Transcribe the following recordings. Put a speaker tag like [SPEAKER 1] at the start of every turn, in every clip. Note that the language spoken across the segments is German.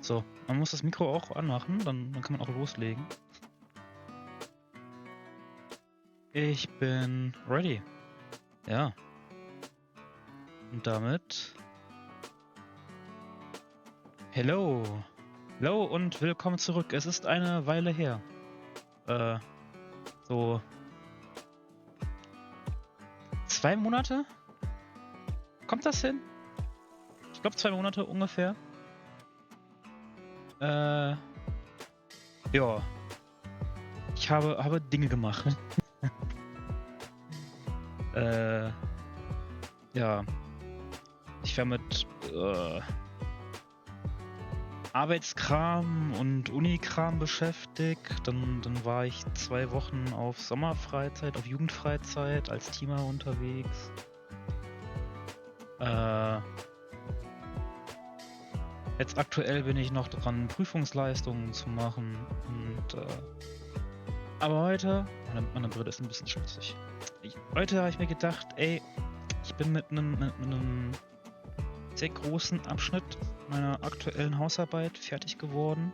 [SPEAKER 1] So, man muss das Mikro auch anmachen, dann kann man auch loslegen. Ich bin ready. Ja. Und damit... Hello. Hello und willkommen zurück. Es ist eine Weile her. So... 2 Monate? Kommt das hin? Ich glaube 2 Monate ungefähr. Ja. Ich habe Dinge gemacht. Ja. Ich war mit Arbeitskram und Unikram beschäftigt. Dann war ich 2 Wochen auf Sommerfreizeit, auf Jugendfreizeit als Teamer unterwegs. Jetzt aktuell bin ich noch dran, Prüfungsleistungen zu machen. Und aber heute, meine Brille ist ein bisschen schmutzig. Heute habe ich mir gedacht, ey, ich bin mit einem sehr großen Abschnitt meiner aktuellen Hausarbeit fertig geworden.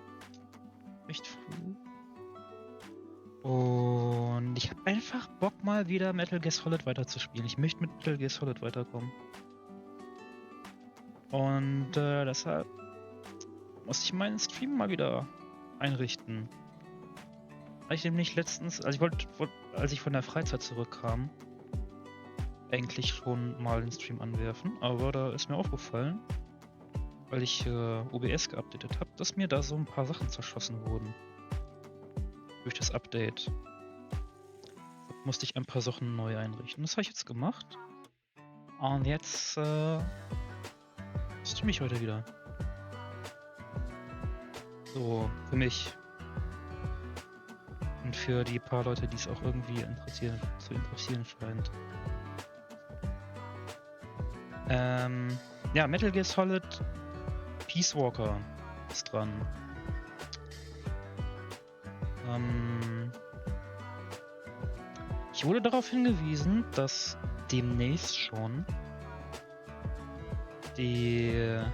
[SPEAKER 1] Recht früh. Und ich habe einfach Bock, mal wieder Metal Gear Solid weiterzuspielen. Ich möchte mit Metal Gear Solid weiterkommen. Und deshalb muss ich meinen Stream mal wieder einrichten. Weil ich nämlich letztens, also als ich von der Freizeit zurückkam, eigentlich schon mal den Stream anwerfen, aber da ist mir aufgefallen, weil ich OBS geupdatet habe, dass mir da so ein paar Sachen zerschossen wurden. Durch das Update. Da musste ich ein paar Sachen neu einrichten. Das habe ich jetzt gemacht. Und jetzt streame ich heute wieder. So, für mich. Und für die paar Leute, die es auch irgendwie zu interessieren scheint. Ja, Metal Gear Solid Peace Walker ist dran. Ich wurde darauf hingewiesen, dass demnächst schon der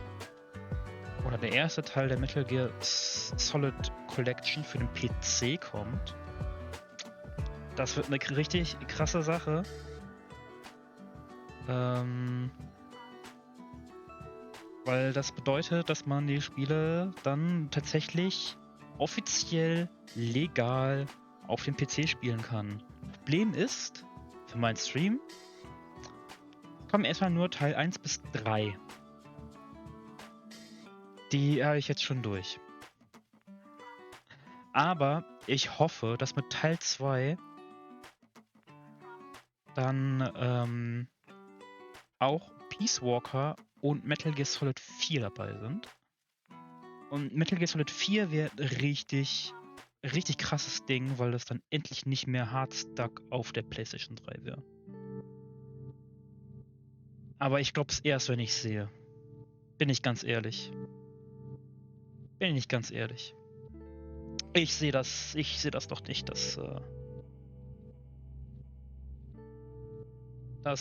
[SPEAKER 1] erste Teil der Metal Gear Solid Collection für den PC kommt. Das wird eine richtig krasse Sache. Weil das bedeutet, dass man die Spiele dann tatsächlich offiziell legal auf dem PC spielen kann. Problem ist, für meinen Stream kommen erstmal nur Teil 1 bis 3. Die habe ich jetzt schon durch. Aber ich hoffe, dass mit Teil 2 dann auch Peace Walker und Metal Gear Solid 4 dabei sind. Und Metal Gear Solid 4 wäre richtig krasses Ding, weil das dann endlich nicht mehr hardstuck auf der PlayStation 3 wäre. Aber ich glaube es erst, wenn ich sehe. Bin ich ganz ehrlich. Ich sehe das doch nicht, dass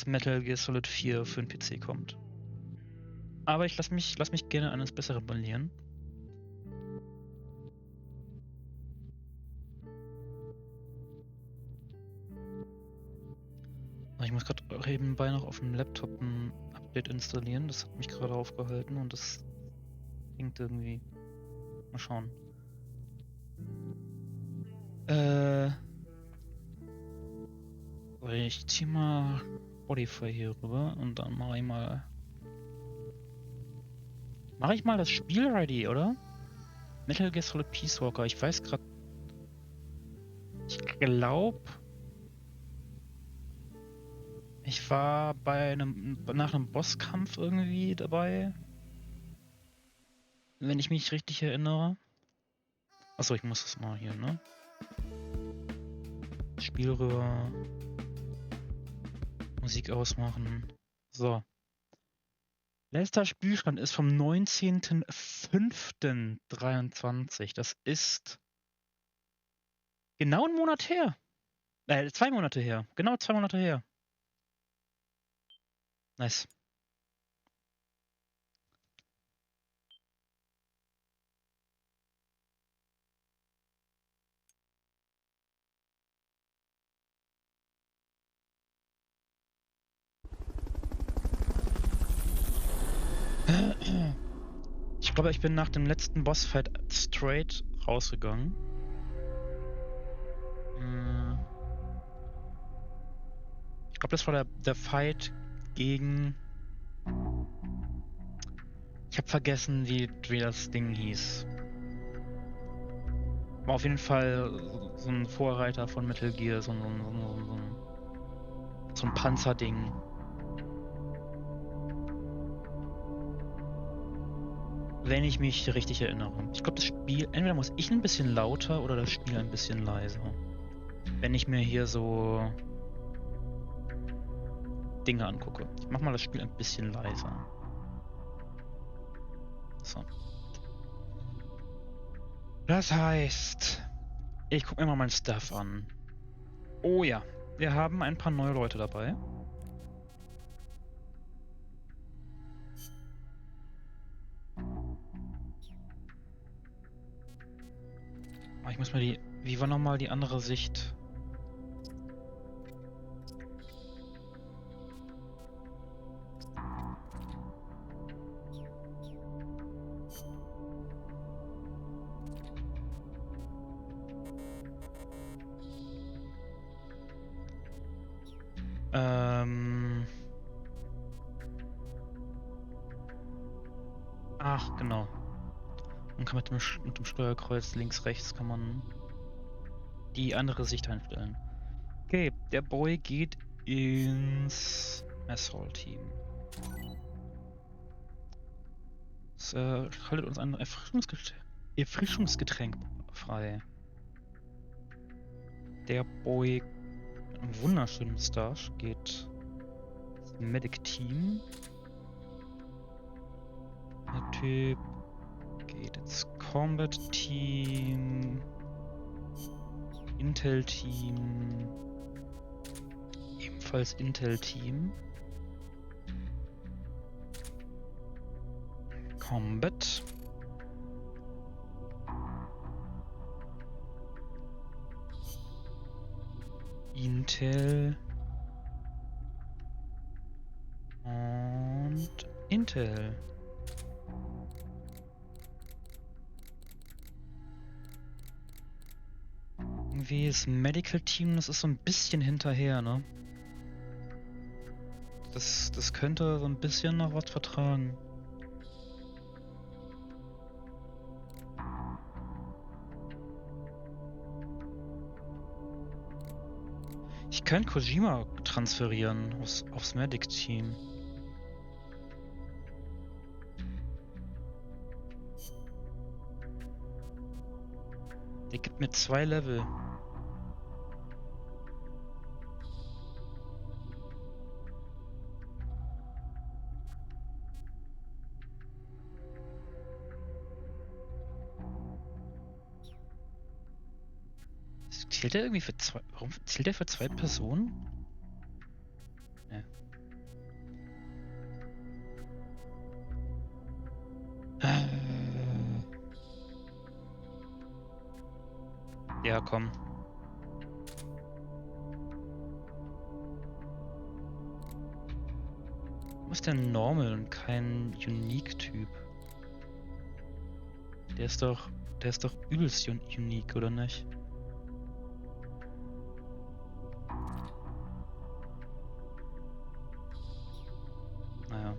[SPEAKER 1] Metal Gear Solid 4 für den PC kommt. Aber ich lass mich gerne eines Besseren belehren. Ich muss gerade nebenbei noch auf dem Laptop ein Update installieren. Das hat mich gerade aufgehalten und das klingt irgendwie. Mal schauen. Ich ziehe mal Spotify hier rüber und dann mache ich mal das Spiel ready, oder? Metal Gear Solid Peace Walker. Ich weiß gerade. Ich glaube, ich war nach einem Bosskampf irgendwie dabei. Wenn ich mich richtig erinnere. Achso, ich muss das mal hier, ne? Spielröhre. Musik ausmachen. So. Letzter Spielstand ist vom 19.05.23. Das ist genau einen Monat her. 2 Monate her. Genau 2 Monate her. Nice. Ich glaube, ich bin nach dem letzten Bossfight straight rausgegangen. Ich glaube, das war der Fight gegen... Ich habe vergessen, wie das Ding hieß. War auf jeden Fall so ein Vorreiter von Metal Gear, so ein Panzerding. Wenn ich mich richtig erinnere. Ich glaube, das Spiel, entweder muss ich ein bisschen lauter oder das Spiel ein bisschen leiser. Wenn ich mir hier so Dinge angucke. Ich mach mal das Spiel ein bisschen leiser. So. Das heißt, ich gucke mir mal mein Stuff an. Oh ja, wir haben ein paar neue Leute dabei. Oh, ich muss mal wie war nochmal die andere Sicht? Ach, genau. Man kann mit dem Steuerkreuz links, rechts kann man die andere Sicht einstellen. Okay, der Boy geht ins Assault-Team. Es schaltet uns ein Erfrischungsgetränk frei. Der Boy mit einem wunderschönen Stash geht ins Medic-Team. Der Typ geht ins Combat-Team. Intel-Team. Ebenfalls Intel-Team. Combat. Intel. Und Intel. Irgendwie das Medical Team, das ist so ein bisschen hinterher, ne? Das könnte so ein bisschen noch was vertragen. Ich könnte Kojima transferieren aufs Medic-Team. Der gibt mir 2 Level. Zählt der irgendwie für 2? Warum zählt der für 2 Personen? Ja. Ja, komm. Warum ist der Normal und kein Unique-Typ? Der ist doch übelst unique, oder nicht? Naja.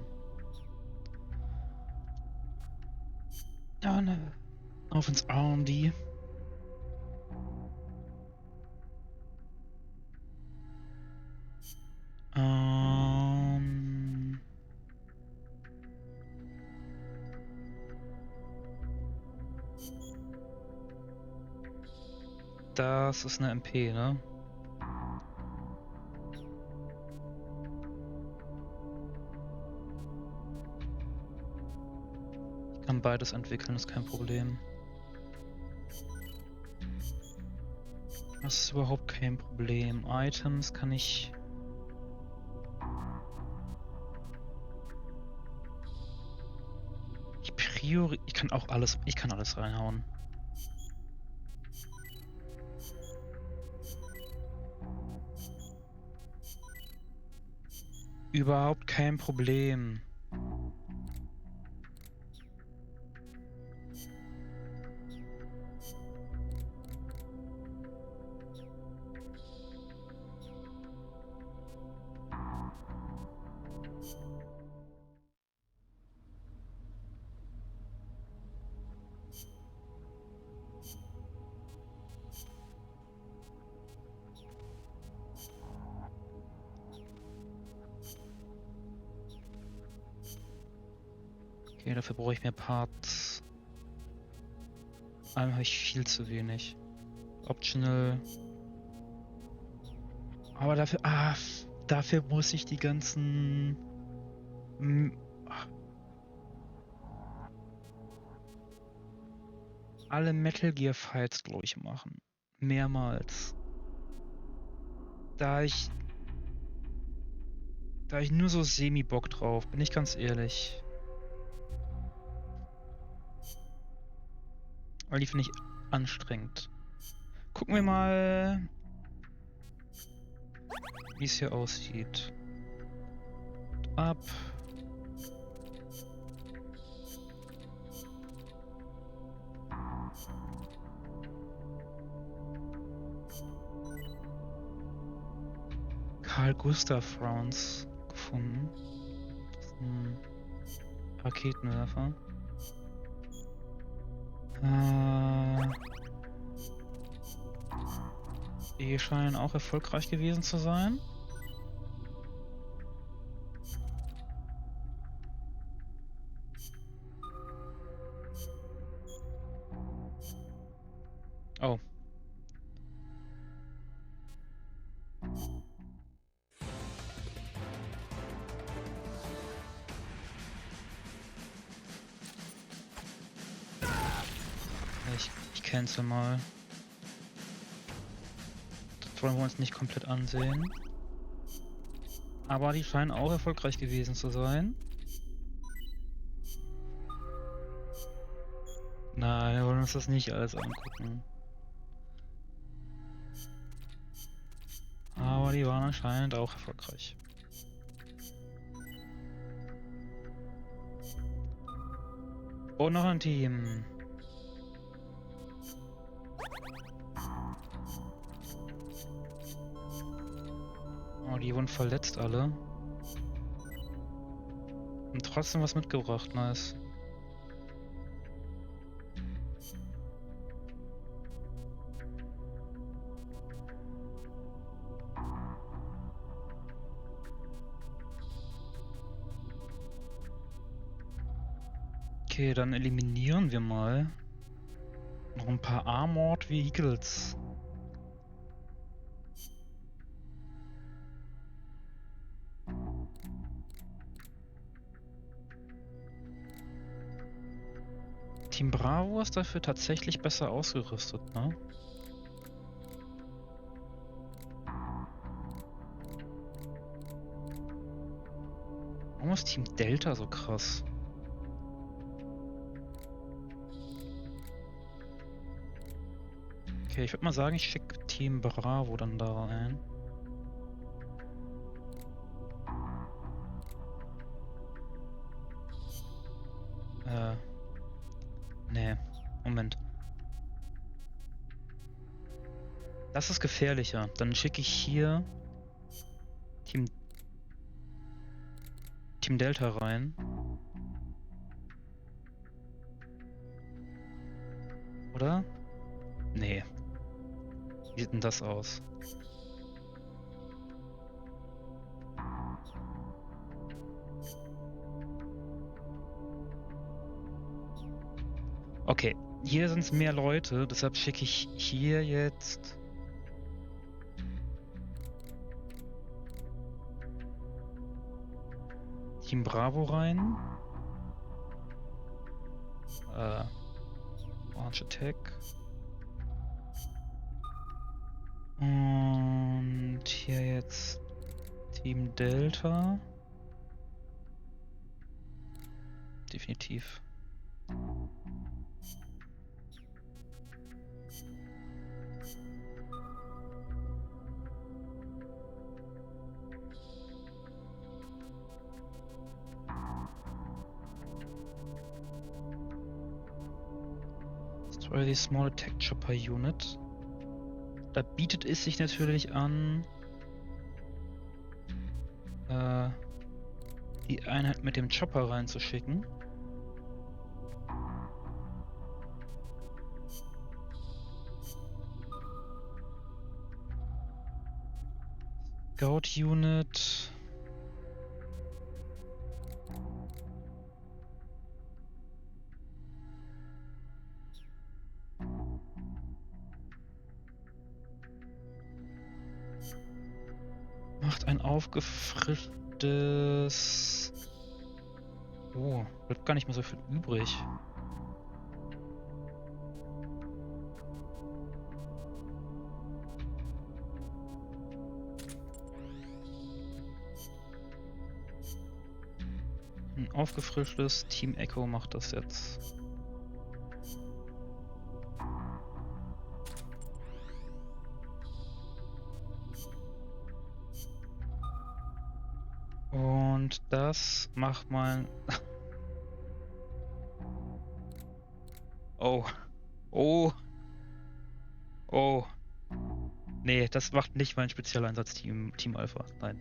[SPEAKER 1] Ja, ne. Auf ins R&D. Das ist eine MP, ne? Ich kann beides entwickeln, ist kein Problem. Das ist überhaupt kein Problem. Items kann ich... Ich kann auch alles... Ich kann alles reinhauen. Überhaupt kein Problem. Okay, dafür brauche ich mehr Parts. Allem habe ich viel zu wenig. Optional. Aber dafür. Dafür muss ich die ganzen. Alle Metal Gear Fights, glaube ich, machen. Mehrmals. Da ich nur so semi-Bock drauf, bin ich ganz ehrlich. Weil die finde ich anstrengend. Gucken wir mal, wie es hier aussieht. Ab. Carl Gustav Rounds gefunden. Das ist ein Raketenwerfer. Die scheinen auch erfolgreich gewesen zu sein. Oh. Ich cancel mal. Das wollen wir uns nicht komplett ansehen. Aber die scheinen auch erfolgreich gewesen zu sein. Nein, wir wollen uns das nicht alles angucken. Aber die waren anscheinend auch erfolgreich. Und noch ein Team. Oh, die wurden verletzt alle. Und trotzdem was mitgebracht, nice. Okay, dann eliminieren wir mal noch ein paar Armored Vehicles. Team Bravo ist dafür tatsächlich besser ausgerüstet, ne? Warum ist Team Delta so krass? Okay, ich würde mal sagen, ich schicke Team Bravo dann da ein. Nee, Moment. Das ist gefährlicher. Dann schicke ich hier Team Delta rein. Oder? Nee. Wie sieht denn das aus? Okay, hier sind es mehr Leute, deshalb schicke ich hier jetzt Team Bravo rein. Launch Attack. Und hier jetzt Team Delta. Definitiv. Destroy the small attack chopper unit. Da bietet es sich natürlich an, die Einheit mit dem Chopper reinzuschicken. Scout Unit. Macht ein aufgefrischtes... Oh, bleibt gar nicht mehr so viel übrig. Ein aufgefrischtes Team Echo macht das jetzt. Und das macht mal... Oh. Oh. Oh. Nee, das macht nicht mein Spezialeinsatz-Team Team Alpha. Nein.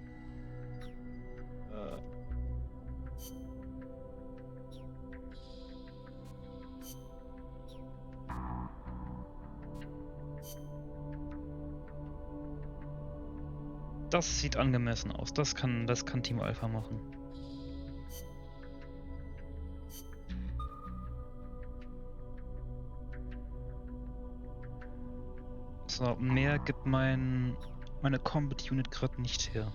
[SPEAKER 1] Das sieht angemessen aus. Das kann Team Alpha machen. So, mehr gibt meine Combat Unit gerade nicht her.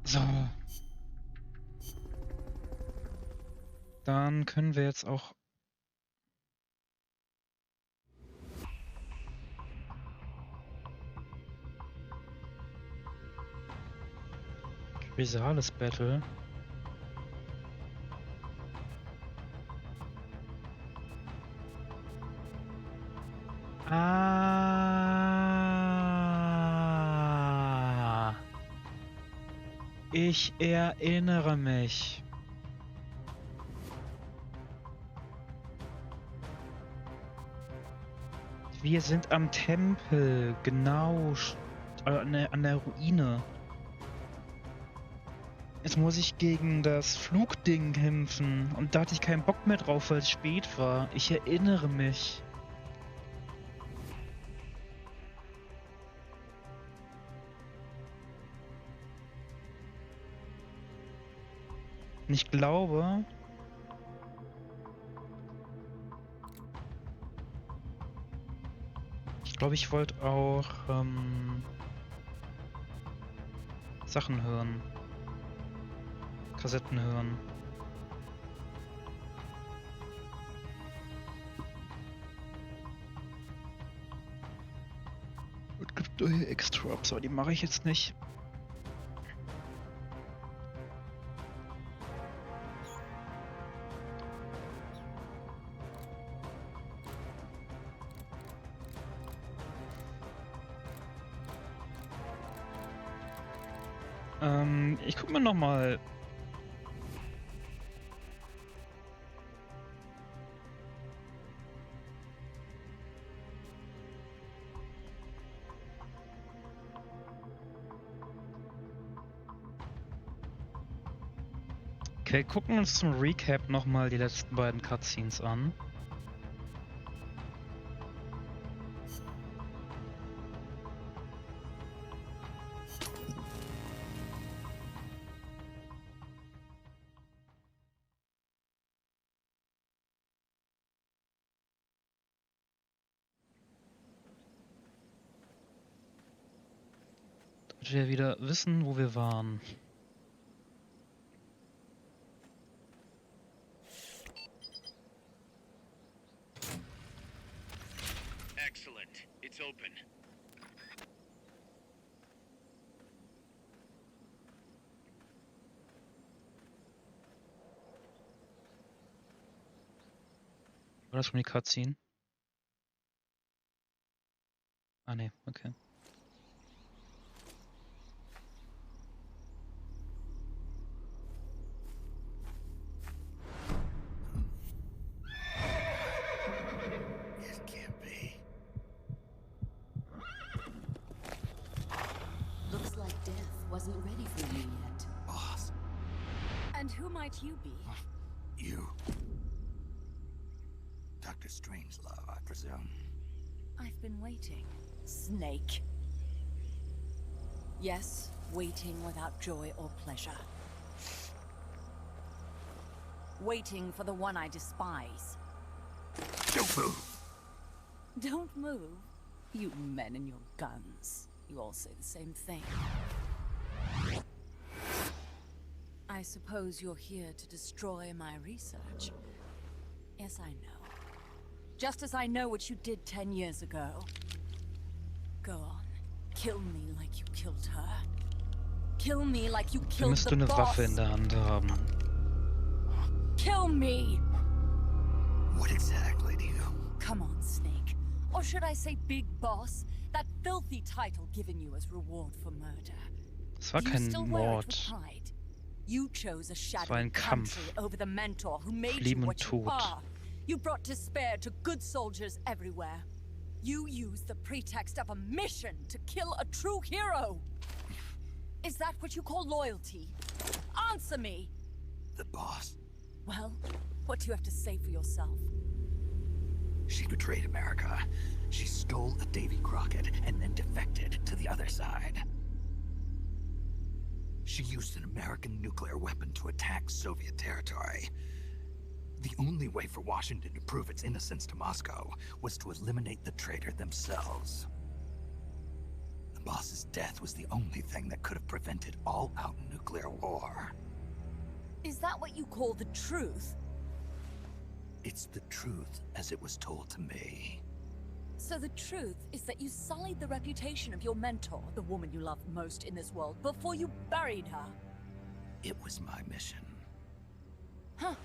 [SPEAKER 1] So. Dann können wir jetzt auch... Chrysalis Battle. Ah. Ich erinnere mich. Wir sind am Tempel, genau, an der Ruine. Jetzt muss ich gegen das Flugding kämpfen und da hatte ich keinen Bock mehr drauf, weil es spät war. Ich erinnere mich. Und ich glaube... Ich wollte auch Sachen hören. Kassetten hören. Es gibt neue Extras, aber die mache ich jetzt nicht. Ich guck mir noch mal. Okay, gucken uns zum Recap noch mal die letzten beiden Cutscenes an. Damit wir wieder wissen, wo wir waren.
[SPEAKER 2] Excellent. It's open.
[SPEAKER 1] War das schon die Cutscene? Ah ne, okay.
[SPEAKER 2] It can't be.
[SPEAKER 3] Looks like death wasn't ready for you yet.
[SPEAKER 2] Boss,
[SPEAKER 3] And who might you be?
[SPEAKER 2] you. Dr. Strangelove, I presume.
[SPEAKER 3] I've been waiting. Snake. Yes, waiting without joy or pleasure. Waiting for the one I despise.
[SPEAKER 2] Don't move.
[SPEAKER 3] Don't move. You men and your guns. You all say the same thing. I suppose you're here to destroy my research. Yes, I know. Just as I know what you did 10 years ago. Go on. Kill me like you killed her. Kill me like you
[SPEAKER 1] Dann
[SPEAKER 3] killed
[SPEAKER 1] müsst du
[SPEAKER 3] the
[SPEAKER 1] eine
[SPEAKER 3] boss.
[SPEAKER 1] Waffe in der Hand haben.
[SPEAKER 3] Kill me!
[SPEAKER 2] What exactly do you...
[SPEAKER 3] Come on, Snake. Or should I say Big Boss? That filthy title given you as reward for murder.
[SPEAKER 1] Es war
[SPEAKER 3] Do you
[SPEAKER 1] kein
[SPEAKER 3] still wear it with
[SPEAKER 1] Mord.
[SPEAKER 3] pride? You chose a
[SPEAKER 1] war
[SPEAKER 3] shadowy
[SPEAKER 1] ein Kampf.
[SPEAKER 3] country over the mentor who made
[SPEAKER 1] Leben
[SPEAKER 3] you
[SPEAKER 1] und
[SPEAKER 3] what you
[SPEAKER 1] Tod.
[SPEAKER 3] are. You brought despair to good soldiers everywhere. You used the pretext of a mission to kill a true hero. Is that what you call loyalty? Answer me!
[SPEAKER 2] The boss.
[SPEAKER 3] Well, what do you have to say for yourself?
[SPEAKER 2] She betrayed America. She stole a Davy Crockett and then defected to the other side. She used an American nuclear weapon to attack Soviet territory. The only way for Washington to prove its innocence to Moscow was to eliminate the traitor themselves. The boss's death was the only thing that could have prevented all-out nuclear war.
[SPEAKER 3] Is that what you call the truth?
[SPEAKER 2] It's the truth as it was told to me.
[SPEAKER 3] So the truth is that you sullied the reputation of your mentor, the woman you loved most in this world, before you buried her.
[SPEAKER 2] It was my mission.
[SPEAKER 3] Huh.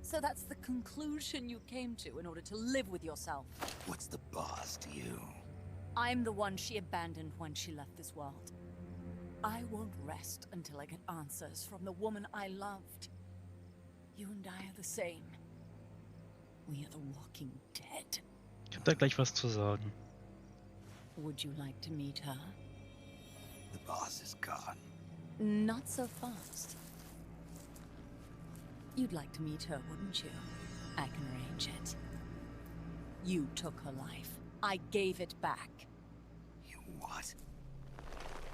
[SPEAKER 3] So that's the conclusion you came to in order to live with yourself.
[SPEAKER 2] What's the boss to you?
[SPEAKER 3] I'm the one she abandoned when she left this world. I won't rest until I get answers from the woman I loved. You and I are the same. We are the walking dead.
[SPEAKER 1] Ich hab da gleich was zu sagen.
[SPEAKER 3] Would you like to meet her?
[SPEAKER 2] The boss is gone.
[SPEAKER 3] Not so fast. You'd like to meet her, wouldn't you? I can arrange it. You took her life. I gave it back.
[SPEAKER 2] You what?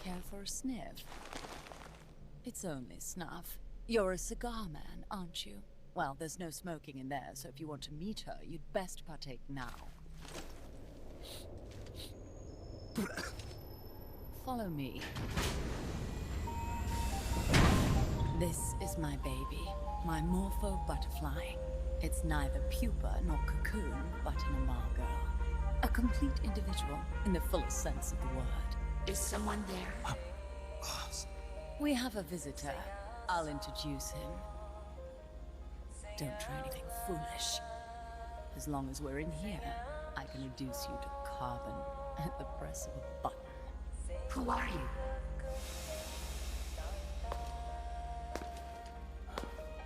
[SPEAKER 3] Care for a sniff? It's only snuff. You're a cigar man, aren't you? Well, there's no smoking in there, so if you want to meet her, you'd best partake now. Follow me. This is my baby, my morpho butterfly. It's neither pupa nor cocoon, but an imago. A complete individual, in the fullest sense of the word.
[SPEAKER 4] Is someone there?
[SPEAKER 2] Boss.
[SPEAKER 3] We have a visitor. I'll introduce him. Don't try anything foolish. As long as we're in here, I can reduce you to carbon at the press of a button.
[SPEAKER 4] Who are you?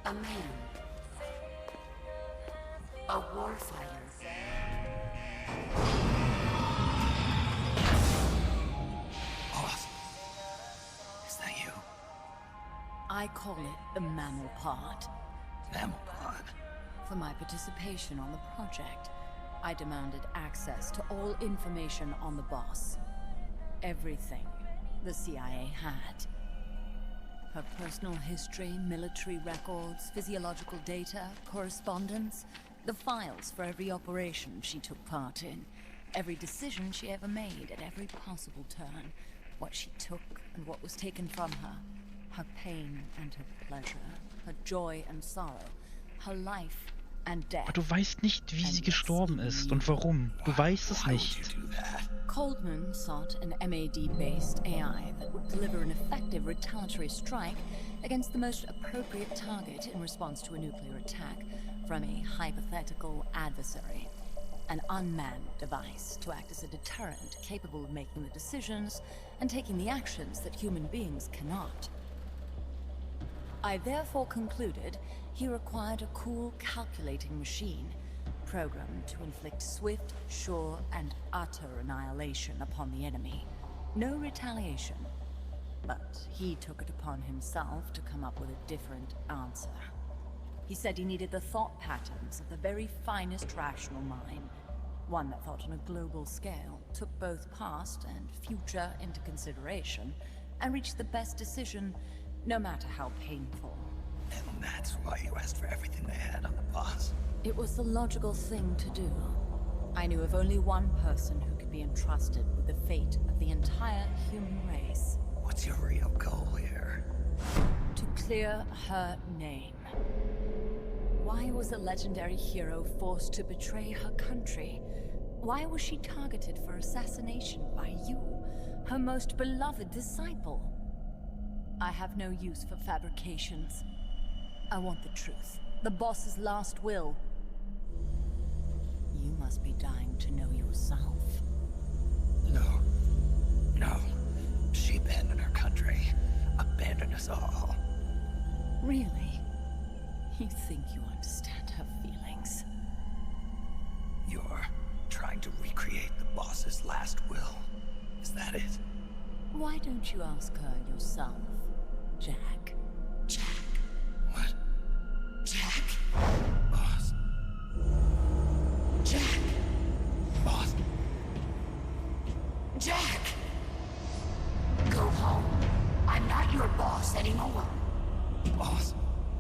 [SPEAKER 4] A man. A warfighter.
[SPEAKER 2] Boss. Is that you?
[SPEAKER 3] I call it the mammal pod.
[SPEAKER 2] Mammal pod.
[SPEAKER 3] For my participation on the project, I demanded access to all information on the boss. Everything the CIA had. Her personal history, military records, physiological data, correspondence, the files for every operation she took part in, every decision she ever made at every possible turn, what she took and what was taken from her, her pain and her pleasure, her joy and sorrow, her life and death.
[SPEAKER 1] Aber du weißt nicht, wie sie gestorben ist und warum. Du weißt es
[SPEAKER 2] Why would you
[SPEAKER 1] nicht.
[SPEAKER 2] do that?
[SPEAKER 3] Coldman sought an MAD-based AI that would deliver an effective retaliatory strike against the most appropriate target in response to a nuclear attack from a hypothetical adversary. An unmanned device to act as a deterrent capable of making the decisions and taking the actions that human beings cannot. I therefore concluded he required a cool calculating machine, programmed to inflict swift, sure, and utter annihilation upon the enemy. No retaliation. But he took it upon himself to come up with a different answer. He said he needed the thought patterns of the very finest rational mind, one that thought on a global scale, took both past and future into consideration, and reached the best decision, no matter how painful.
[SPEAKER 2] And that's why you asked for everything they had on the boss.
[SPEAKER 3] It was the logical thing to do. I knew of only one person who could be entrusted with the fate of the entire human race.
[SPEAKER 2] What's your real goal here?
[SPEAKER 3] To clear her name. Why was a legendary hero forced to betray her country? Why was she targeted for assassination by you, her most beloved disciple? I have no use for fabrications. I want the truth. The boss's last will. You must be dying to know yourself.
[SPEAKER 2] No. No. She abandoned her country. Abandoned us all.
[SPEAKER 3] Really? You think you understand her feelings?
[SPEAKER 2] You're trying to recreate the boss's last will. Is that it?
[SPEAKER 3] Why don't you ask her yourself, Jack?
[SPEAKER 4] Jack.
[SPEAKER 2] What?
[SPEAKER 4] Jack.
[SPEAKER 2] Boss.
[SPEAKER 4] Jack.
[SPEAKER 2] Boss.
[SPEAKER 4] Jack. Go home. I'm not your boss anymore.
[SPEAKER 2] Boss.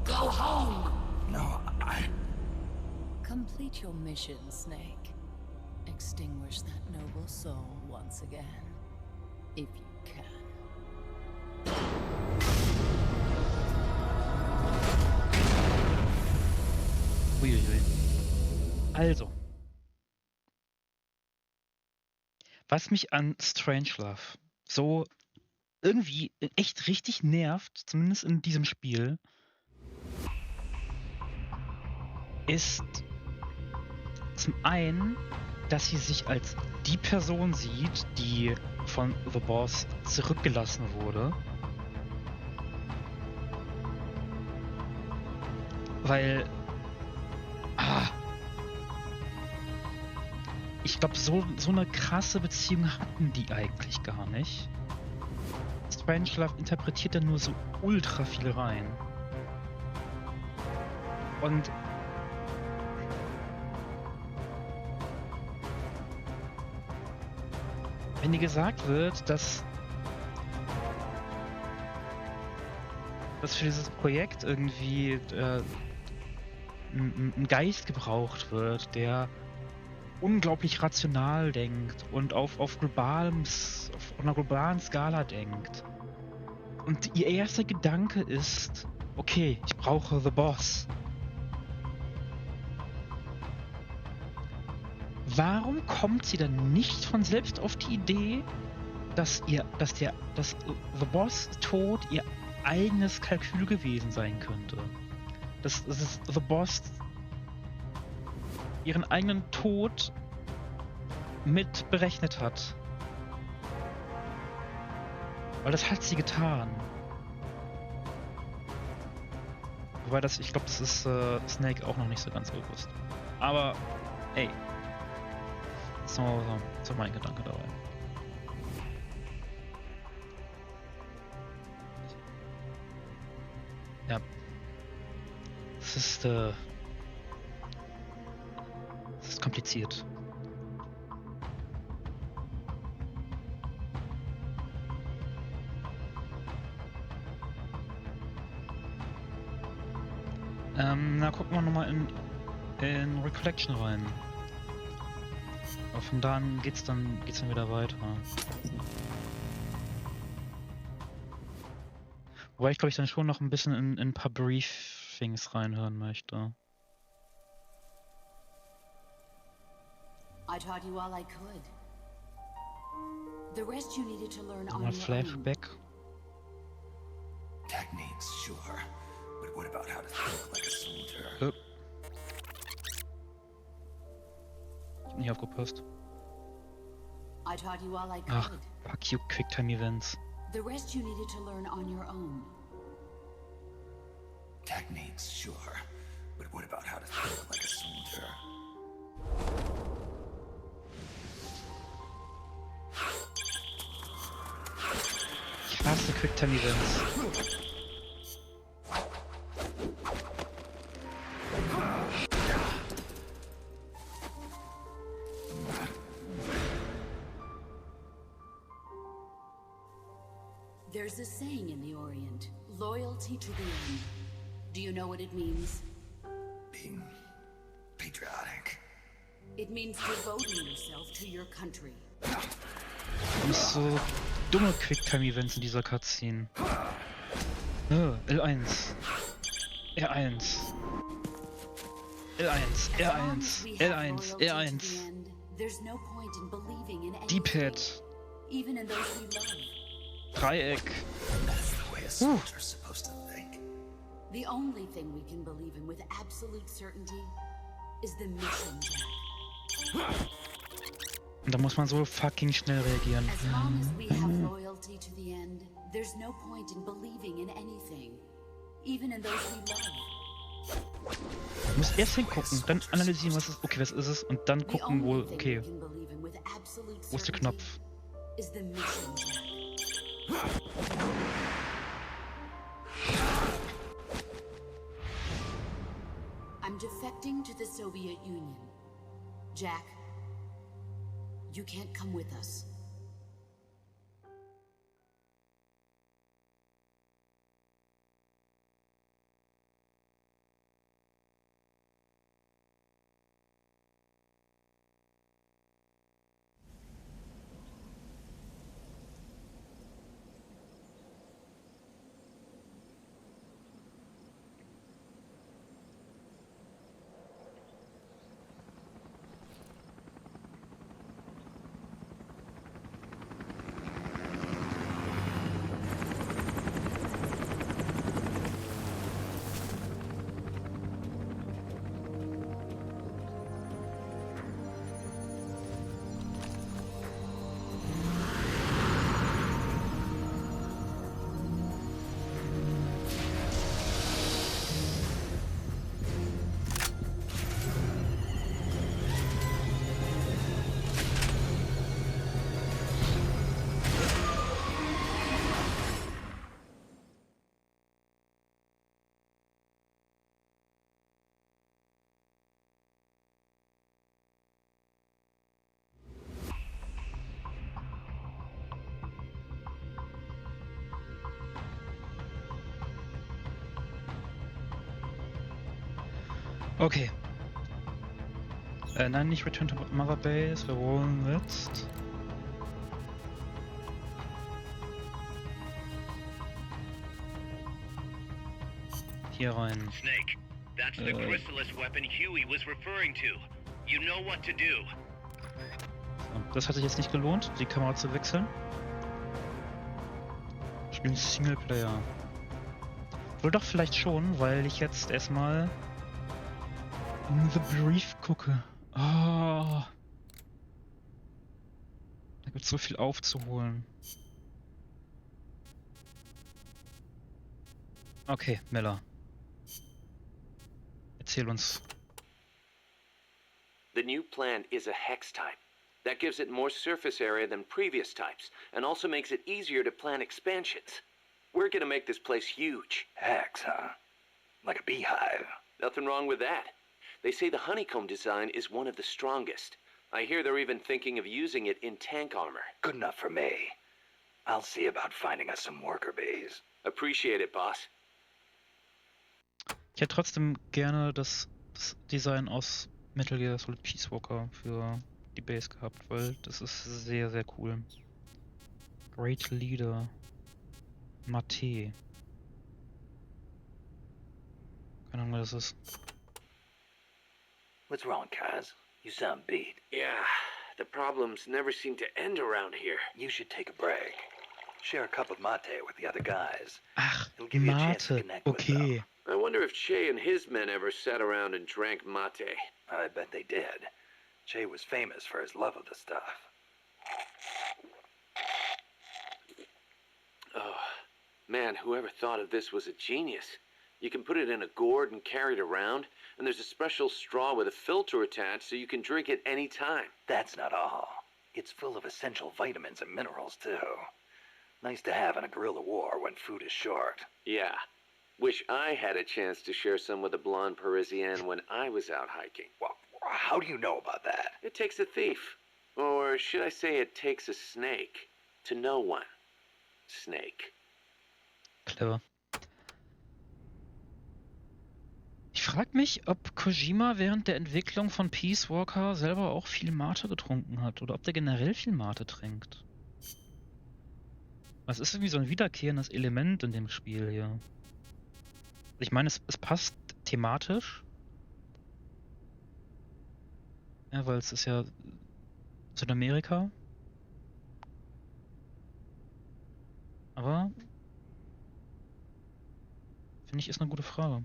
[SPEAKER 4] Go home.
[SPEAKER 2] No,
[SPEAKER 3] Complete your mission, Snake. Extinguish that noble soul once again, if you can.
[SPEAKER 1] Uiuiui. Also. Was mich an Strangelove so irgendwie echt richtig nervt, zumindest in diesem Spiel, ist zum einen, dass sie sich als die Person sieht, die von The Boss zurückgelassen wurde. Weil ich glaube, so eine krasse Beziehung hatten die eigentlich gar nicht. Strangelove interpretiert da nur so ultra viel rein. Und wenn dir gesagt wird, dass für dieses Projekt irgendwie ein Geist gebraucht wird, der unglaublich rational denkt und auf einer globalen Skala denkt. Und ihr erster Gedanke ist, okay, ich brauche The Boss. Warum kommt sie dann nicht von selbst auf die Idee, dass The Boss Tod ihr eigenes Kalkül gewesen sein könnte? Dass The Boss ihren eigenen Tod mit berechnet hat. Weil das hat sie getan. Wobei ich glaube, das ist Snake auch noch nicht so ganz bewusst. Aber, ey. So mein Gedanke dabei. Ja. Es ist kompliziert. Na, gucken wir nochmal in Recollection rein. Aber von da an geht's dann wieder weiter. Wobei ich glaube ich dann schon noch ein bisschen in ein paar Briefings reinhören möchte.
[SPEAKER 4] I taught you all I could. The rest you needed to learn on
[SPEAKER 1] Nochmal
[SPEAKER 4] your own.
[SPEAKER 1] Flashback.
[SPEAKER 2] Techniques, sure. But what about how to think like a soldier?
[SPEAKER 1] Ich hab nicht aufgepasst.
[SPEAKER 4] I taught you all I could.
[SPEAKER 1] Ach, fuck you, Quicktime Events.
[SPEAKER 4] The rest you needed to learn on your own.
[SPEAKER 2] Techniques, sure. But what about how to think like a soldier?
[SPEAKER 1] Ich hasse Quicktime Events.
[SPEAKER 4] There's a saying in the Orient, loyalty to the end. Do you know what it means?
[SPEAKER 2] Being patriotic.
[SPEAKER 5] It means devoting yourself to your country.
[SPEAKER 1] Und so dumme Quicktime-Events in dieser Cutscene. L1. R1. L1, R1, L1, R1. D-Pad. Dreieck.
[SPEAKER 2] That's the way a soldier's supposed to think.
[SPEAKER 5] The only thing we can believe in with absolute certainty is the mission, Jack.
[SPEAKER 1] Und da muss man so fucking schnell reagieren.
[SPEAKER 5] As long as we have loyalty to the end, there's no point in believing in anything, even in those we love.
[SPEAKER 1] Du musst erst hingucken, dann analysieren, was ist, okay, was ist es, und dann gucken, wo, okay, wo ist der Knopf?
[SPEAKER 5] Is the mission, Jack. I'm defecting to the Soviet Union. Jack, you can't come with us.
[SPEAKER 1] Okay. Nein, nicht Return to Mother Base, wir wollen jetzt... hier rein.
[SPEAKER 6] Snake, that's the chrysalis weapon Huey was referring to. You know what to do.
[SPEAKER 1] Und das hat sich jetzt nicht gelohnt, die Kamera zu wechseln. Ich bin Singleplayer. Wohl doch vielleicht schon, weil ich jetzt erstmal in The Brief gucke. Ah. Da gibt es so viel aufzuholen. Okay, Miller. Erzähl uns.
[SPEAKER 7] The new plant is a hex type. That gives it more surface area than previous types, and also makes it easier to plan expansions. We're gonna make this place huge.
[SPEAKER 2] Hex, huh? Like a beehive.
[SPEAKER 7] Nothing wrong with that. They say the honeycomb design is one of the strongest. I hear they're even thinking of using it in tank armor.
[SPEAKER 2] Good enough for me. I'll see about finding us some worker bees.
[SPEAKER 7] Appreciate it, boss.
[SPEAKER 1] Ich hätte trotzdem gerne das Design aus Metal Gear Solid Peace Walker für die Base gehabt, weil das ist sehr, sehr cool. Great Leader. Mate. Keine Ahnung, was das ist.
[SPEAKER 2] What's wrong, Kaz? You sound beat.
[SPEAKER 7] Yeah, the problems never seem to end around here.
[SPEAKER 2] You should take a break. Share a cup of mate with the other guys.
[SPEAKER 1] Ach,
[SPEAKER 2] It'll give you a chance to
[SPEAKER 1] Mate.
[SPEAKER 2] connect with
[SPEAKER 1] Okay.
[SPEAKER 2] them.
[SPEAKER 7] I wonder if Che and his men ever sat around and drank mate.
[SPEAKER 2] I bet they did. Che was famous for his love of the stuff.
[SPEAKER 7] Oh, man, whoever thought of this was a genius. You can put it in a gourd and carry it around, and there's a special straw with a filter attached so you can drink it any time.
[SPEAKER 2] That's not all. It's full of essential vitamins and minerals, too. Nice to have in a guerrilla war when food is short.
[SPEAKER 7] Yeah. Wish I had a chance to share some with a blonde Parisienne when I was out hiking.
[SPEAKER 2] Well, how do you know about that?
[SPEAKER 7] It takes a thief. Or should I say it takes a snake to know one. Snake.
[SPEAKER 1] Clever. Ich Ich frage mich, ob Kojima während der Entwicklung von Peace Walker selber auch viel Mate getrunken hat oder ob der generell viel Mate trinkt. Es ist irgendwie so ein wiederkehrendes Element in dem Spiel hier. Ich meine, es passt thematisch. Ja, weil es ist ja Südamerika. Aber finde ich, ist eine gute Frage.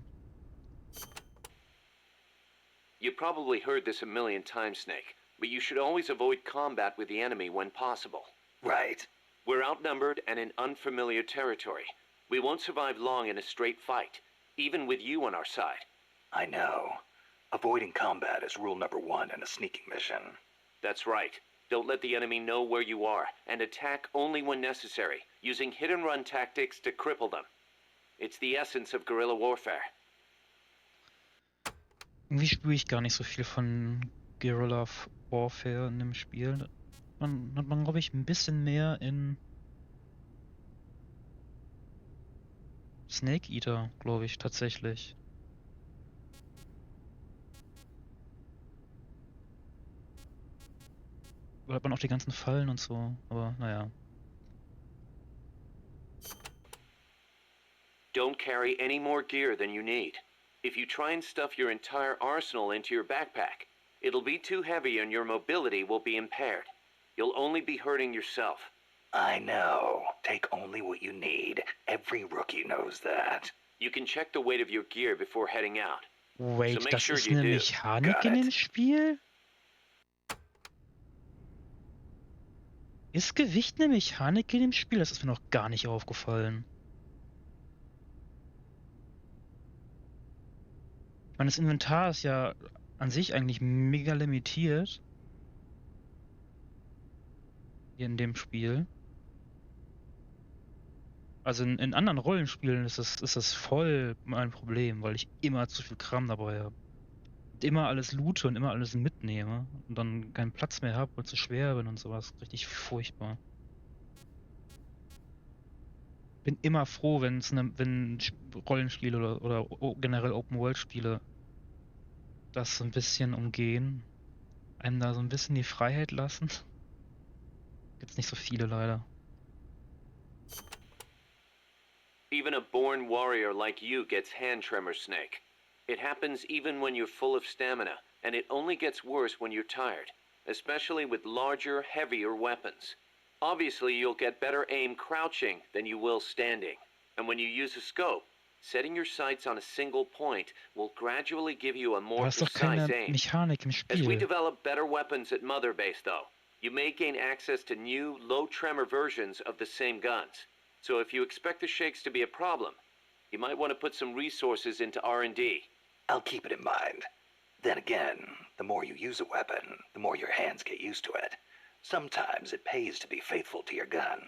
[SPEAKER 7] You probably heard this a million times, Snake, but you should always avoid combat with the enemy when possible.
[SPEAKER 2] Right.
[SPEAKER 7] We're outnumbered and in unfamiliar territory. We won't survive long in a straight fight, even with you on our side.
[SPEAKER 2] I know. Avoiding combat is rule number 1 in a sneaking mission.
[SPEAKER 7] That's right. Don't let the enemy know where you are, and attack only when necessary, using hit-and-run tactics to cripple them. It's the essence of guerrilla warfare.
[SPEAKER 1] Irgendwie spüre ich gar nicht so viel von Guerilla Warfare in dem Spiel. Hat man, glaube ich, ein bisschen mehr in Snake Eater, glaube ich, tatsächlich. Da hat man auch die ganzen Fallen und so, aber naja.
[SPEAKER 7] Don't carry any more gear than you need. If you try and stuff your entire arsenal into your backpack, it'll be too heavy and your mobility will be impaired. You'll only be hurting yourself.
[SPEAKER 2] I know. Take only what you need. Every rookie knows that.
[SPEAKER 7] You can check the weight of your gear before heading out.
[SPEAKER 1] Wait,
[SPEAKER 7] So make
[SPEAKER 1] das
[SPEAKER 7] sure
[SPEAKER 1] ist
[SPEAKER 7] you
[SPEAKER 1] eine
[SPEAKER 7] do.
[SPEAKER 1] Mechanik
[SPEAKER 2] Got
[SPEAKER 1] in
[SPEAKER 2] it.
[SPEAKER 1] dem Spiel? Ist Gewicht eine Mechanik in dem Spiel? Das ist mir noch gar nicht aufgefallen. Ich meine, das Inventar ist ja an sich eigentlich mega limitiert. Hier in dem Spiel. Also in anderen Rollenspielen ist das voll mein Problem, weil ich immer zu viel Kram dabei habe. Und immer alles loote und immer alles mitnehme und dann keinen Platz mehr habe und zu schwer bin und sowas. Richtig furchtbar. Bin immer froh, wenn Rollenspiele oder generell Open-World-Spiele das so ein bisschen umgehen. Einem da so ein bisschen die Freiheit lassen. Gibt's nicht so viele leider.
[SPEAKER 7] Even a born warrior like you gets hand tremors, Snake. It happens even when you're full of stamina, and it only gets worse when you're tired, especially with larger, heavier weapons. Obviously, you'll get better aim crouching than you will standing. And when you use a scope, setting your sights on a single point will gradually give you a more
[SPEAKER 1] Aber ist doch keine
[SPEAKER 7] precise aim.
[SPEAKER 1] Mechanik im
[SPEAKER 7] As we
[SPEAKER 1] Spiel.
[SPEAKER 7] develop better weapons at Mother Base, though, you may gain access to new, low-tremor versions of the same guns. So if you expect the shakes to be a problem, you might want to put some resources into R&D.
[SPEAKER 2] I'll keep it in mind. Then again, the more you use a weapon, the more your hands get used to it. Sometimes it pays to be faithful to your gun.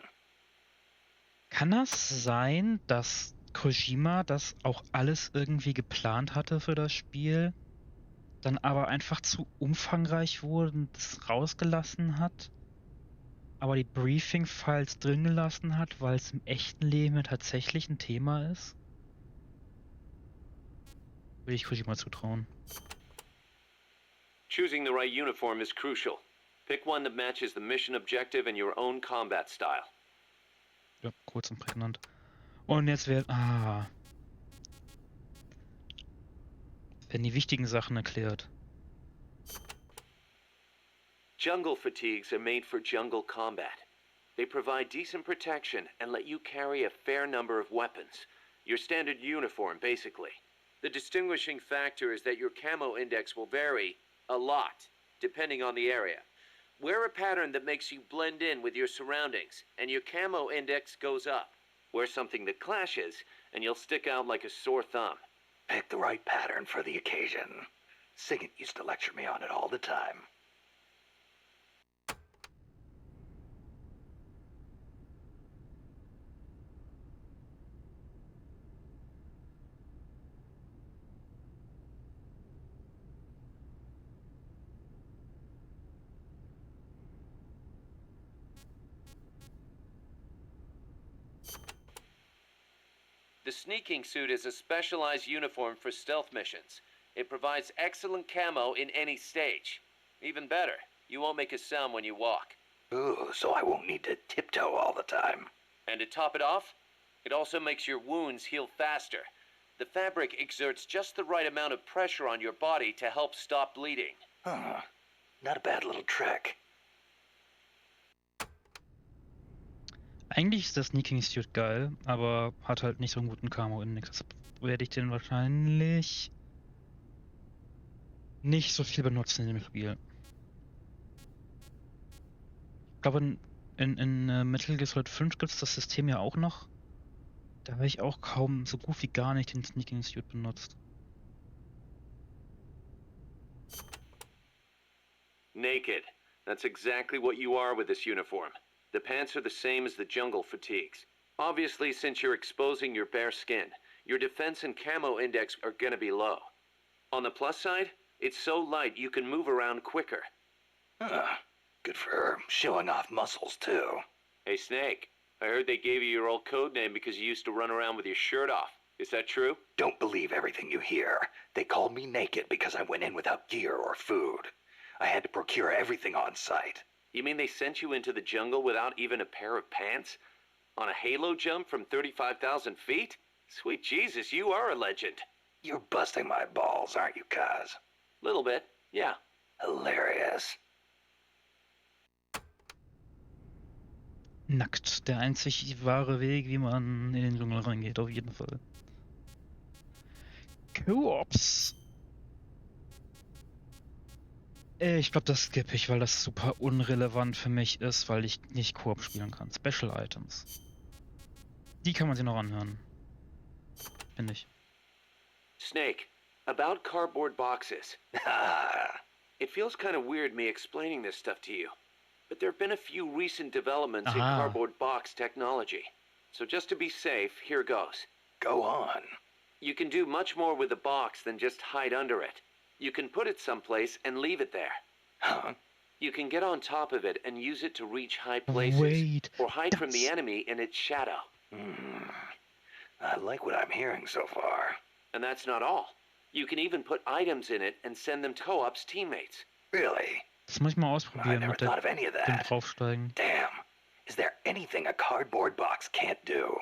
[SPEAKER 1] Kann das sein, dass Kojima das auch alles irgendwie geplant hatte für das Spiel, dann aber einfach zu umfangreich wurde und es rausgelassen hat, aber die Briefing-Files drin gelassen hat, weil es im echten Leben ja tatsächlich ein Thema ist? Will ich Kojima zutrauen.
[SPEAKER 7] Choosing the right uniform is crucial. Pick one that matches the mission objective and your own combat style.
[SPEAKER 1] Ja, kurz und prägnant. Und jetzt werden die wichtigen Sachen erklärt.
[SPEAKER 7] Jungle fatigues are made for jungle combat. They provide decent protection and let you carry a fair number of weapons. Your standard uniform, basically. The distinguishing factor is that your camo index will vary a lot, depending on the area. Wear a pattern that makes you blend in with your surroundings, and your camo index goes up. Wear something that clashes, and you'll stick out like a sore thumb.
[SPEAKER 2] Pick the right pattern for the occasion. Sigint used to lecture me on it all the time.
[SPEAKER 7] The The sneaking suit is a specialized uniform for stealth missions. It provides excellent camo in any stage. Even better, you won't make a sound when you walk.
[SPEAKER 2] Ooh, so I won't need to tiptoe all the time.
[SPEAKER 7] And to top it off, it also makes your wounds heal faster. The fabric exerts just the right amount of pressure on your body to help stop bleeding.
[SPEAKER 2] Huh. Not a bad little trick.
[SPEAKER 1] Eigentlich ist der Sneaking Suit geil, aber hat halt nicht so einen guten Camo-Index. Deshalb werde ich den wahrscheinlich nicht so viel benutzen in dem Spiel. Ich glaube, in Metal Gear Solid 5 gibt es das System ja auch noch. Da habe ich auch kaum, so gut wie gar nicht den Sneaking Suit benutzt.
[SPEAKER 7] Naked. That's exactly what you are with this uniform. The pants are the same as the jungle fatigues. Obviously, since you're exposing your bare skin, your defense and camo index are gonna be low. On the plus side, it's so light you can move around quicker.
[SPEAKER 2] Good for showing off muscles, too.
[SPEAKER 7] Hey, Snake, I heard they gave you your old code name because you used to run around with your shirt off. Is that true?
[SPEAKER 2] Don't believe everything you hear. They called me naked because I went in without gear or food. I had to procure everything on site.
[SPEAKER 7] You mean they sent you into the jungle without even a pair of pants? On a halo jump from 35,000 feet? Sweet Jesus, you are a legend.
[SPEAKER 2] You're busting my balls, aren't you, Kaz?
[SPEAKER 7] Little bit, yeah.
[SPEAKER 2] Hilarious.
[SPEAKER 1] Nackt. Der einzig wahre Weg, wie man in den Dschungel reingeht, auf jeden Fall. Koops. Ich glaube, das skippe ich, weil das super unrelevant für mich ist, weil ich nicht Koop spielen kann. Special Items. Die kann man sich noch anhören. Finde ich.
[SPEAKER 7] Snake, about cardboard boxes. It feels kind of weird me explaining this stuff to you, but there have been a few recent developments in cardboard box technology. So just to be safe, here goes.
[SPEAKER 2] Go on.
[SPEAKER 7] You can do much more with the box than just hide under it. You can put it someplace and leave it there.
[SPEAKER 2] Huh?
[SPEAKER 7] You can get on top of it and use it to reach high places.
[SPEAKER 1] Wait,
[SPEAKER 7] or hide from the enemy in its shadow.
[SPEAKER 2] I like what I'm hearing so far.
[SPEAKER 7] And that's not all. You can even put items in it and send them to Co-op's teammates.
[SPEAKER 2] Really?
[SPEAKER 1] Das muss ich mal
[SPEAKER 2] I
[SPEAKER 1] ausprobieren
[SPEAKER 2] never
[SPEAKER 1] mit
[SPEAKER 2] thought of any of
[SPEAKER 1] dem
[SPEAKER 2] that.
[SPEAKER 1] Draufsteigen.
[SPEAKER 2] Damn. Is there anything a cardboard box can't do?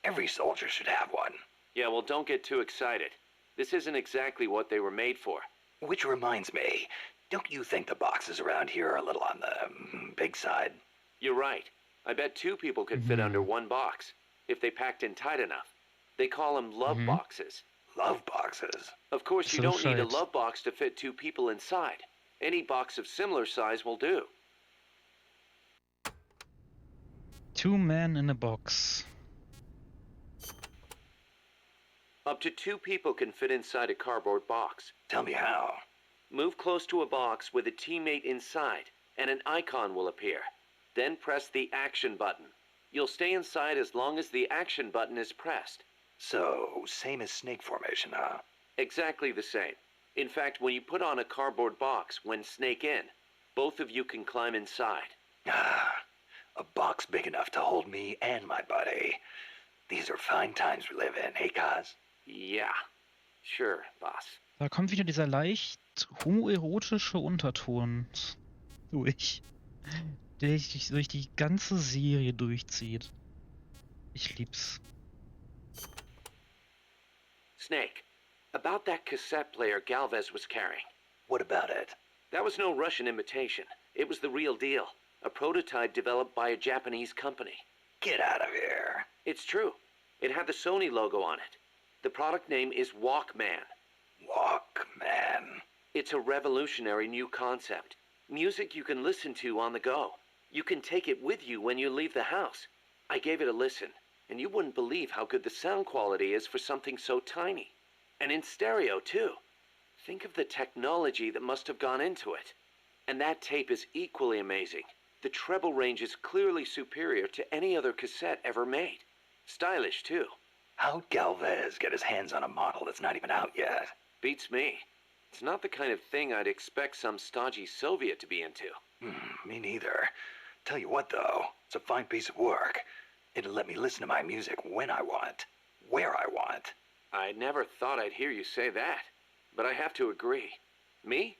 [SPEAKER 2] Every soldier should have one.
[SPEAKER 7] Yeah, well, don't get too excited. This isn't exactly what they were made for.
[SPEAKER 2] Which reminds me, don't you think the boxes around here are a little on the big side?
[SPEAKER 7] You're right. I bet two people could fit under one box, if they packed in tight enough. They call them love boxes.
[SPEAKER 2] Love boxes?
[SPEAKER 7] Of course, you
[SPEAKER 1] So
[SPEAKER 7] don't need a
[SPEAKER 1] shite.
[SPEAKER 7] love box to fit two people inside. Any box of similar size will do.
[SPEAKER 1] 2 men in a box.
[SPEAKER 7] Up to two people can fit inside a cardboard box.
[SPEAKER 2] Tell me how.
[SPEAKER 7] Move close to a box with a teammate inside, and an icon will appear. Then press the action button. You'll stay inside as long as the action button is pressed.
[SPEAKER 2] So, same as snake formation, huh?
[SPEAKER 7] Exactly the same. In fact, when you put on a cardboard box when snake in, both of you can climb inside.
[SPEAKER 2] A box big enough to hold me and my buddy. These are fine times we live in, hey, Kaz?
[SPEAKER 7] Yeah. Sure, boss.
[SPEAKER 1] Da kommt wieder dieser leicht homoerotische Unterton durch, der sich durch die ganze Serie durchzieht. Ich lieb's.
[SPEAKER 7] Snake, about that cassette player Galvez was carrying.
[SPEAKER 2] What about it?
[SPEAKER 7] That was no Russian imitation. It was the real deal. A prototype developed by a Japanese company.
[SPEAKER 2] Get out of here.
[SPEAKER 7] It's true. It had the Sony logo on it. The product name is Walkman.
[SPEAKER 2] Walkman.
[SPEAKER 7] It's a revolutionary new concept. Music you can listen to on the go. You can take it with you when you leave the house. I gave it a listen, and you wouldn't believe how good the sound quality is for something so tiny. And in stereo, too. Think of the technology that must have gone into it. And that tape is equally amazing. The treble range is clearly superior to any other cassette ever made. Stylish, too.
[SPEAKER 2] How'd Galvez get his hands on a model that's not even out yet?
[SPEAKER 7] Beats me. It's not the kind of thing I'd expect some stodgy Soviet to be into.
[SPEAKER 2] Me neither. Tell you what, though, it's a fine piece of work. It'll let me listen to my music when I want. where I want.
[SPEAKER 7] I never thought I'd hear you say that, but I have to agree. Me?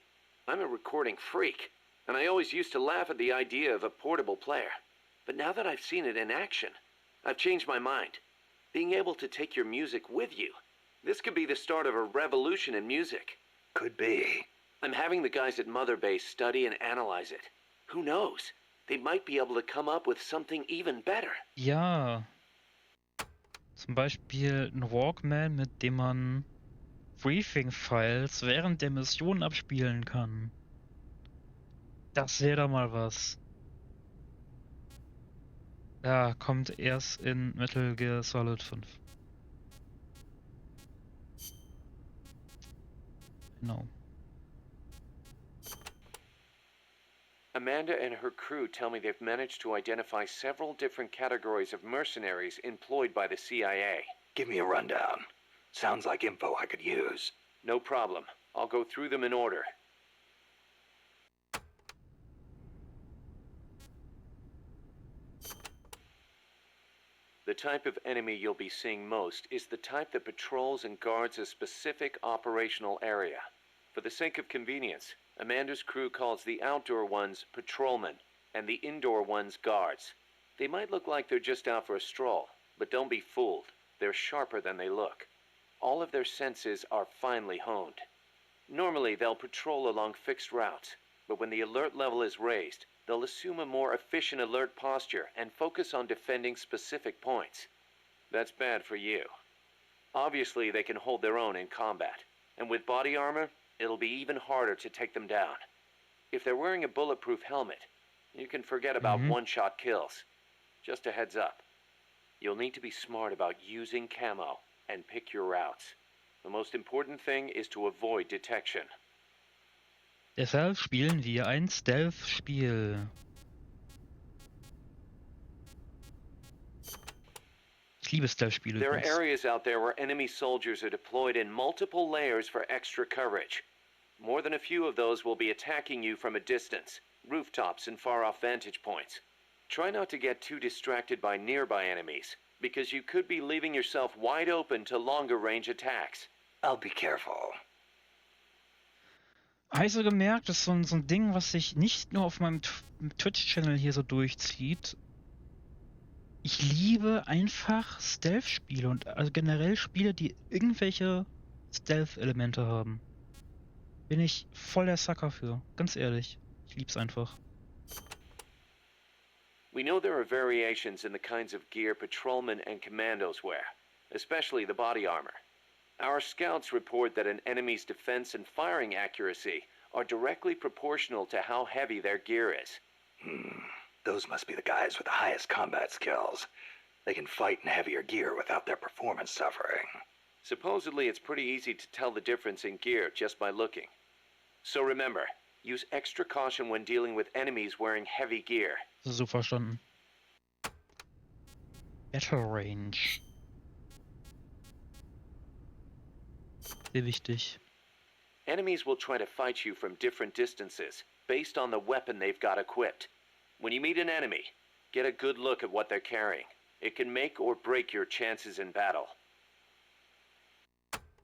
[SPEAKER 7] I'm a recording freak, and I always used to laugh at the idea of a portable player. But now that I've seen it in action, I've changed my mind. Being able to take your music with you, this could be the start of a revolution in music.
[SPEAKER 2] Could be.
[SPEAKER 7] I'm having the guys at Mother Base study and analyze it. Who knows? They might be able to come up with something even better.
[SPEAKER 1] Ja. Zum Beispiel ein Walkman, mit dem man Briefing-Files während der Mission abspielen kann. Das wäre doch mal was. Ja, kommt erst in Metal Gear Solid 5. Genau.
[SPEAKER 7] Amanda and her crew tell me they've managed to identify several different categories of mercenaries employed by the CIA.
[SPEAKER 2] Give me a rundown. Sounds like info I could use.
[SPEAKER 7] No problem. I'll go through them in order. The type of enemy you'll be seeing most is the type that patrols and guards a specific operational area. For the sake of convenience, Amanda's crew calls the outdoor ones patrolmen and the indoor ones guards. They might look like they're just out for a stroll, but don't be fooled. They're sharper than they look. All of their senses are finely honed. Normally, they'll patrol along fixed routes, but when the alert level is raised, they'll assume a more efficient alert posture and focus on defending specific points. That's bad for you. Obviously, they can hold their own in combat, and with body armor, it'll be even harder to take them down. If they're wearing a bulletproof helmet, you can forget about one-shot kills. Just a heads up. You'll need to be smart about using camo and pick your routes. The most important thing is to avoid detection.
[SPEAKER 1] Deshalb spielen wir ein Stealth-Spiel. Ich liebe Stealth-Spiele
[SPEAKER 7] There are
[SPEAKER 1] übrigens.
[SPEAKER 7] areas out there where enemy soldiers are deployed in multiple layers for extra coverage. More than a few of those will be attacking you from a distance, rooftops and far-off vantage points. Try not to get too distracted by nearby enemies, because you could be leaving yourself wide open to longer-range attacks.
[SPEAKER 2] I'll be careful.
[SPEAKER 1] Also gemerkt, das ist so ein Ding, was sich nicht nur auf meinem Twitch-Channel hier so durchzieht. Ich liebe einfach Stealth-Spiele und also generell Spiele, die irgendwelche Stealth-Elemente haben. Bin ich voll der Sucker für, ganz ehrlich. Ich lieb's einfach.
[SPEAKER 7] We know there are variations in the kinds of gear patrolmen and commandos wear, especially the body armor. Our scouts report that an enemy's defense and firing accuracy are directly proportional to how heavy their gear is.
[SPEAKER 2] Those must be the guys with the highest combat skills. They can fight in heavier gear without their performance suffering.
[SPEAKER 7] Supposedly, it's pretty easy to tell the difference in gear just by looking. So remember, use extra caution when dealing with enemies wearing heavy gear.
[SPEAKER 1] So verstanden. Battle Range. Sehr wichtig.
[SPEAKER 7] Enemies will try to fight you from different distances, based on the weapon they've got equipped. When you meet an enemy, get a good look at what they're carrying. It can make or break your chances in battle.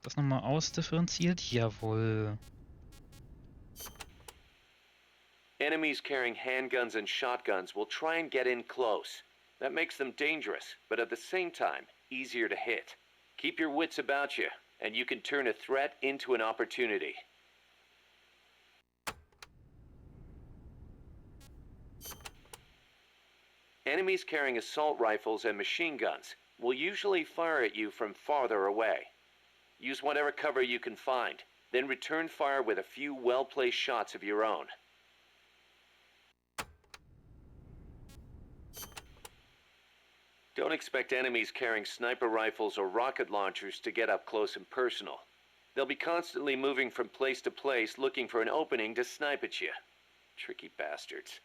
[SPEAKER 1] Das nochmal ausdifferenziert? Jawohl.
[SPEAKER 7] Enemies carrying handguns and shotguns will try and get in close. That makes them dangerous, but at the same time, easier to hit. Keep your wits about you, and you can turn a threat into an opportunity. Enemies carrying assault rifles and machine guns will usually fire at you from farther away. Use whatever cover you can find, then return fire with a few well-placed shots of your own. Don't expect enemies carrying sniper rifles or rocket launchers to get up close and personal. They'll be constantly moving from place to place looking for an opening to snipe at you. Tricky bastards.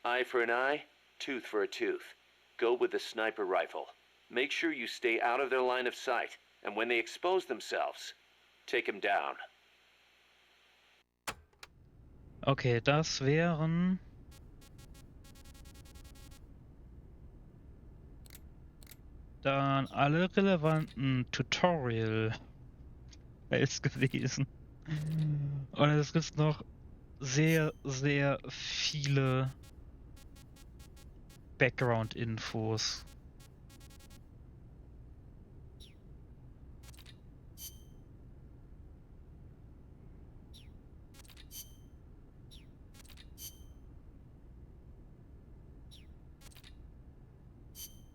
[SPEAKER 7] Eye for an eye, tooth for a tooth. Go with the sniper rifle. Make sure you stay out of their line of sight, and when they expose themselves, take them down.
[SPEAKER 1] Okay, das wären... dann alle relevanten Tutorial-Files gewesen. Und es gibt noch sehr, sehr viele Background-Infos.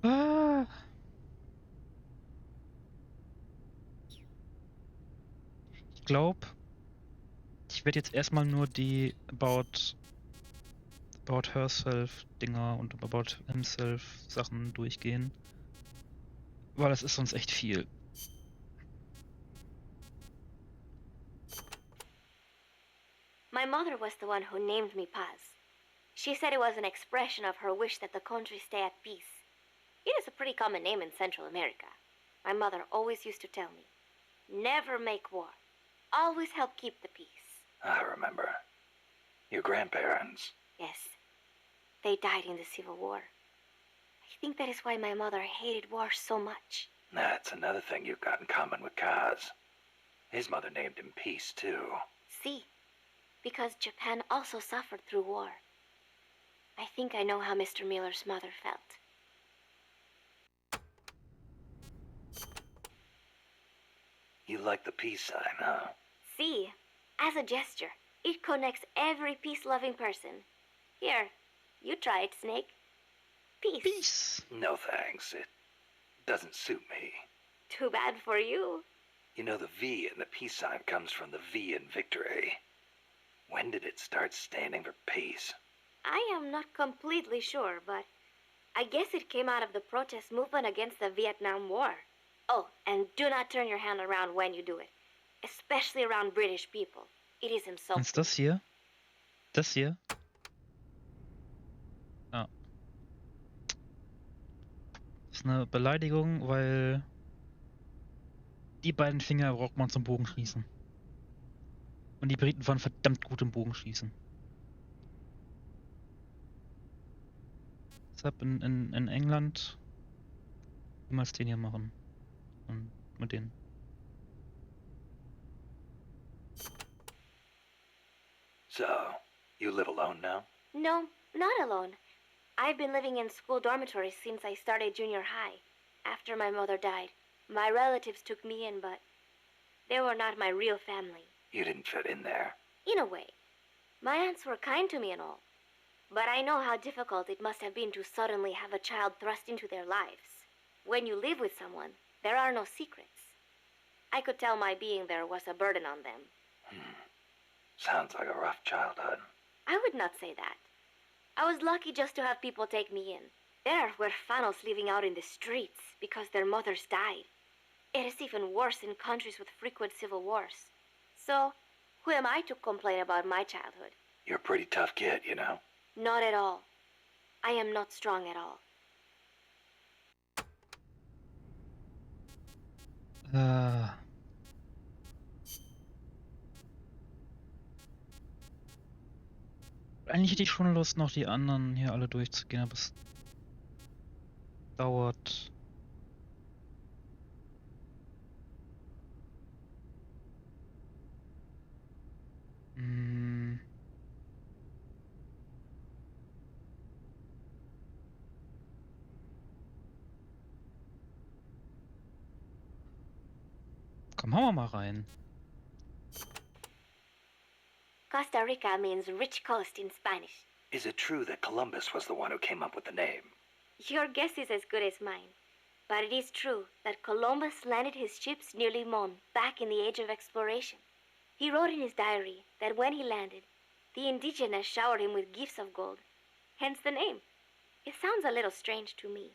[SPEAKER 1] Ah. Ich glaube, ich werde jetzt erstmal nur die About Herself Dinger und About Himself Sachen durchgehen. Weil das ist sonst echt viel.
[SPEAKER 8] My mother was the one who named me Paz. She said it was an expression of her wish that the country stay at peace. It is a pretty common name in Central America. My mother always used to tell me, never make war. Always help keep the peace.
[SPEAKER 2] I remember. Your grandparents.
[SPEAKER 8] Yes. They died in the Civil War. I think that is why my mother hated war so much.
[SPEAKER 2] That's another thing you've got in common with Kaz. His mother named him Peace, too.
[SPEAKER 8] See, because Japan also suffered through war. I think I know how Mr. Miller's mother felt.
[SPEAKER 2] You like the peace sign, huh?
[SPEAKER 8] See, as a gesture, it connects every peace-loving person. Here, you try it, Snake. Peace.
[SPEAKER 1] Peace!
[SPEAKER 2] No thanks. It doesn't suit me.
[SPEAKER 8] Too bad for you.
[SPEAKER 2] You know, the V in the peace sign comes from the V in victory. When did it start standing for peace?
[SPEAKER 8] I am not completely sure, but I guess it came out of the protest movement against the Vietnam War. Oh, and do not turn your hand around when you do it, especially around British people. It is insulting.
[SPEAKER 1] Ist das hier? Das hier? Ah. Das ist eine Beleidigung, weil die beiden Finger braucht man zum Bogenschießen. Und die Briten waren verdammt gut im Bogenschießen. Deshalb in England niemals den hier machen. Und mit denen.
[SPEAKER 2] So, you live alone now?
[SPEAKER 8] No, not alone. I've been living in school dormitories since I started junior high. After my mother died, my relatives took me in, but they were not my real family.
[SPEAKER 2] You didn't fit in there.
[SPEAKER 8] In a way. My aunts were kind to me and all. But I know how difficult it must have been to suddenly have a child thrust into their lives. When you live with someone, there are no secrets. I could tell my being there was a burden on them.
[SPEAKER 2] Sounds like a rough childhood.
[SPEAKER 8] I would not say that. I was lucky just to have people take me in. There were fanos living out in the streets because their mothers died. It is even worse in countries with frequent civil wars. So, who am I to complain about my childhood?
[SPEAKER 2] You're a pretty tough kid, you know?
[SPEAKER 8] Not at all. I am not strong at all.
[SPEAKER 1] Eigentlich hätte ich schon Lust, noch die anderen hier alle durchzugehen, aber es dauert. Komm, hauen wir mal rein.
[SPEAKER 8] Costa Rica means rich coast in Spanish.
[SPEAKER 2] Is it true that Columbus was the one who came up with the name?
[SPEAKER 8] Your guess is as good as mine. But it is true that Columbus landed his ships near Limon back in the age of exploration. He wrote in his diary that when he landed, the indigenous showered him with gifts of gold. Hence the name. It sounds a little strange to me.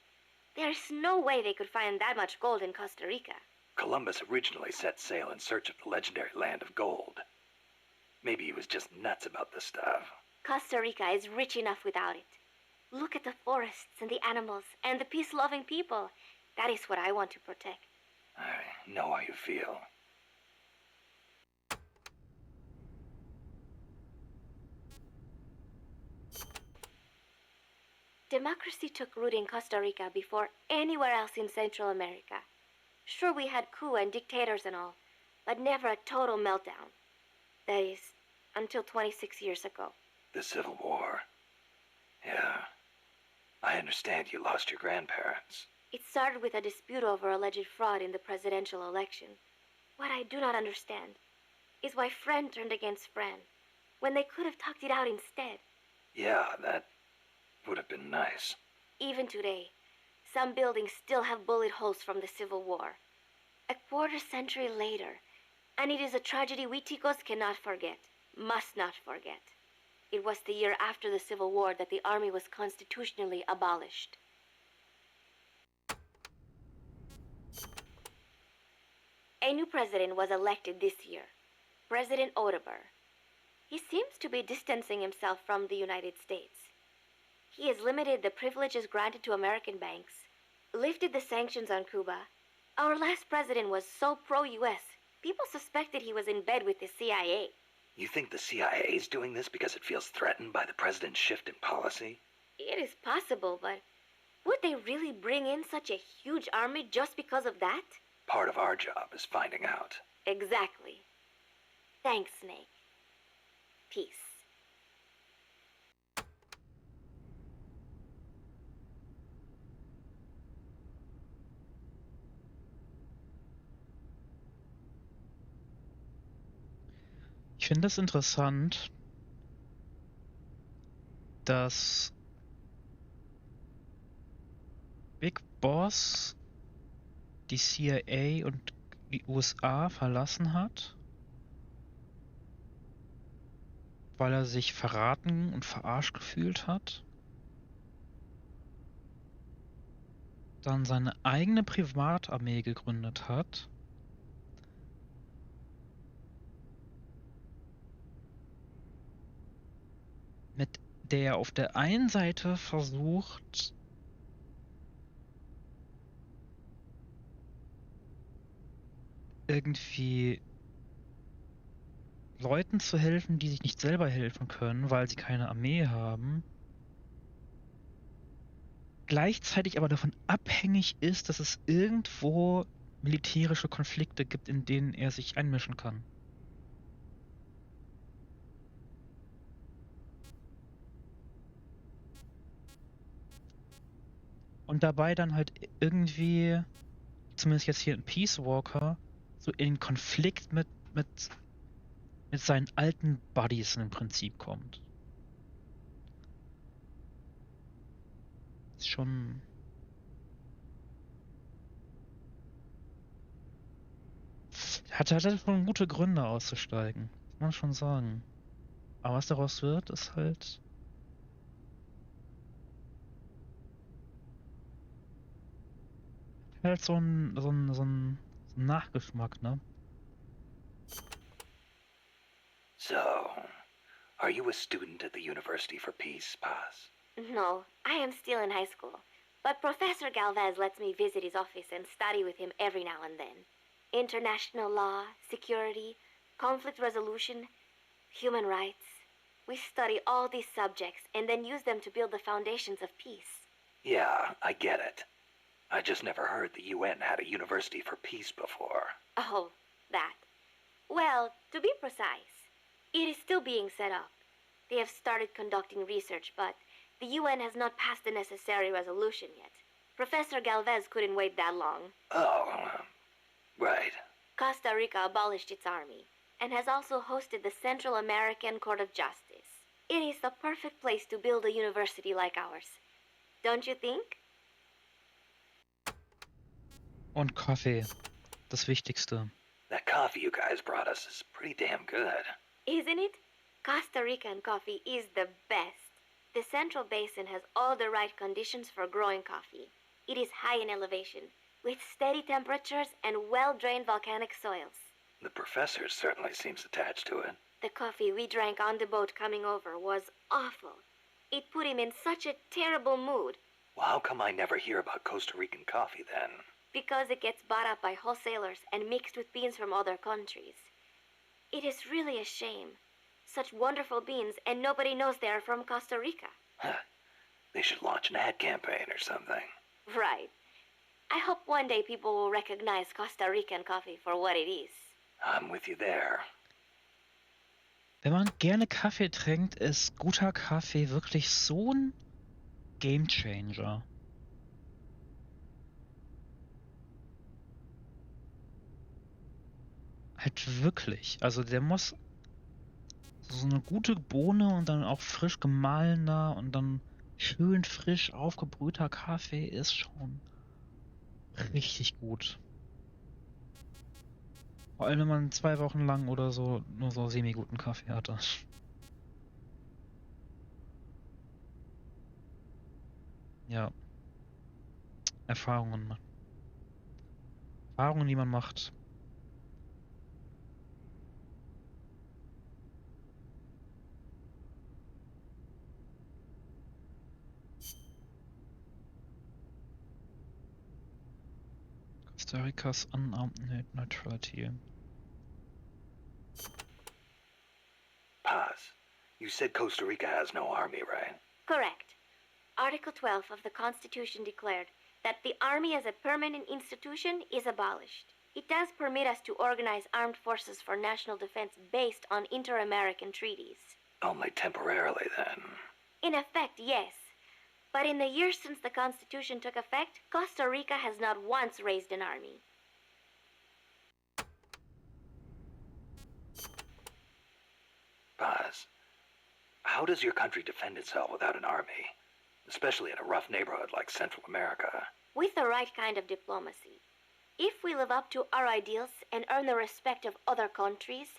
[SPEAKER 8] There's no way they could find that much gold in Costa Rica.
[SPEAKER 2] Columbus originally set sail in search of the legendary land of gold. Maybe he was just nuts about this stuff.
[SPEAKER 8] Costa Rica is rich enough without it. Look at the forests and the animals and the peace-loving people. That is what I want to protect.
[SPEAKER 2] I know how you feel.
[SPEAKER 8] Democracy took root in Costa Rica before anywhere else in Central America. Sure, we had coup and dictators and all, but never a total meltdown. That is, until 26 years ago.
[SPEAKER 2] The Civil War. Yeah. I understand you lost your grandparents.
[SPEAKER 8] It started with a dispute over alleged fraud in the presidential election. What I do not understand is why friend turned against friend, when they could have talked it out instead.
[SPEAKER 2] Yeah, that would have been nice.
[SPEAKER 8] Even today, some buildings still have bullet holes from the Civil War. A quarter century later, and it is a tragedy we Ticos cannot forget, must not forget. It was the year after the Civil War that the army was constitutionally abolished. A new president was elected this year, President Oteber. He seems to be distancing himself from the United States. He has limited the privileges granted to American banks, lifted the sanctions on Cuba. Our last president was so pro-US, people suspected he was in bed with the CIA.
[SPEAKER 2] You think the CIA is doing this because it feels threatened by the president's shift in policy?
[SPEAKER 8] It is possible, but would they really bring in such a huge army just because of that?
[SPEAKER 2] Part of our job is finding out.
[SPEAKER 8] Exactly. Thanks, Snake. Peace.
[SPEAKER 1] Ich finde es interessant, dass Big Boss die CIA und die USA verlassen hat, weil er sich verraten und verarscht gefühlt hat. Dann seine eigene Privatarmee gegründet hat. Mit der er auf der einen Seite versucht, irgendwie Leuten zu helfen, die sich nicht selber helfen können, weil sie keine Armee haben. Gleichzeitig aber davon abhängig ist, dass es irgendwo militärische Konflikte gibt, in denen er sich einmischen kann. Und dabei dann halt irgendwie, zumindest jetzt hier in Peace Walker, so in Konflikt mit seinen alten Buddies im Prinzip kommt. Ist schon... Hat schon gute Gründe auszusteigen, muss man schon sagen. Aber was daraus wird, ist halt... Halt so ein Nachgeschmack, ne?
[SPEAKER 2] So, are you a student at the University for Peace, Paz?
[SPEAKER 8] No, I am still in high school. But Professor Galvez lets me visit his office and study with him every now and then. International law, security, conflict resolution, human rights. We study all these subjects and then use them to build the foundations of peace.
[SPEAKER 2] Yeah, I get it. I just never heard the UN had a University for Peace before.
[SPEAKER 8] Oh, that. Well, to be precise, it is still being set up. They have started conducting research, but the UN has not passed the necessary resolution yet. Professor Galvez couldn't wait that long.
[SPEAKER 2] Oh, right.
[SPEAKER 8] Costa Rica abolished its army and has also hosted the Central American Court of Justice. It is the perfect place to build a university like ours. Don't you think?
[SPEAKER 1] Und Kaffee. Das Wichtigste.
[SPEAKER 2] That coffee you guys brought us is pretty damn good.
[SPEAKER 8] Isn't it? Costa Rican coffee is the best. The Central Basin has all the right conditions for growing coffee. It is high in elevation, with steady temperatures and well-drained volcanic soils.
[SPEAKER 2] The professor certainly seems attached to it.
[SPEAKER 8] The coffee we drank on the boat coming over was awful. It put him in such a terrible mood.
[SPEAKER 2] Well, how come I never hear about Costa Rican coffee then?
[SPEAKER 8] Because it gets bought up by wholesalers and mixed with beans from other countries. It is really a shame. Such wonderful beans, and nobody knows they are from Costa Rica.
[SPEAKER 2] Huh. They should launch an ad campaign or something.
[SPEAKER 8] Right. I hope one day people will recognize Costa Rican coffee for what it is.
[SPEAKER 2] I'm with you there.
[SPEAKER 1] Wenn man gerne Kaffee trinkt, ist guter Kaffee wirklich so ein Gamechanger. Halt wirklich. Also der muss so eine gute Bohne und dann auch frisch gemahlener und dann schön frisch aufgebrühter Kaffee ist schon richtig gut. Vor allem, wenn man 2 Wochen lang oder so nur so semi-guten Kaffee hatte. Ja. Erfahrungen. Erfahrungen, die man macht. Costa Ricas unarmed neutrality.
[SPEAKER 2] Paz, you said Costa Rica has no army, right?
[SPEAKER 8] Correct. Article 12 of the Constitution declared that the Army as a permanent institution is abolished. It does permit us to organize armed forces for national defense based on inter-American treaties.
[SPEAKER 2] Only temporarily, then.
[SPEAKER 8] In effect, yes. But in the years since the Constitution took effect, Costa Rica has not once raised an army.
[SPEAKER 2] Paz, how does your country defend itself without an army? Especially in a rough neighborhood like Central America.
[SPEAKER 8] With the right kind of diplomacy. If we live up to our ideals and earn the respect of other countries,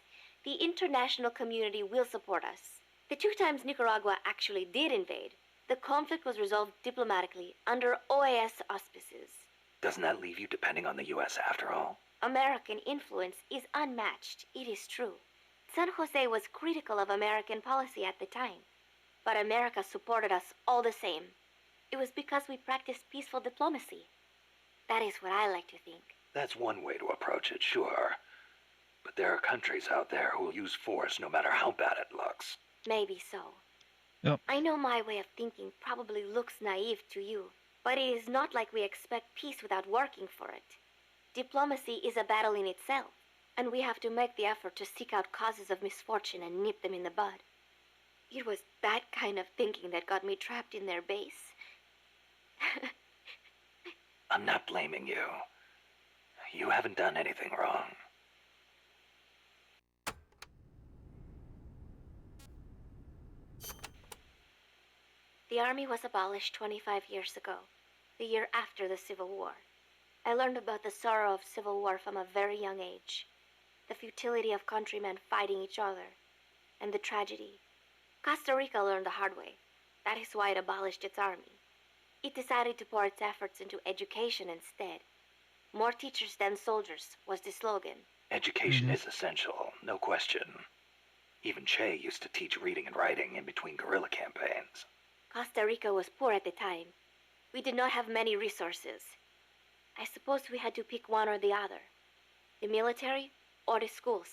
[SPEAKER 8] the international community will support us. The 2 times Nicaragua actually did invade, the conflict was resolved diplomatically under OAS auspices.
[SPEAKER 2] Doesn't that leave you depending on the U.S. after all?
[SPEAKER 8] American influence is unmatched, it is true. San Jose was critical of American policy at the time, but America supported us all the same. It was because we practiced peaceful diplomacy. That is what I like to think.
[SPEAKER 2] That's one way to approach it, sure. But there are countries out there who will use force no matter how bad it looks.
[SPEAKER 8] Maybe so.
[SPEAKER 1] Yep.
[SPEAKER 8] I know my way of thinking probably looks naive to you, but it is not like we expect peace without working for it. Diplomacy is a battle in itself, and we have to make the effort to seek out causes of misfortune and nip them in the bud. It was that kind of thinking that got me trapped in their base.
[SPEAKER 2] I'm not blaming you. You haven't done anything wrong.
[SPEAKER 8] The army was abolished 25 years ago, the year after the Civil War. I learned about the sorrow of civil war from a very young age, the futility of countrymen fighting each other, and the tragedy. Costa Rica learned the hard way. That is why it abolished its army. It decided to pour its efforts into education instead. More teachers than soldiers was the slogan.
[SPEAKER 2] Education is essential, no question. Even Che used to teach reading and writing in between guerrilla campaigns.
[SPEAKER 8] Costa Rica was poor at the time. We did not have many resources. I suppose we had to pick one or the other. The military or the schools.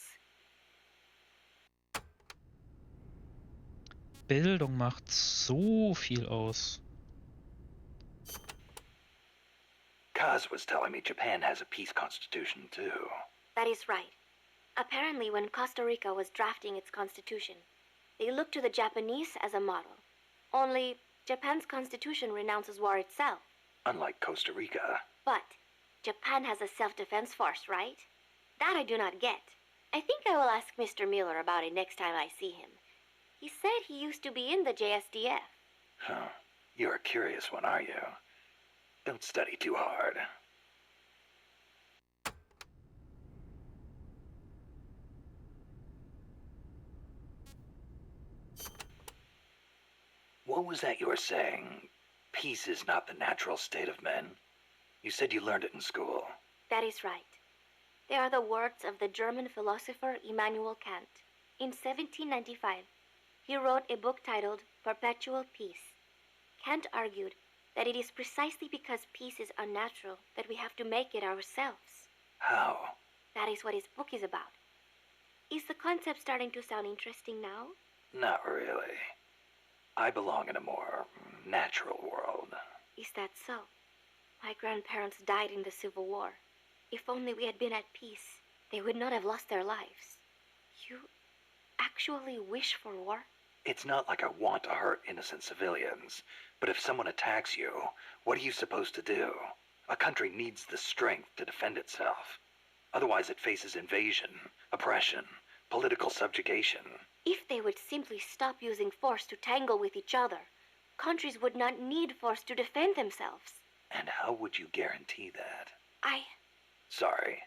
[SPEAKER 1] Bildung macht so viel aus.
[SPEAKER 2] Kaz was telling me Japan has a peace constitution too.
[SPEAKER 8] That is right. Apparently, when Costa Rica was drafting its constitution, they looked to the Japanese as a model. Only, Japan's constitution renounces war itself.
[SPEAKER 2] Unlike Costa Rica.
[SPEAKER 8] But Japan has a self-defense force, right? That I do not get. I think I will ask Mr. Miller about it next time I see him. He said he used to be in the JSDF.
[SPEAKER 2] Huh. You're a curious one, are you? Don't study too hard. What was that you were saying? Peace is not the natural state of men? You said you learned it in school.
[SPEAKER 8] That is right. They are the words of the German philosopher Immanuel Kant. In 1795, he wrote a book titled Perpetual Peace. Kant argued that it is precisely because peace is unnatural that we have to make it ourselves.
[SPEAKER 2] How?
[SPEAKER 8] That is what his book is about. Is the concept starting to sound interesting now?
[SPEAKER 2] Not really. I belong in a more natural world.
[SPEAKER 8] Is that so? My grandparents died in the Civil War. If only we had been at peace, they would not have lost their lives. You actually wish for war?
[SPEAKER 2] It's not like I want to hurt innocent civilians, but if someone attacks you, what are you supposed to do? A country needs the strength to defend itself. Otherwise it faces invasion, oppression, political subjugation.
[SPEAKER 8] If they would simply stop using force to tangle with each other, countries would not need force to defend themselves.
[SPEAKER 2] And how would you guarantee that?
[SPEAKER 8] I...
[SPEAKER 2] Sorry,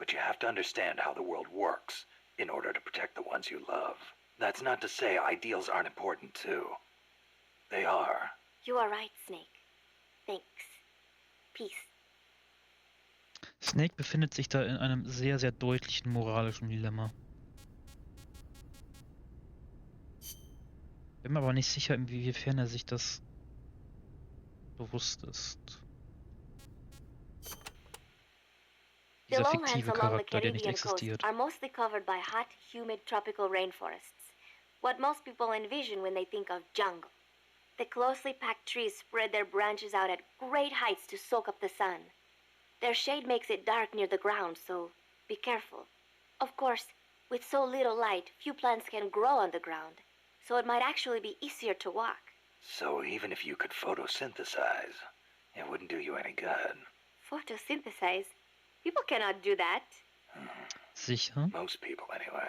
[SPEAKER 2] but you have to understand how the world works in order to protect the ones you love. That's not to say ideals aren't important too. They are.
[SPEAKER 8] You are right, Snake. Thanks. Peace.
[SPEAKER 1] Snake befindet sich da in einem sehr, sehr deutlichen moralischen Dilemma. Bin mir aber nicht sicher, inwiefern er sich das bewusst ist.
[SPEAKER 8] The
[SPEAKER 1] Dieser
[SPEAKER 8] lowlands
[SPEAKER 1] fiktive
[SPEAKER 8] along the
[SPEAKER 1] Charakter, der nicht
[SPEAKER 8] Caribbean coast
[SPEAKER 1] existiert.
[SPEAKER 8] are mostly covered by hot, humid tropical rainforests. What most people envision when they think of jungle. The closely packed trees spread their branches out at great heights to soak up the sun. Their shade makes it dark near the ground, so be careful. Of course, with so little light, few plants can grow on the ground, so it might actually be easier to walk.
[SPEAKER 2] So even if you could photosynthesize, it wouldn't do you any good.
[SPEAKER 8] Photosynthesize? People cannot do that.
[SPEAKER 1] Sicher?
[SPEAKER 2] Most people, anyway.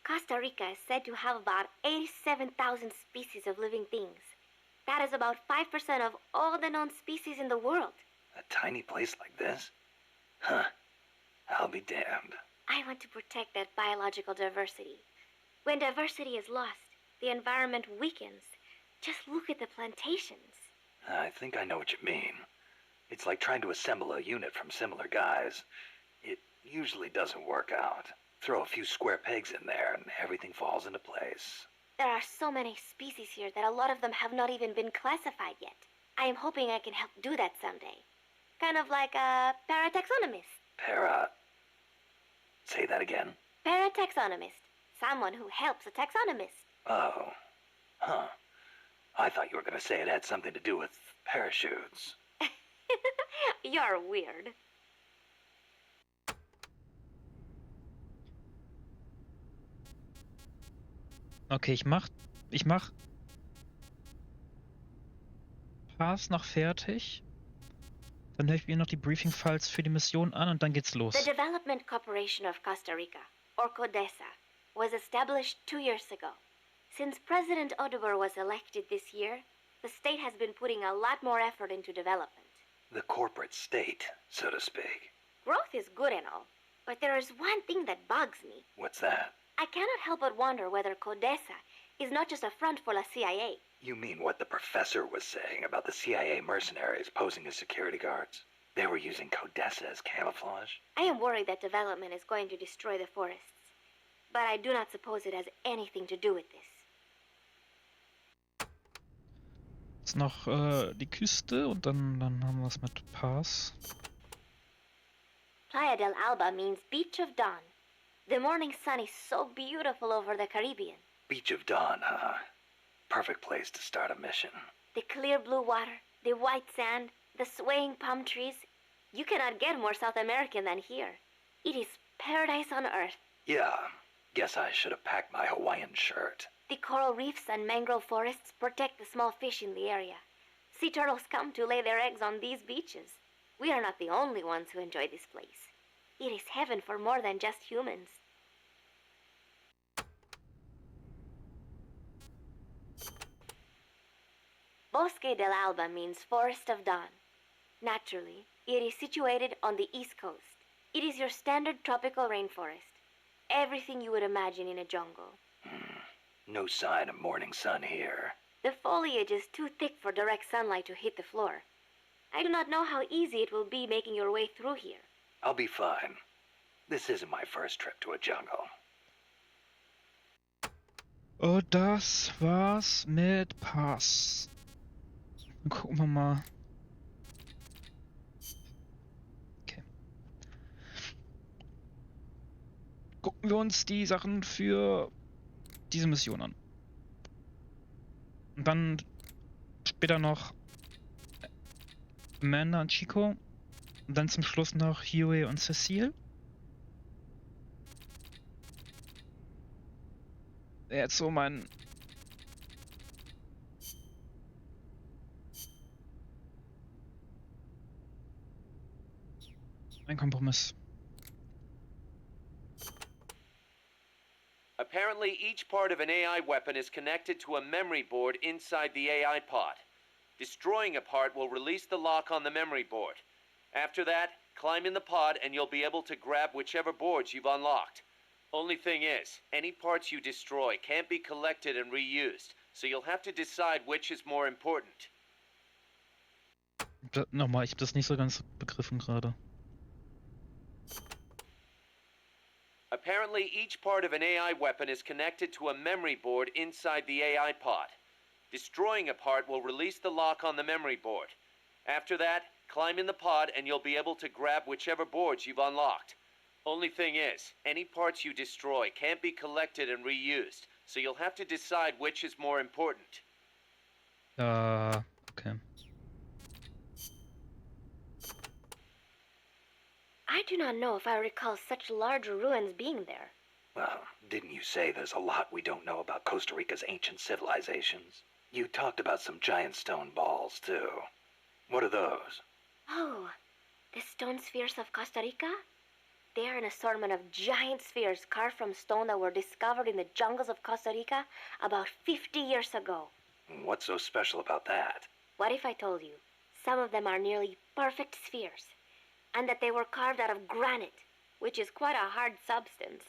[SPEAKER 8] Costa Rica is said to have about 87,000 species of living things. That is about 5% of all the known species in the world.
[SPEAKER 2] A tiny place like this? Huh. I'll be damned.
[SPEAKER 8] I want to protect that biological diversity. When diversity is lost, the environment weakens. Just look at the plantations.
[SPEAKER 2] I think I know what you mean. It's like trying to assemble a unit from similar guys. It usually doesn't work out. Throw a few square pegs in there and everything falls into place.
[SPEAKER 8] There are so many species here that a lot of them have not even been classified yet. I am hoping I can help do that someday. Kind of like a parataxonomist.
[SPEAKER 2] Say that again?
[SPEAKER 8] Parataxonomist. Someone who helps a taxonomist.
[SPEAKER 2] Oh. Huh. I thought you were going to say it had something to do with parachutes.
[SPEAKER 8] You're weird.
[SPEAKER 1] Okay, ich mach Pass noch fertig. Dann höre ich mir noch die Briefing-Files für die Mission an und dann geht's los.
[SPEAKER 8] The Development Corporation of Costa Rica, or CODESA, was established 2 years ago. Since President Oduber was elected this year, the state has been putting a lot more effort into development.
[SPEAKER 2] The corporate state, so to speak.
[SPEAKER 8] Growth is good and all, but there is one thing that bugs me.
[SPEAKER 2] What's that?
[SPEAKER 8] I cannot help but wonder whether CODESA is not just a front for the CIA.
[SPEAKER 2] You mean what the professor was saying about the CIA mercenaries posing as security guards? They were using CODESA as camouflage?
[SPEAKER 8] I am worried that development is going to destroy the forests, but I do not suppose it has anything to do with this.
[SPEAKER 1] Jetzt noch die Küste und dann haben wir es mit Pass.
[SPEAKER 8] Playa del Alba means Beach of Dawn. The morning sun is so beautiful over the Caribbean.
[SPEAKER 2] Beach of Dawn, huh? Perfect place to start a mission.
[SPEAKER 8] The clear blue water, the white sand, the swaying palm trees. You cannot get more South American than here. It is paradise on earth.
[SPEAKER 2] Yeah, guess I should have packed my Hawaiian shirt.
[SPEAKER 8] The coral reefs and mangrove forests protect the small fish in the area. Sea turtles come to lay their eggs on these beaches. We are not the only ones who enjoy this place. It is heaven for more than just humans. Bosque del Alba means Forest of Dawn. Naturally, it is situated on the east coast. It is your standard tropical rainforest. Everything you would imagine in a jungle.
[SPEAKER 2] No sign of morning sun here.
[SPEAKER 8] The foliage is too thick for direct sunlight to hit the floor. I do not know how easy it will be making your way through here.
[SPEAKER 2] I'll be fine. This isn't my first trip to a jungle.
[SPEAKER 1] Und das war's mit Pass. Dann gucken wir mal. gucken wir uns die Sachen für diese Mission an. Und dann später noch Amanda und Chico. Und dann zum Schluss noch Huey und Cecile. Jetzt so mein Kompromiss.
[SPEAKER 7] Apparently, each part of an AI weapon is connected to a memory board inside the AI pod. Destroying a part will release the lock on the memory board. After that, climb in the pod and you'll be able to grab whichever boards you've unlocked. Only thing is, any parts you destroy can't be collected and reused, so you'll have to decide which is more important.
[SPEAKER 1] Nochmal, ich hab das nicht so ganz begriffen gerade.
[SPEAKER 7] Apparently, each part of an AI weapon is connected to a memory board inside the AI pod. Destroying a part will release the lock on the memory board. After that, climb in the pod and you'll be able to grab whichever boards you've unlocked. Only thing is, any parts you destroy can't be collected and reused, so you'll have to decide which is more important.
[SPEAKER 1] Okay.
[SPEAKER 8] I do not know if I recall such large ruins being there.
[SPEAKER 2] Well, didn't you say there's a lot we don't know about Costa Rica's ancient civilizations? You talked about some giant stone balls, too. What are those?
[SPEAKER 8] Oh, the stone spheres of Costa Rica? They are an assortment of giant spheres carved from stone that were discovered in the jungles of Costa Rica about 50 years ago.
[SPEAKER 2] What's so special about that?
[SPEAKER 8] What if I told you some of them are nearly perfect spheres, and that they were carved out of granite, which is quite a hard substance?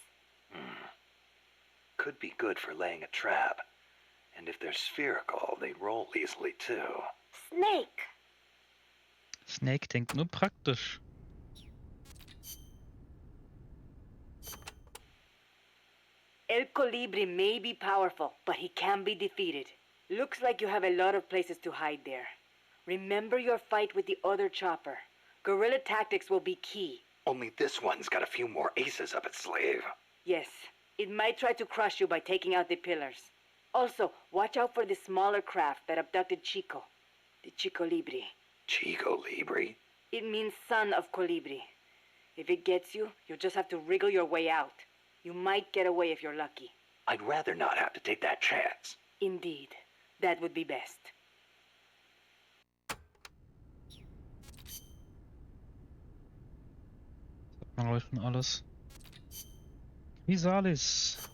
[SPEAKER 2] Could be good for laying a trap. And if they're spherical, they roll easily, too.
[SPEAKER 8] Snake!
[SPEAKER 1] Snake denkt nur praktisch.
[SPEAKER 9] El Colibri may be powerful, but he can be defeated. Looks like you have a lot of places to hide there. Remember your fight with the other chopper. Guerrilla tactics will be key.
[SPEAKER 2] Only this one's got a few more aces up its sleeve.
[SPEAKER 9] Yes, it might try to crush you by taking out the pillars. Also, watch out for the smaller craft that abducted Chico. The Chico Libri.
[SPEAKER 2] Chico Libri?
[SPEAKER 9] It means son of Colibri. If it gets you, you'll just have to wriggle your way out. You might get away if you're lucky.
[SPEAKER 2] I'd rather not have to take that chance.
[SPEAKER 9] Indeed. That would be best.
[SPEAKER 1] Man läuft schon alles. Chrysalis.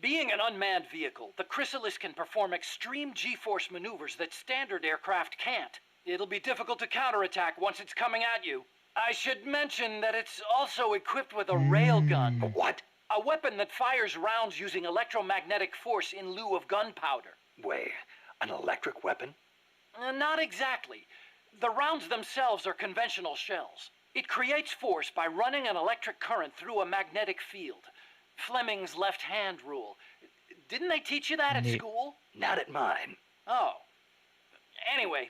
[SPEAKER 10] Being an unmanned vehicle, the Chrysalis can perform extreme G-force maneuvers that standard aircraft can't. It'll be difficult to counterattack once it's coming at you. I should mention that it's also equipped with a railgun.
[SPEAKER 2] What?
[SPEAKER 10] A weapon that fires rounds using electromagnetic force in lieu of gunpowder.
[SPEAKER 2] Wait, an electric weapon?
[SPEAKER 10] Not exactly. The rounds themselves are conventional shells. It creates force by running an electric current through a magnetic field. Fleming's left-hand rule. Didn't they teach you that at school?
[SPEAKER 2] Not at mine.
[SPEAKER 10] Oh. Anyway,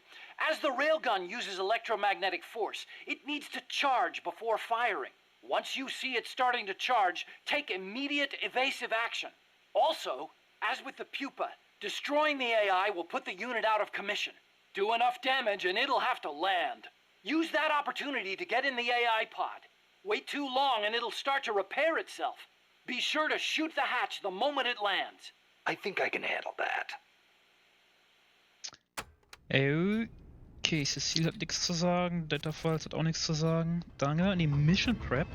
[SPEAKER 10] as the railgun uses electromagnetic force, it needs to charge before firing. Once you see it starting to charge, take immediate evasive action. Also, as with the pupa, destroying the AI will put the unit out of commission. Do enough damage and it'll have to land. Use that opportunity to get in the AI pod. Wait too long and it'll start to repair itself. Be sure to shoot the hatch the moment it lands.
[SPEAKER 2] I think I can handle that.
[SPEAKER 1] Okay, Cecile hat nichts zu sagen, Data Files hat auch nichts zu sagen. Dann gehen wir in die Mission Prep.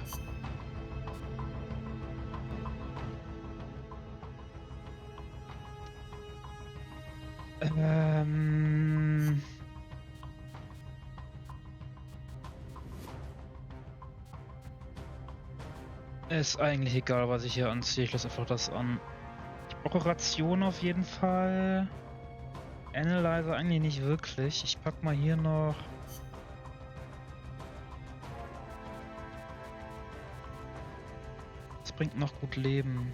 [SPEAKER 1] Ist eigentlich egal, was ich hier anziehe. Ich lasse einfach das an. Operation auf jeden Fall. Analyzer eigentlich nicht wirklich. Ich pack mal hier noch. Das bringt noch gut Leben.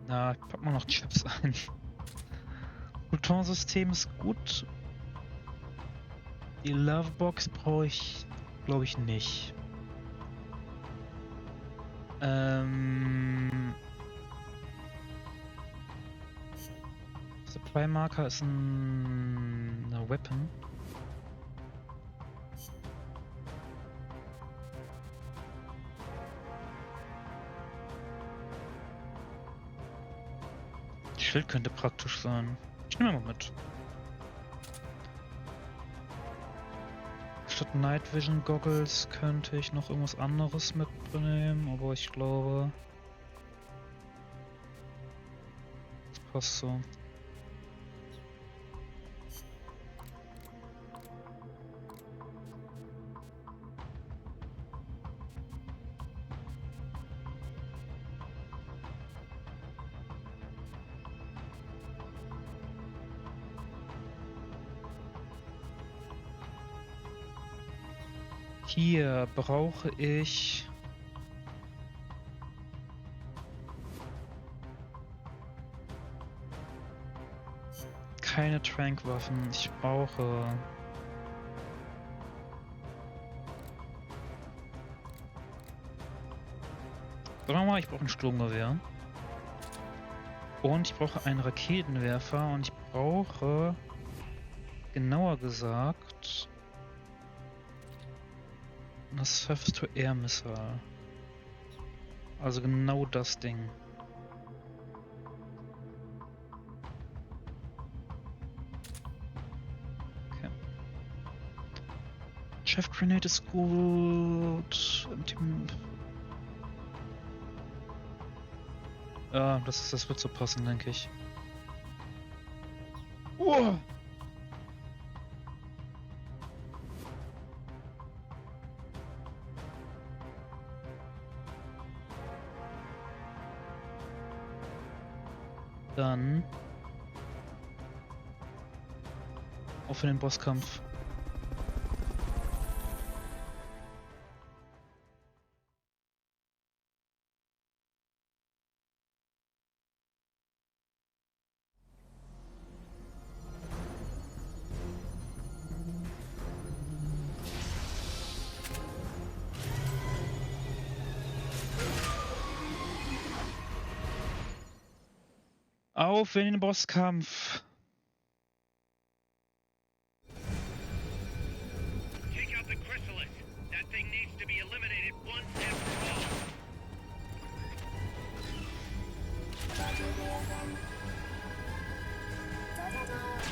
[SPEAKER 1] Na, ich pack mal noch Chips ein. Plutonsystem ist gut. Die Lovebox brauche ich, glaube ich, nicht. Supply Marker ist eine Weapon. Schild könnte praktisch sein. Ich nehme mal mit. Statt Night Vision Goggles könnte ich noch irgendwas anderes mitnehmen, aber ich glaube, das passt so. Hier brauche ich keine Trankwaffen. Ich brauche ich brauche ein Sturmgewehr. Und ich brauche einen Raketenwerfer und ich brauche, genauer gesagt, das Surface-to-Air-Missile. Also genau das Ding. Okay. Chef Grenade ist gut. Ja, das wird so passen, denke ich. Dann auf in den Bosskampf. Auf in den Bosskampf.
[SPEAKER 6] Take out the chrysalis. That thing needs to be eliminated once and for all.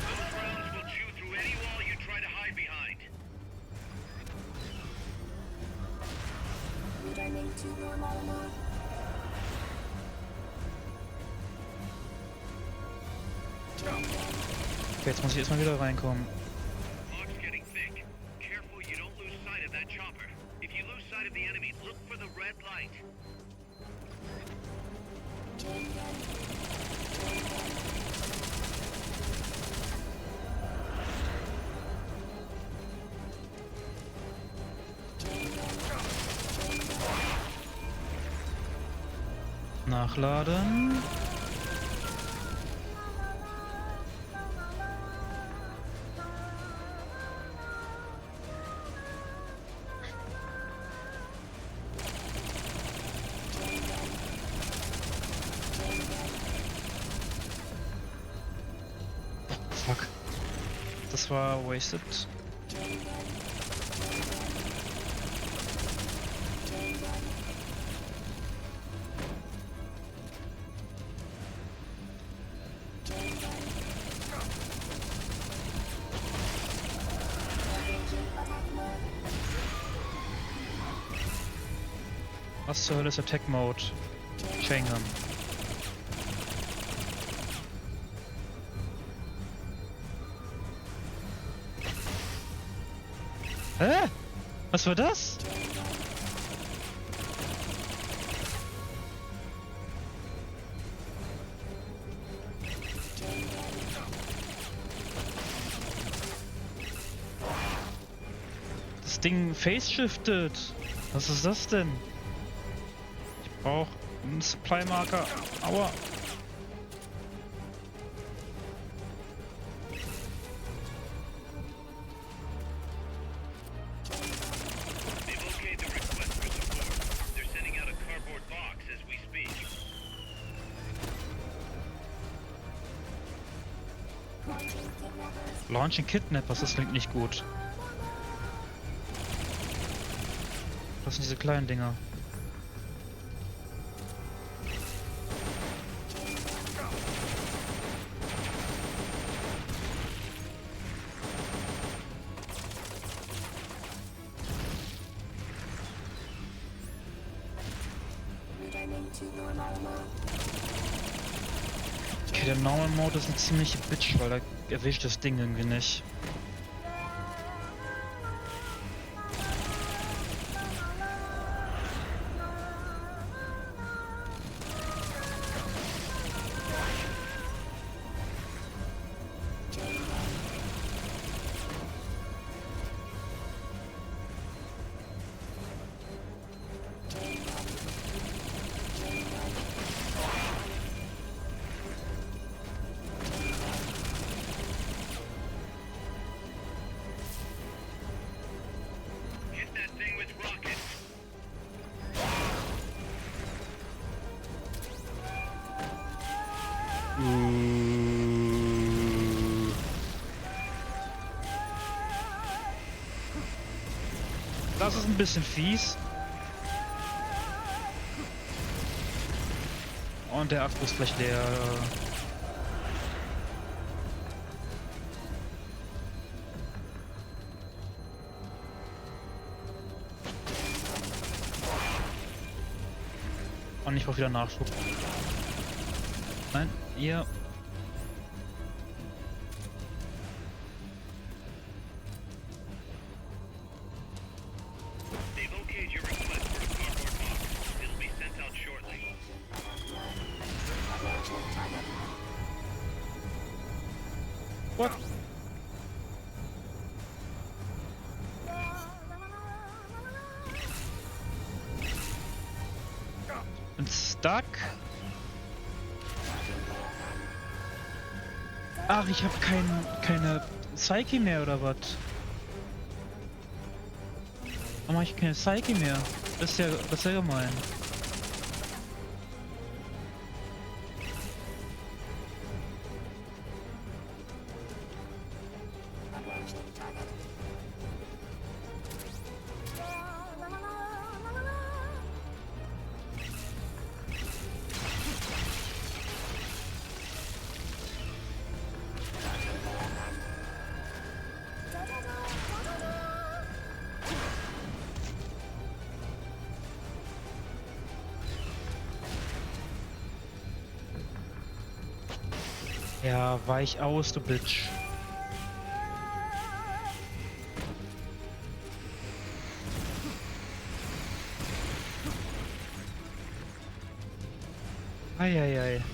[SPEAKER 6] Those rounds will chew through any wall you try to hide behind.
[SPEAKER 1] Okay, jetzt muss ich erstmal wieder reinkommen.
[SPEAKER 6] Fog's getting thick. Careful you don't lose sight of that chopper. If you lose sight of the enemy, look for the red light.
[SPEAKER 1] Nachladen. Fuck. Das war wasted. Was zur Hölle ist Attack Mode? Chaingun. Hä? Was war das? Das Ding face-shiftet. Was ist das denn? Ich brauche einen Supply-Marker. Aua. Launching Kidnappers, das klingt nicht gut. Das sind diese kleinen Dinger. Okay, der Normal Mode ist eine ziemliche Bitch, weil da erwischt das Ding irgendwie nicht.
[SPEAKER 6] Hit that thing with rockets.
[SPEAKER 1] Das ist ein bisschen fies. Und der Akku ist gleich leer. Und ich brauche wieder Nachschub. Nein, ihr.
[SPEAKER 6] They've okayed your request for a cardboard box. It'll be sent out shortly.
[SPEAKER 1] What? Bin stuck. Ach, ich habe keine Psyche mehr oder was? Warum habe ich keine Psyche mehr? Das ist ja gemein. Ja, weich aus, du Bitch. Eieiei.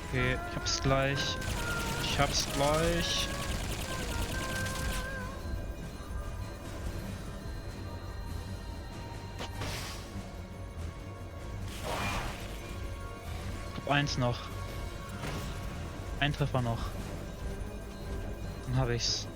[SPEAKER 1] Okay, ich hab's gleich. Ich hab's gleich. Eins noch. Ein Treffer noch. Dann habe ich's.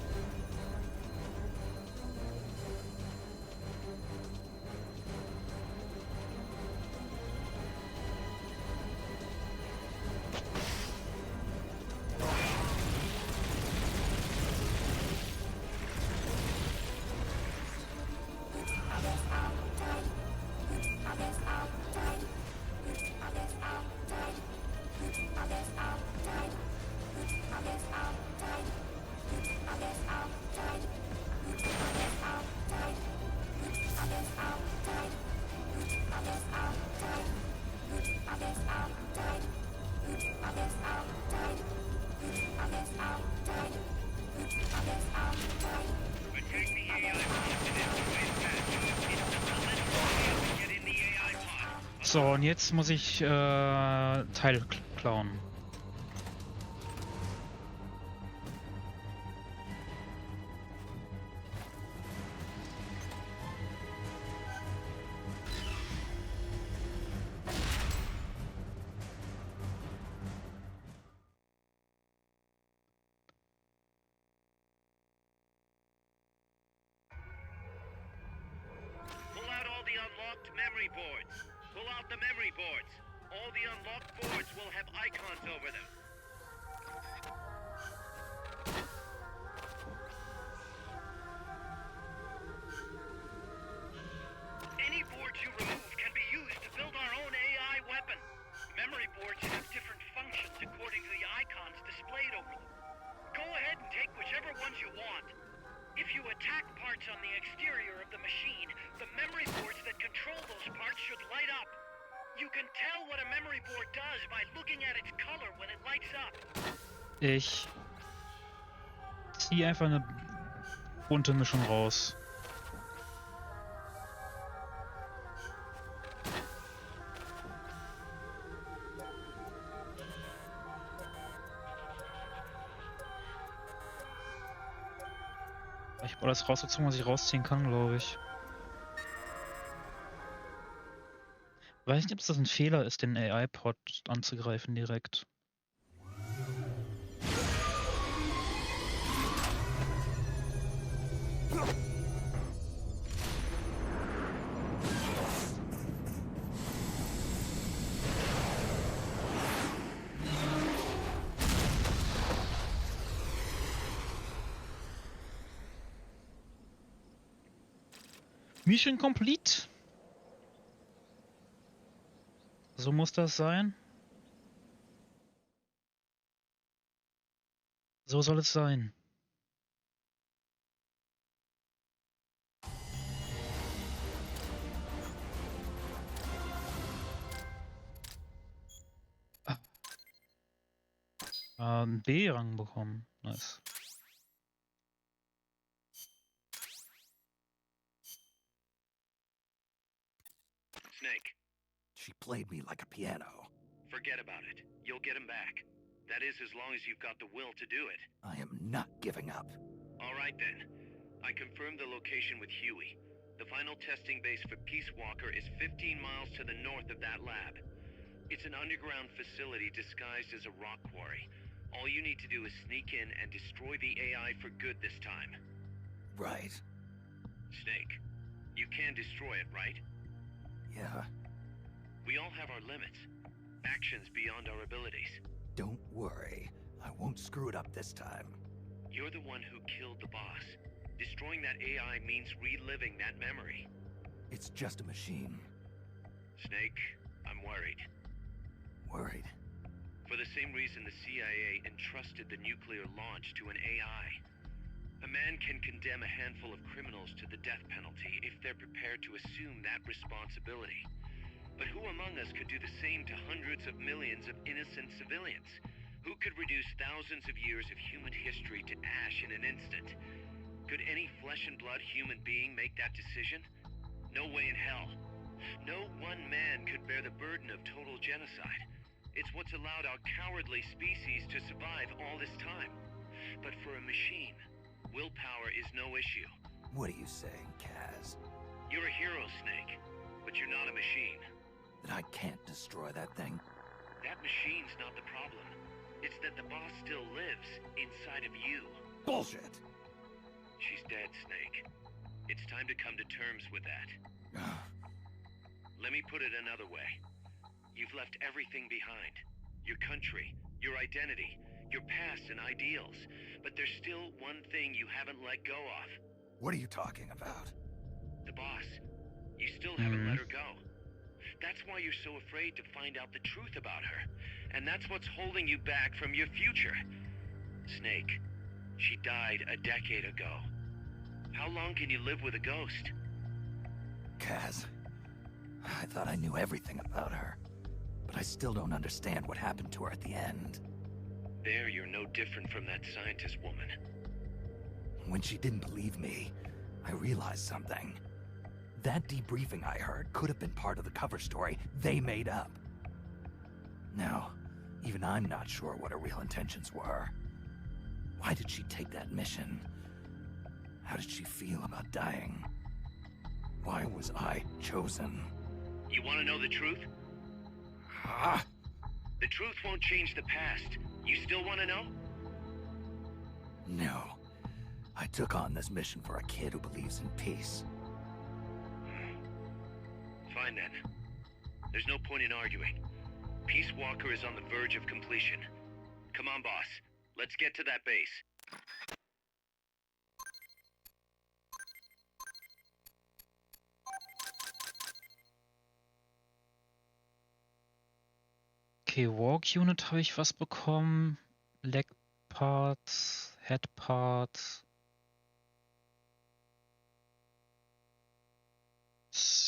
[SPEAKER 6] Attack the AI pod and infiltrate patch. It's the political to get in the AI pod.
[SPEAKER 1] So, und jetzt muss ich Teil klauen.
[SPEAKER 6] memory boards. Pull out the memory boards. All the unlocked boards will have icons over them. Any boards you remove can be used to build our own AI weapon. Memory boards have different functions according to the icons displayed over them. Go ahead and take whichever ones you want. If you attack parts on the exterior of the machine, the memory boards that control those parts should light up. You can tell what a memory board does by looking at its color when it lights up.
[SPEAKER 1] Ich ziehe einfach eine bunte Mischung raus. Ich habe alles rausgezogen, was ich rausziehen kann, glaube ich. Weiß nicht, ob es das ein Fehler ist, den AI-Pod anzugreifen direkt. Mission complete. So muss das sein. So soll es sein. Einen B-Rang bekommen. Nice.
[SPEAKER 6] Snake,
[SPEAKER 2] She played me like a piano.
[SPEAKER 6] forget about it. You'll get him back. That is, as long as you've got the will to do it.
[SPEAKER 2] I am not giving up.
[SPEAKER 6] All right then. I confirmed the location with Huey. The final testing base for Peace Walker is 15 miles to the north of that lab. It's an underground facility disguised as a rock quarry. All you need to do is sneak in and destroy the AI for good this time.
[SPEAKER 2] Right.
[SPEAKER 6] Snake, you can destroy it, right?
[SPEAKER 2] Yeah.
[SPEAKER 6] We all have our limits. Actions beyond our abilities.
[SPEAKER 2] Don't worry. I won't screw it up this time.
[SPEAKER 6] You're the one who killed the boss. Destroying that AI means reliving that memory.
[SPEAKER 2] It's just a machine.
[SPEAKER 6] Snake, I'm worried.
[SPEAKER 2] Worried?
[SPEAKER 6] For the same reason the CIA entrusted the nuclear launch to an AI. A man can condemn a handful of criminals to the death penalty if they're prepared to assume that responsibility. But who among us could do the same to hundreds of millions of innocent civilians? Who could reduce thousands of years of human history to ash in an instant? Could any flesh and blood human being make that decision? No way in hell. No one man could bear the burden of total genocide. It's what's allowed our cowardly species to survive all this time. But for a machine, willpower is no issue.
[SPEAKER 2] What are you saying, Kaz?
[SPEAKER 6] You're a hero, Snake, but you're not a machine.
[SPEAKER 2] That I can't destroy that thing?
[SPEAKER 6] That machine's not the problem. It's that the boss still lives inside of you.
[SPEAKER 2] Bullshit!
[SPEAKER 6] She's dead, Snake. It's time to come to terms with that. Let me put it another way. You've left everything behind. Your country, your identity, your past and ideals. But there's still one thing you haven't let go of.
[SPEAKER 2] What are you talking about?
[SPEAKER 6] The boss. You still haven't let her go. That's why you're so afraid to find out the truth about her. And that's what's holding you back from your future. Snake, she died a decade ago. How long can you live with a ghost?
[SPEAKER 2] Kaz, I thought I knew everything about her. But I still don't understand what happened to her at the end.
[SPEAKER 6] There, you're no different from that scientist woman.
[SPEAKER 2] When she didn't believe me, I realized something. That debriefing I heard could have been part of the cover story they made up. Now, even I'm not sure what her real intentions were. Why did she take that mission? How did she feel about dying? Why was I chosen?
[SPEAKER 6] You want to know the truth?
[SPEAKER 2] Ah!
[SPEAKER 6] The truth won't change the past. You still want to know?
[SPEAKER 2] No. I took on this mission for a kid who believes in peace.
[SPEAKER 6] Fine then. There's no point in arguing. Peace Walker is on the verge of completion. Come on, boss. Let's get to that base.
[SPEAKER 1] Okay, Walk Unit habe ich was bekommen. Leg Parts, Head Parts.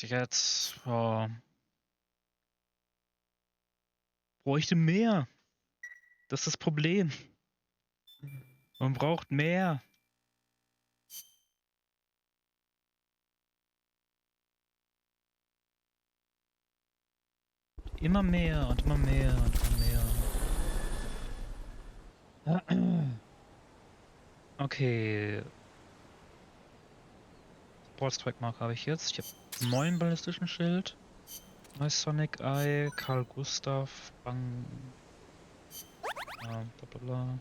[SPEAKER 1] Jetzt bräuchte mehr. Das ist das Problem. Man braucht mehr. Immer mehr und immer mehr und immer mehr. Okay. Sportstrike Mark habe ich jetzt. Ich habe einen neuen ballistischen Schild. Neues Sonic Eye, Carl Gustav, Bang. Ja, bla bla bla.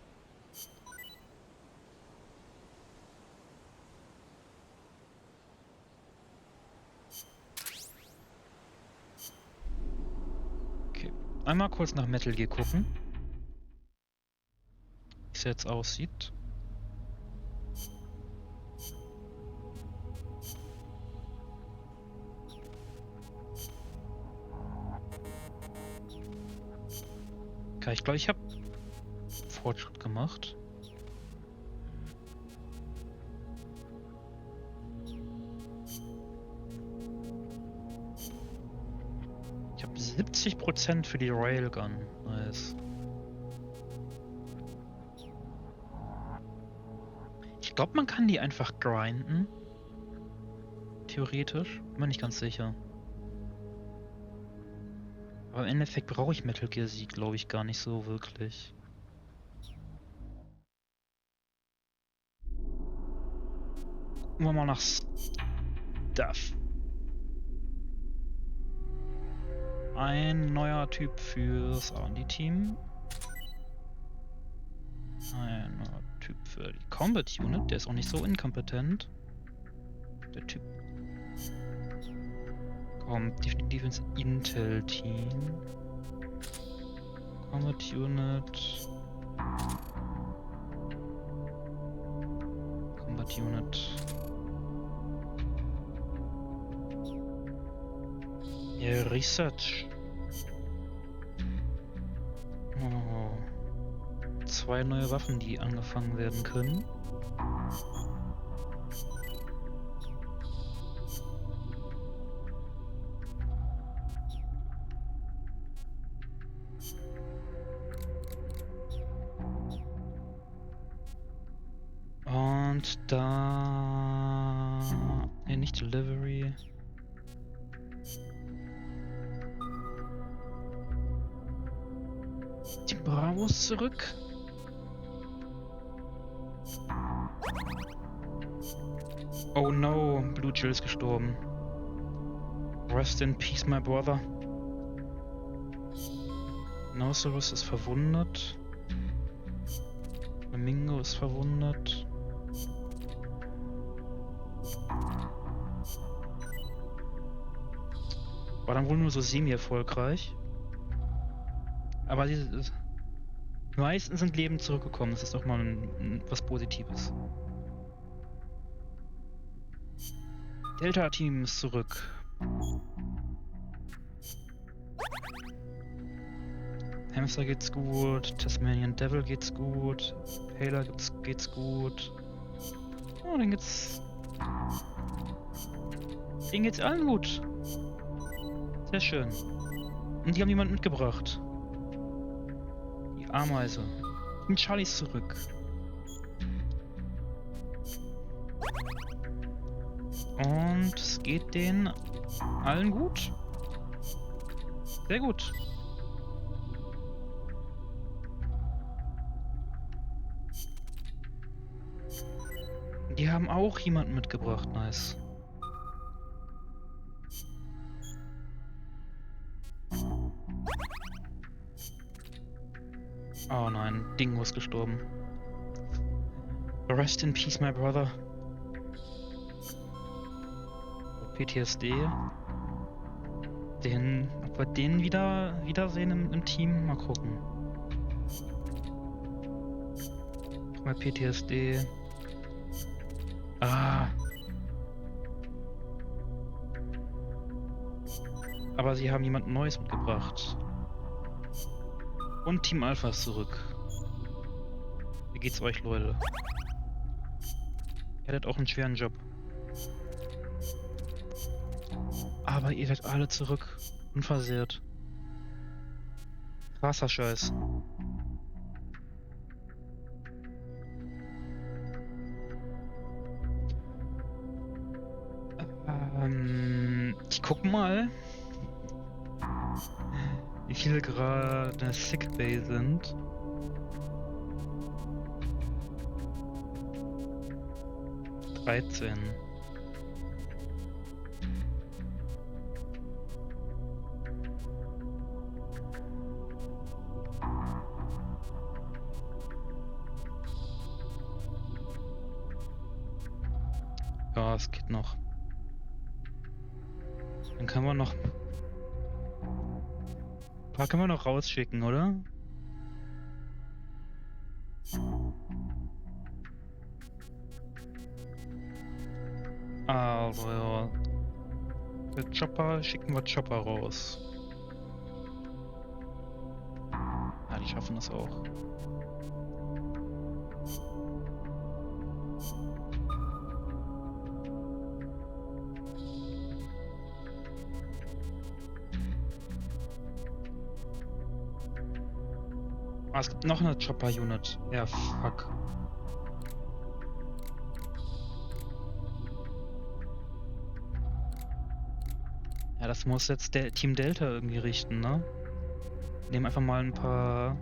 [SPEAKER 1] Okay. Einmal kurz nach Metal Gear gucken. Wie es jetzt aussieht. Okay, ich glaube, ich habe Fortschritt gemacht. Ich habe 70% für die Railgun. Nice. Ich glaube, man kann die einfach grinden. Theoretisch. Bin mir nicht ganz sicher. Aber im Endeffekt brauche ich Metal Gear Sieg, glaube ich, gar nicht so wirklich. Gucken wir mal nach Stuff. Ein neuer Typ fürs R&D-Team. Ein neuer Typ für die Combat Unit, der ist auch nicht so inkompetent. Der Typ kommt definitiv ins Intel-Team. Combat Unit. Combat Unit. Ja, Research. Oh. 2 neue Waffen, die angefangen werden können. Und da... Ne, nicht Delivery. Die Bravos zurück. Oh no, Blue Jill ist gestorben. Rest in peace, my brother. Nautilus ist verwundet. Flamingo ist verwundet. War dann wohl nur so semi-erfolgreich. Aber die meisten sind lebend zurückgekommen. Das ist doch mal was Positives. Delta-Team ist zurück. Hamster geht's gut. Tasmanian Devil geht's gut. Paler geht's gut. Oh, denen geht's allen gut. Sehr schön. Und die haben jemanden mitgebracht. Die Ameise. Und Charlie ist zurück. Und es geht denen allen gut. Sehr gut. Die haben auch jemanden mitgebracht. Nice. Oh nein, Dingo ist gestorben. Rest in peace, my brother. PTSD. ob wir den wiedersehen im Team. Mal gucken. Guck mal, PTSD. Ah. Aber sie haben jemand Neues mitgebracht. Und Team Alpha ist zurück. Wie geht's euch, Leute? Ihr hattet auch einen schweren Job. Aber ihr seid alle zurück. Unversehrt. Krasser Scheiß. Ich guck mal, wie viele gerade Sickbay sind. Dreizehn. Ja, es geht noch. Dann können wir noch... Ein paar können wir noch rausschicken, oder? Also, ja. Der Chopper, schicken wir Chopper raus. Ah, die schaffen das auch. Ah, es gibt noch eine Chopper-Unit. Ja, fuck. Ja, das muss jetzt der Team Delta irgendwie richten, ne? Nehmen einfach mal ein paar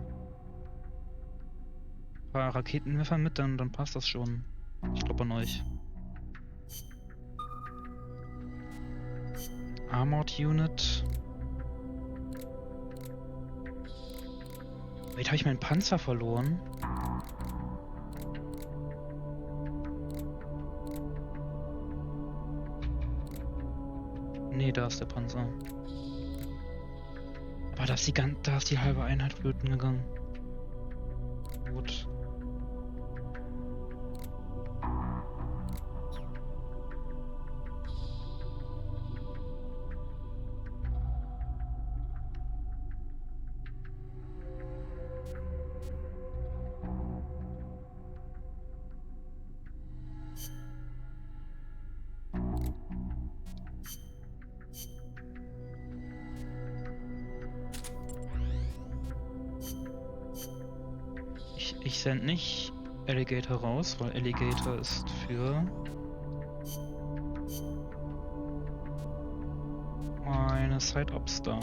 [SPEAKER 1] Raketenwerfer mit, dann passt das schon. Ich glaube an euch. Armored Unit. Wait, habe ich meinen Panzer verloren? Nee, da ist der Panzer. Aber da ist die halbe Einheit flöten gegangen. Gut. Ich sende nicht Alligator raus, weil Alligator ist für meine Side-Ups da.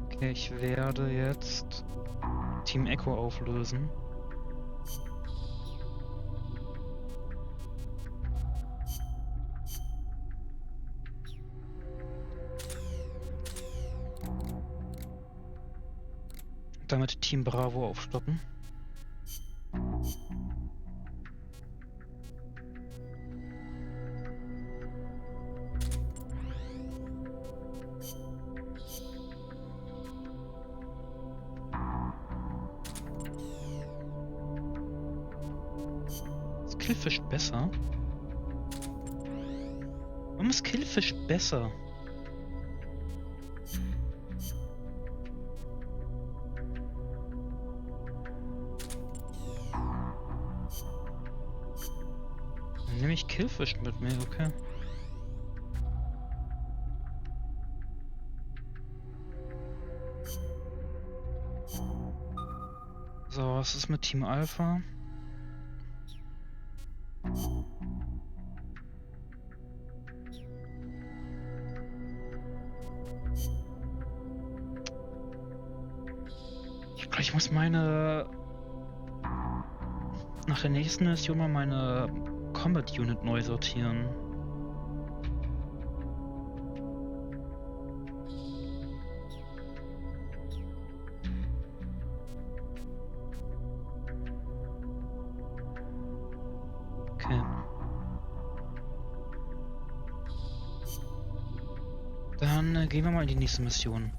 [SPEAKER 1] Okay, ich werde jetzt Team Echo auflösen. Damit Team Bravo aufstocken. Ist Killfish besser? Warum ist Killfish besser? Nehme ich Killfish mit mir, okay. So, was ist mit Team Alpha? Ich muss meine... Nach der nächsten Mission mal meine Combat Unit neu sortieren. Dann gehen wir mal in die nächste Mission.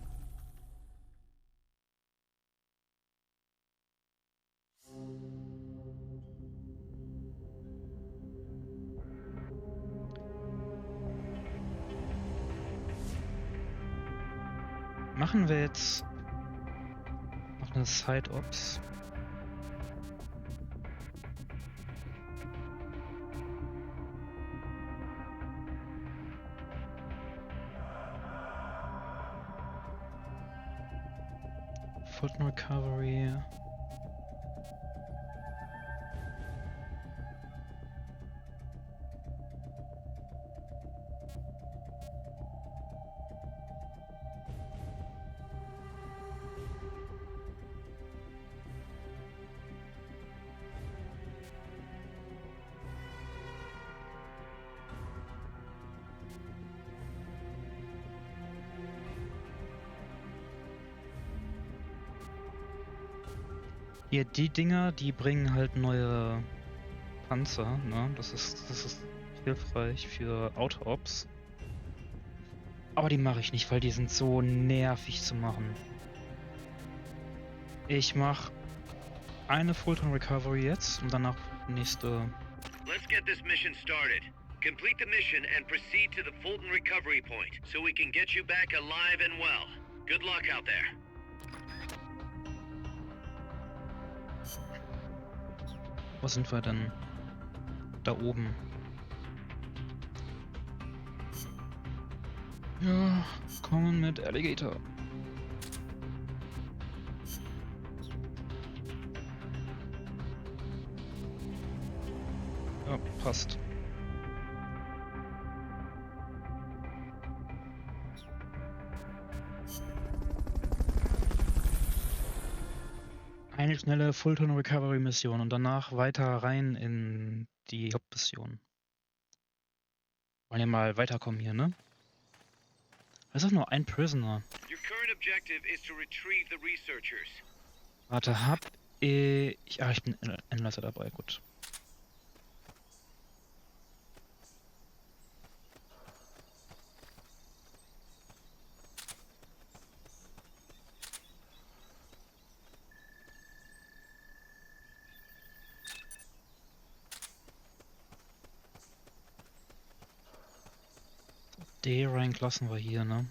[SPEAKER 1] Machen wir jetzt noch eine Side-Ops. Fulton Recovery. Hier, die Dinger, die bringen halt neue Panzer, ne? Das ist hilfreich für Auto-Ops. Aber die mache ich nicht, weil die sind so nervig zu machen. Ich mache eine Full-Time Recovery jetzt und danach nächste.
[SPEAKER 6] Let's get this mission started. Complete the mission and proceed to the Fulton recovery point so we can get you back alive and well. Good luck out there.
[SPEAKER 1] Wo sind wir denn? Da oben. Ja, kommen mit Alligator. Ja, passt. Eine schnelle Full-Time Recovery Mission und danach weiter rein in die Hauptmission. Wollen ja mal weiterkommen hier, ne? Das ist doch nur ein Prisoner.
[SPEAKER 6] Your current objective is to retrieve the researchers.
[SPEAKER 1] Warte, hab ich... Ah, ich bin Endleister dabei, gut. D-Rank lassen wir hier, ne?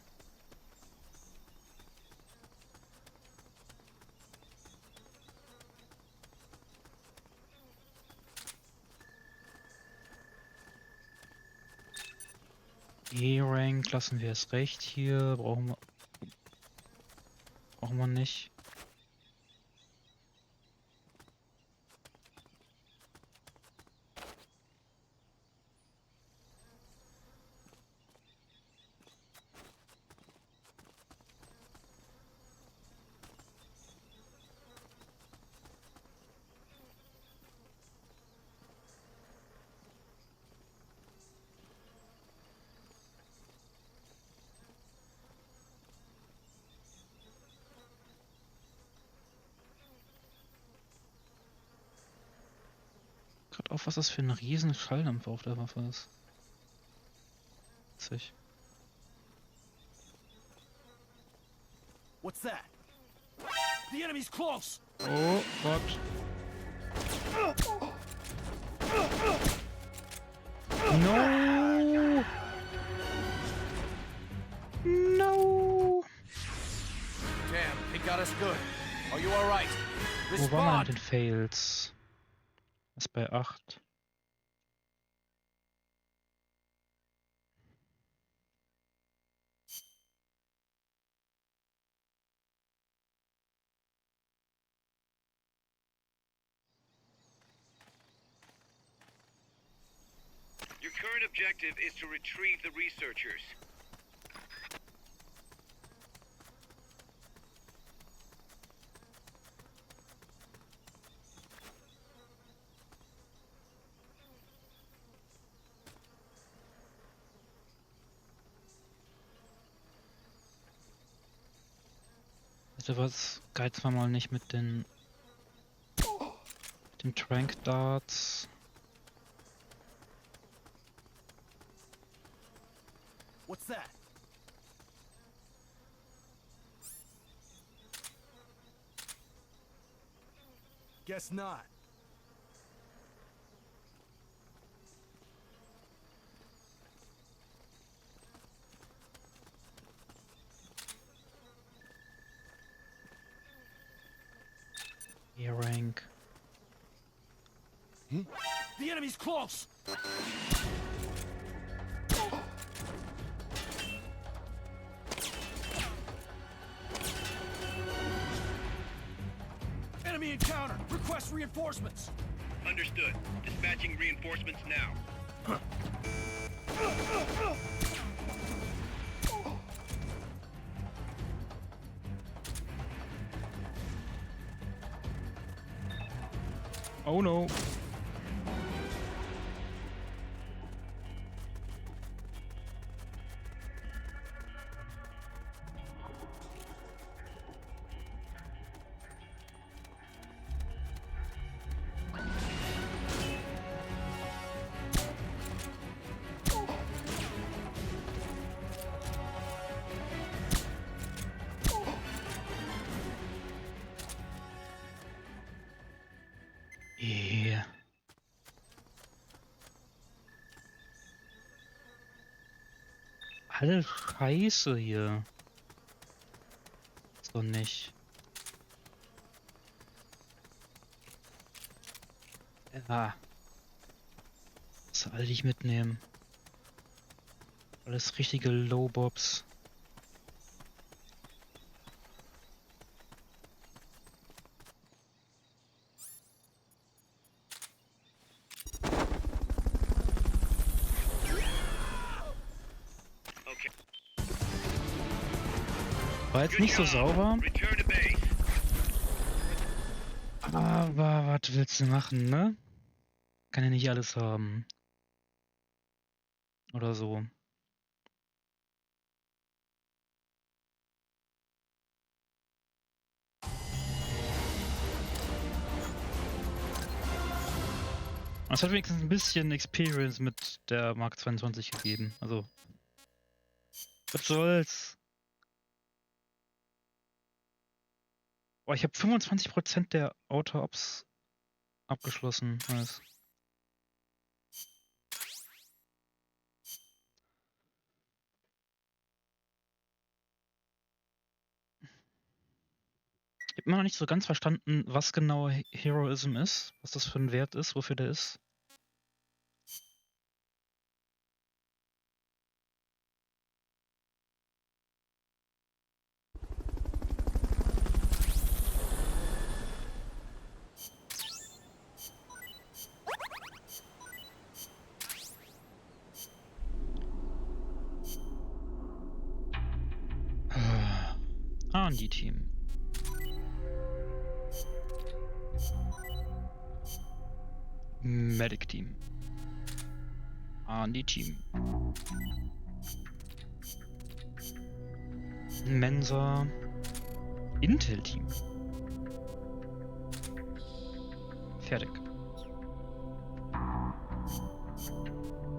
[SPEAKER 1] E-Rank lassen wir es recht hier, brauchen wir nicht. Gerade auf, was das für ein riesen Schalldämpfer auf der Waffe ist. Witzig.
[SPEAKER 11] What's that? The enemy's close.
[SPEAKER 1] Oh Gott. No! No!
[SPEAKER 11] Damn, they got us good. Are you alright?
[SPEAKER 1] Wo waren wir mit den Fails? Ist bei 8.
[SPEAKER 6] Your current objective is to retrieve the researchers.
[SPEAKER 1] Also was geiz war mal nicht mit den Trank Darts.
[SPEAKER 11] What's that? Guess not.
[SPEAKER 1] E-Rank.
[SPEAKER 11] The enemy's close! Enemy encounter! Request reinforcements!
[SPEAKER 6] Understood. Dispatching reinforcements now.
[SPEAKER 1] Oh no. Yeah. Alle Scheiße hier. Ist doch nicht. Ja. Das alle nicht mitnehmen. Alles richtige Low-Bobs. War jetzt nicht so sauber. Aber was willst du machen, ne? Kann ja nicht alles haben. Oder so. Es hat wenigstens ein bisschen Experience mit der Mark 22 gegeben. Also. Was soll's? Oh, ich habe 25% der Auto-Ops abgeschlossen. Nice. Ich habe immer noch nicht so ganz verstanden, was genau Heroism ist, was das für ein Wert ist, wofür der ist. R&D-Team. Medic-Team. R&D-Team. Mensa. Intel-Team. Fertig.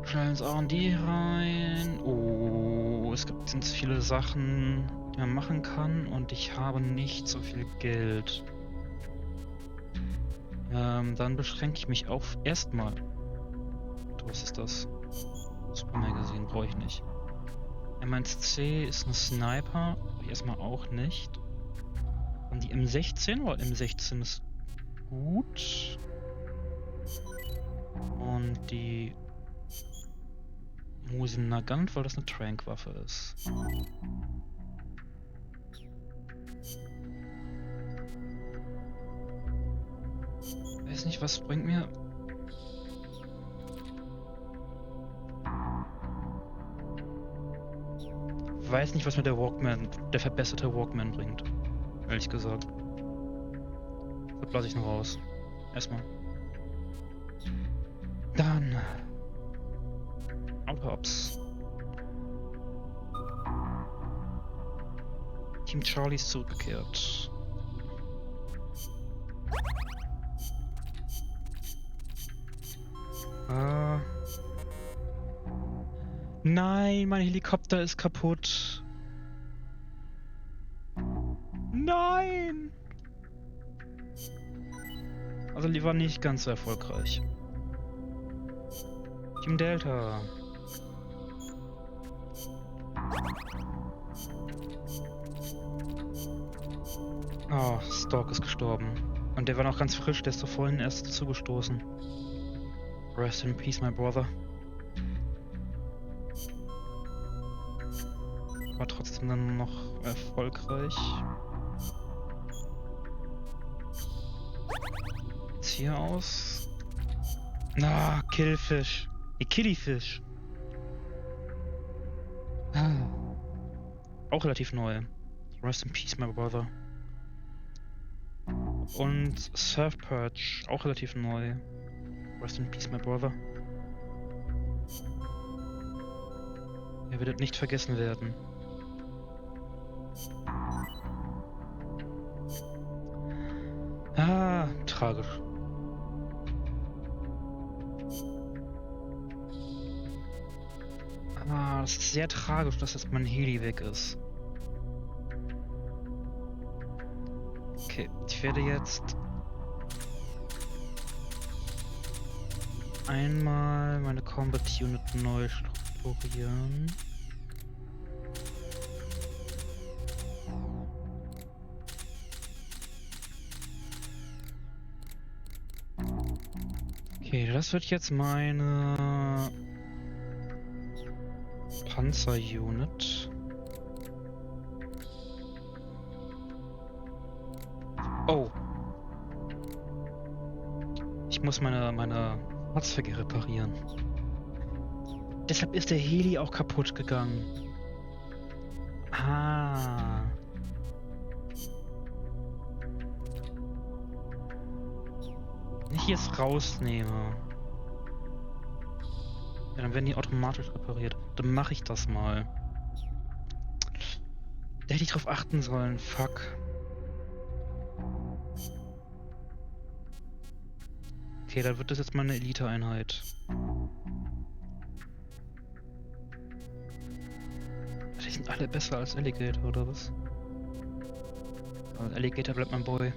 [SPEAKER 1] Schnell ins R&D rein. Oh, es gibt ganz viele Sachen, die man machen kann und ich habe nicht so viel Geld. Dann beschränke ich mich auf erstmal. Was ist das? Super Magazine brauche ich nicht. M1C ist ein Sniper, brauche ich erstmal auch nicht. Und die M16, weil M16 ist gut. Und die Musin Nagant, weil das eine Trank-Waffe ist. Weiß nicht, was bringt mir. Weiß nicht, was mir der Walkman, der verbesserte Walkman bringt. Ehrlich gesagt. Das lasse ich noch raus. Erstmal. Dann. Auto-Ops. Team Charlie ist zurückgekehrt. Nein, mein Helikopter ist kaputt. Nein! Also die war nicht ganz so erfolgreich. Team Delta. Oh, Stork ist gestorben. Und der war noch ganz frisch, der ist doch vorhin erst dazugestoßen. Rest in peace, my brother. War trotzdem dann noch erfolgreich. Jetzt hier aus. Na, Killfish. Killifish. Auch relativ neu. Rest in peace, my brother. Und Surf Perch, auch relativ neu. Rest in peace, my brother. Er wird nicht vergessen werden. Ah, tragisch. Ah, das ist sehr tragisch, dass jetzt mein Heli weg ist. Okay, ich werde jetzt einmal meine Combat Unit neu strukturieren. Okay, das wird jetzt meine Panzer-Unit. Oh. Ich muss meine Fahrzeug reparieren. Deshalb ist der Heli auch kaputt gegangen. Ah. Wenn ich jetzt rausnehme, ja, dann werden die automatisch repariert. Dann mache ich das mal. Da hätte ich drauf achten sollen. Fuck. Okay, dann wird das jetzt mal eine Elite-Einheit. Die sind alle besser als Alligator, oder was? Also Alligator bleibt mein Boy.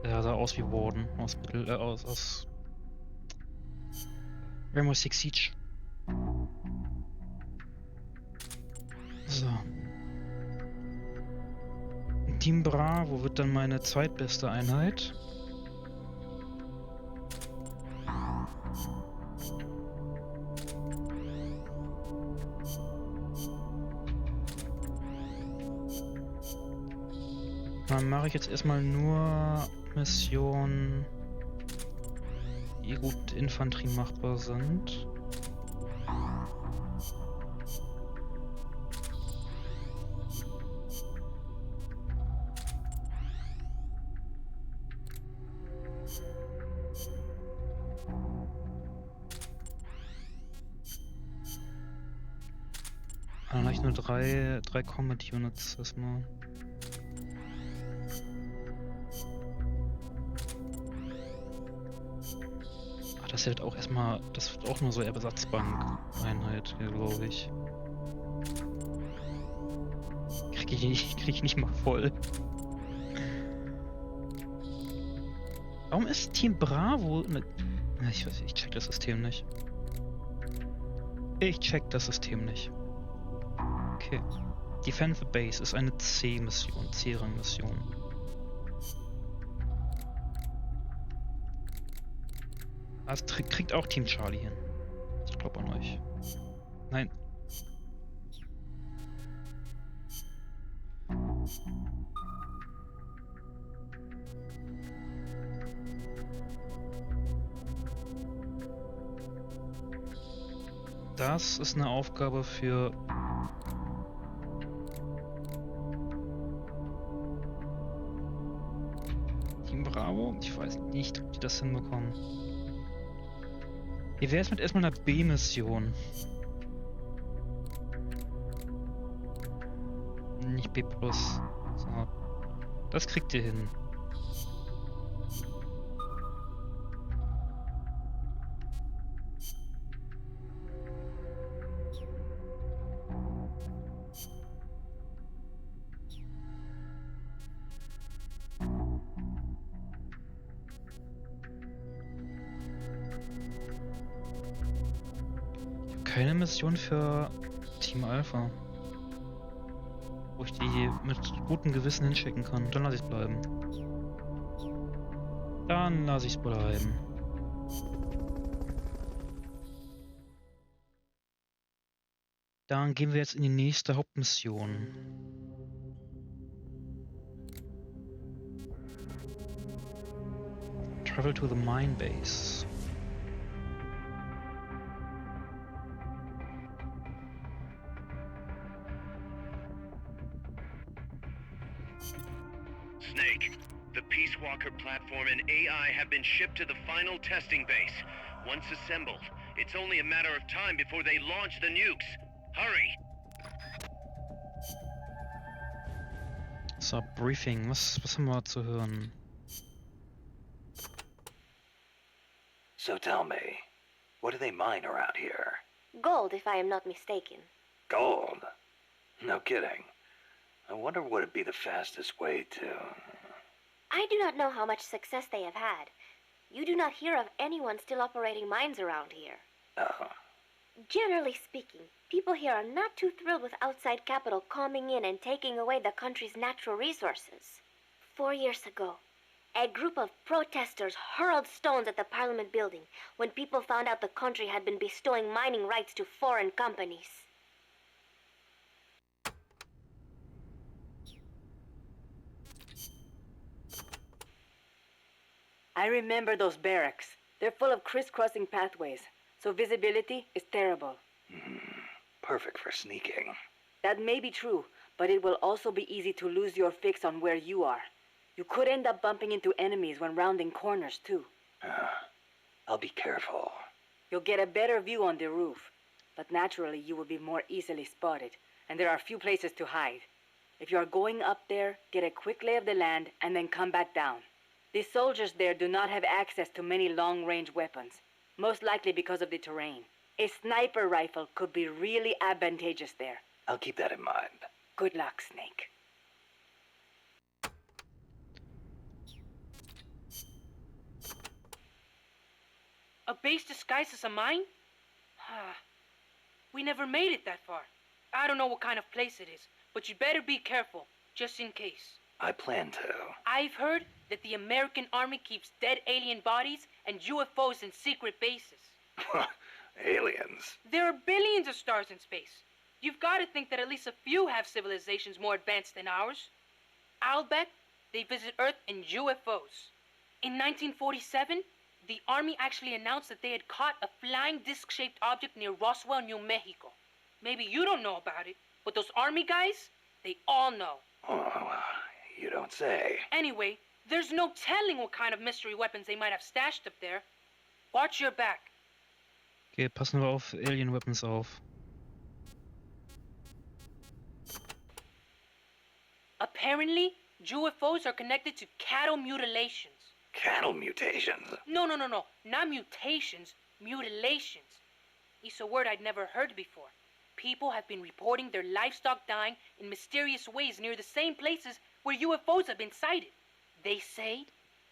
[SPEAKER 1] Der sah aus wie Warden aus aus Rainbow Six Siege. So. Team Bravo wird dann meine zweitbeste Einheit. Dann mache ich jetzt erstmal nur Missionen, die gut Infanterie machbar sind. Dann habe ich nur drei Combat Units erstmal. Das wird auch erstmal, das wird auch nur so Ersatzbank-Einheit, glaube ich. Krieg ich nicht mal voll. Warum ist Team Bravo ne... Ich weiß, ich check das System nicht. Ich check das System nicht. Okay. Defend the Base ist eine C-Mission, C-Rang-Mission. Das kriegt auch Team Charlie hin. Ich glaube an euch. Nein. Das ist eine Aufgabe für Team Bravo. Bravo. Ich weiß nicht, ob die das hinbekommen. Wie wäre es mit erstmal einer B-Mission? Nicht B+. So. Das kriegt ihr hin. Keine Mission für Team Alpha, wo ich die mit gutem Gewissen hinschicken kann. Dann lasse ich es bleiben. Dann lasse ich es bleiben. Dann gehen wir jetzt in die nächste Hauptmission. Travel to the mine base.
[SPEAKER 6] Snake, the Peace Walker platform and AI have been shipped to the final testing base. Once assembled, it's only a matter of time before they launch the nukes. Hurry!
[SPEAKER 1] So, Briefing. Was haben wir zu hören?
[SPEAKER 7] So tell me, what do they mine around here?
[SPEAKER 8] Gold, if I am not mistaken.
[SPEAKER 7] Gold? No kidding. I wonder what would be the fastest way to...
[SPEAKER 8] I do not know how much success they have had. You do not hear of anyone still operating mines around here.
[SPEAKER 7] Oh.
[SPEAKER 8] Generally speaking, people here are not too thrilled with outside capital coming in and taking away the country's natural resources. 4 years ago, a group of protesters hurled stones at the Parliament building when people found out the country had been bestowing mining rights to foreign companies.
[SPEAKER 9] I remember those barracks. They're full of crisscrossing pathways, so visibility is terrible.
[SPEAKER 7] Perfect for sneaking.
[SPEAKER 9] That may be true, but it will also be easy to lose your fix on where you are. You could end up bumping into enemies when rounding corners, too.
[SPEAKER 7] I'll be careful.
[SPEAKER 9] You'll get a better view on the roof, but naturally you will be more easily spotted, and there are few places to hide. If you are going up there, get a quick lay of the land and then come back down. The soldiers there do not have access to many long-range weapons, most likely because of the terrain. A sniper rifle could be really advantageous there.
[SPEAKER 7] I'll keep that in mind.
[SPEAKER 9] Good luck, Snake.
[SPEAKER 12] A base disguised as a mine? We never made it that far. I don't know what kind of place it is, but you better be careful, just in case.
[SPEAKER 7] I plan to.
[SPEAKER 12] I've heard that the American army keeps dead alien bodies and UFOs in secret bases.
[SPEAKER 7] Aliens?
[SPEAKER 12] There are billions of stars in space. You've got to think that at least a few have civilizations more advanced than ours. I'll bet they visit Earth in UFOs. In 1947, the army actually announced that they had caught a flying disc-shaped object near Roswell, New Mexico. Maybe you don't know about it, but those army guys, they all know.
[SPEAKER 7] Oh, you don't say.
[SPEAKER 12] Anyway, there's no telling what kind of mystery weapons they might have stashed up there. Watch your back.
[SPEAKER 1] Okay, passen wir auf Alien Weapons auf.
[SPEAKER 12] Apparently, UFOs are connected to cattle mutilations.
[SPEAKER 7] Cattle mutations?
[SPEAKER 12] No. Not mutations, mutilations. It's a word I'd never heard before. People have been reporting their livestock dying in mysterious ways near the same places where UFOs have been sighted. They say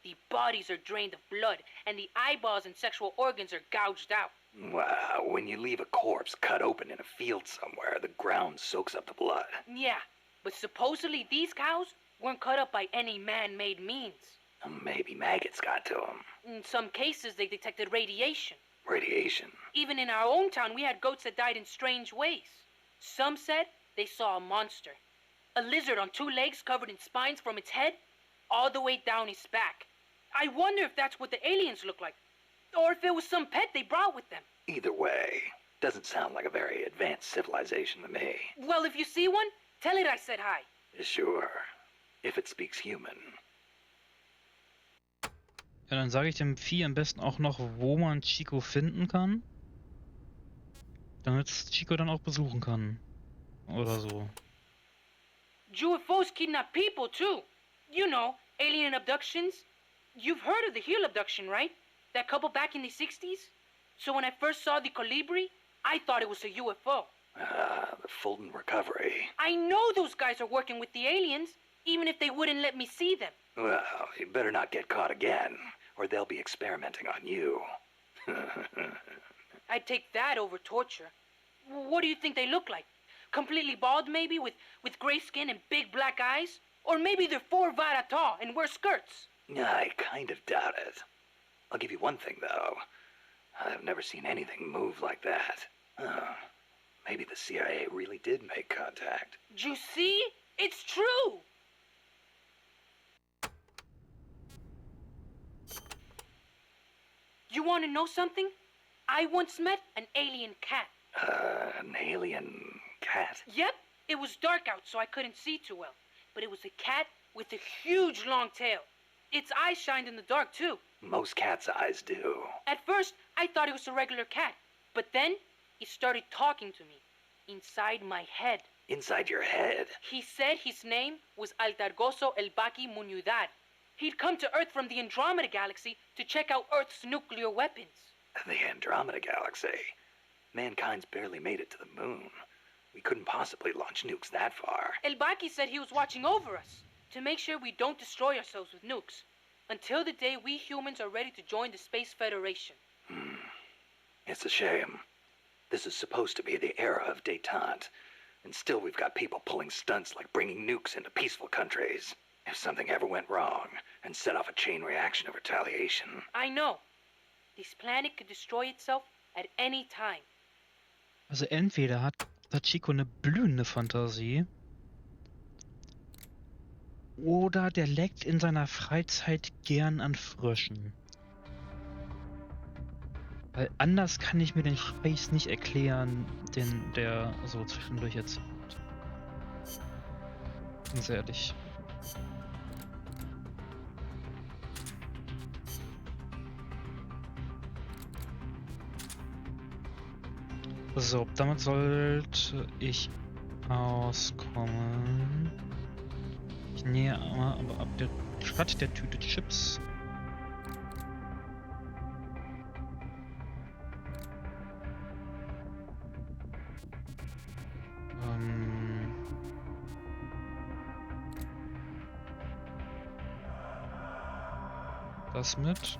[SPEAKER 12] the bodies are drained of blood and the eyeballs and sexual organs are gouged out.
[SPEAKER 7] Wow, when you leave a corpse cut open in a field somewhere, the ground soaks up the blood.
[SPEAKER 12] Yeah, but supposedly these cows weren't cut up by any man-made means.
[SPEAKER 7] Maybe maggots got to them.
[SPEAKER 12] In some cases, they detected radiation.
[SPEAKER 7] Radiation?
[SPEAKER 12] Even in our own town, we had goats that died in strange ways. Some said they saw a monster. A lizard on 2 legs covered in spines from its head all the way down his back. I wonder if that's what the aliens look like. Or if it was some pet they brought with them.
[SPEAKER 7] Either way, doesn't sound like a very advanced civilization to me.
[SPEAKER 12] Well, if you see one, tell it I said hi.
[SPEAKER 7] Sure, if it speaks human.
[SPEAKER 1] Ja, dann sage ich dem Vieh am besten auch noch, wo man Chico finden kann. Damit Chico dann auch besuchen kann. Oder so.
[SPEAKER 12] UFOs kidnap people too. You know, alien abductions. You've heard of the Heel abduction, right? That couple back in the 60s? So when I first saw the Colibri, I thought it was a UFO.
[SPEAKER 2] The Fulton recovery.
[SPEAKER 12] I know those guys are working with the aliens, even if they wouldn't let me see them.
[SPEAKER 2] Well, you better not get caught again, or they'll be experimenting on you.
[SPEAKER 12] I'd take that over torture. What do you think they look like? Completely bald, maybe, with gray skin and big black eyes? Or maybe they're 4 vara tall and wear skirts?
[SPEAKER 2] I kind of doubt it. I'll give you one thing, though. I've never seen anything move like that. Maybe the CIA really did make contact.
[SPEAKER 12] You see? It's true! You want to know something? I once met an alien cat.
[SPEAKER 2] An alien cat?
[SPEAKER 12] Yep, it was dark out, so I couldn't see too well. But it was a cat with a huge long tail. Its eyes shined in the dark, too.
[SPEAKER 2] Most cats' eyes do.
[SPEAKER 12] At first, I thought it was a regular cat. But then, he started talking to me. Inside my head.
[SPEAKER 2] Inside your head?
[SPEAKER 12] He said his name was Altargoso El Baki Muñudad. He'd come to Earth from the Andromeda Galaxy to check out Earth's nuclear weapons.
[SPEAKER 2] The Andromeda Galaxy? Mankind's barely made it to the moon. We couldn't possibly launch nukes that far.
[SPEAKER 12] El Baki said he was watching over us to make sure we don't destroy ourselves with nukes until the day we humans are ready to join the Space Federation.
[SPEAKER 2] It's a shame. This is supposed to be the era of détente, and still we've got people pulling stunts like bringing nukes into peaceful countries. If something ever went wrong and set off a chain reaction of retaliation.
[SPEAKER 12] I know. This planet could destroy itself at any time.
[SPEAKER 1] Also entweder hat Chico eine blühende Fantasie oder der leckt in seiner Freizeit gern an Fröschen. Weil anders kann ich mir den Scheiß nicht erklären, den der so zwischendurch jetzt. Ganz ehrlich. So, damit sollte ich auskommen. Ich nähe aber ab der Stadt der Tüte Chips. Das mit.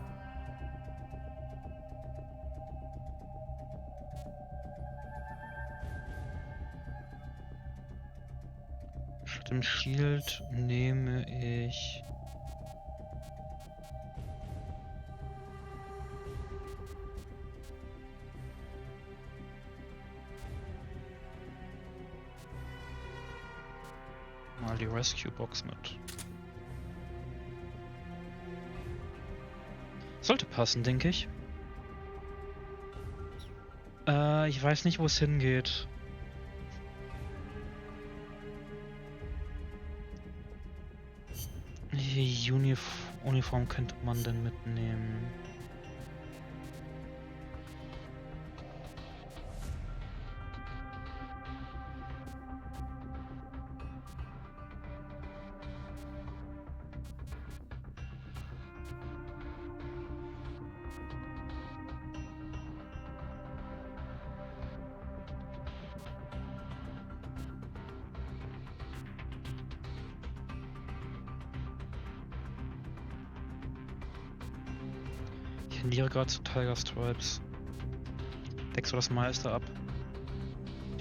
[SPEAKER 1] Statt dem Shield nehme ich mal die Rescue Box mit. Sollte passen, denke ich. Ich weiß nicht, wo es hingeht. Uniform könnte man denn mitnehmen. Ich tendiere gerade zu Tiger Stripes. Deckst du das meiste ab?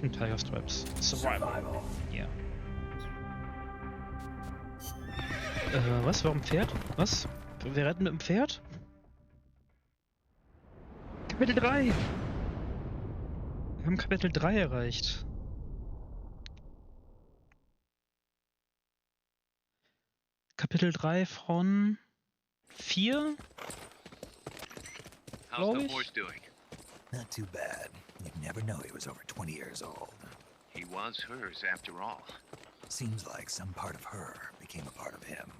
[SPEAKER 1] Dem Tiger Stripes. Survival. Ja. Was? Warum Pferd? Was? Wir retten mit dem Pferd? Kapitel 3! Wir haben Kapitel 3 erreicht. Kapitel 3 von 4?
[SPEAKER 6] How's the horse doing?
[SPEAKER 2] Not too bad. You'd never know he was over 20 years old.
[SPEAKER 6] He was hers after all.
[SPEAKER 2] Seems like some part of her became a part of him.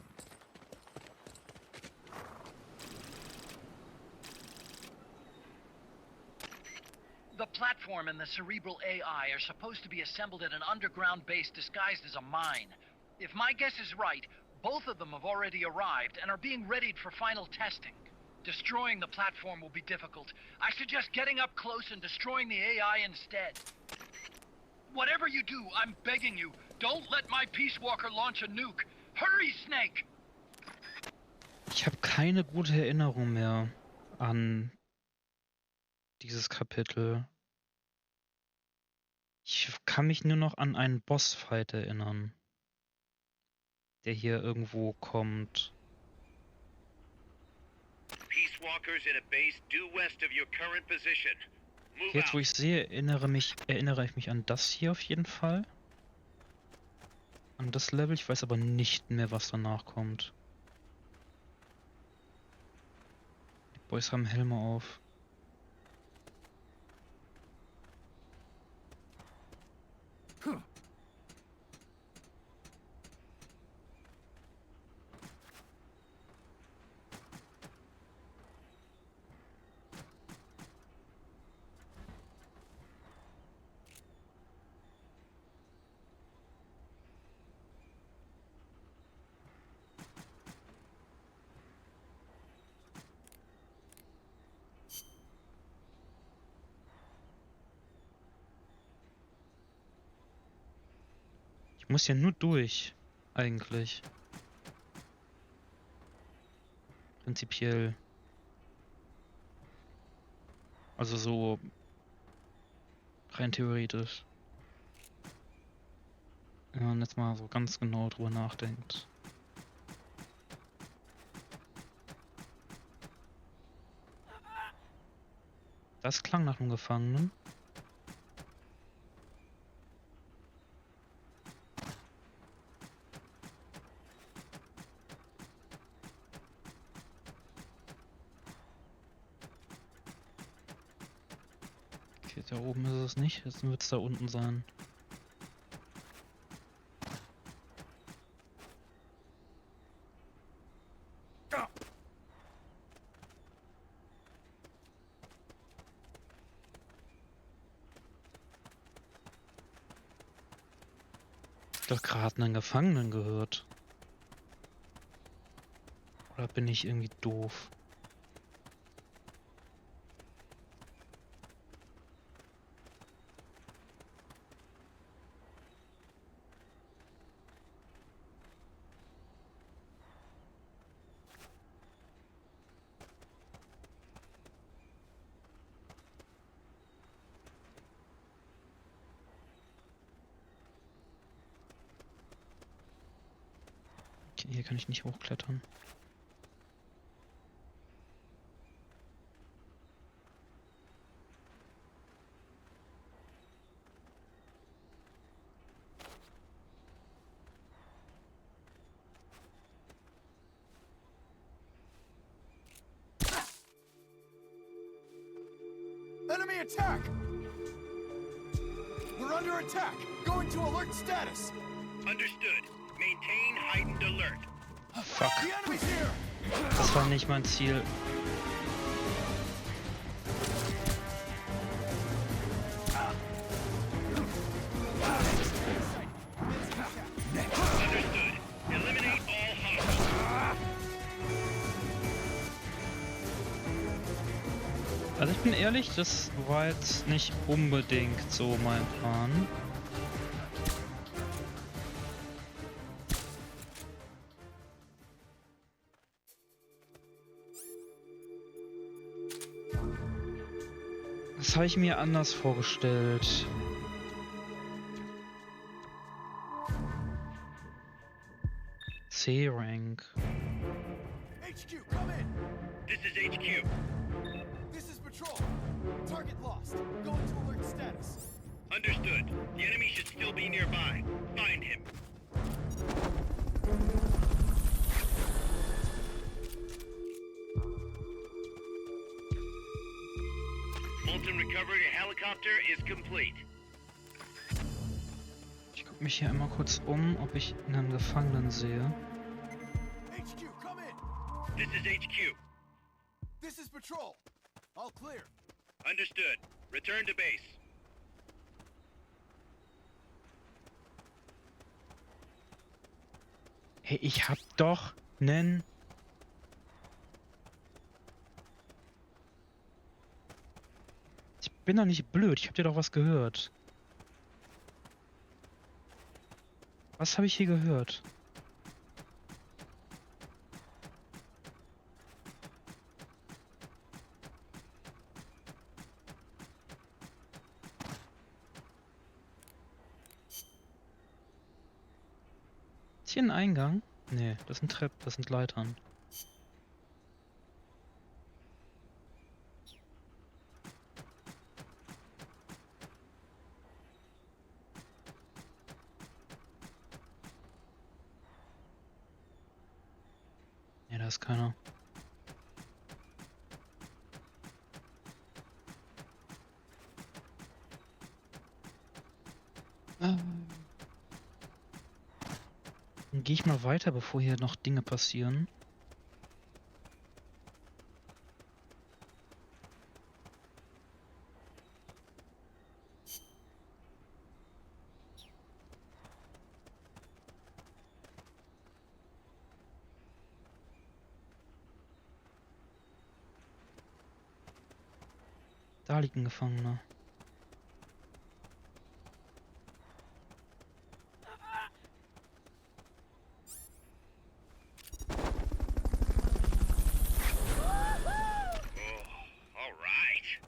[SPEAKER 10] The platform and the cerebral AI are supposed to be assembled at an underground base disguised as a mine. If my guess is right, both of them have already arrived and are being readied for final testing. Destroying the platform will be difficult. I suggest getting up close and destroying the AI instead. Whatever you do, I'm begging you, don't let my Peace Walker launch a nuke. Hurry, Snake!
[SPEAKER 1] Ich habe keine gute Erinnerung mehr an dieses Kapitel. Ich kann mich nur noch an einen Bossfight erinnern, der hier irgendwo kommt.
[SPEAKER 6] Peace Walkers in a base due west of your current position. Move
[SPEAKER 1] Jetzt, wo
[SPEAKER 6] out.
[SPEAKER 1] ich sehe, erinnere ich mich an das hier auf jeden Fall. An das Level. Ich weiß aber nicht mehr, was danach kommt. Die Boys haben Helme auf. Ich muss ja nur durch, eigentlich. Prinzipiell. Also so rein theoretisch. Wenn man jetzt mal so ganz genau drüber nachdenkt. Das klang nach einem Gefangenen. Okay, da oben ist es nicht, jetzt wird es da unten sein. Ich hab doch gerade einen Gefangenen gehört. Oder bin ich irgendwie doof? Okay, hier kann ich nicht hochklettern.
[SPEAKER 11] Enemy attack! We're under attack! Going to alert status!
[SPEAKER 6] Understood. Maintain heightened alert.
[SPEAKER 1] Fuck.
[SPEAKER 11] The enemy's here!
[SPEAKER 1] Das war nicht mein Ziel.
[SPEAKER 6] Understood. Eliminate all hostiles.
[SPEAKER 1] Also ich bin ehrlich, das war jetzt nicht unbedingt so mein Plan. Das habe ich mir anders vorgestellt. C-Rank.
[SPEAKER 11] HQ, come in!
[SPEAKER 6] This is HQ.
[SPEAKER 11] This is patrol. Target lost. Going to alert status.
[SPEAKER 6] Understood. The enemy should still be nearby. Find him. Fulton recovery helicopter is complete.
[SPEAKER 1] Ich gucke mich hier einmal kurz um, ob ich einen Gefangenen sehe.
[SPEAKER 11] HQ, come in!
[SPEAKER 6] This is HQ.
[SPEAKER 11] This is patrol. All clear.
[SPEAKER 6] Understood. Return to base.
[SPEAKER 1] Hey, ich hab doch nen... Ich bin doch nicht blöd, ich hab dir doch was gehört. Was habe ich hier gehört? Ist hier ein Eingang? Nee, das sind Treppen, das sind Leitern. Nee, da ist keiner. Dann gehe ich mal weiter, bevor hier noch Dinge passieren. Da liegt ein Gefangener.
[SPEAKER 6] All right.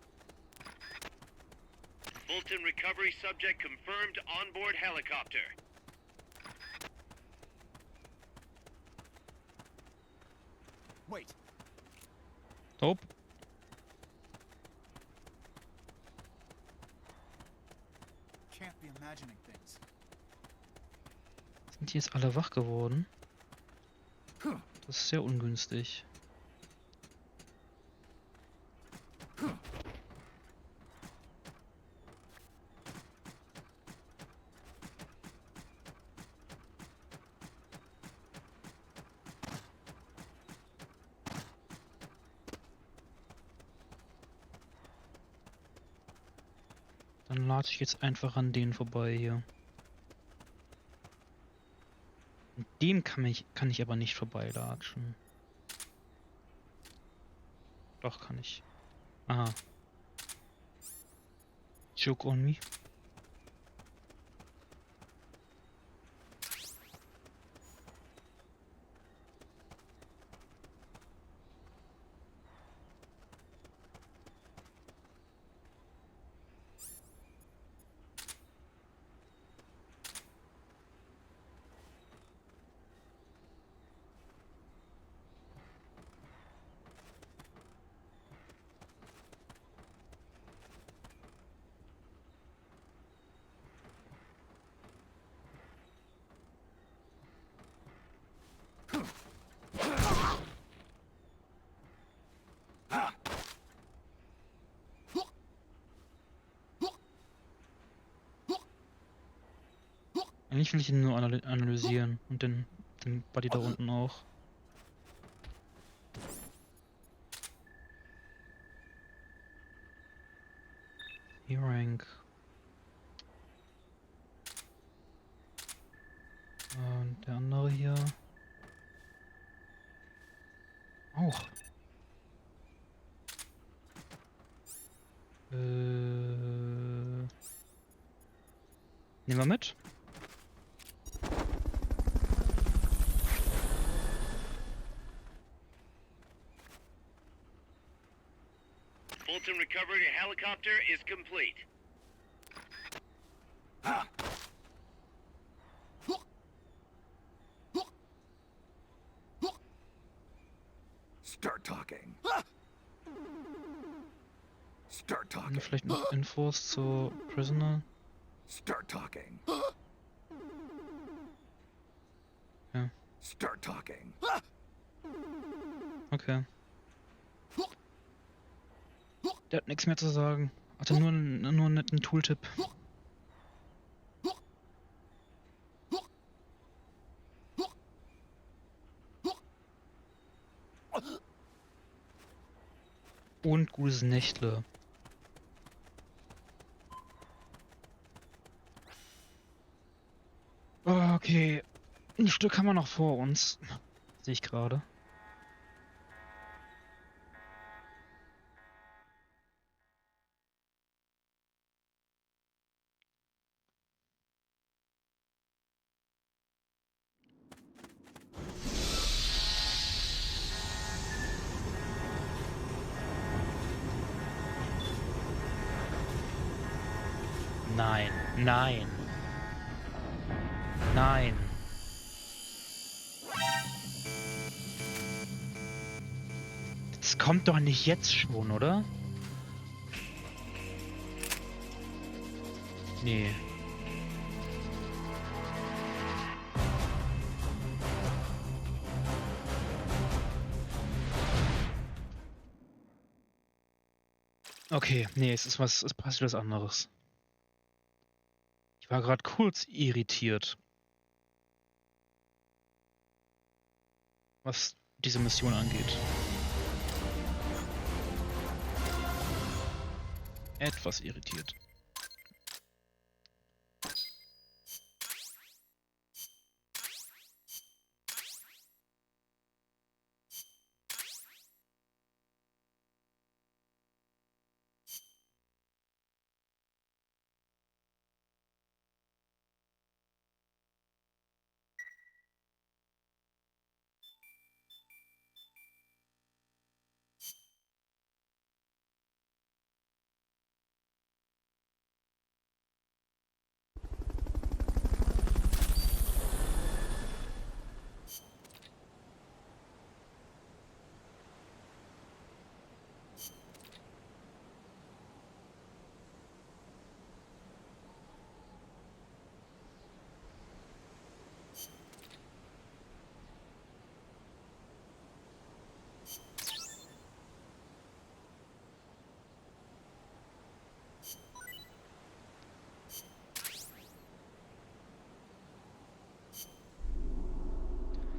[SPEAKER 6] Fulton recovery subject confirmed onboard helicopter.
[SPEAKER 11] Wait.
[SPEAKER 1] Top.
[SPEAKER 11] Can't be imagining things.
[SPEAKER 1] Sind die jetzt alle wach geworden? Das ist sehr ungünstig. Dann lade ich jetzt einfach an denen vorbei hier. An dem kann ich aber nicht vorbeilatschen. Doch, kann ich. Aha. Joke on me. Eigentlich will ich ihn nur analysieren und den Buddy da unten auch. E-Rank. Und der andere hier. Auch. Nehmen wir mit.
[SPEAKER 6] Fulton recovery helicopter is complete.
[SPEAKER 2] Start talking. Start
[SPEAKER 1] Haben
[SPEAKER 2] talking.
[SPEAKER 1] wir vielleicht noch Infos zu Prisoner?
[SPEAKER 2] Start talking.
[SPEAKER 1] Ja.
[SPEAKER 2] Start talking.
[SPEAKER 1] Okay. Der hat nichts mehr zu sagen. Hatte nur einen netten Tooltip. Und gutes Nächtle. Stück haben wir noch vor uns. Sehe ich gerade. Nein, nein. Nein. Das kommt doch nicht jetzt schon, oder? Nee. Okay, nee, es passiert was anderes. Ich war gerade kurz irritiert, was diese Mission angeht. Etwas irritiert.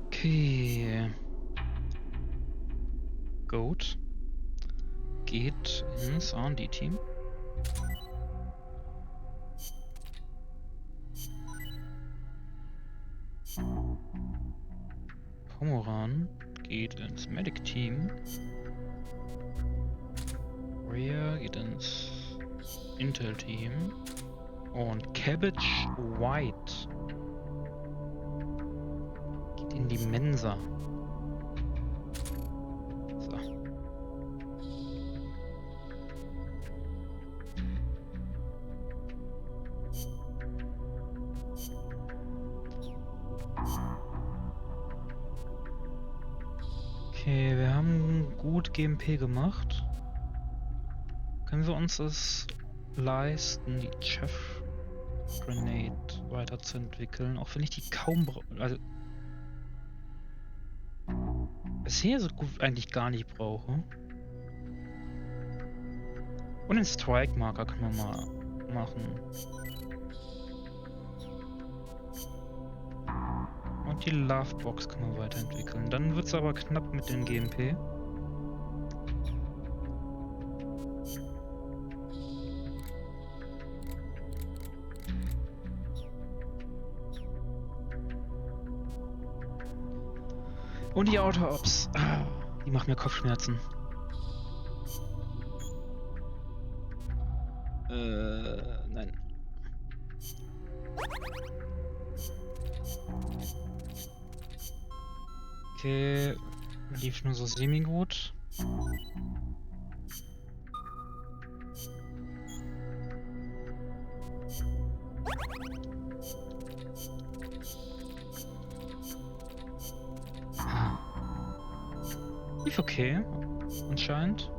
[SPEAKER 1] Okay. Goat geht ins R&D-Team. Pomoran geht ins Medic-Team. Rhea geht ins Intel-Team. Und Cabbage White geht in die Mensa. So. Okay, wir haben gut GMP gemacht. Können wir uns es leisten, die Chef Grenade weiterzuentwickeln, auch wenn ich die kaum brauche. Also bisher so gut eigentlich gar nicht brauche. Und den Strike-Marker können wir mal machen. Und die Love-Box können wir weiterentwickeln. Dann wird es aber knapp mit den GMP. Und die Auto-Ops. Die machen mir Kopfschmerzen. Nein. Okay, lief nur so semi-gut. Lief okay, anscheinend.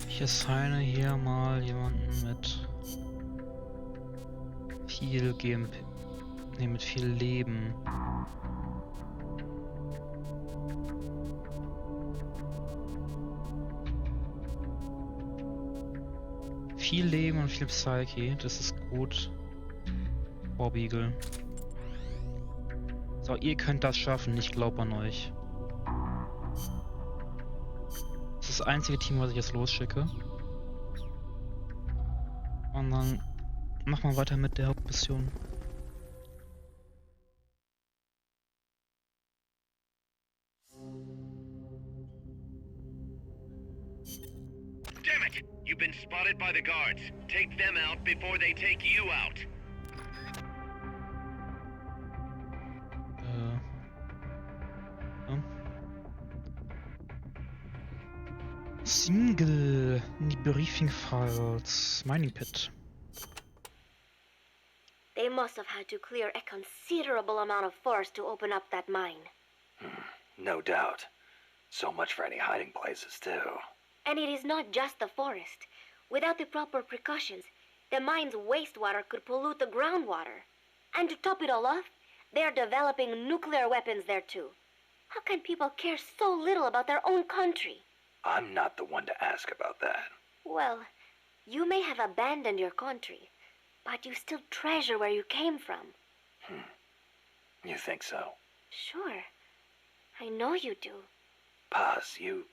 [SPEAKER 1] Ich assigne hier mal jemanden mit viel GMP. Ne, mit viel Leben. Viel Leben und viel Psyche, das ist gut. Vorbiegel. So, ihr könnt das schaffen, ich glaube an euch. Das ist das einzige Team, was ich jetzt losschicke. Und dann machen wir weiter mit der Hauptmission.
[SPEAKER 6] Damn it! You've been spotted by the guards. Take them out before they take you out.
[SPEAKER 1] Ja. Single in die Briefing Files. Mining Pit.
[SPEAKER 8] They must have had to clear a considerable amount of forest to open up that mine.
[SPEAKER 2] No doubt. So much for any hiding places, too.
[SPEAKER 8] And it is not just the forest. Without the proper precautions, the mine's wastewater could pollute the groundwater. And to top it all off, they're developing nuclear weapons there too. How can people care so little about their own country?
[SPEAKER 2] I'm not the one to ask about that.
[SPEAKER 8] Well, you may have abandoned your country, but you still treasure where you came from.
[SPEAKER 2] You think so?
[SPEAKER 8] Sure. I know you do.
[SPEAKER 2] Paz, you...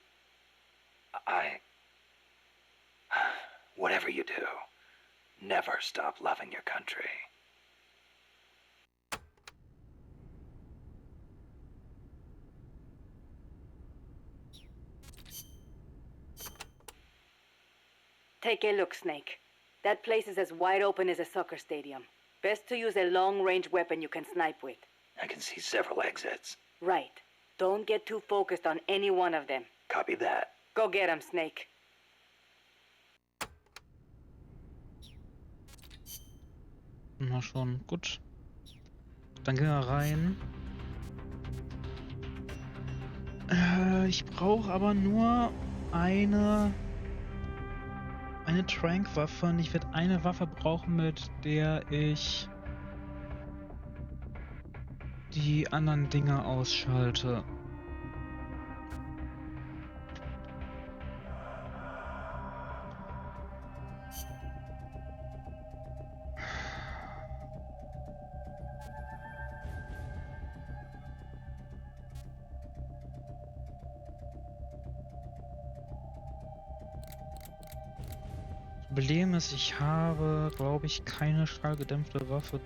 [SPEAKER 2] Whatever you do, never stop loving your country.
[SPEAKER 9] Take a look, Snake. That place is as wide open as a soccer stadium. Best to use a long-range weapon you can snipe with.
[SPEAKER 2] I can see several exits.
[SPEAKER 9] Right. Don't get too focused on any one of them.
[SPEAKER 2] Copy that.
[SPEAKER 9] Go get 'em, Snake.
[SPEAKER 1] Na schon, gut. Dann gehen wir rein. Ich brauche aber nur eine Trank-Waffe und ich werde eine Waffe brauchen, mit der ich die anderen Dinge ausschalte. Problem ist, ich habe, glaube ich, keine schallgedämpfte Waffe.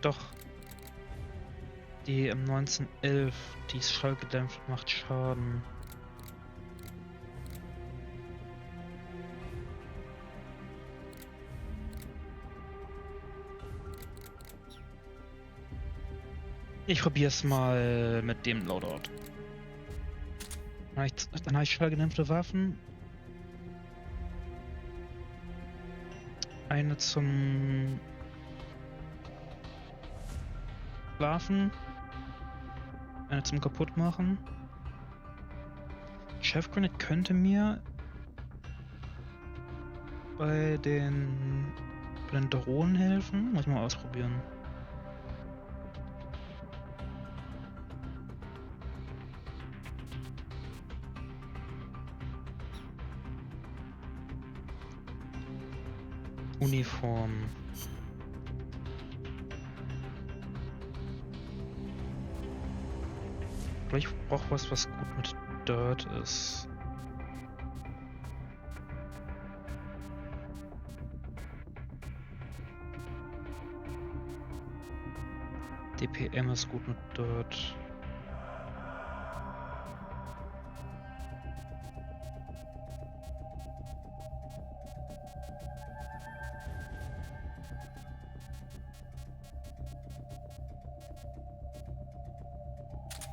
[SPEAKER 1] Doch. Die M1911, die ist schallgedämpft, macht Schaden. Ich probiere es mal mit dem Loadout. Dann habe ich schallgedämpfte Waffen. Eine zum Schlafen, eine zum Kaputtmachen. Chef Grenade könnte mir bei den Drohnen helfen. Muss ich mal ausprobieren. Uniform. Ich brauche was gut mit Dirt ist. DPM ist gut mit Dirt.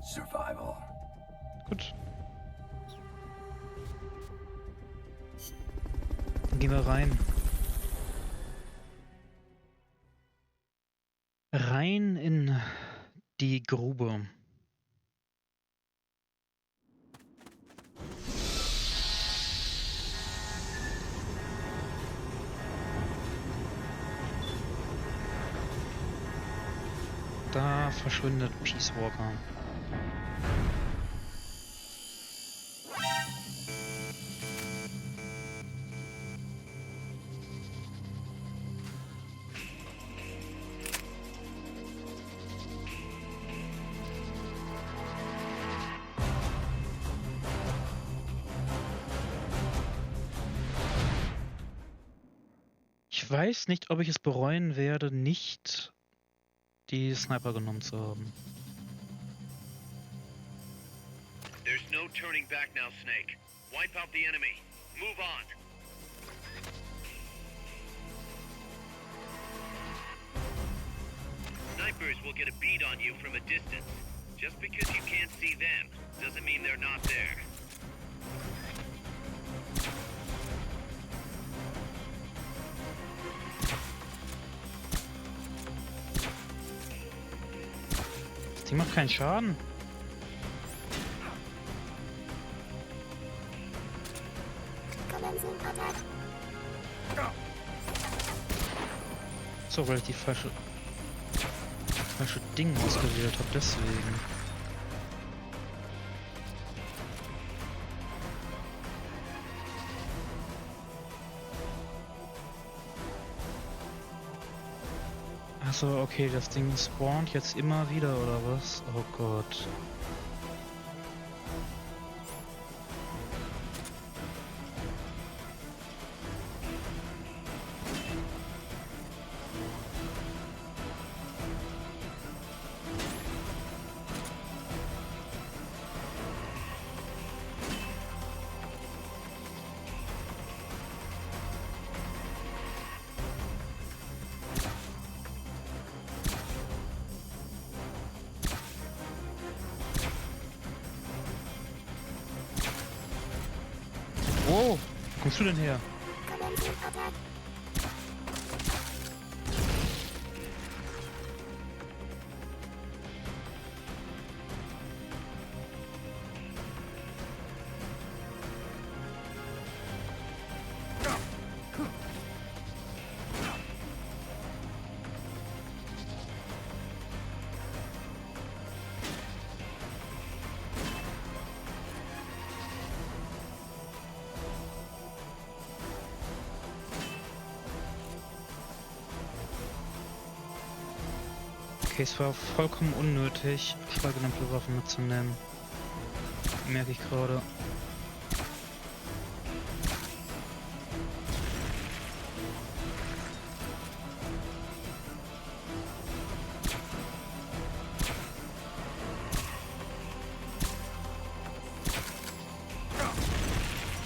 [SPEAKER 2] Survival.
[SPEAKER 1] Gut. Dann gehen wir rein. Rein in die Grube. Da verschwindet Peace Walker. Ich weiß nicht, ob ich es bereuen werde, nicht die Sniper genommen zu haben.
[SPEAKER 6] There's no turning back now, Snake. Wipe out the enemy. Move on. Snipers will get a bead on you from a distance. Just because you can't see them doesn't mean they're not there.
[SPEAKER 1] Das Ding macht keinen Schaden. So, weil ich die falsche Ding ausgewählt habe, deswegen. Achso, okay, das Ding spawnt jetzt immer wieder, oder was? Oh Gott. Wow, wo kommst du denn her? Okay, es war vollkommen unnötig, Schweigenempelwaffen mitzunehmen. Merke ich gerade.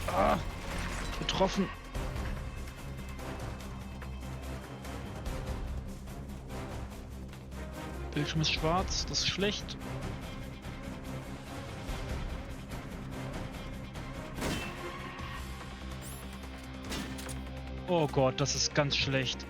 [SPEAKER 1] Ah, getroffen. Bildschirm ist schwarz, das ist schlecht. Oh Gott, das ist ganz schlecht.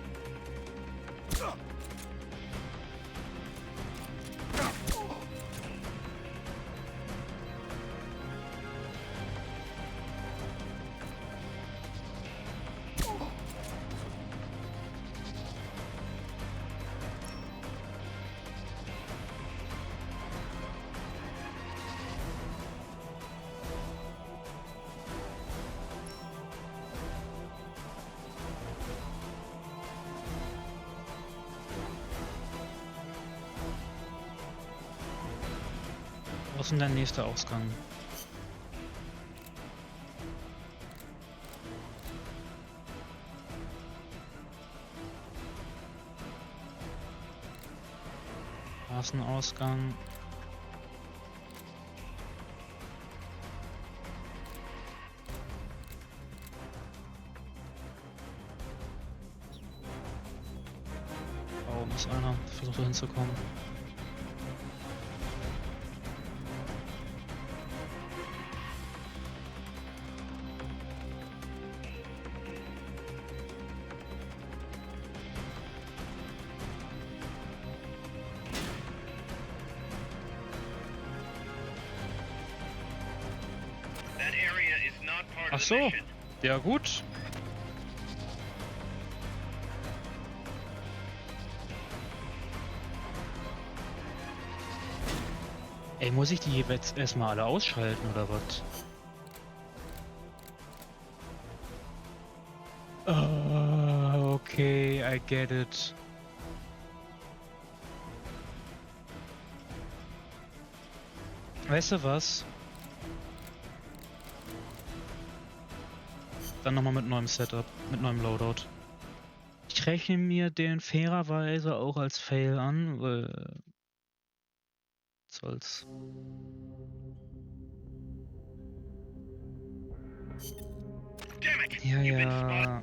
[SPEAKER 1] Wo ist denn der nächste Ausgang? Da ist ein Ausgang. Da oben ist einer, versucht da hinzukommen. Ach so, ja gut. Ey, muss ich die jetzt erstmal alle ausschalten oder was? Okay, I get it. Weißt du was? Dann nochmal mit neuem Setup, mit neuem Loadout. Ich rechne mir den fairerweise auch als Fail an, weil... Was soll's. Ja, ja.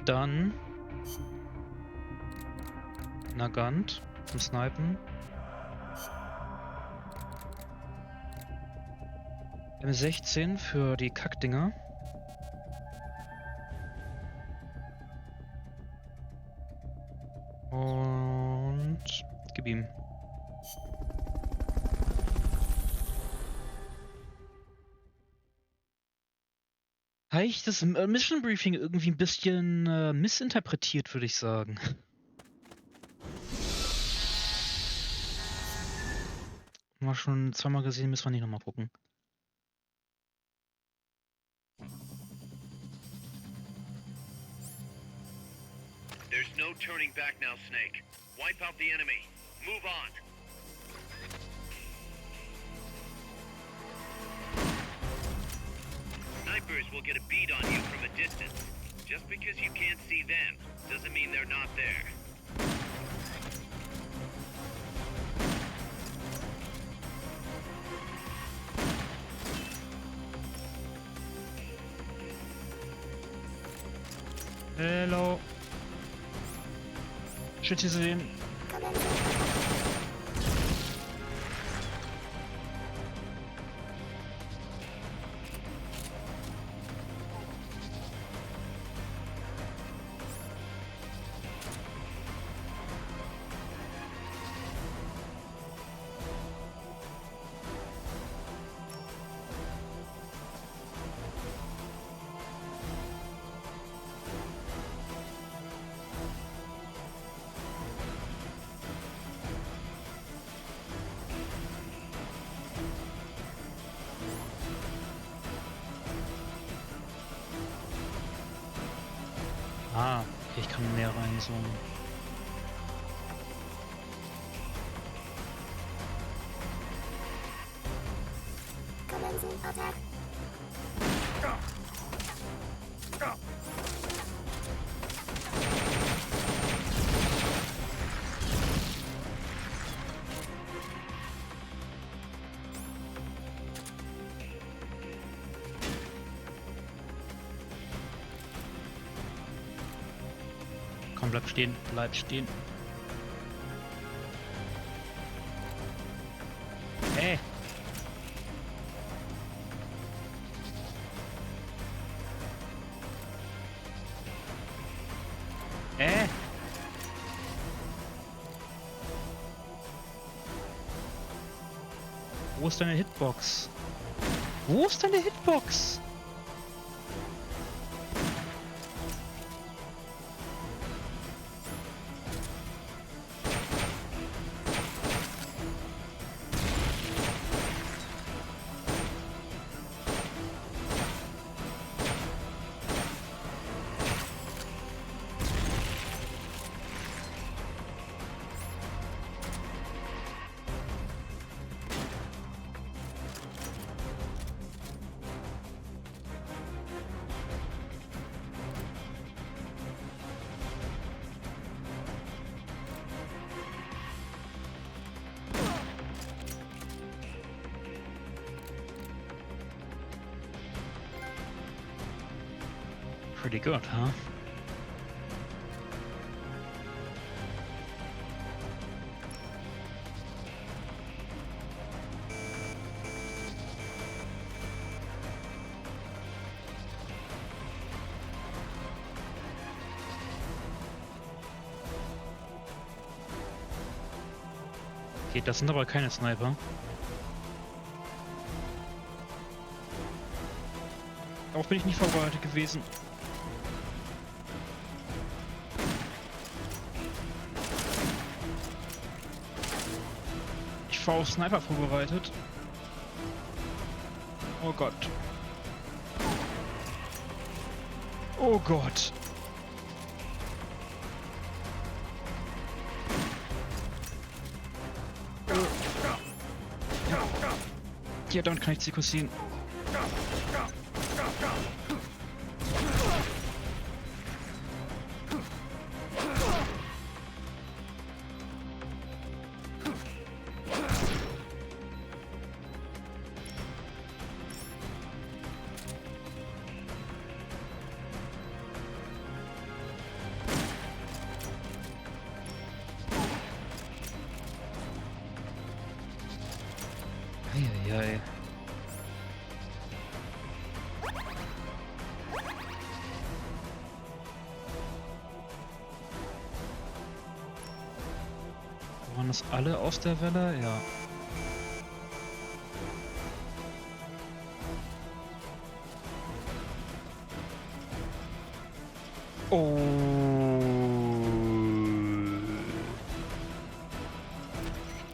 [SPEAKER 1] Dann... Nagant zum Snipen. M16 für die Kackdinger. Und gib ihm. Habe ich das Mission Briefing irgendwie ein bisschen missinterpretiert, würde ich sagen. Mal schon zweimal gesehen, müssen wir nicht nochmal gucken.
[SPEAKER 6] There's no turning back now, Snake. Wipe out the enemy. Move on. Snipers will get a bead on you from a distance. Just because you can't see them doesn't mean they're not there.
[SPEAKER 1] Hello. Schön zu sehen. Ah, ich kann näher reinzoomen. Komm, bleib stehen, bleib stehen. Hey! Wo ist deine Hitbox? Wo ist deine Hitbox? Pretty good, huh? Okay, das sind aber keine Sniper. Darauf bin ich nicht vorbereitet gewesen. Ich war auf Sniper vorbereitet. Oh Gott. Oh Gott. Ja, damit kann ich zirkussieren. Eieiei. Waren das alle aus der Welle? Ja. Oh.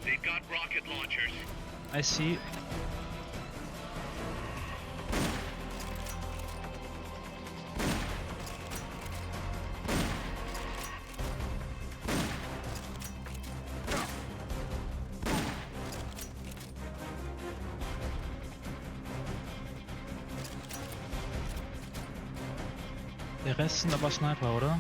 [SPEAKER 6] They've got rocket launchers.
[SPEAKER 1] I see. Der Rest sind aber Sniper, oder?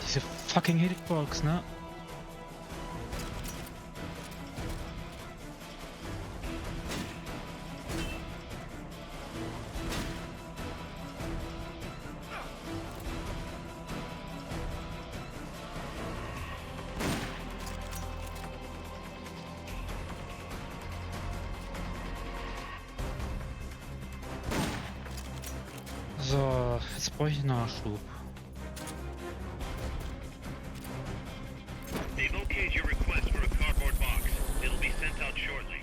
[SPEAKER 1] Diese fucking Hitbox, ne? So, jetzt brauche ich Nachschub.
[SPEAKER 6] They've okayed your request for a cardboard box. It'll be sent out shortly.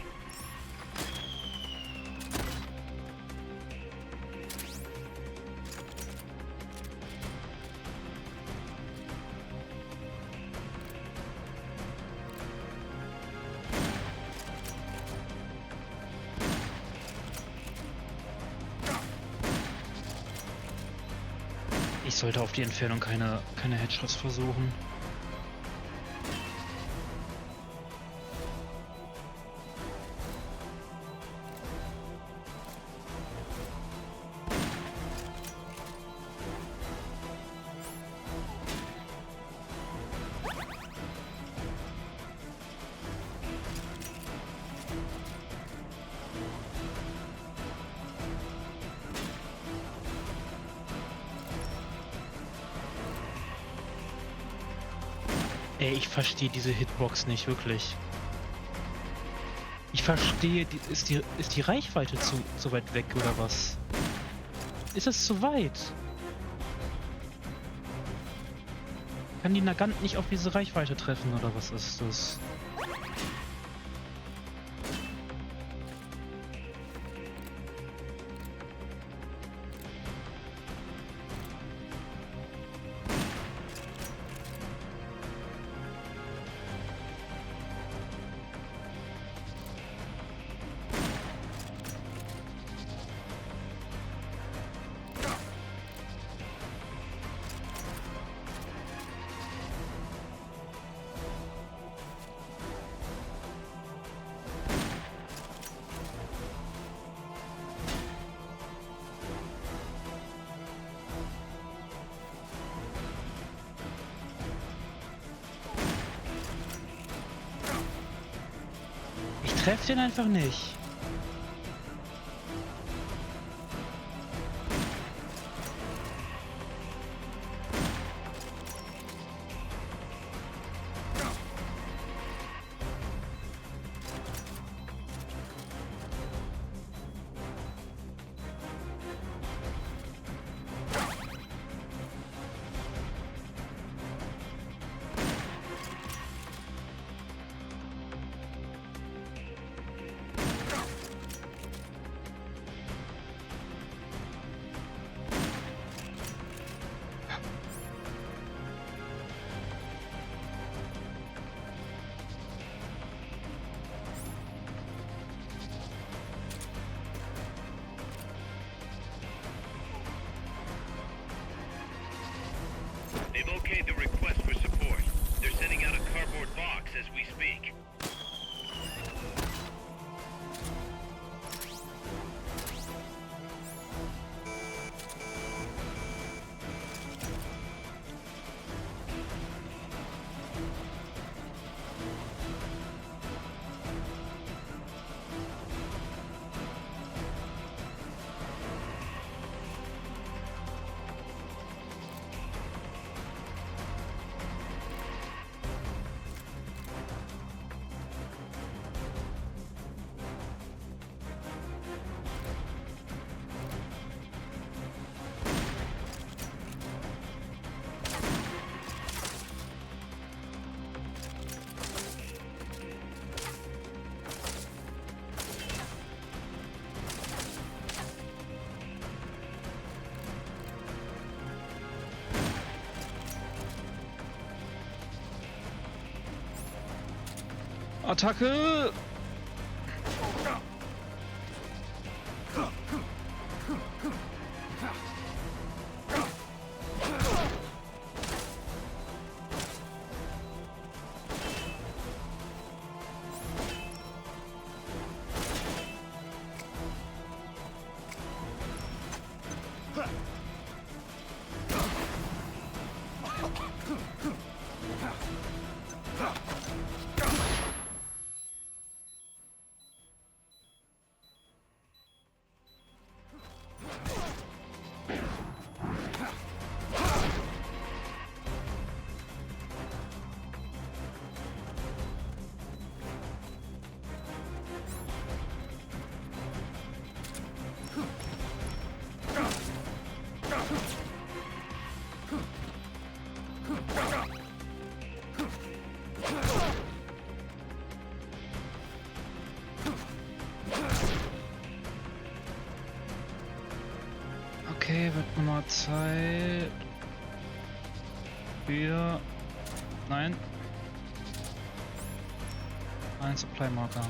[SPEAKER 1] Ich sollte auf die Entfernung keine Headshots versuchen. Ey, ich verstehe diese Hitbox nicht, wirklich. Ich verstehe, ist die Reichweite zu weit weg oder was? Ist es zu weit? Kann die Nagant nicht auf diese Reichweite treffen oder was ist das? treffe den einfach nicht.
[SPEAKER 6] They've okayed the request for support. They're sending out a cardboard box as we speak.
[SPEAKER 1] Attacke! Okay, wird nochmal Zeit. Wieder. Nein. Ein Supply-Marker.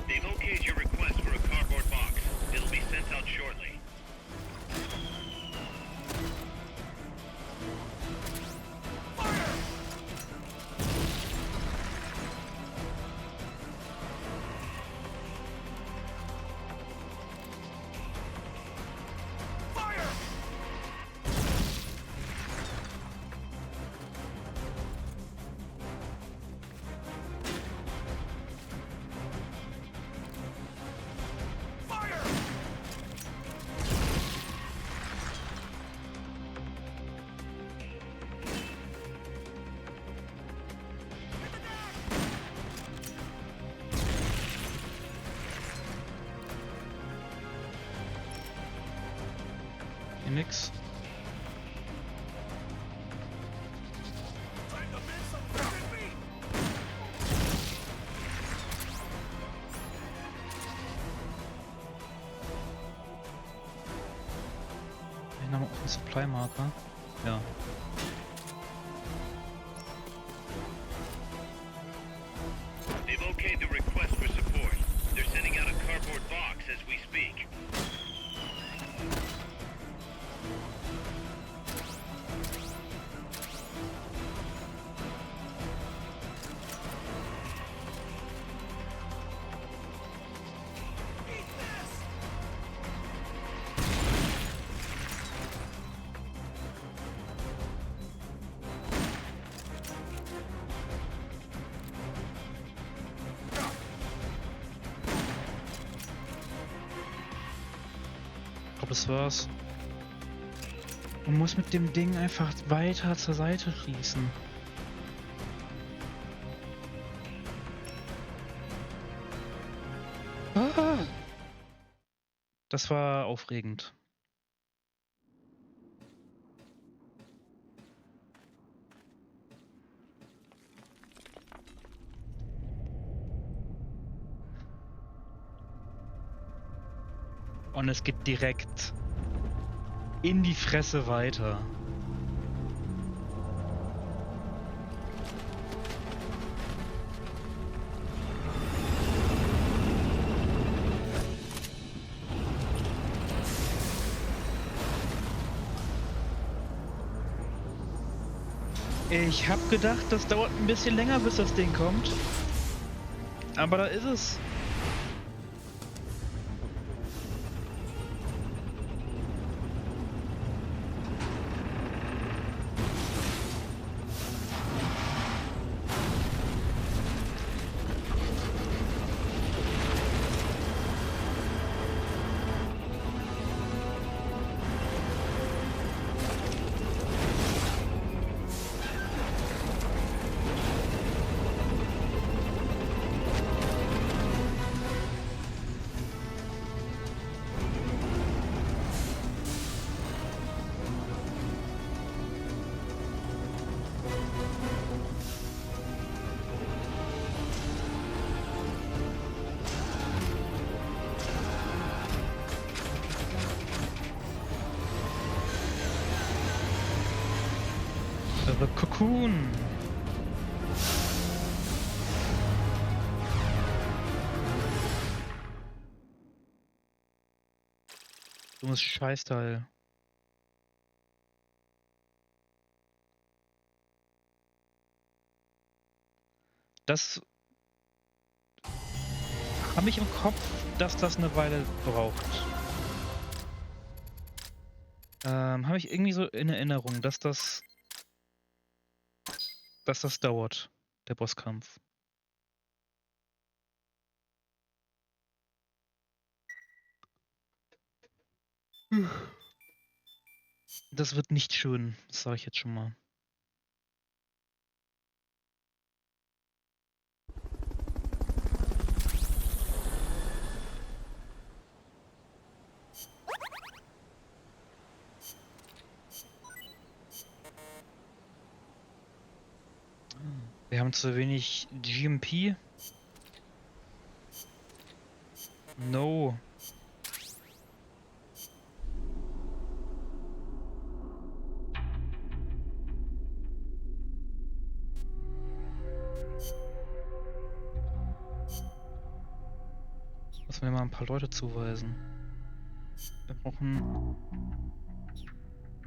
[SPEAKER 6] They've okayed your request for a cardboard box. It'll be sent out shortly.
[SPEAKER 1] Hier nix. Ich nochmal auf den Supply-Marker. Ja.
[SPEAKER 6] They've okayed the request for support. They're sending out a cardboard box as we speak.
[SPEAKER 1] glaube, das war's. Man muss mit dem Ding einfach weiter zur Seite schießen. Ah! Das war aufregend. Und es geht direkt in die Fresse weiter. Ich hab gedacht, das dauert ein bisschen länger, bis das Ding kommt. Aber da ist es. The Cocoon. Dummes Scheißteil. Das habe ich im Kopf, dass das eine Weile braucht. Habe ich irgendwie so in Erinnerung, dass das dauert, der Bosskampf. Das wird nicht schön, das sage ich jetzt schon mal. Wir haben zu wenig GMP. No. Müssen wir mal ein paar Leute zuweisen. Wir brauchen...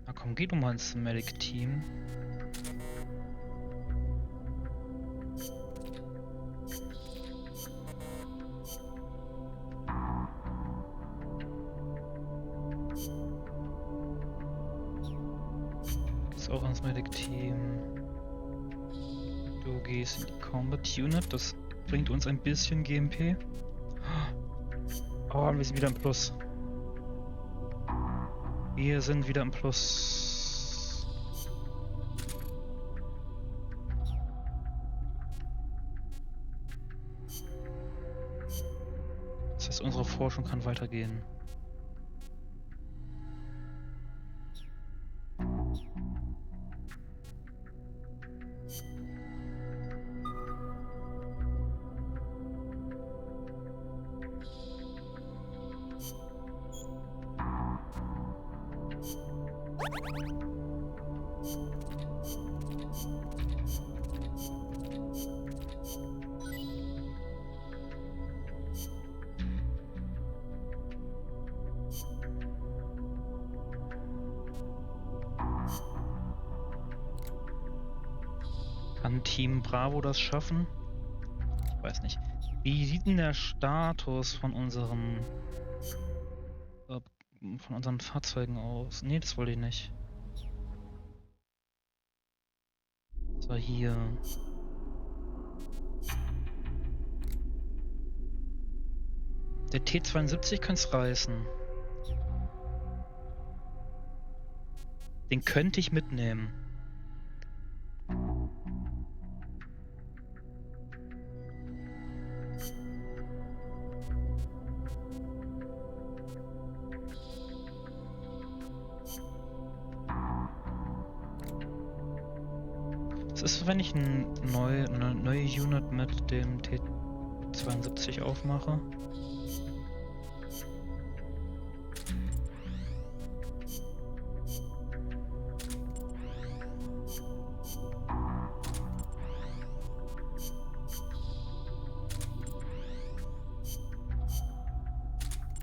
[SPEAKER 1] Na komm, geh du mal ins Medic-Team. Ist auch ins Medic-Team. Du gehst in die Combat Unit, das bringt uns ein bisschen GMP. Oh, wir sind wieder im Plus. Wir sind wieder im Plus. Das heißt, unsere Forschung kann weitergehen. Kann Team Bravo das schaffen? Ich weiß nicht. Wie sieht denn der Status von unseren Fahrzeugen aus? Nee, das wollte ich nicht. Das war hier. Der T-72 kann es reißen. Den könnte ich mitnehmen. Was ist, wenn ich eine neue Unit mit dem T72 aufmache?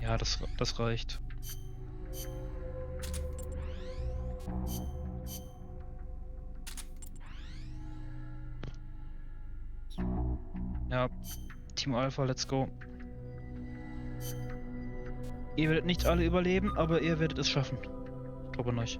[SPEAKER 1] Ja, das reicht. Ja, Team Alpha, let's go. Ihr werdet nicht alle überleben, aber ihr werdet es schaffen. Ich glaube an euch.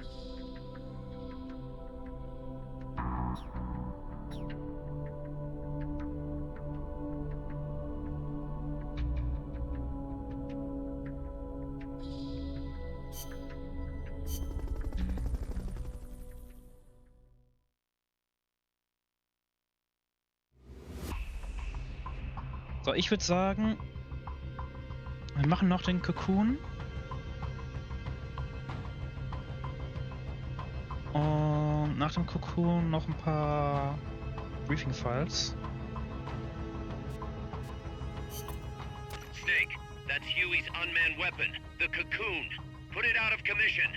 [SPEAKER 1] So, ich würde sagen, wir machen noch den Cocoon. Und nach dem Cocoon noch ein paar Briefing-Files.
[SPEAKER 6] Snake, that's Huey's unmanned weapon, the Cocoon. Put it out of commission.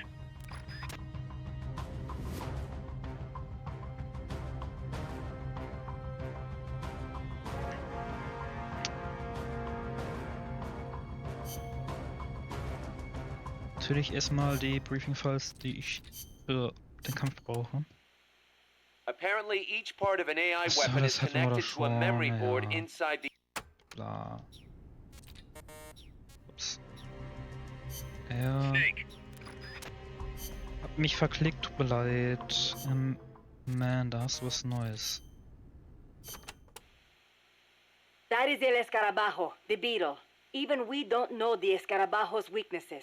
[SPEAKER 1] Natürlich erstmal die Briefing-Files, die ich für den Kampf brauche.
[SPEAKER 7] Apparently, each part of an AI
[SPEAKER 1] So,
[SPEAKER 7] weapon is
[SPEAKER 1] das hatten wir
[SPEAKER 7] connected to a
[SPEAKER 1] davor,
[SPEAKER 7] memory board
[SPEAKER 1] ja.
[SPEAKER 7] inside the.
[SPEAKER 1] Bla. Ups. Er
[SPEAKER 6] Snake,
[SPEAKER 1] hat mich verklickt, tut mir leid. Man, da hast du was Neues.
[SPEAKER 9] That is El Escarabajo, the beetle. Even we don't know the Escarabajo's weaknesses.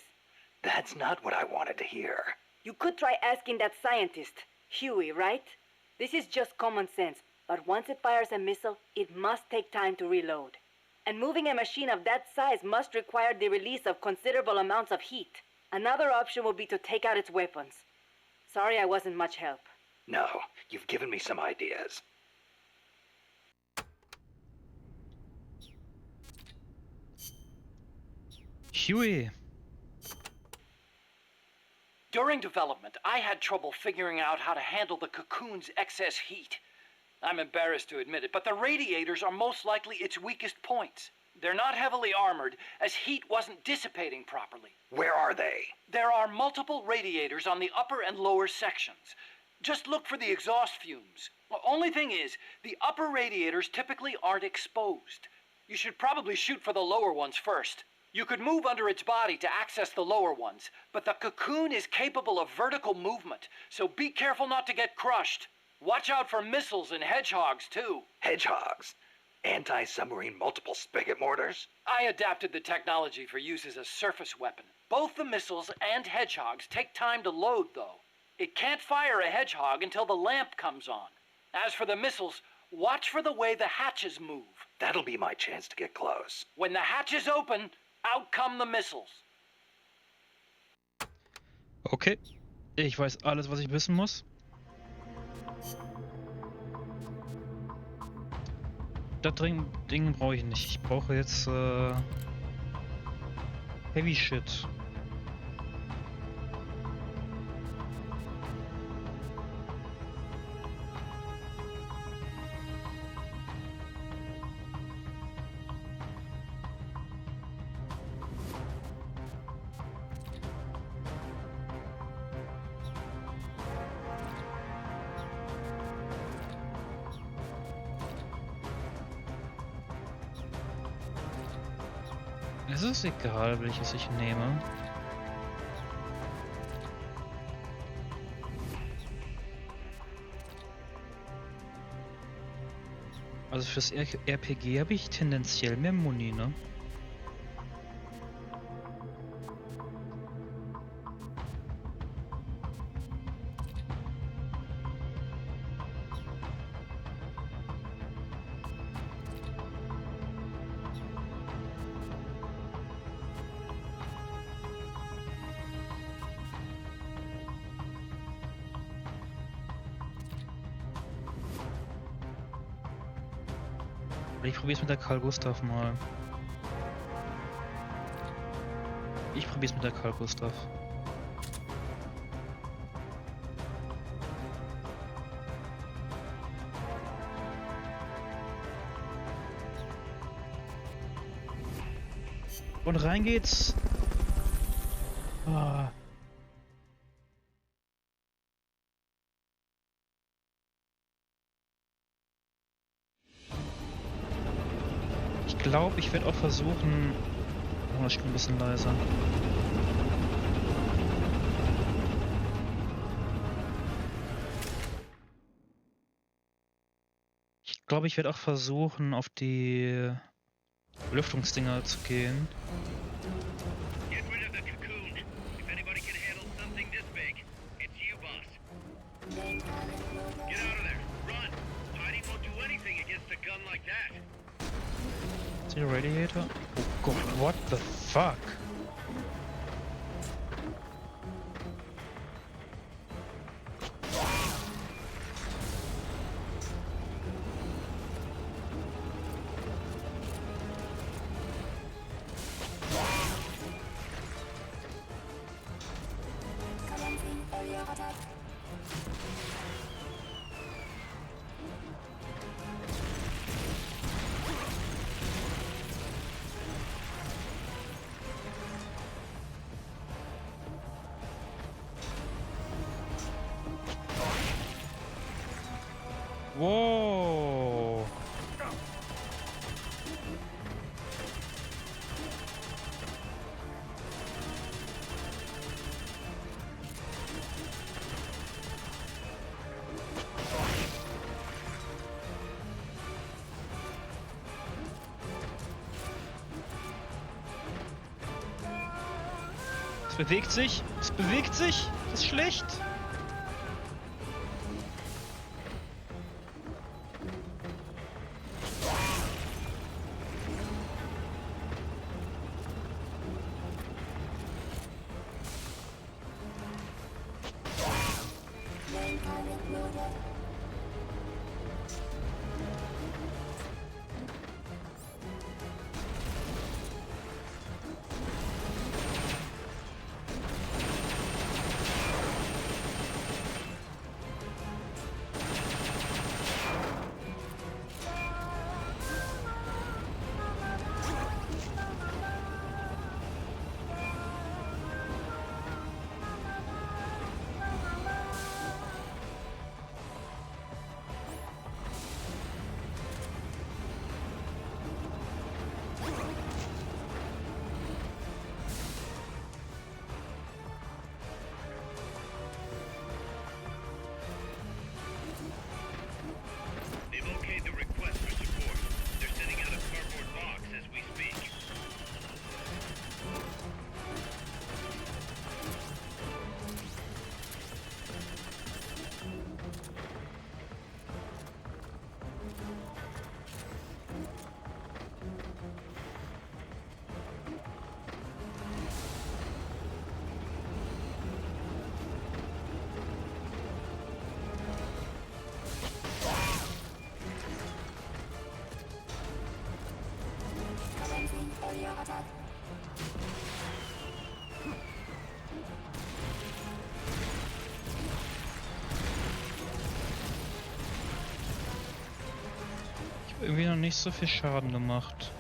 [SPEAKER 2] That's not what I wanted to hear.
[SPEAKER 9] You could try asking that scientist, Huey, right? This is just common sense, but once it fires a missile, it must take time to reload. And moving a machine of that size must require the release of considerable amounts of heat. Another option would be to take out its weapons. Sorry I wasn't much help.
[SPEAKER 2] No, you've given me some ideas.
[SPEAKER 1] Huey!
[SPEAKER 10] During development, I had trouble figuring out how to handle the cocoon's excess heat. I'm embarrassed to admit it, but the radiators are most likely its weakest points. They're not heavily armored, as heat wasn't dissipating properly.
[SPEAKER 2] Where are they?
[SPEAKER 10] There are multiple radiators on the upper and lower sections. Just look for the exhaust fumes. The only thing is, the upper radiators typically aren't exposed. You should probably shoot for the lower ones first. You could move under its body to access the lower ones, but the cocoon is capable of vertical movement, so be careful not to get crushed. Watch out for missiles and hedgehogs, too.
[SPEAKER 2] Hedgehogs? Anti-submarine multiple spigot mortars?
[SPEAKER 10] I adapted the technology for use as a surface weapon. Both the missiles and hedgehogs take time to load, though. It can't fire a hedgehog until the lamp comes on. As for the missiles, watch for the way the hatches move.
[SPEAKER 2] That'll be my chance to get close.
[SPEAKER 10] When the hatches open, out come the missiles.
[SPEAKER 1] Okay. Ich weiß alles, was ich wissen muss. Das Ding brauche ich nicht. Ich brauche jetzt Heavy Shit. Es ist egal, welches ich nehme. Also fürs RPG habe ich tendenziell mehr Muni, ne? Ich probier's mit der Karl Gustav mal. Ich probier's mit der Karl Gustav. Und rein geht's. Ah. Ich glaube, ich werde auch versuchen. Oh, ich bin ein bisschen leiser. Ich glaube, ich werde auch versuchen, auf die Lüftungsdinger zu gehen.
[SPEAKER 6] Get rid of the cocoon. If anybody can handle something this big, it's you, boss. Get out of there. Run. Heidi won't do anything against a gun like that.
[SPEAKER 1] Ist hier Radiator? Oh Gott, what the fuck? Wow. Es bewegt sich. Es bewegt sich. Das ist schlecht.
[SPEAKER 6] They've okayed the request for support. They're sending out a cardboard box as we speak.
[SPEAKER 1] Ich habe irgendwie noch nicht so viel Schaden gemacht.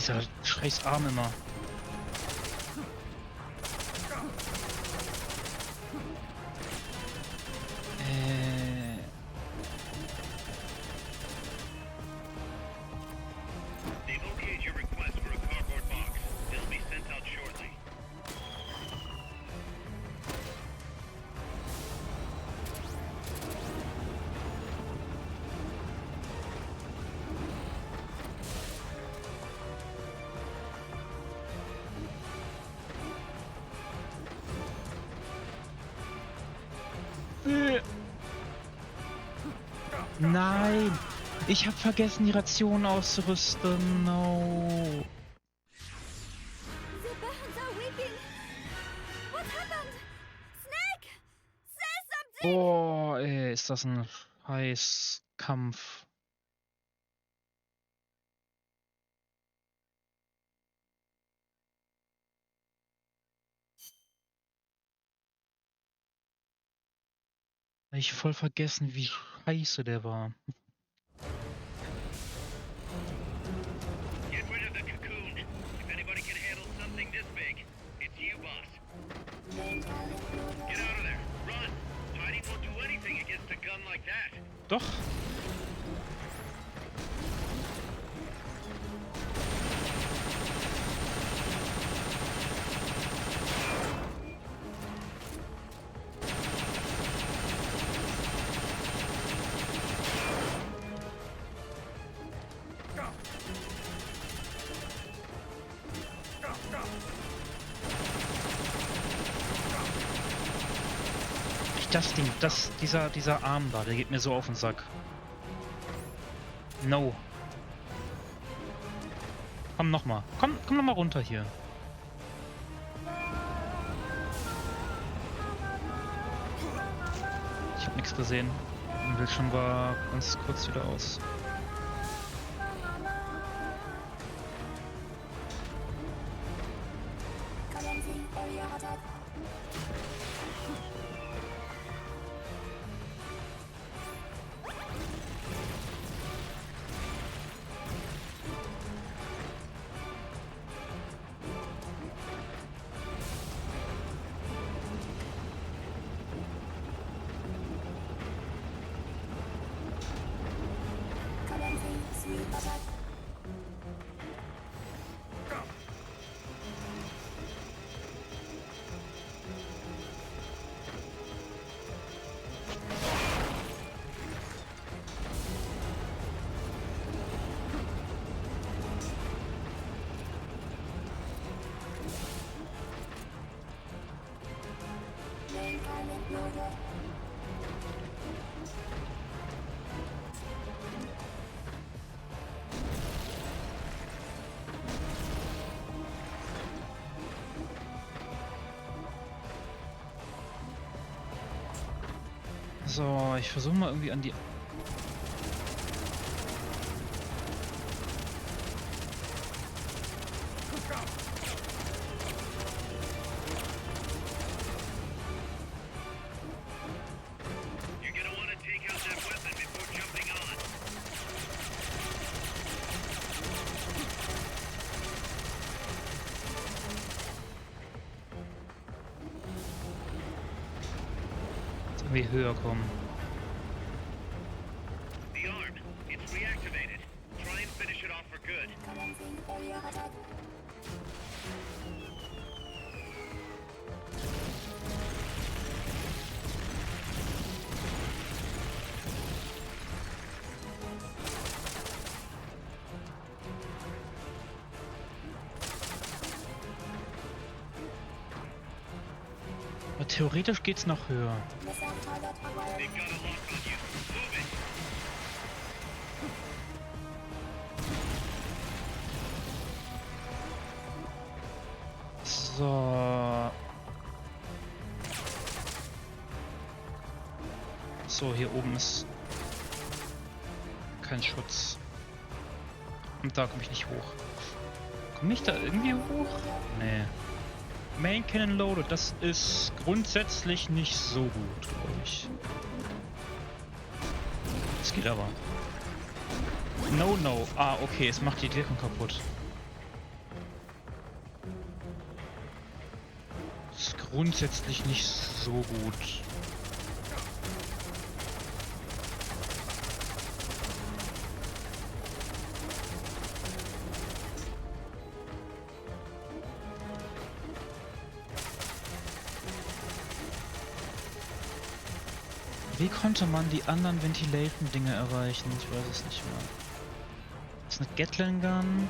[SPEAKER 1] Dieser scheiß Arm immer.
[SPEAKER 6] They've okayed your request for a cardboard box. It'll be sent out shortly.
[SPEAKER 1] Nein! Ich habe vergessen, die Rationen auszurüsten. No.
[SPEAKER 8] The bands are weakening. What happened? Snake! Say something!
[SPEAKER 1] Boah, ey, ist das ein scheiß Kampf. Hab ich voll vergessen, wie scheiße der war.
[SPEAKER 6] Get rid of the cocoon. If anybody can handle something this big, it's you, boss. Get out of there. Run. Hiding won't do anything against a gun like that.
[SPEAKER 1] Doch. Das Ding, dieser Arm da, der geht mir so auf den Sack. No. Komm nochmal. Komm nochmal runter hier. Ich hab nichts gesehen. Mein Bildschirm war ganz kurz wieder aus. So, ich versuche mal irgendwie an die...
[SPEAKER 6] You're gonna want to take out that weapon before jumping on.
[SPEAKER 1] irgendwie höher kommen.
[SPEAKER 6] The arm, it's reactivated. Try and finish it off for good.
[SPEAKER 1] Aber theoretisch geht's noch höher.
[SPEAKER 6] They've got a lock on you. Move it.
[SPEAKER 1] So. So, hier oben ist kein Schutz. Und da komme ich nicht hoch. Komme ich da irgendwie hoch? Nee. Main Cannon loaded, das ist grundsätzlich nicht so gut, glaube ich. Das geht aber. No, no. Ah, okay, es macht die Deckung kaputt. grundsätzlich nicht so gut. Wie konnte man die anderen Ventilation-Dinge erreichen? Ich weiß es nicht mehr. Das ist eine Gatling Gun.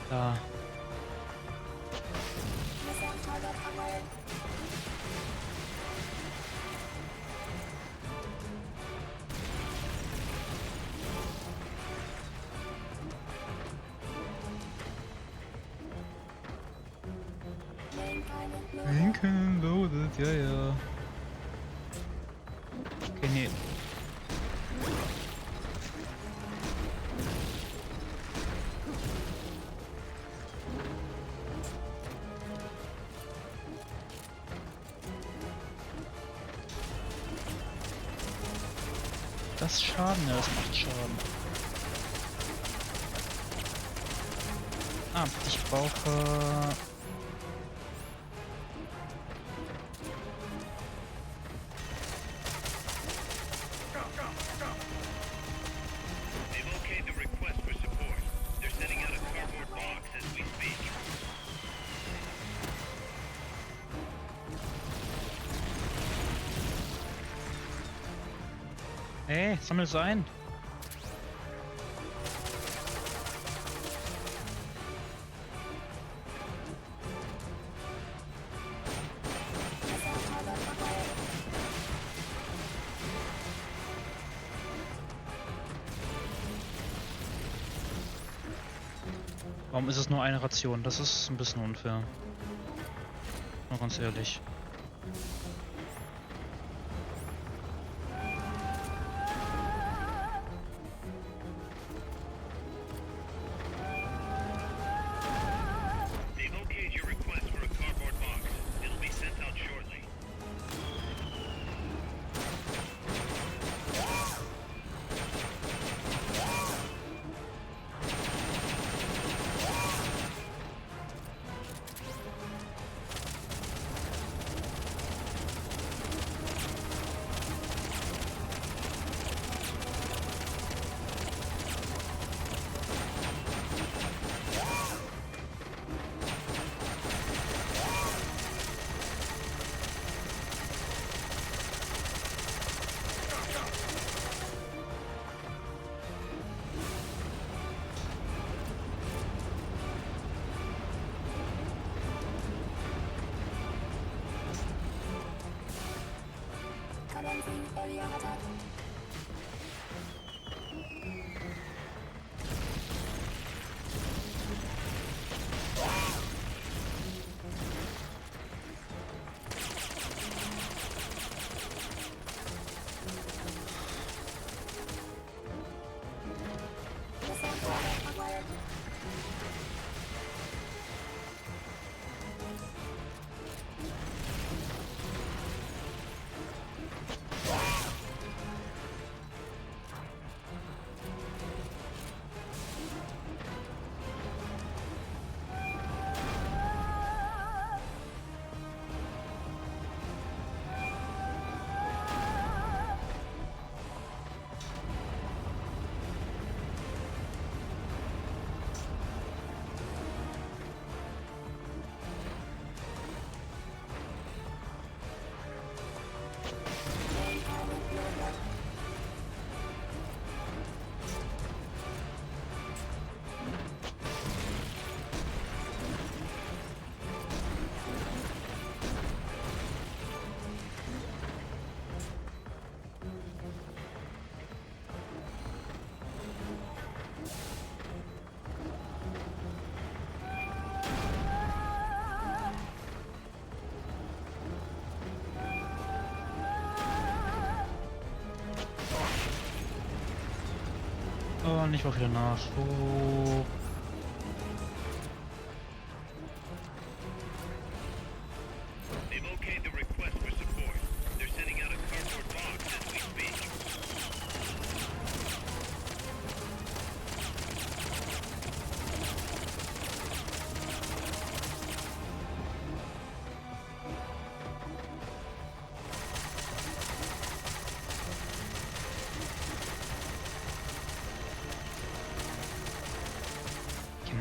[SPEAKER 1] Da. Lincoln loaded, ja, ja. Okay, nee. Das Schaden, ja, das macht Schaden. Ah, ich brauche... Hey, sammel so ein. Warum ist es nur eine Ration? Das ist ein bisschen unfair. Mal ganz ehrlich. Mann, ich mach wieder nach. Oh.
[SPEAKER 6] They've okayed the request for support. They're sending out a cardboard box as we speak.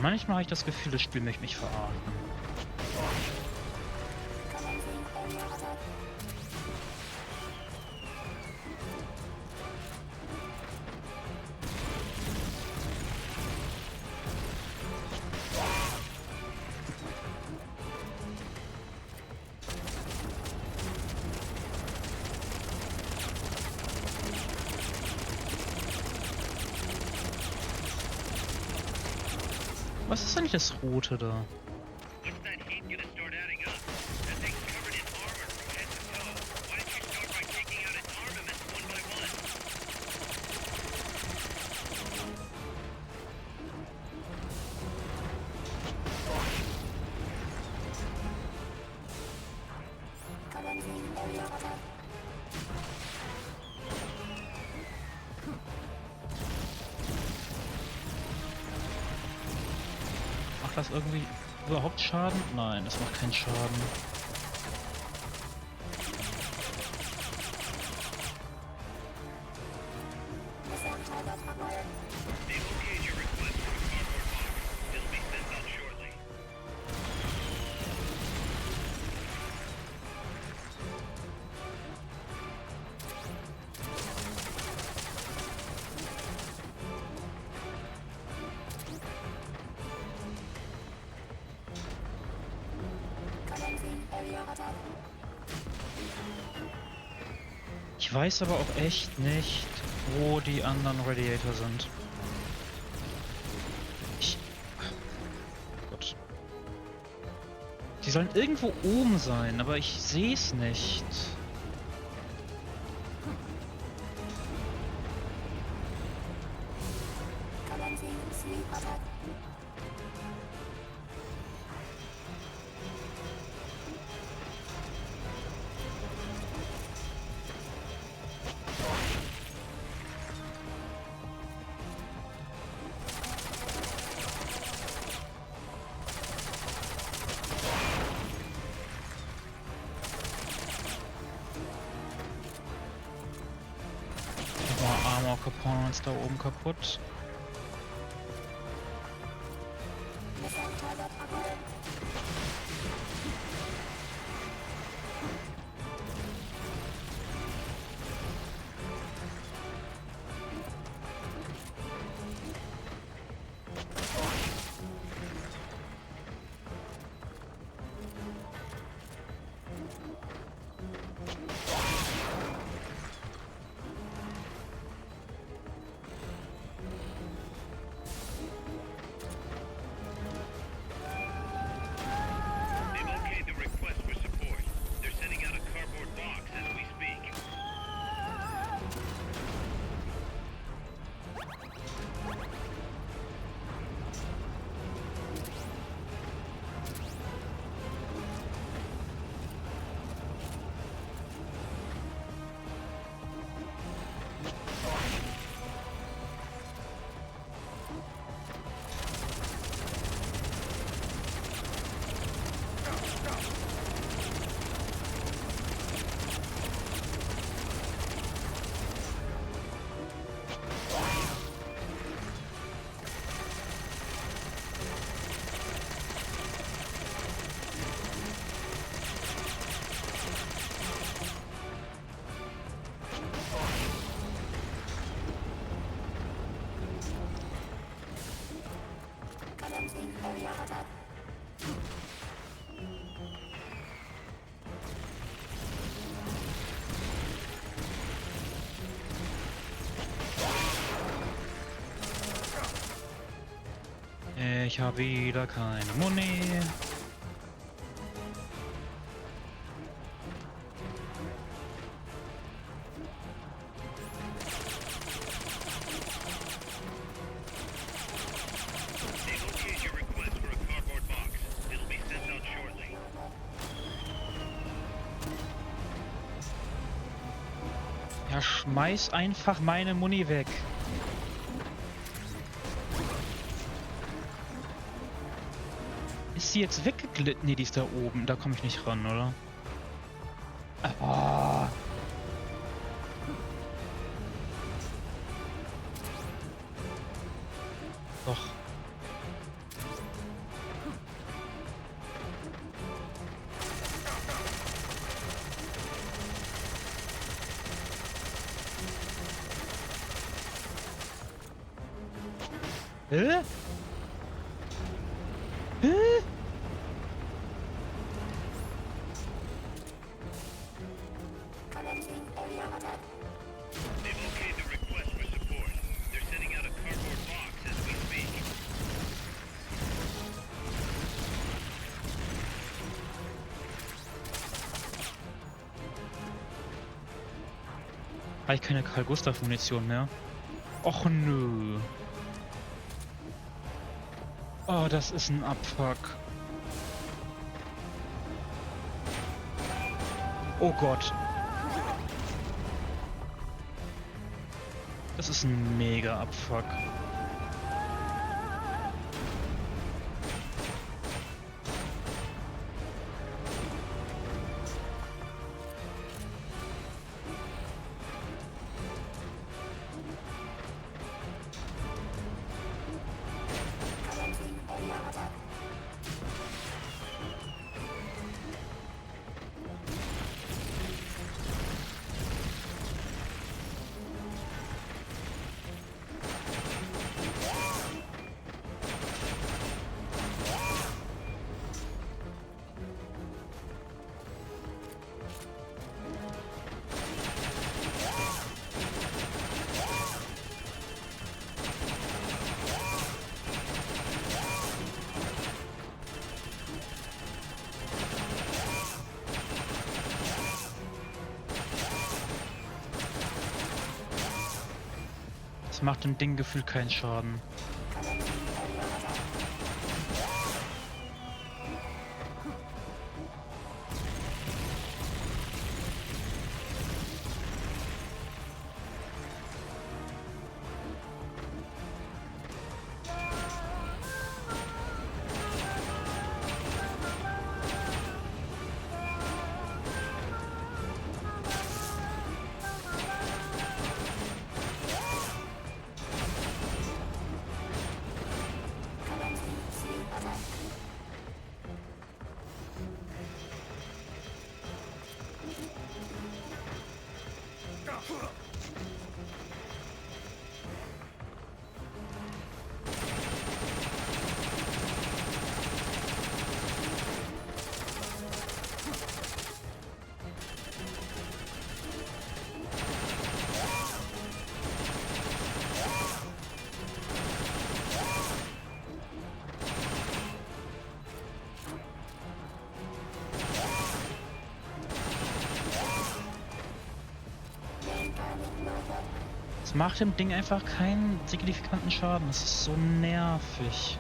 [SPEAKER 1] Manchmal habe ich das Gefühl, das Spiel möchte mich verarschen. Was ist eigentlich das Rote da?
[SPEAKER 6] What's that heat gonna start adding up? That thing's covered in armor from head to toe. Why don't you start by taking out its armaments one by one?
[SPEAKER 1] Macht das irgendwie überhaupt Schaden? Nein, das macht keinen Schaden.
[SPEAKER 6] They've okayed your request for a cardboard box. It'll be sent out shortly.
[SPEAKER 1] Ich weiß aber auch echt nicht, wo die anderen Radiator sind. Gott. Die sollen irgendwo oben sein, aber ich sehe es nicht. Armor Components da oben kaputt.
[SPEAKER 6] They've okayed the request for support. They're sending out a cardboard box as we speak.
[SPEAKER 1] Ich habe wieder keine Money. Ja, schmeiß einfach meine Muni weg. Ist sie jetzt weggeglitten? Nee, die ist da oben. Da komme ich nicht ran, oder? Ah. Doch. Hä? Hä?
[SPEAKER 6] They've okayed the request for support. They're sending out a cardboard box as we speak.
[SPEAKER 1] Habe ich keine Karl-Gustav-Munition mehr? Och nö. Oh, das ist ein Abfuck. Oh Gott. Das ist ein mega Abfuck. Das macht dem Ding gefühlt keinen Schaden. Es macht dem Ding einfach keinen signifikanten Schaden. Das ist so nervig.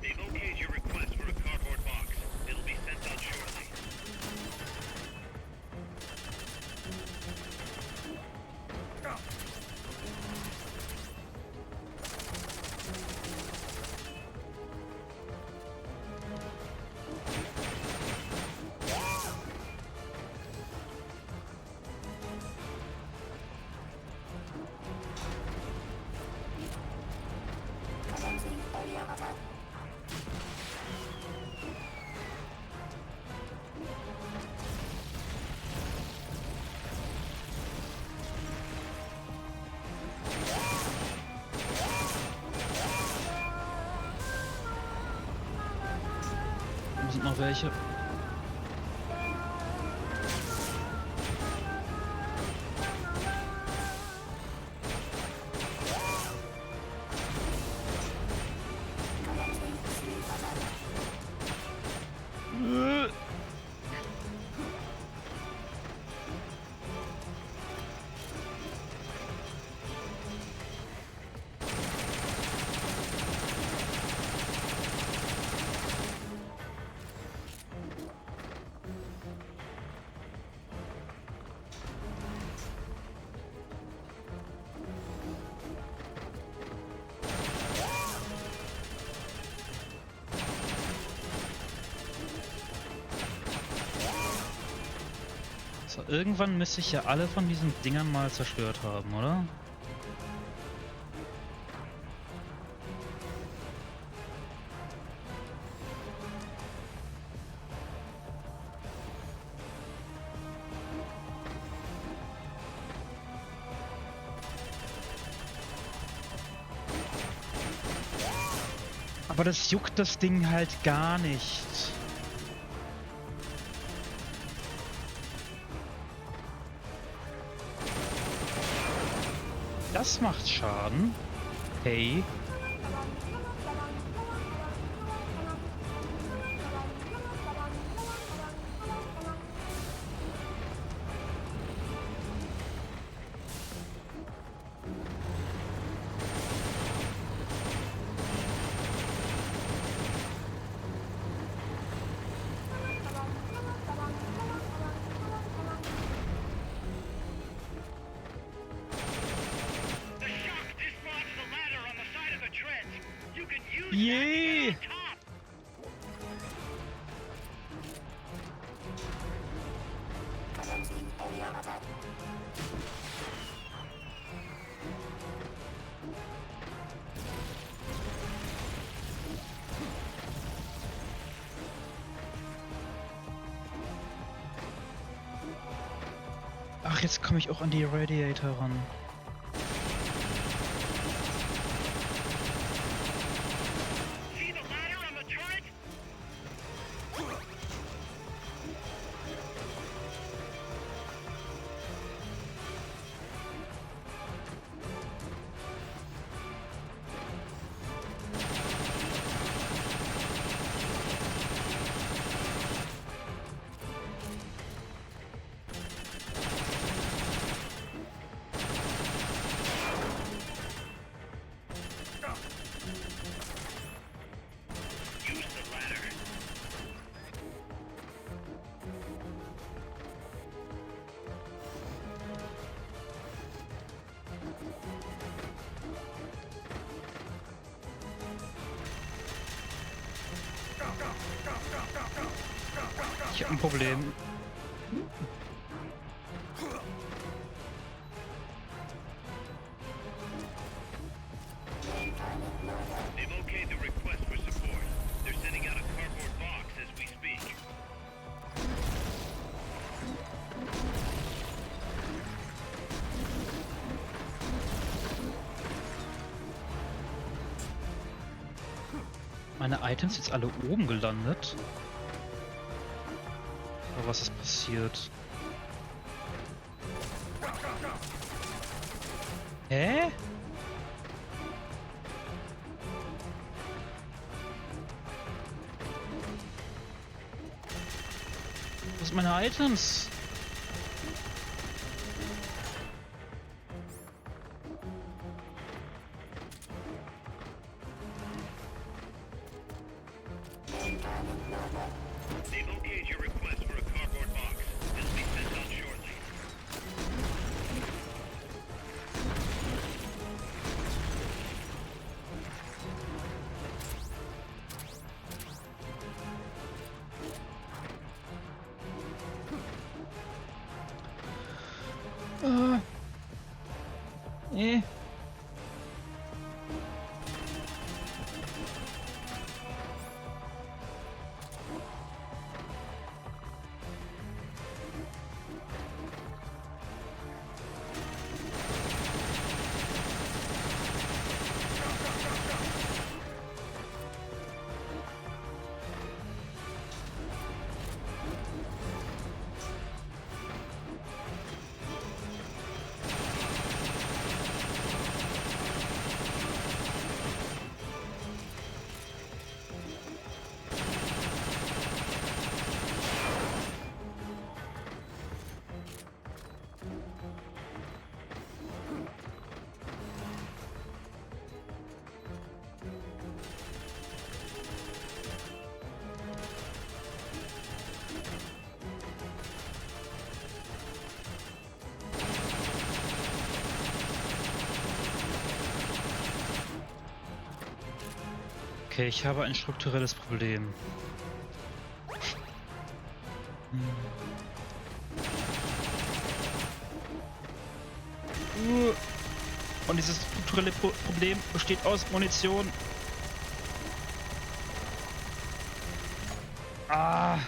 [SPEAKER 6] They've okayed your request for a cardboard box. It'll be sent out shortly.
[SPEAKER 1] Da sind noch welche. So, irgendwann müsste ich ja alle von diesen Dingern mal zerstört haben, oder? Aber das juckt das Ding halt gar nicht. Das macht Schaden. Hey. Yay! Ach, jetzt komme ich auch an die Radiator ran. Ich habe ein Problem.
[SPEAKER 6] They've okayed the request for support. They're sending out a cardboard box as we speak.
[SPEAKER 1] Meine Items jetzt alle oben gelandet. Aber was ist passiert? Hä? Wo sind meine Items?
[SPEAKER 6] They've okayed your request for a cardboard box. It'll be sent out shortly.
[SPEAKER 1] Okay, ich habe ein strukturelles Problem. Und dieses strukturelle Problem besteht aus Munition. Ah.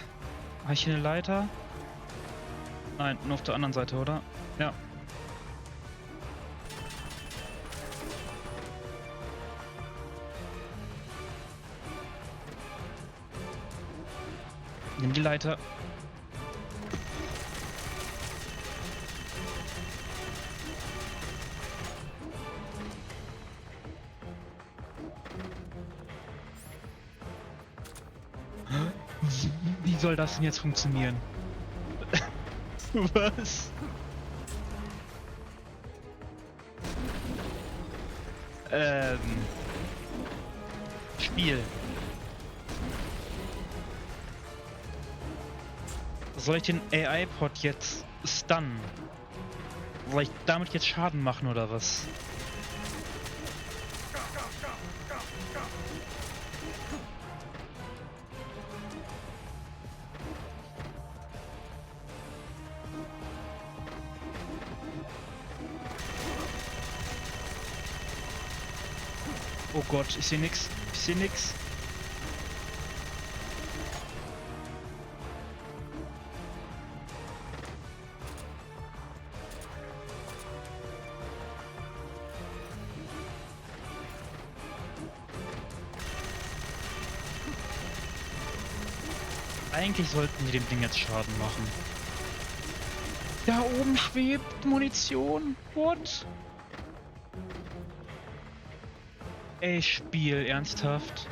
[SPEAKER 1] Habe ich hier eine Leiter? Nein, nur auf der anderen Seite, oder? Ja. Nimm die Leiter. Wie soll das denn jetzt funktionieren? Was? Spiel. Soll ich den AI-Pod jetzt stunnen? Soll ich damit jetzt Schaden machen oder was? Oh Gott, ich sehe nix. Ich sehe nix. Eigentlich sollten die dem Ding jetzt Schaden machen. Da oben schwebt Munition. What? Ey, Spiel, ernsthaft?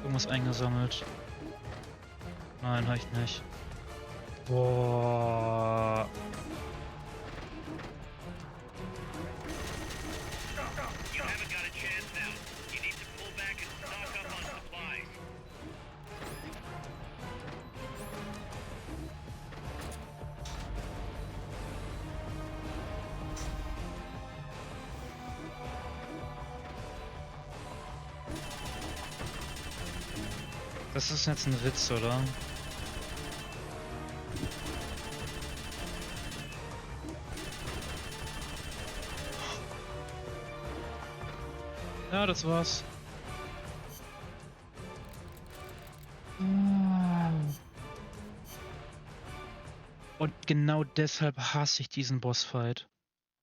[SPEAKER 1] Irgendwas eingesammelt. Nein, hab ich nicht. Boah. Das ist jetzt ein Witz, oder? Ja, das war's. Und genau deshalb hasse ich diesen Bossfight.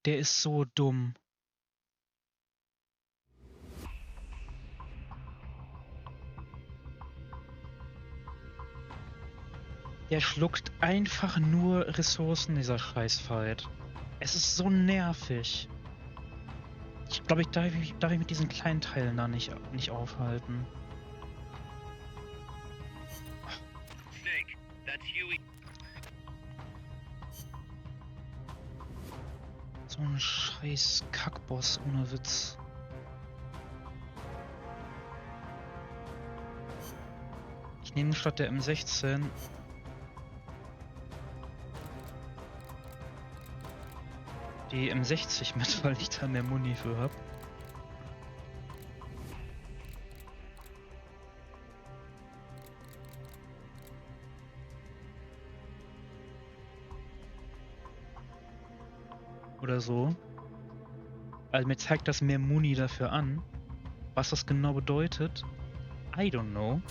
[SPEAKER 1] Der ist so dumm. Der schluckt einfach nur Ressourcen, dieser Scheißfight. Es ist so nervig. Ich glaube, ich darf ich mit diesen kleinen Teilen da nicht aufhalten.
[SPEAKER 6] Snake, that's Huey.
[SPEAKER 1] So ein scheiß Kackboss ohne Witz. Ich nehme statt der M16 die M60 mit, weil ich da mehr Muni für hab. Oder so. Also mir zeigt das mehr Muni dafür an. Was das genau bedeutet, I don't know.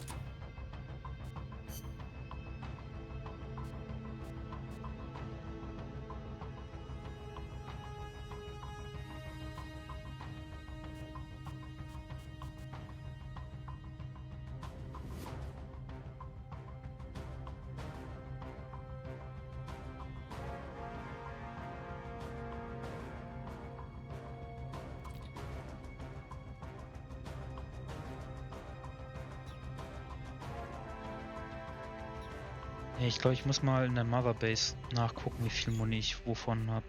[SPEAKER 1] Ich glaube, ich muss mal in der Mother Base nachgucken, wie viel Muni ich wovon habe.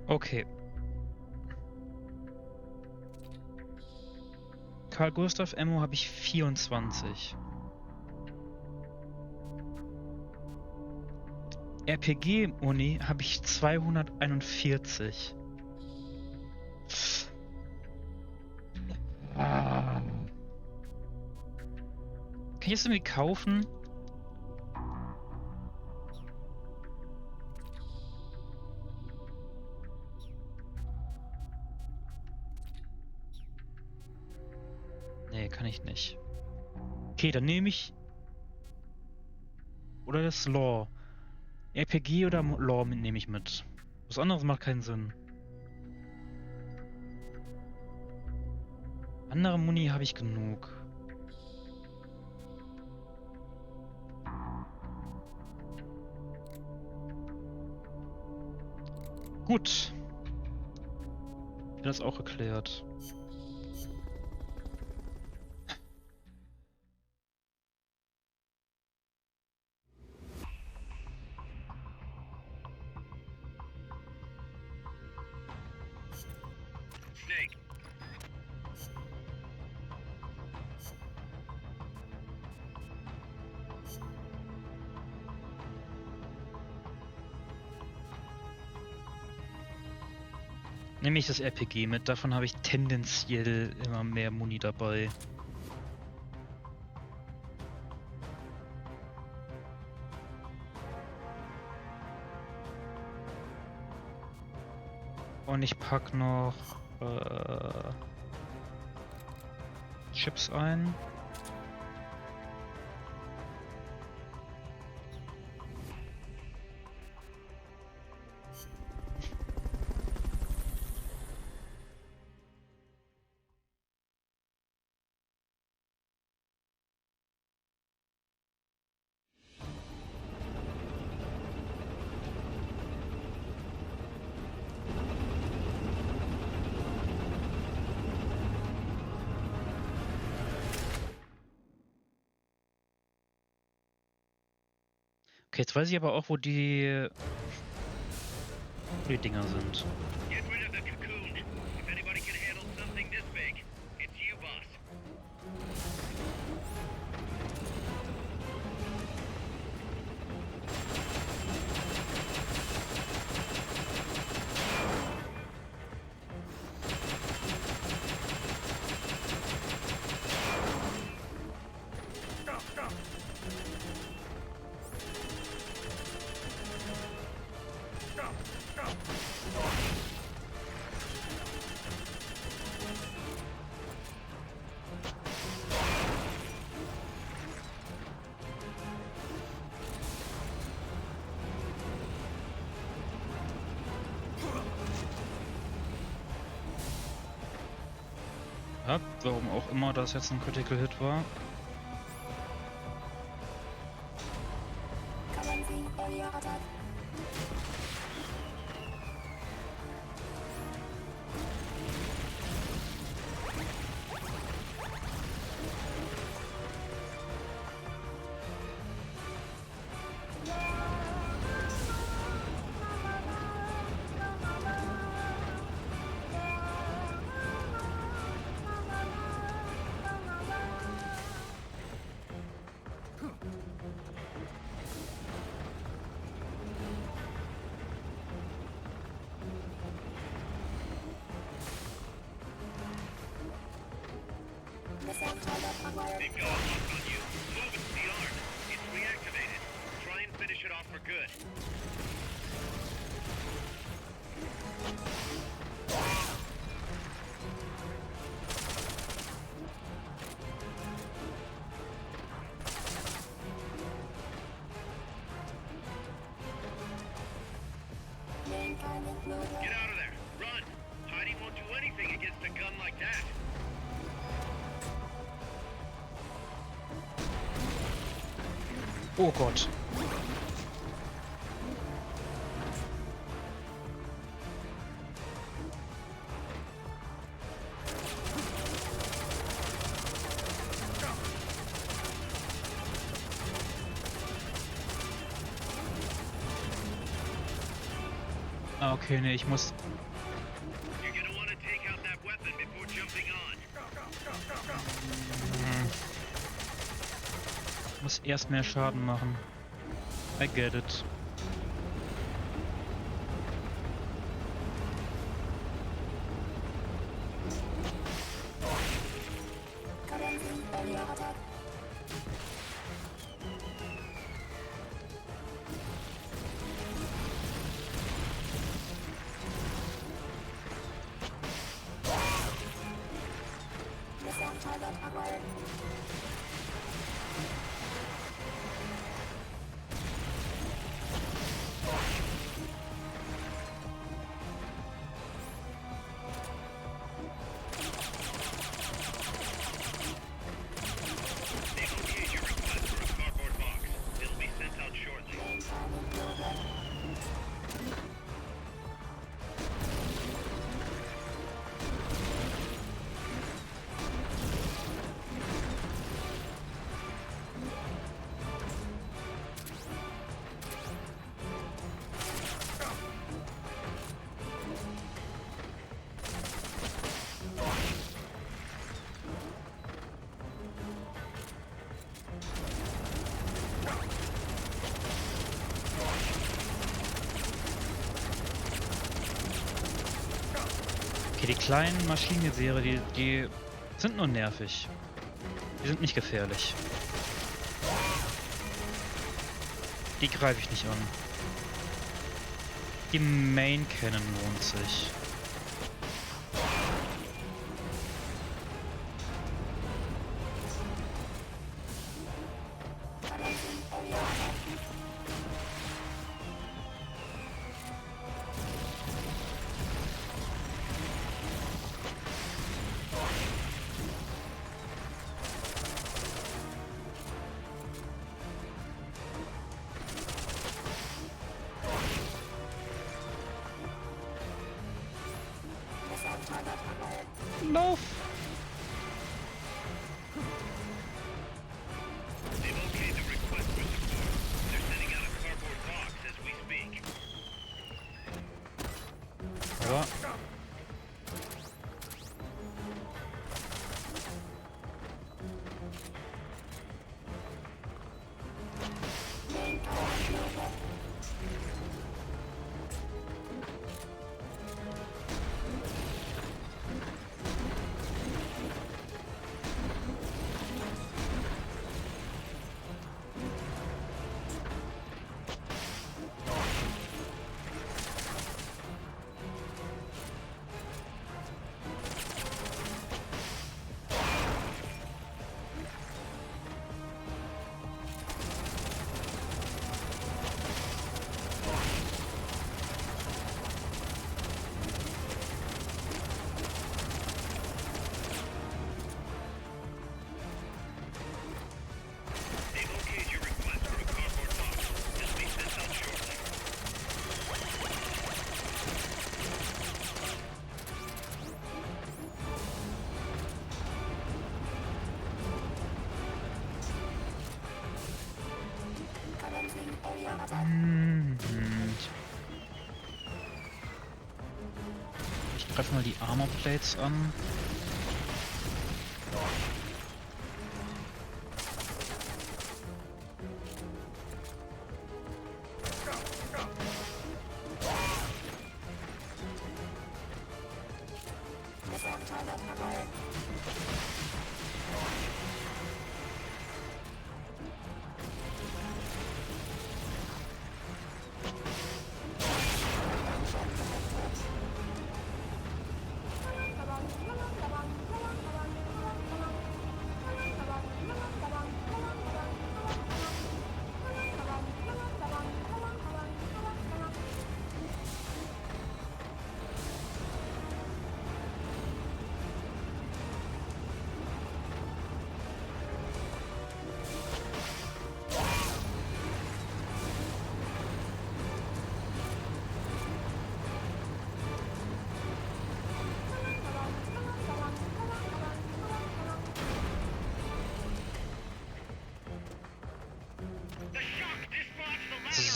[SPEAKER 1] Okay. Karl Gustav Ammo habe ich 24. RPG-Uni habe ich 241. Kann ich das irgendwie kaufen? Nee, kann ich nicht. Okay, dann nehme ich... Oder das Law. RPG oder Law nehme ich mit. Was anderes macht keinen Sinn. Andere Muni habe ich genug. Gut. Wird das auch erklärt.
[SPEAKER 6] Snake.
[SPEAKER 1] Nehme ich das RPG mit, davon habe ich tendenziell immer mehr Muni dabei. Und ich pack noch Chips ein. Okay, jetzt weiß ich aber auch, wo die Dinger sind.
[SPEAKER 6] Get rid of the cocoon. If anybody can handle something this big, it's you, boss.
[SPEAKER 1] Ja, warum auch immer das jetzt ein Critical Hit war.
[SPEAKER 6] They've got a lock on you. Move it to the arm. It's reactivated. Try and finish it off for good. Get out of there. Run. Hiding won't do anything against a gun like that.
[SPEAKER 1] Oh Gott. Ah, okay, nee, ich muss Muss erst mehr Schaden machen. I get it. Okay, die kleinen Maschinengewehre, die sind nur nervig. Die sind nicht gefährlich. Die greife ich nicht an. Die Main Cannon lohnt sich. Lauf! Ja. Ich greife mal die Armor Plates an.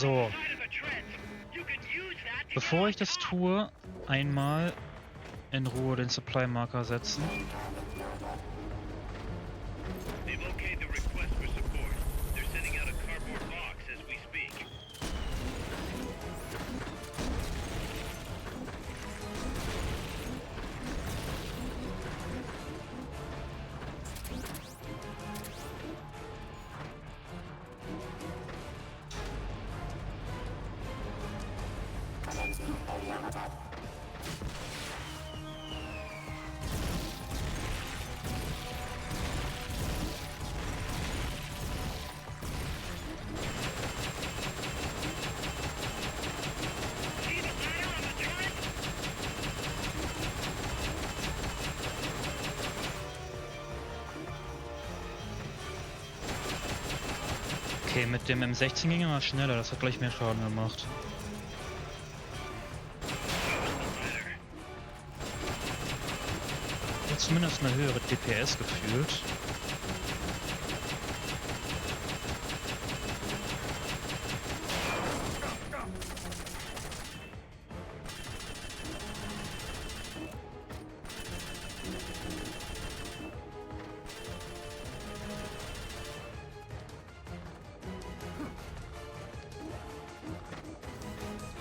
[SPEAKER 1] So. Bevor ich das tue, einmal in Ruhe den Supply Marker setzen. Okay, mit dem M16 ging er schneller, das hat gleich mehr Schaden gemacht. Hat zumindest eine höhere DPS gefühlt.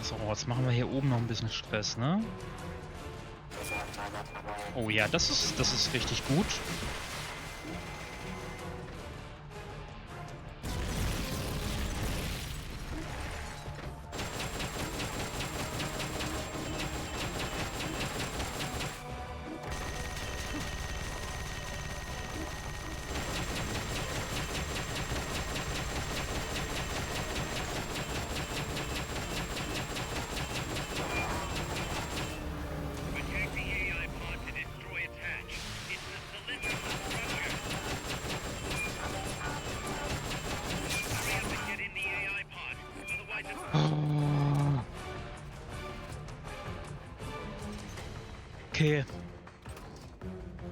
[SPEAKER 1] So, jetzt machen wir hier oben noch ein bisschen Stress, ne? Oh ja, das ist richtig gut.
[SPEAKER 6] Protect the AI pod to destroy its hatch. It's the cylindrical structure. Hurry up and get in the AI pod. Otherwise it's...
[SPEAKER 1] Oh. Okay.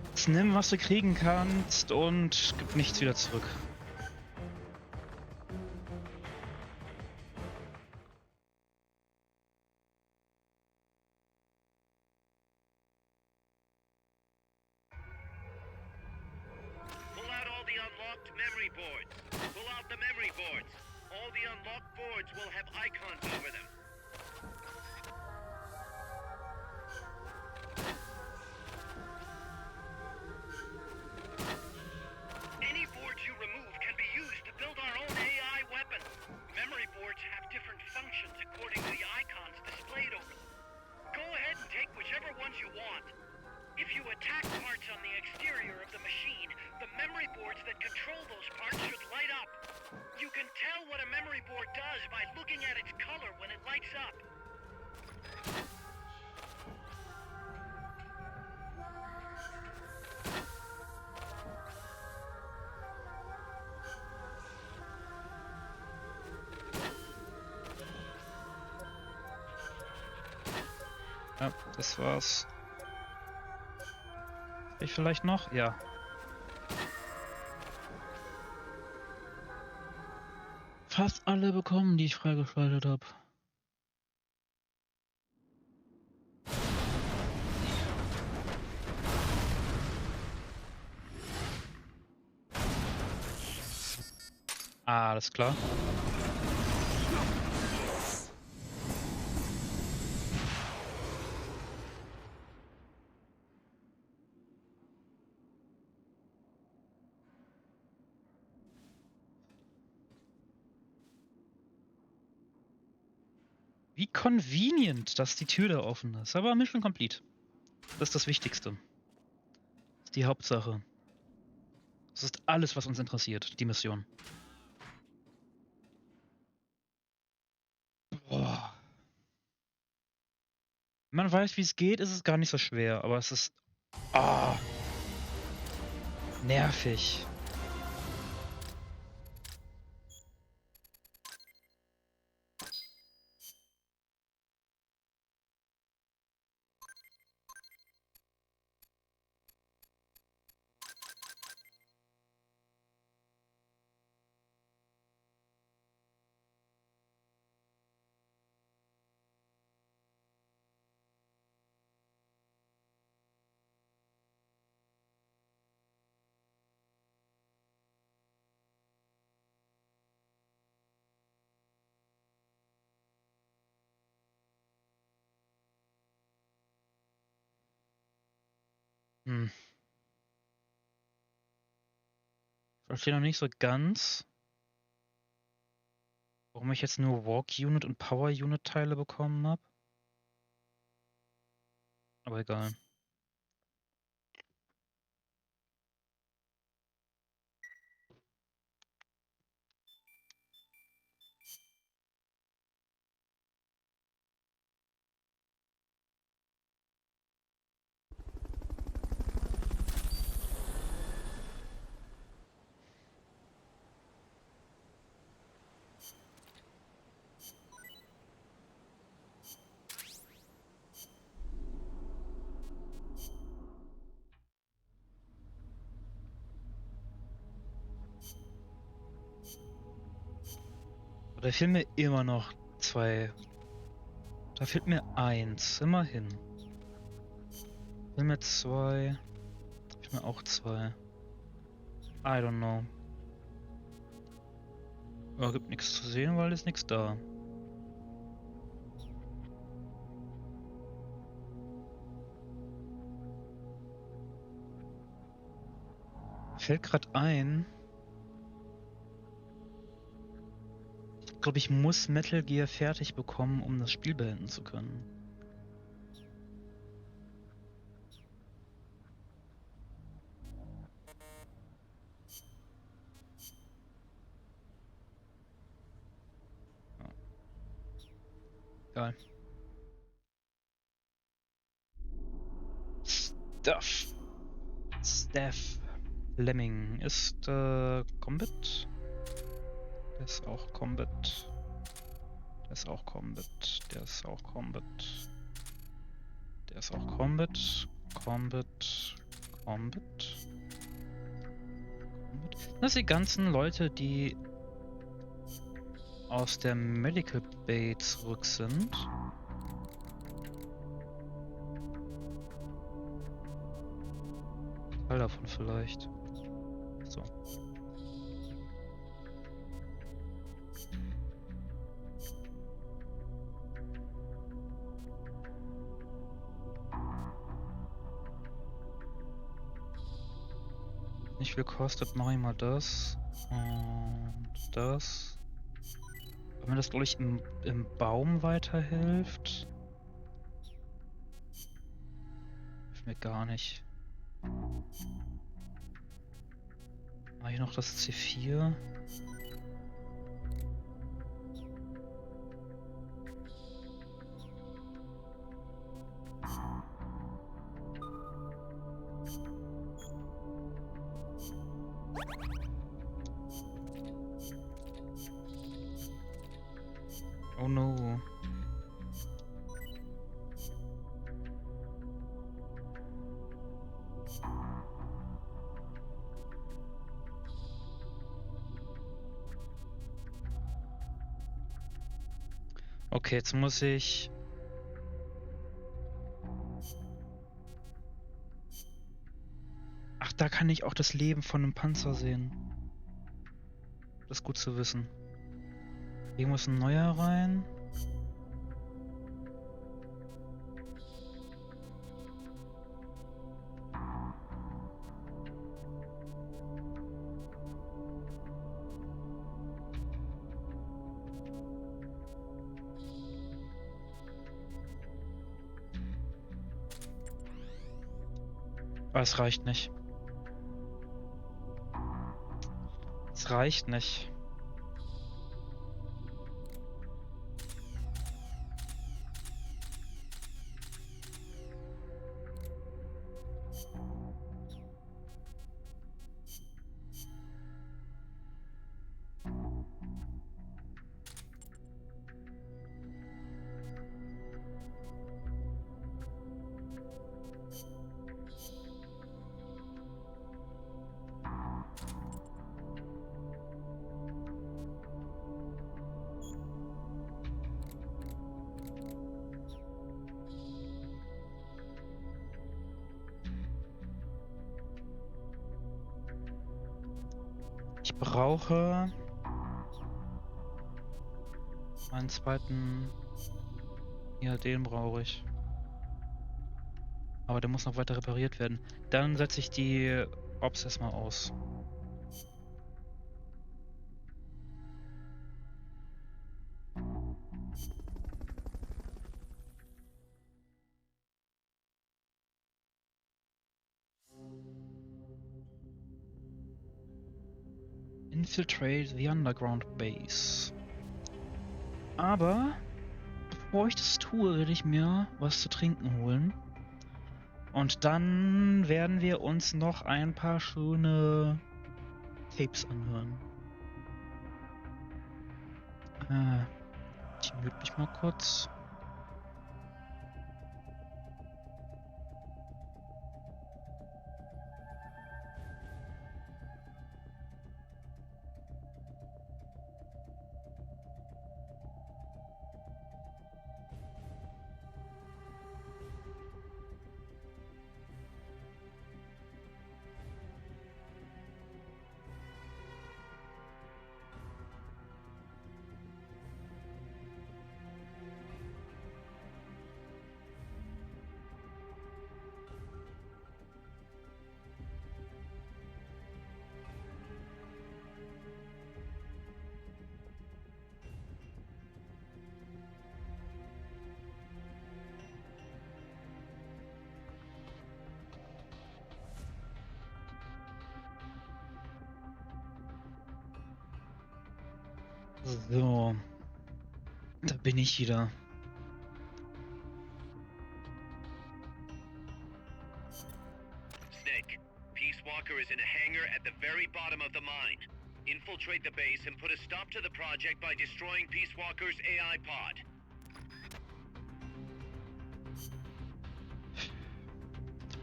[SPEAKER 1] Jetzt nimm, was du kriegen kannst und gib nichts wieder zurück.
[SPEAKER 6] Pull out all the unlocked memory boards. Pull out the memory boards. All the unlocked boards will have icons over them. Any boards you remove can be used to build our own AI weapon. Memory boards have different functions according to the icons displayed over them. Go ahead and take whichever ones you want. If you attack parts on the exterior of the machine, the memory boards that control those parts should light up. You can tell what a memory board does by looking at its color when it lights up.
[SPEAKER 1] Ja, das war's. Ich vielleicht noch? Ja. Fast alle bekommen, die ich freigeschaltet habe. Ah, alles klar. Wie convenient, dass die Tür da offen ist. Aber Mission complete. Das ist das Wichtigste. Das ist die Hauptsache. Das ist alles, was uns interessiert, die Mission. Boah. Wenn man weiß, wie es geht, ist es gar nicht so schwer. Aber es ist... Ah. Nervig. Hm. Ich verstehe noch nicht so ganz, warum ich jetzt nur Walk Unit und Power Unit Teile bekommen habe. Aber egal. Da fehlen mir immer noch 2. Da fehlt mir 1. Immerhin. Fehlen mir 2. Fehlt mir auch 2. I don't know. Aber gibt nichts zu sehen, weil ist nichts da. Fällt gerade ein. Ich glaube, ich muss Metal Gear fertig bekommen, um das Spiel beenden zu können. Egal. Staff. Lemming ist Combat. Der ist auch Combat. Der ist auch Combat. Der ist auch Combat. Der ist auch Combat. Combat. Combat. Das sind die ganzen Leute, die aus der Medical Bay zurück sind. Teil davon vielleicht. So. Nicht viel kostet, mache ich mal das. Und das. Wenn mir das, glaube ich, im Baum weiterhilft. Hilft mir gar nicht. Mache ich noch das C4. Oh no. Okay, jetzt muss ich... Ach, da kann ich auch das Leben von einem Panzer sehen. Das ist gut zu wissen. Hier muss ein neuer rein. Aber es reicht nicht. Es reicht nicht. Ich brauche einen zweiten. Ja, den brauche ich. Aber der muss noch weiter repariert werden. Dann setze ich die Ops erstmal aus. Infiltrate the underground base. Aber bevor ich das tue, werde ich mir was zu trinken holen. Und dann werden wir uns noch ein paar schöne Tapes anhören. Ich mute mich mal kurz. So, da bin ich wieder.
[SPEAKER 6] Snake, Peace Walker is in a hangar at the very bottom of the mine. Infiltrate the base and put a stop to the project by destroying Peace Walker's AI pod.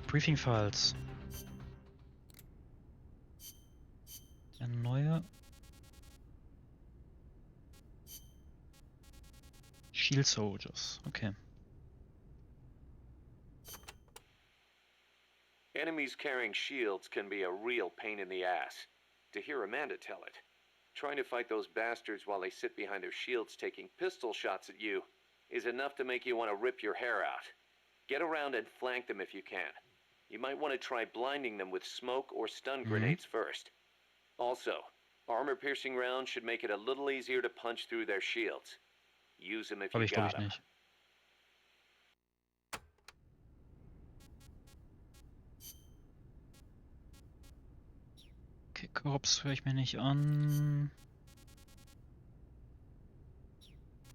[SPEAKER 1] Briefing Files. Der neue Shield Soldiers. Okay.
[SPEAKER 7] Enemies carrying shields can be a real pain in the ass. To hear Amanda tell it. Trying to fight those bastards while they sit behind their shields taking pistol shots at you is enough to make you want to rip your hair out. Get around and flank them if you can. You might want to try blinding them with smoke or stun grenades first. Also, armor-piercing rounds should make it a little easier to punch through their shields. Use them if
[SPEAKER 1] Aber
[SPEAKER 7] you
[SPEAKER 1] ich glaube
[SPEAKER 7] got
[SPEAKER 1] ich
[SPEAKER 7] them.
[SPEAKER 1] nicht. Okay, Korps höre ich mir nicht an.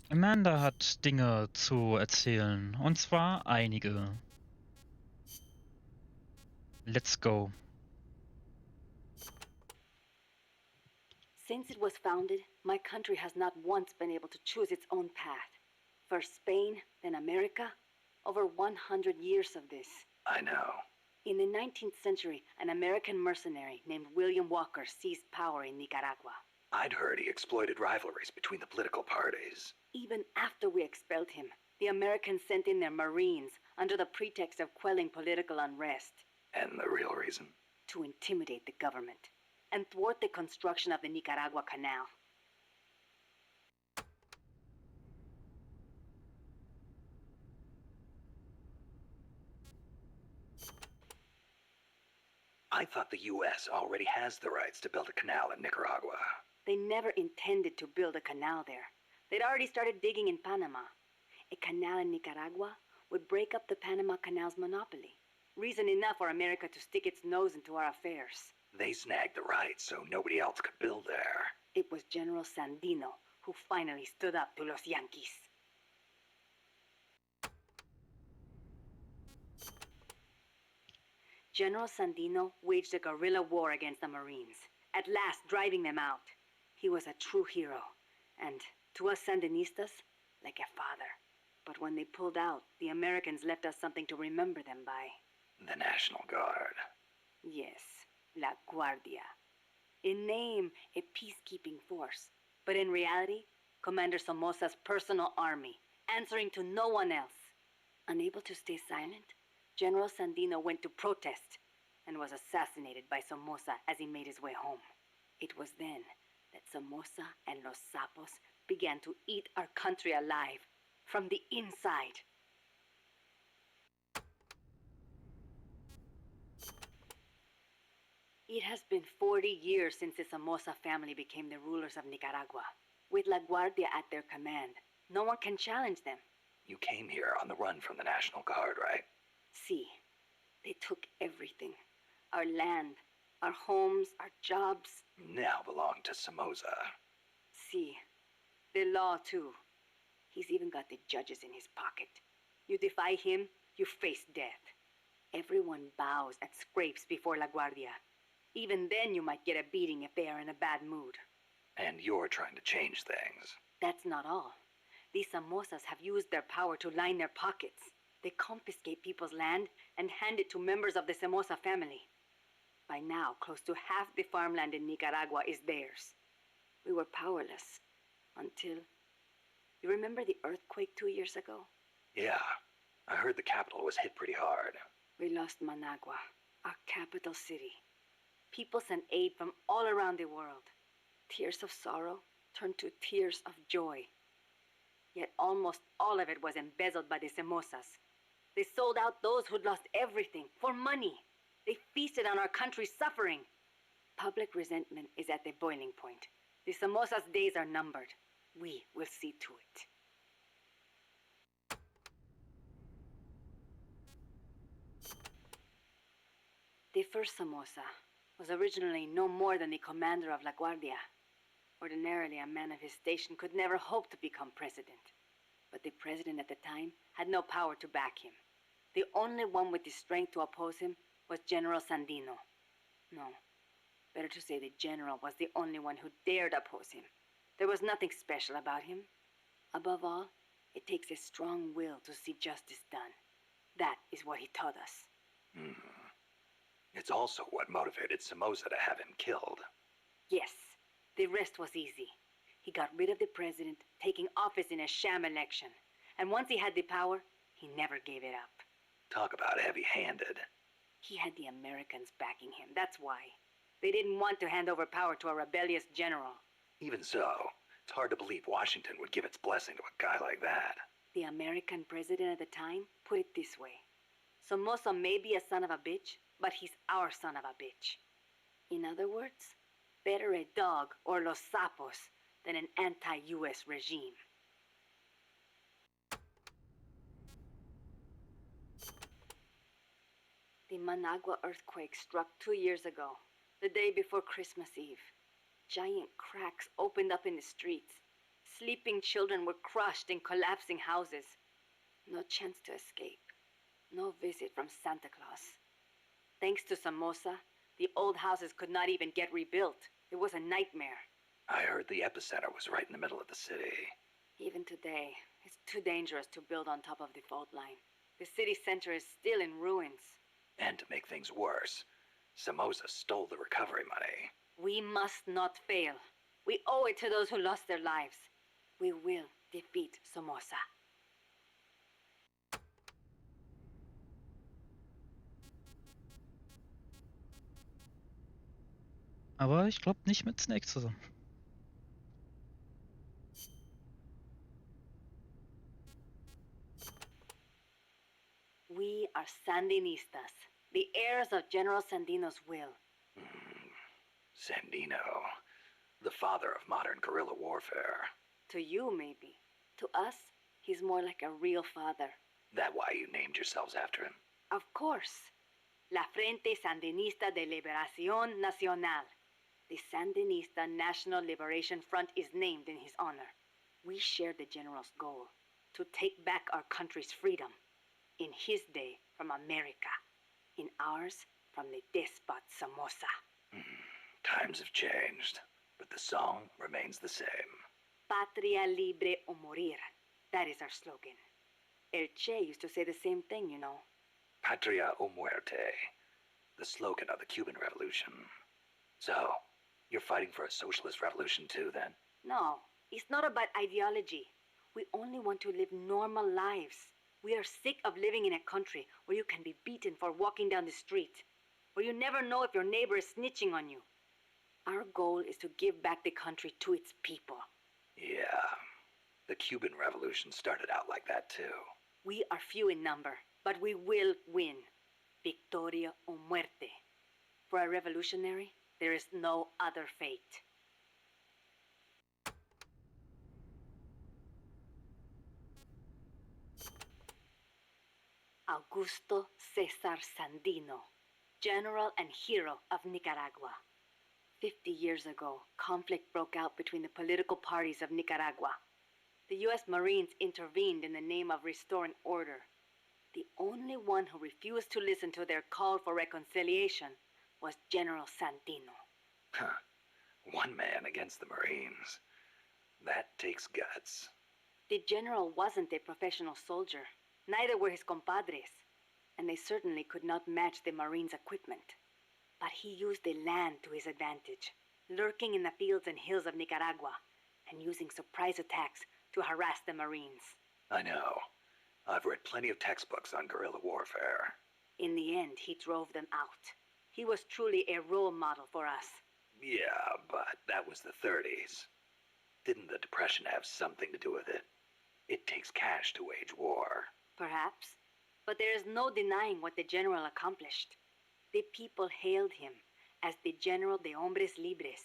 [SPEAKER 1] Amanda hat Dinge zu erzählen. Und zwar einige. Let's go.
[SPEAKER 13] Since it was founded, my country has not once been able to choose its own path. First Spain, then America. Over 100 years of this.
[SPEAKER 2] I know.
[SPEAKER 13] In the 19th century, an American mercenary named William Walker seized power in Nicaragua.
[SPEAKER 2] I'd heard he exploited rivalries between the political parties.
[SPEAKER 13] Even after we expelled him, the Americans sent in their Marines under the pretext of quelling political unrest.
[SPEAKER 2] And the real reason?
[SPEAKER 13] To intimidate the government and thwart the construction of the Nicaragua Canal.
[SPEAKER 2] I thought the U.S. already has the rights to build a canal in Nicaragua.
[SPEAKER 13] They never intended to build a canal there. They'd already started digging in Panama. A canal in Nicaragua would break up the Panama Canal's monopoly. Reason enough for America to stick its nose into our affairs.
[SPEAKER 2] They snagged the rights so nobody else could build there.
[SPEAKER 13] It was General Sandino who finally stood up to los Yankees. General Sandino waged a guerrilla war against the Marines, at last driving them out. He was a true hero, and to us Sandinistas, like a father. But when they pulled out, the Americans left us something to remember them by.
[SPEAKER 2] The National Guard.
[SPEAKER 13] Yes, La Guardia. In name, a peacekeeping force, but in reality, Commander Somoza's personal army, answering to no one else. Unable to stay silent, General Sandino went to protest and was assassinated by Somoza as he made his way home. It was then that Somoza and Los Sapos began to eat our country alive from the inside. It has been 40 years since the Somoza family became the rulers of Nicaragua. With La Guardia at their command, no one can challenge them.
[SPEAKER 2] You came here on the run from the National Guard, right?
[SPEAKER 13] See, they took everything. Our land, our homes, our jobs.
[SPEAKER 2] Now belong to Somoza.
[SPEAKER 13] See, the law too. He's even got the judges in his pocket. You defy him, you face death. Everyone bows and scrapes before La Guardia. Even then you might get a beating if they are in a bad mood.
[SPEAKER 2] And you're trying to change things.
[SPEAKER 13] That's not all. These Somozas have used their power to line their pockets. They confiscate people's land and hand it to members of the Somoza family. By now, close to half the farmland in Nicaragua is theirs. We were powerless until... You remember the earthquake 2 years ago?
[SPEAKER 2] Yeah, I heard the capital was hit pretty hard.
[SPEAKER 13] We lost Managua, our capital city. People sent aid from all around the world. Tears of sorrow turned to tears of joy. Yet almost all of it was embezzled by the Somozas. They sold out those who'd lost everything for money. They feasted on our country's suffering. Public resentment is at the boiling point. The Somozas' days are numbered. We will see to it. The first Somoza was originally no more than the commander of La Guardia. Ordinarily, a man of his station could never hope to become president. But the president at the time had no power to back him. The only one with the strength to oppose him was General Sandino. No, better to say the general was the only one who dared oppose him. There was nothing special about him. Above all, it takes a strong will to see justice done. That is what he taught us.
[SPEAKER 2] It's also what motivated Somoza to have him killed.
[SPEAKER 13] Yes, the rest was easy. He got rid of the president, taking office in a sham election. And once he had the power, he never gave it up.
[SPEAKER 2] Talk about heavy-handed.
[SPEAKER 13] He had the Americans backing him, that's why. They didn't want to hand over power to a rebellious general.
[SPEAKER 2] Even so, it's hard to believe Washington would give its blessing to a guy like that.
[SPEAKER 13] The American president at the time put it this way. Somoza may be a son of a bitch, but he's our son of a bitch. In other words, better a dog or los sapos than an anti-US regime. The Managua earthquake struck 2 years ago, the day before Christmas Eve. Giant cracks opened up in the streets. Sleeping children were crushed in collapsing houses. No chance to escape. No visit from Santa Claus. Thanks to Somoza, the old houses could not even get rebuilt. It was a nightmare.
[SPEAKER 2] I heard the epicenter was right in the middle of the city.
[SPEAKER 13] Even today, it's too dangerous to build on top of the fault line. The city center is still in ruins.
[SPEAKER 2] And to make things worse, Somoza stole the recovery money.
[SPEAKER 13] We must not fail. We owe it to those who lost their lives. We will defeat Somoza.
[SPEAKER 1] Aber ich glaube nicht mit Snake zusammen.
[SPEAKER 13] We are Sandinistas, the heirs of General Sandino's will.
[SPEAKER 2] Sandino, the father of modern guerrilla warfare.
[SPEAKER 13] To you, maybe. To us, he's more like a real father.
[SPEAKER 2] That why you named yourselves after him?
[SPEAKER 13] Of course. La Frente Sandinista de Liberación Nacional. The Sandinista National Liberation Front is named in his honor. We share the general's goal, to take back our country's freedom. In his day, from America. In ours, from the despot Somoza.
[SPEAKER 2] Times have changed, but the song remains the same.
[SPEAKER 13] Patria libre o morir. That is our slogan. El Che used to say the same thing, you know.
[SPEAKER 2] Patria o muerte. The slogan of the Cuban Revolution. So, you're fighting for a socialist revolution too, then?
[SPEAKER 13] No, it's not about ideology. We only want to live normal lives. We are sick of living in a country where you can be beaten for walking down the street, where you never know if your neighbor is snitching on you. Our goal is to give back the country to its people.
[SPEAKER 2] Yeah, the Cuban Revolution started out like that too.
[SPEAKER 13] We are few in number, but we will win. Victoria o muerte. For a revolutionary, there is no other fate. Augusto Cesar Sandino, general and hero of Nicaragua. 50 years ago, conflict broke out between the political parties of Nicaragua. The U.S. Marines intervened in the name of restoring order. The only one who refused to listen to their call for reconciliation was General Sandino.
[SPEAKER 2] Huh. One man against the Marines. That takes guts.
[SPEAKER 13] The general wasn't a professional soldier. Neither were his compadres. And they certainly could not match the Marines' equipment. But he used the land to his advantage, lurking in the fields and hills of Nicaragua, and using surprise attacks to harass the Marines.
[SPEAKER 2] I know. I've read plenty of textbooks on guerrilla warfare.
[SPEAKER 13] In the end, he drove them out. He was truly a role model for us.
[SPEAKER 2] Yeah, but that was the 30s. Didn't the Depression have something to do with it? It takes cash to wage war.
[SPEAKER 13] Perhaps. But there is no denying what the general accomplished. The people hailed him as the General de Hombres Libres,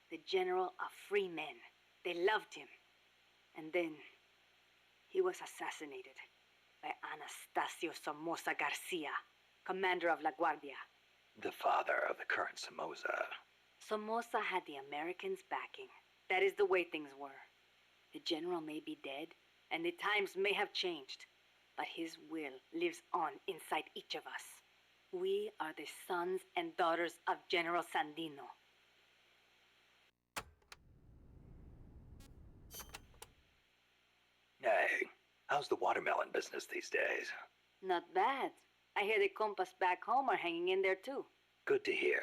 [SPEAKER 13] the General of Free Men. They loved him. And then he was assassinated by Anastasio Somoza Garcia, commander of La Guardia.
[SPEAKER 2] The father of the current Somoza.
[SPEAKER 13] Somoza had the Americans' backing, That is the way things were. The general may be dead, and the times may have changed, but his will lives on inside each of us. We are the sons and daughters of General Sandino.
[SPEAKER 2] Hey, how's the watermelon business these days?
[SPEAKER 13] Not bad. I hear the compass back home are hanging in there too.
[SPEAKER 2] Good to hear.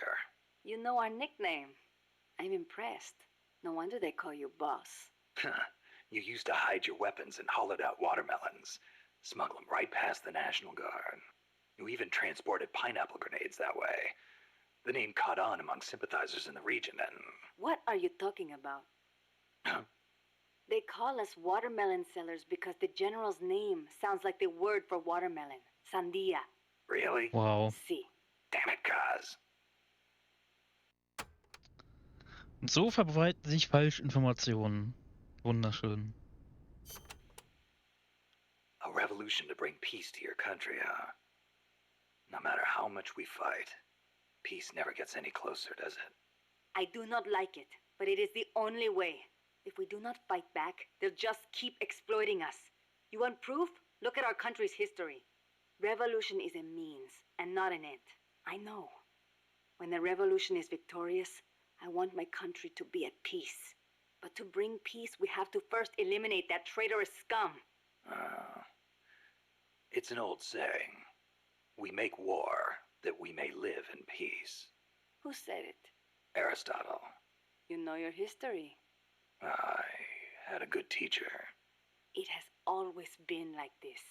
[SPEAKER 13] You know our nickname. I'm impressed. No wonder they call you boss.
[SPEAKER 2] You used to hide your weapons in hollowed-out watermelons, smuggle them right past the National Guard. You even transported pineapple grenades that way. The name caught on among sympathizers in the region and...
[SPEAKER 13] What are you talking about?
[SPEAKER 2] Huh?
[SPEAKER 13] They call us watermelon sellers because the general's name sounds like the word for watermelon. Sandia.
[SPEAKER 2] Really?
[SPEAKER 1] Wow.
[SPEAKER 13] Si.
[SPEAKER 2] Damn it, Kaz.
[SPEAKER 1] Und so verbreiten sich Falschinformationen. Wunderschön.
[SPEAKER 2] A revolution to bring peace to your country, huh? No matter how much we fight, peace never gets any closer, does it?
[SPEAKER 13] I do not like it, but it is the only way. If we do not fight back, they'll just keep exploiting us. You want proof? Look at our country's history. Revolution is a means and not an end. I know. When the revolution is victorious, I want my country to be at peace. But to bring peace, we have to first eliminate that traitorous scum.
[SPEAKER 2] It's an old saying. We make war that we may live in peace.
[SPEAKER 13] Who said it?
[SPEAKER 2] Aristotle.
[SPEAKER 13] You know your history.
[SPEAKER 2] I had a good teacher.
[SPEAKER 13] It has always been like this.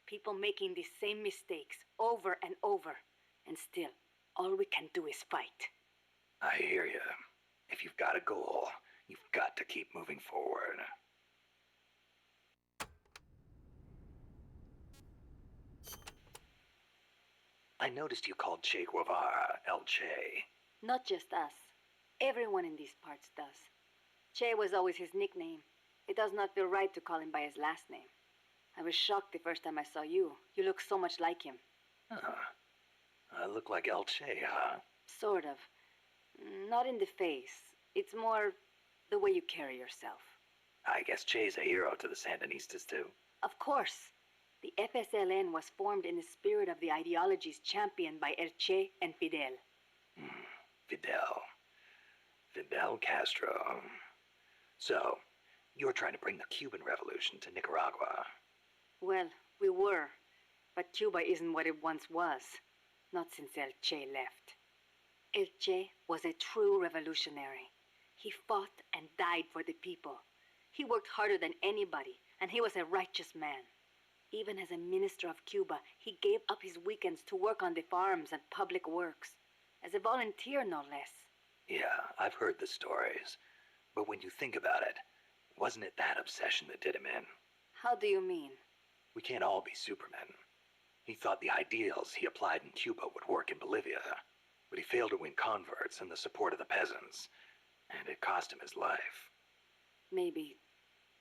[SPEAKER 13] People making the same mistakes over and over. And still, all we can do is fight.
[SPEAKER 2] I hear you. If you've got a goal, you've got to keep moving forward. I noticed you called Che Guevara El Che.
[SPEAKER 13] Not just us. Everyone in these parts does. Che was always his nickname. It does not feel right to call him by his last name. I was shocked the first time I saw you. You look so much like him.
[SPEAKER 2] I look like El Che, huh?
[SPEAKER 13] Sort of. Not in the face. It's more the way you carry yourself.
[SPEAKER 2] I guess Che's a hero to the Sandinistas, too.
[SPEAKER 13] Of course. The FSLN was formed in the spirit of the ideologies championed by El Che and Fidel.
[SPEAKER 2] Fidel Castro. So, you're trying to bring the Cuban Revolution to Nicaragua.
[SPEAKER 13] Well, we were. But Cuba isn't what it once was. Not since El Che left. El Che was a true revolutionary. He fought and died for the people. He worked harder than anybody, and he was a righteous man. Even as a minister of Cuba, he gave up his weekends to work on the farms and public works. As a volunteer, no less.
[SPEAKER 2] Yeah, I've heard the stories. But when you think about it, wasn't it that obsession that did him in?
[SPEAKER 13] How do you mean?
[SPEAKER 2] We can't all be supermen. He thought the ideals he applied in Cuba would work in Bolivia, but he failed to win converts and the support of the peasants, and it cost him his life.
[SPEAKER 13] Maybe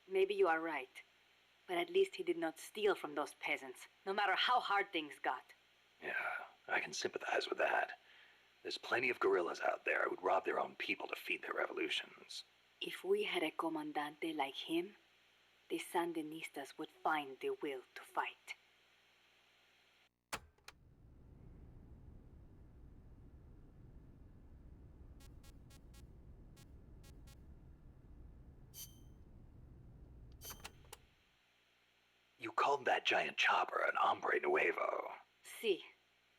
[SPEAKER 13] you are right. But at least he did not steal from those peasants, no matter how hard things got.
[SPEAKER 2] Yeah, I can sympathize with that. There's plenty of guerrillas out there who'd rob their own people to feed their revolutions.
[SPEAKER 13] If we had a comandante like him, the Sandinistas would find the will to fight.
[SPEAKER 2] You called that giant chopper an hombre nuevo.
[SPEAKER 13] Si.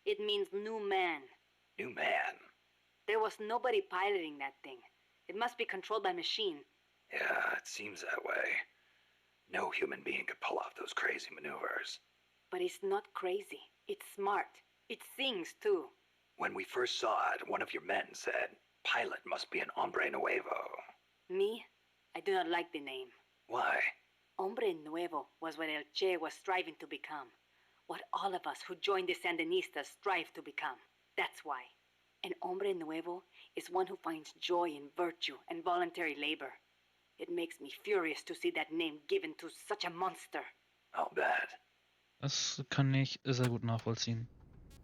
[SPEAKER 13] It means new man.
[SPEAKER 2] New man?
[SPEAKER 13] There was nobody piloting that thing. It must be controlled by machine.
[SPEAKER 2] Yeah, it seems that way. No human being could pull off those crazy maneuvers.
[SPEAKER 13] But it's not crazy. It's smart. It sings, too.
[SPEAKER 2] When we first saw it, one of your men said, pilot must be an hombre nuevo.
[SPEAKER 13] Me? I do not like the name.
[SPEAKER 2] Why?
[SPEAKER 13] Hombre nuevo was what El Che was striving to become. What all of us who joined the Sandinistas strive to become. That's why. An hombre nuevo is one who finds joy in virtue and voluntary labor. It makes me furious to see that name given to such a monster.
[SPEAKER 2] I'll bet.
[SPEAKER 1] Das kann ich sehr gut nachvollziehen.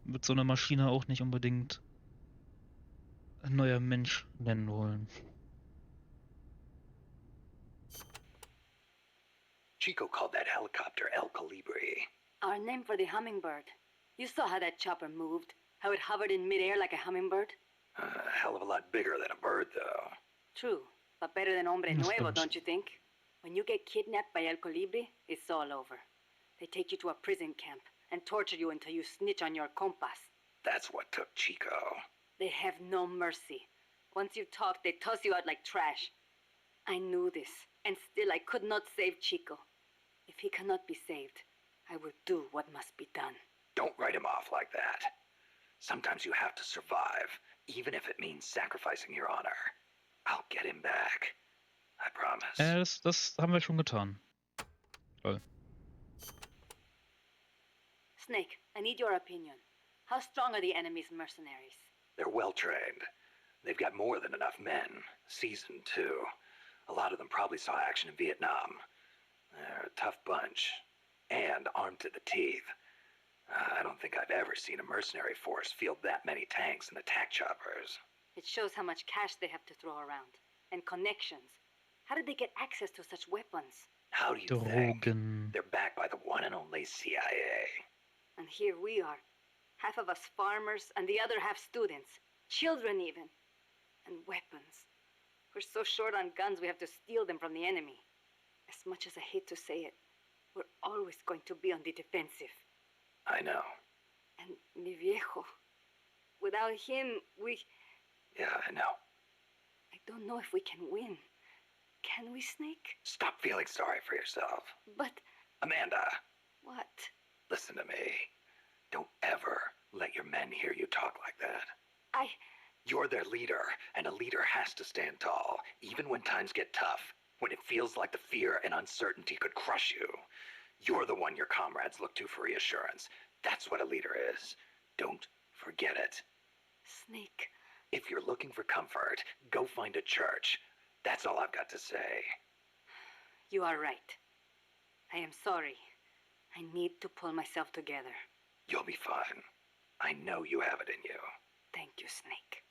[SPEAKER 1] Wird so eine Maschine auch nicht unbedingt ein neuer Mensch nennen wollen.
[SPEAKER 2] Chico called that helicopter El Colibri.
[SPEAKER 13] Our name for the hummingbird. You saw how that chopper moved, how it hovered in midair like a hummingbird?
[SPEAKER 2] A hell of a lot bigger than a bird, though.
[SPEAKER 13] True, but better than Hombre
[SPEAKER 1] Das
[SPEAKER 13] Nuevo,
[SPEAKER 1] stimmt.
[SPEAKER 13] don't you think? When you get kidnapped by El Colibri, it's all over. They take you to a prison camp and torture you until you snitch on your compas.
[SPEAKER 2] That's what took Chico.
[SPEAKER 13] They have no mercy. Once you talk, they toss you out like trash. I knew this, and still I could not save Chico. If he cannot be saved, I will do what must be done.
[SPEAKER 2] Don't write him off like that. Sometimes you have to survive, even if it means sacrificing your honor. I'll get him back. I promise.
[SPEAKER 1] Das haben wir schon getan. Toll.
[SPEAKER 13] Snake, I need your opinion. How strong are the enemy's mercenaries?
[SPEAKER 2] They're well trained. They've got more than enough men. Seasoned, too. A lot of them probably saw action in Vietnam. They're a tough bunch. And armed to the teeth. I don't think I've ever seen a mercenary force field that many tanks and attack choppers.
[SPEAKER 13] It shows how much cash they have to throw around. And connections. How did they get access to such weapons?
[SPEAKER 2] How do you think?
[SPEAKER 1] Drogen.
[SPEAKER 2] They're backed by the one and only CIA.
[SPEAKER 13] And here we are. Half of us farmers, and the other half students. Children, even. And weapons. We're so short on guns, we have to steal them from the enemy. As much as I hate to say it, we're always going to be on the defensive.
[SPEAKER 2] I know.
[SPEAKER 13] And mi viejo. Without him, we...
[SPEAKER 2] Yeah, I know.
[SPEAKER 13] I don't know if we can win. Can we, Snake?
[SPEAKER 2] Stop feeling sorry for yourself.
[SPEAKER 13] But...
[SPEAKER 2] Amanda,
[SPEAKER 13] What?
[SPEAKER 2] listen to me. Don't ever let your men hear you talk like that. You're their leader, and a leader has to stand tall, even when times get tough, when it feels like the fear and uncertainty could crush you. You're the one your comrades look to for reassurance. That's what a leader is. Don't forget it.
[SPEAKER 13] Snake.
[SPEAKER 2] If you're looking for comfort, go find a church. That's all I've got to say.
[SPEAKER 13] You are right. I am sorry. I need to pull myself together.
[SPEAKER 2] You'll be fine. I know you have it in you.
[SPEAKER 13] Thank you, Snake.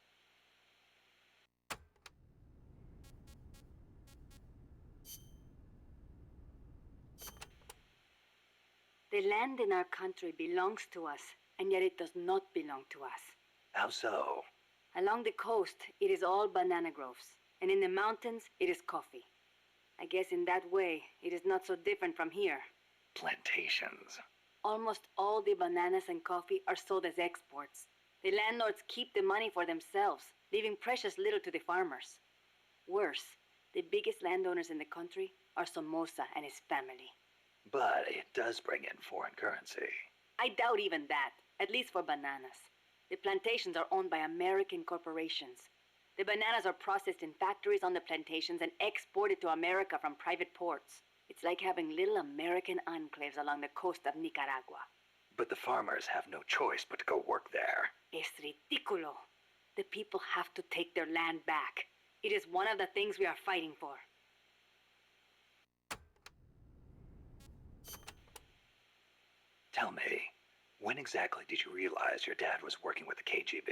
[SPEAKER 13] The land in our country belongs to us, and yet it does not belong to us.
[SPEAKER 2] How so?
[SPEAKER 13] Along the coast, it is all banana groves, and in the mountains, it is coffee. I guess in that way, it is not so different from here.
[SPEAKER 2] Plantations.
[SPEAKER 13] Almost all the bananas and coffee are sold as exports. The landlords keep the money for themselves, leaving precious little to the farmers. Worse, the biggest landowners in the country are Somoza and his family.
[SPEAKER 2] But it does bring in foreign currency.
[SPEAKER 13] I doubt even that, at least for bananas. The plantations are owned by American corporations. The bananas are processed in factories on the plantations and exported to America from private ports. It's like having little American enclaves along the coast of Nicaragua.
[SPEAKER 2] But the farmers have no choice but to go work there.
[SPEAKER 13] Es ridículo. The people have to take their land back. It is one of the things we are fighting for.
[SPEAKER 2] Tell me, when exactly did you realize your dad was working with the KGB?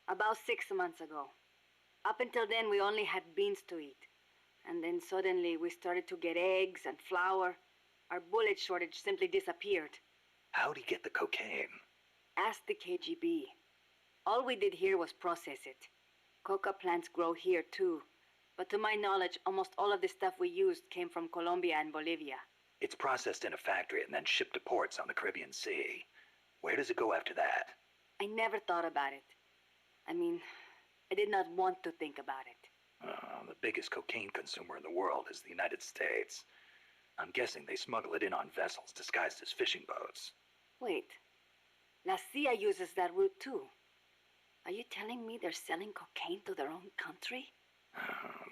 [SPEAKER 13] About 6 months ago. Up until then, we only had beans to eat. And then suddenly we started to get eggs and flour. Our bullet shortage simply disappeared.
[SPEAKER 2] How'd he get the cocaine?
[SPEAKER 13] Ask the KGB. All we did here was process it. Coca plants grow here too. But to my knowledge, almost all of the stuff we used came from Colombia and Bolivia.
[SPEAKER 2] It's processed in a factory and then shipped to ports on the Caribbean Sea. Where does it go after that?
[SPEAKER 13] I never thought about it. I mean, I did not want to think about it.
[SPEAKER 2] The biggest cocaine consumer in the world is the United States. I'm guessing they smuggle it in on vessels disguised as fishing boats.
[SPEAKER 13] Wait. La CIA uses that route too. Are you telling me they're selling cocaine to their own country?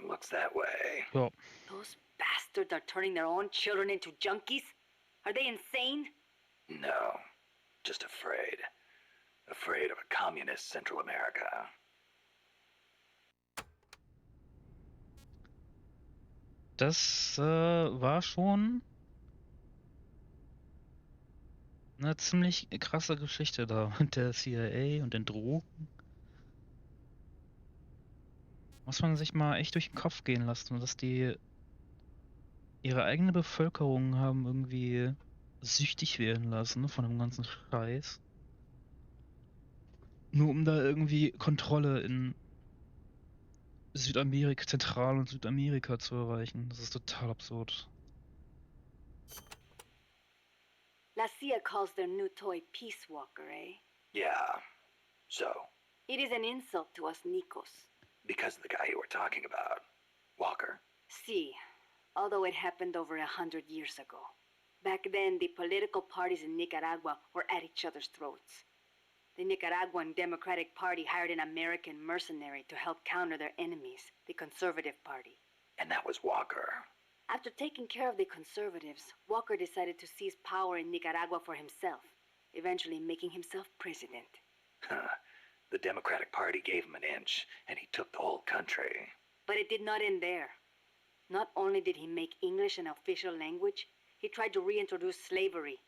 [SPEAKER 2] Looks that way.
[SPEAKER 1] Ja.
[SPEAKER 13] Those bastards are turning their own children into junkies? Are they insane?
[SPEAKER 2] No, just afraid. Afraid of a communist Central America.
[SPEAKER 1] Das war schon eine ziemlich krasse Geschichte da mit der CIA und den Drogen. Muss man sich mal echt durch den Kopf gehen lassen, dass die ihre eigene Bevölkerung haben irgendwie süchtig werden lassen von dem ganzen Scheiß. Nur um da irgendwie Kontrolle in Südamerika, Zentral- und Südamerika zu erreichen. Das ist total absurd.
[SPEAKER 13] La CIA calls their new toy Peace Walker, eh?
[SPEAKER 2] Yeah. So,
[SPEAKER 13] It is an insult to us Nikos.
[SPEAKER 2] because of the guy you were talking about, Walker.
[SPEAKER 13] See, although it happened over 100 years ago. Back then, the political parties in Nicaragua were at each other's throats. The Nicaraguan Democratic Party hired an American mercenary to help counter their enemies, the Conservative Party.
[SPEAKER 2] And that was Walker.
[SPEAKER 13] After taking care of the conservatives, Walker decided to seize power in Nicaragua for himself, eventually making himself president.
[SPEAKER 2] Huh. The Democratic Party gave him an inch, and he took the whole country.
[SPEAKER 13] But it did not end there. Not only did he make English an official language, he tried to reintroduce slavery.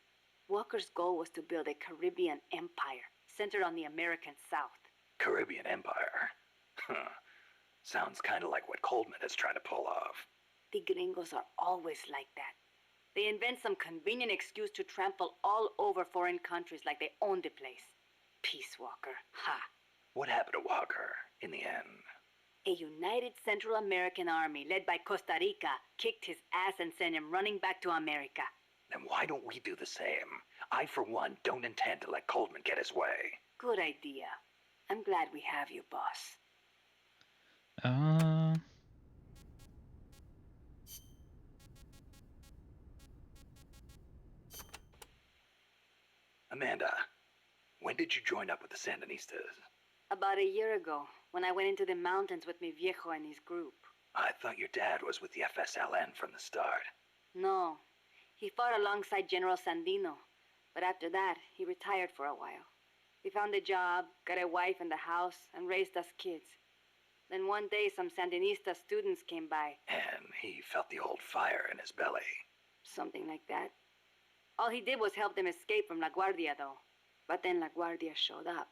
[SPEAKER 13] Walker's goal was to build a Caribbean empire centered on the American South.
[SPEAKER 2] Caribbean Empire? Huh. Sounds kind of like what Coldman is trying to pull off.
[SPEAKER 13] The gringos are always like that. They invent some convenient excuse to trample all over foreign countries like they own the place. Peace Walker, ha!
[SPEAKER 2] What happened to Walker in the end?
[SPEAKER 13] A united Central American army led by Costa Rica kicked his ass and sent him running back to America.
[SPEAKER 2] Then why don't we do the same? I, for one, don't intend to let Coldman get his way.
[SPEAKER 13] Good idea. I'm glad we have you, boss.
[SPEAKER 2] Amanda, when did you join up with the Sandinistas?
[SPEAKER 13] About a year ago, when I went into the mountains with mi viejo and his group.
[SPEAKER 2] I thought your dad was with the FSLN from the start.
[SPEAKER 13] No. He fought alongside General Sandino, but after that, he retired for a while. He found a job, got a wife and a house, and raised us kids. Then one day, some Sandinista students came by.
[SPEAKER 2] And he felt the old fire in his belly.
[SPEAKER 13] Something like that. All he did was help them escape from La Guardia, though. But then La Guardia showed up.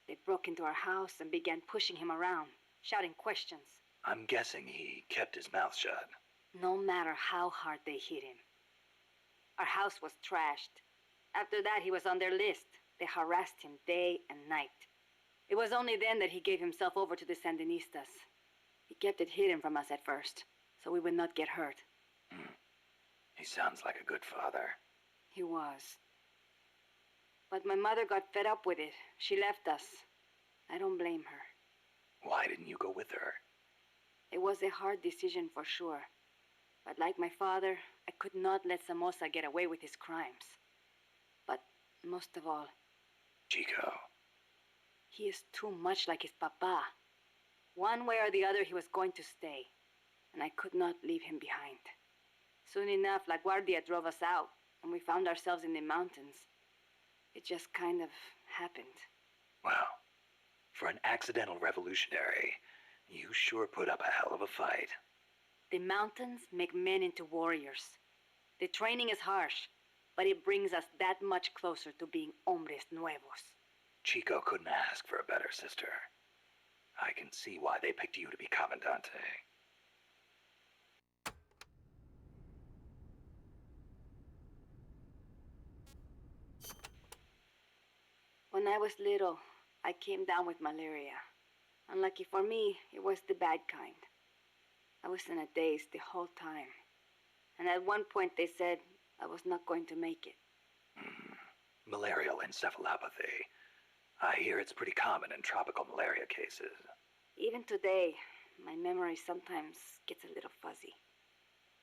[SPEAKER 13] They broke into our house and began pushing him around, shouting questions.
[SPEAKER 2] I'm guessing he kept his mouth shut.
[SPEAKER 13] No matter how hard they hit him. Our house was trashed. After that, he was on their list. They harassed him day and night. It was only then that he gave himself over to the Sandinistas. He kept it hidden from us at first, so we would not get hurt.
[SPEAKER 2] He sounds like a good father.
[SPEAKER 13] He was. But my mother got fed up with it. She left us. I don't blame her.
[SPEAKER 2] Why didn't you go with her?
[SPEAKER 13] It was a hard decision for sure. But like my father, I could not let Somoza get away with his crimes. But most of all,
[SPEAKER 2] Chico.
[SPEAKER 13] He is too much like his papa. One way or the other, he was going to stay, and I could not leave him behind. Soon enough, La Guardia drove us out, and we found ourselves in the mountains. It just kind of happened.
[SPEAKER 2] Well, for an accidental revolutionary, you sure put up a hell of a fight.
[SPEAKER 13] The mountains make men into warriors. The training is harsh, but it brings us that much closer to being hombres nuevos.
[SPEAKER 2] Chico couldn't ask for a better sister. I can see why they picked you to be Commandante.
[SPEAKER 13] When I was little, I came down with malaria. Unlucky for me, it was the bad kind. I was in a daze the whole time. And at one point they said I was not going to make it.
[SPEAKER 2] Malarial encephalopathy. I hear it's pretty common in tropical malaria cases.
[SPEAKER 13] Even today, my memory sometimes gets a little fuzzy.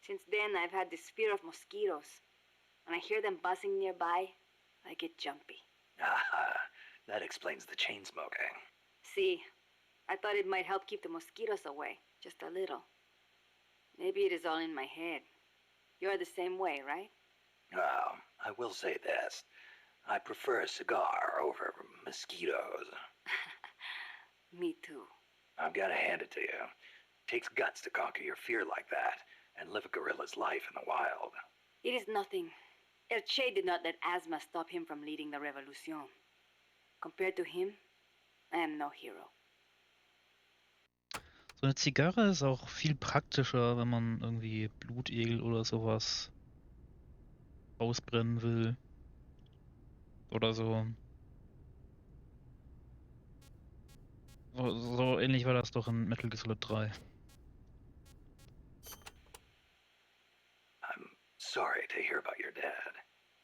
[SPEAKER 13] Since then, I've had this fear of mosquitoes. When I hear them buzzing nearby, I get jumpy.
[SPEAKER 2] Ah, that explains the chain smoking.
[SPEAKER 13] See, I thought it might help keep the mosquitoes away, just a little. Maybe it is all in my head. You're the same way, right?
[SPEAKER 2] Well, I will say this. I prefer a cigar over mosquitoes.
[SPEAKER 13] Me too.
[SPEAKER 2] I've got to hand it to you. It takes guts to conquer your fear like that and live a guerrilla's life in the wild.
[SPEAKER 13] It is nothing. El Che did not let asthma stop him from leading the revolution. Compared to him, I am no hero.
[SPEAKER 1] So eine Zigarre ist auch viel praktischer, wenn man irgendwie Blutegel oder sowas ausbrennen will. Oder so. So ähnlich war das doch in Metal Gear Solid 3.
[SPEAKER 2] I'm sorry to hear about your dad.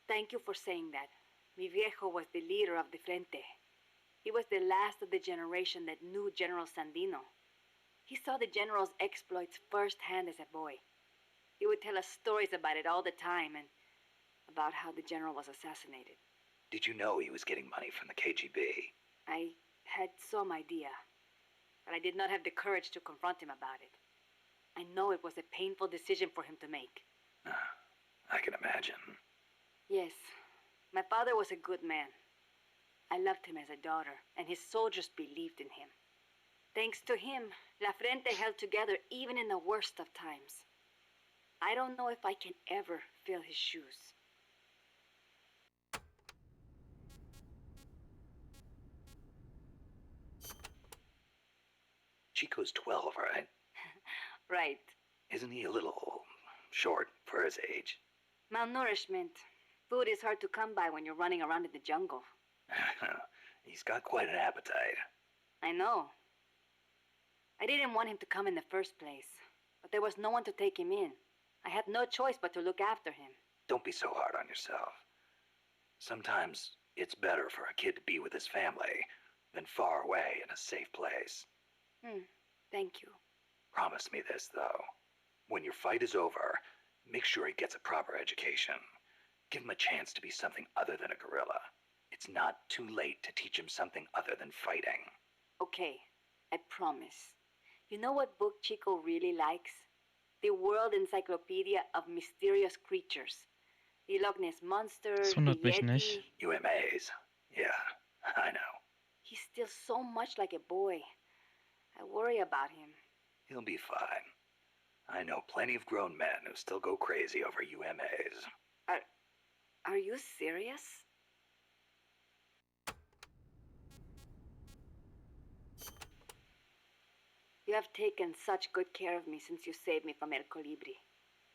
[SPEAKER 13] Thank you for saying that. Mi viejo was the leader of the Frente. He was the last of the generation that knew General Sandino. He saw the general's exploits firsthand as a boy. He would tell us stories about it all the time and about how the general was assassinated.
[SPEAKER 2] Did you know he was getting money from the KGB?
[SPEAKER 13] I had some idea, but I did not have the courage to confront him about it. I know it was a painful decision for him to make.
[SPEAKER 2] I can imagine.
[SPEAKER 13] Yes, my father was a good man. I loved him as a daughter, and his soldiers believed in him. Thanks to him, La Frente held together even in the worst of times. I don't know if I can ever fill his shoes.
[SPEAKER 2] Chico's 12, right?
[SPEAKER 13] Right.
[SPEAKER 2] Isn't he a little short for his age?
[SPEAKER 13] Malnourishment. Food is hard to come by when you're running around in the jungle.
[SPEAKER 2] He's got quite an appetite.
[SPEAKER 13] I know. I didn't want him to come in the first place, but there was no one to take him in. I had no choice but to look after him.
[SPEAKER 2] Don't be so hard on yourself. Sometimes it's better for a kid to be with his family than far away in a safe place.
[SPEAKER 13] Thank you.
[SPEAKER 2] Promise me this, though. When your fight is over, make sure he gets a proper education. Give him a chance to be something other than a gorilla. It's not too late to teach him something other than fighting.
[SPEAKER 13] Okay, I promise. You know what book Chico really likes? The World Encyclopedia of Mysterious Creatures. The Loch Ness Monster,
[SPEAKER 1] Das
[SPEAKER 13] the
[SPEAKER 1] wundert mich
[SPEAKER 13] Yeti.
[SPEAKER 1] nicht.
[SPEAKER 2] UMAs. Yeah, I know.
[SPEAKER 13] He's still so much like a boy. I worry about him.
[SPEAKER 2] He'll be fine. I know plenty of grown men who still go crazy over UMAs.
[SPEAKER 13] Are you serious? You have taken such good care of me since you saved me from El Colibri.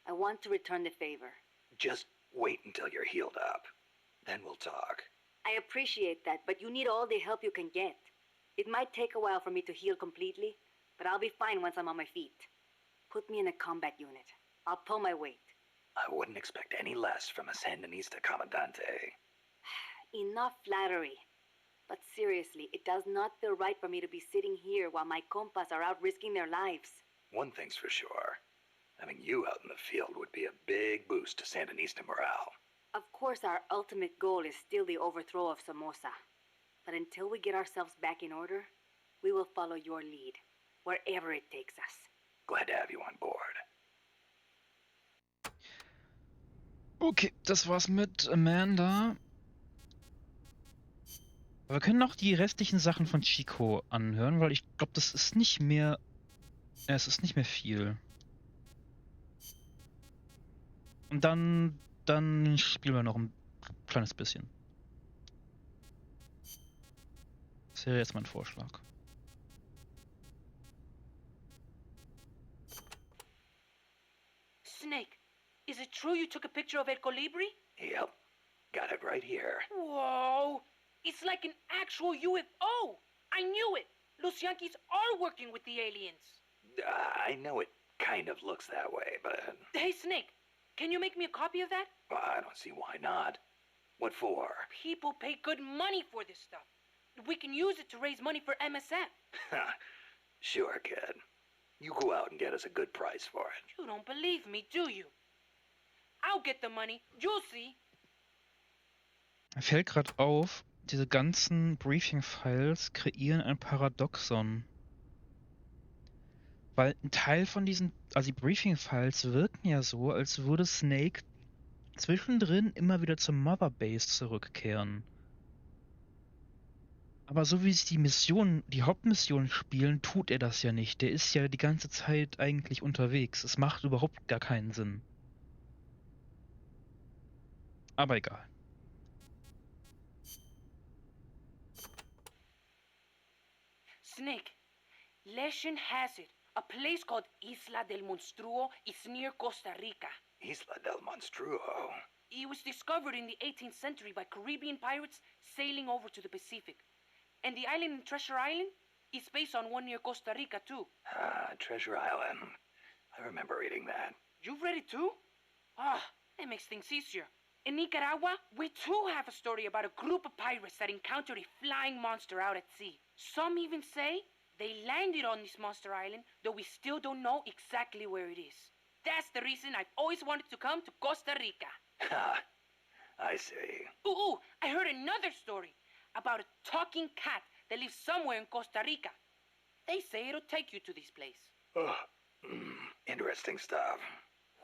[SPEAKER 13] I want to return the favor.
[SPEAKER 2] Just wait until you're healed up. Then we'll talk.
[SPEAKER 13] I appreciate that, but you need all the help you can get. It might take a while for me to heal completely, but I'll be fine once I'm on my feet. Put me in a combat unit. I'll pull my weight.
[SPEAKER 2] I wouldn't expect any less from a Sandinista Comandante.
[SPEAKER 13] Enough flattery. But seriously, it does not feel right for me to be sitting here while my compas are out risking their lives.
[SPEAKER 2] One thing's for sure. Having you out in the field would be a big boost to Sandinista morale.
[SPEAKER 13] Of course, our ultimate goal is still the overthrow of Somoza. But until we get ourselves back in order, we will follow your lead, wherever it takes us.
[SPEAKER 2] Glad to have you on board.
[SPEAKER 1] Okay, das war's mit Amanda. Aber wir können noch die restlichen Sachen von Chico anhören, weil ich glaube, das ist nicht mehr... es ist nicht mehr viel. Und dann spielen wir noch ein kleines bisschen. Das wäre jetzt mein Vorschlag.
[SPEAKER 12] Snake, is it true you took a picture of El Colibri?
[SPEAKER 2] Yep. Got it right here.
[SPEAKER 12] Whoa! It's like an actual UFO! I knew it! Los Yankees are working with the aliens!
[SPEAKER 2] I know it kind of looks that way, but...
[SPEAKER 12] Hey, Snake, can you make me a copy of that?
[SPEAKER 2] I don't see why not. What for?
[SPEAKER 12] People pay good money for this stuff. We can use it to raise money for MSF.
[SPEAKER 2] Sure, kid. You go out and get us a good price for it.
[SPEAKER 12] You don't believe me, do you? I'll get the money. You'll see.
[SPEAKER 1] Mir fällt gerade auf, diese ganzen Briefing-Files kreieren ein Paradoxon. Weil ein Teil von diesen, also die Briefing-Files wirken ja so, als würde Snake zwischendrin immer wieder zur Mother Base zurückkehren. Aber so wie sich die Hauptmissionen spielen, tut er das ja nicht. Der ist ja die ganze Zeit eigentlich unterwegs. Es macht überhaupt gar keinen Sinn. Aber egal.
[SPEAKER 12] Snake, legend has it A place called Isla del Monstruo is near Costa Rica.
[SPEAKER 2] Isla del Monstruo.
[SPEAKER 12] It was discovered in the 18th century by Caribbean pirates sailing over to the Pacific. And the island in Treasure Island is based on one near Costa Rica, too.
[SPEAKER 2] Ah, Treasure Island. I remember reading that.
[SPEAKER 12] You've read it, too? Ah, that makes things easier. In Nicaragua, we too have a story about a group of pirates that encountered a flying monster out at sea. Some even say they landed on this monster island, though we still don't know exactly where it is. That's the reason I've always wanted to come to Costa Rica.
[SPEAKER 2] Ha! I see.
[SPEAKER 12] Ooh, I heard another story about a talking cat that lives somewhere in Costa Rica. They say it'll take you to this place.
[SPEAKER 2] Oh, interesting stuff.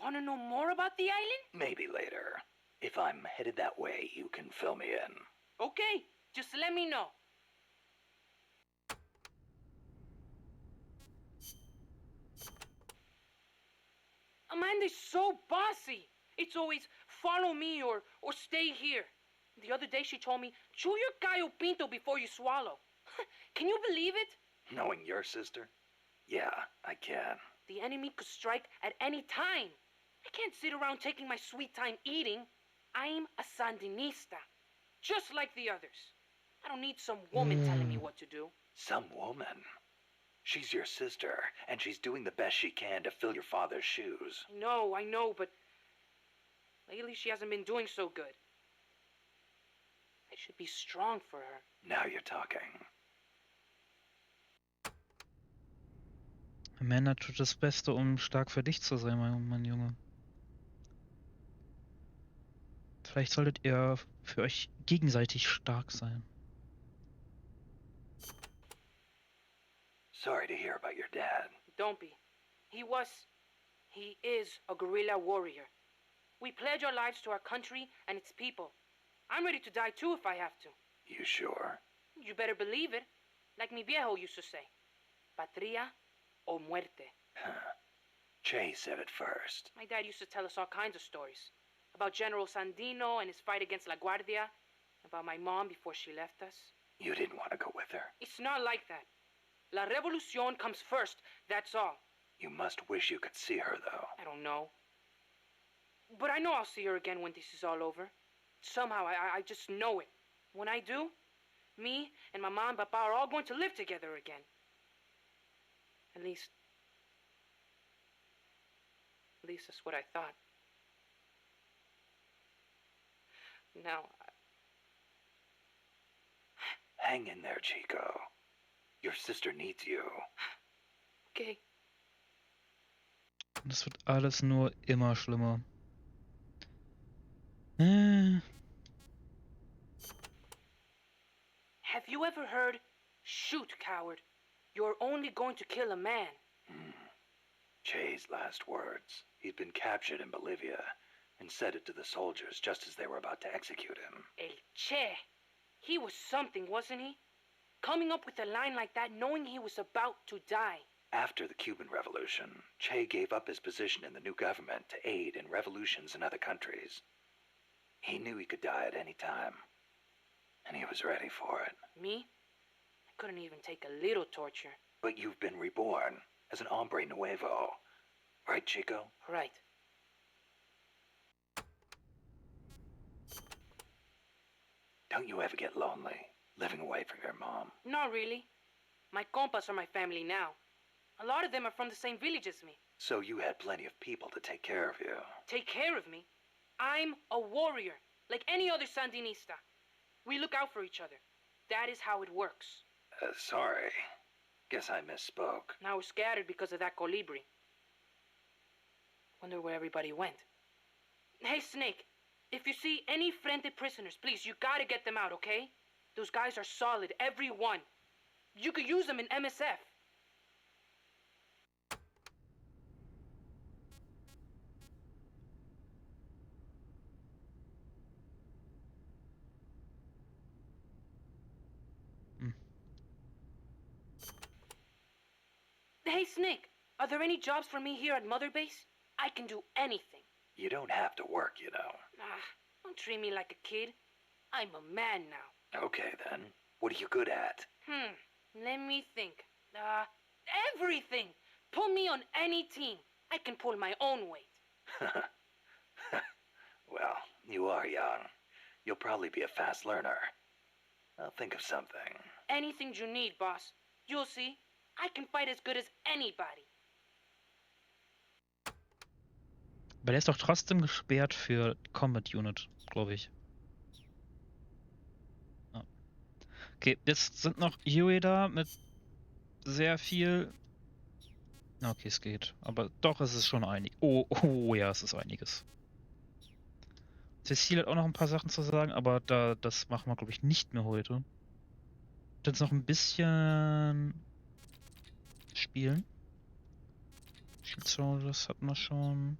[SPEAKER 12] Want to know more about the island?
[SPEAKER 2] Maybe later. If I'm headed that way, you can fill me in.
[SPEAKER 12] Okay, just let me know. Amanda's so bossy. It's always follow me or stay here. The other day she told me, chew your gallo pinto before you swallow. Can you believe it?
[SPEAKER 2] Knowing your sister? Yeah, I can.
[SPEAKER 12] The enemy could strike at any time. I can't sit around taking my sweet time eating. I'm a Sandinista, just like the others. I don't need some woman telling me what to do.
[SPEAKER 2] Some woman? She's your sister, and she's doing the best she can to fill your father's shoes.
[SPEAKER 12] I know, but lately she hasn't been doing so good. I should be strong for her.
[SPEAKER 2] Now you're talking.
[SPEAKER 1] Amanda tut das Beste, um stark für dich zu sein, mein Junge. Vielleicht solltet ihr für euch gegenseitig stark sein.
[SPEAKER 2] Sorry to hear about your dad.
[SPEAKER 12] Don't be. He is a guerrilla warrior. We pledge our lives to our country and its people. I'm ready to die too if I have to.
[SPEAKER 2] You sure?
[SPEAKER 12] You better believe it. Like mi viejo used to say. Patria o muerte.
[SPEAKER 2] Huh. Che said it first.
[SPEAKER 12] My dad used to tell us all kinds of stories. About General Sandino and his fight against La Guardia. About my mom before she left us.
[SPEAKER 2] You didn't want to go with her.
[SPEAKER 12] It's not like that. La Revolucion comes first, that's all.
[SPEAKER 2] You must wish you could see her, though.
[SPEAKER 12] I don't know. But I know I'll see her again when this is all over. Somehow, I just know it. When I do, me and my mom and Papa are all going to live together again. At least that's what I thought. Now,
[SPEAKER 2] Hang in there, Chico. Your sister needs you.
[SPEAKER 12] Okay.
[SPEAKER 1] Das wird alles nur immer schlimmer.
[SPEAKER 12] Have you ever heard, shoot, coward? You're only going to kill a man.
[SPEAKER 2] Che's last words. He'd been captured in Bolivia and said it to the soldiers just as they were about to execute him.
[SPEAKER 12] El Che. He was something, wasn't he? Coming up with a line like that knowing he was about to die.
[SPEAKER 2] After the Cuban Revolution, Che gave up his position in the new government to aid in revolutions in other countries. He knew he could die at any time, and he was ready for it.
[SPEAKER 12] Me? I couldn't even take a little torture.
[SPEAKER 2] But you've been reborn as an hombre nuevo. Right, Chico?
[SPEAKER 12] Right.
[SPEAKER 2] Don't you ever get lonely, living away from your mom?
[SPEAKER 12] Not really. My compas are my family now. A lot of them are from the same village as me.
[SPEAKER 2] So you had plenty of people to take care of you.
[SPEAKER 12] Take care of me? I'm a warrior, like any other Sandinista. We look out for each other. That is how it works.
[SPEAKER 2] Sorry. Guess I misspoke.
[SPEAKER 12] Now we're scattered because of that colibri. Wonder where everybody went. Hey, Snake. If you see any Frente prisoners, please, you gotta get them out, okay? Those guys are solid, every one. You could use them in MSF. Hey, Snake, are there any jobs for me here at Mother Base? I can do anything.
[SPEAKER 2] You don't have to work, you know.
[SPEAKER 12] Don't treat me like a kid. I'm a man now.
[SPEAKER 2] Okay, then. What are you good at?
[SPEAKER 12] Let me think. Everything. Pull me on any team. I can pull my own weight.
[SPEAKER 2] Well, you are young. You'll probably be a fast learner. I'll think of something.
[SPEAKER 12] Anything you need, boss. You'll see. I can fight as good as anybody.
[SPEAKER 1] Aber der ist doch trotzdem gesperrt für Combat Unit, glaube ich. Ah. Okay, jetzt sind noch Yue da mit sehr viel... Okay, es geht. Aber doch, es ist schon einig. Oh ja, es ist einiges. Cecile hat auch noch ein paar Sachen zu sagen, aber das machen wir, glaube ich, nicht mehr heute. Jetzt noch ein bisschen spielen. Shield Soldiers hatten wir schon.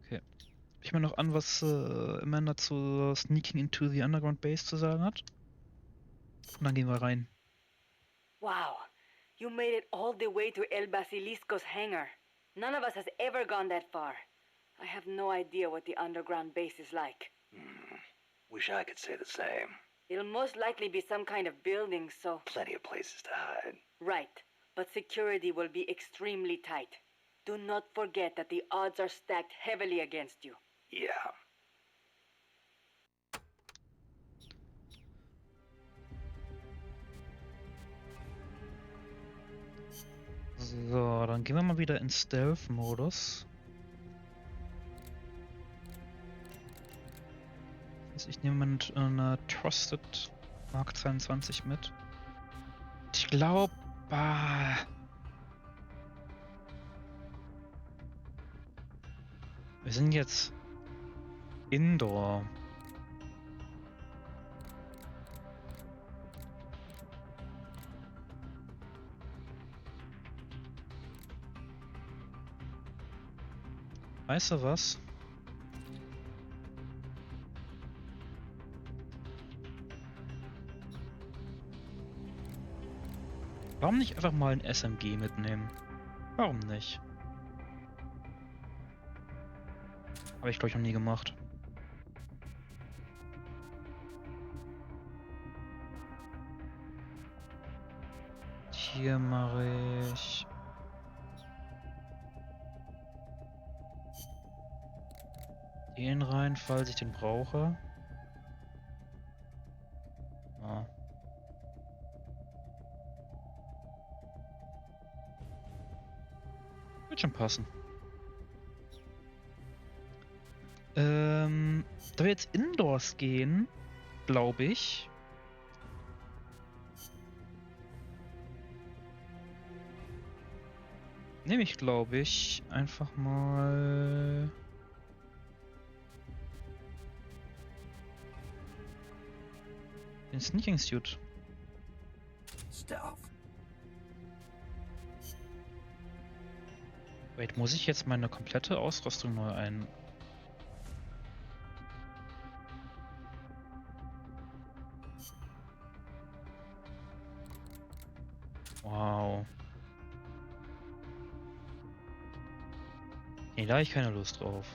[SPEAKER 1] Okay. Ich mir noch an, was Amanda zu Sneaking into the Underground Base zu sagen hat. Und dann gehen wir rein.
[SPEAKER 9] Wow, you made it all the way to El Basilisco's hangar. None of us has ever gone that far. I have no idea what the underground base is like.
[SPEAKER 2] Wish I could say the same.
[SPEAKER 9] It'll most likely be some kind of building, so...
[SPEAKER 2] Plenty of places to hide.
[SPEAKER 9] Right, but security will be extremely tight. Do not forget that the odds are stacked heavily against you.
[SPEAKER 2] Yeah.
[SPEAKER 1] So, dann gehen wir mal wieder in Stealth-Modus. Also ich nehme mit einer Trusted Mark 22 mit. Ich glaube... wir sind jetzt Indoor. Weißt du was? Warum nicht einfach mal ein SMG mitnehmen? Warum nicht? Habe ich, glaube ich, noch nie gemacht. Hier mache ich... den rein, falls ich den brauche. Ja. Wird schon passen. Da wir jetzt Indoors gehen, glaube ich. Nehme ich, glaube ich, einfach mal... den Sneaking Suit.
[SPEAKER 2] Stealth.
[SPEAKER 1] Wait, muss ich jetzt meine komplette Ausrüstung neu ein... Wow. Nee, da habe ich keine Lust drauf.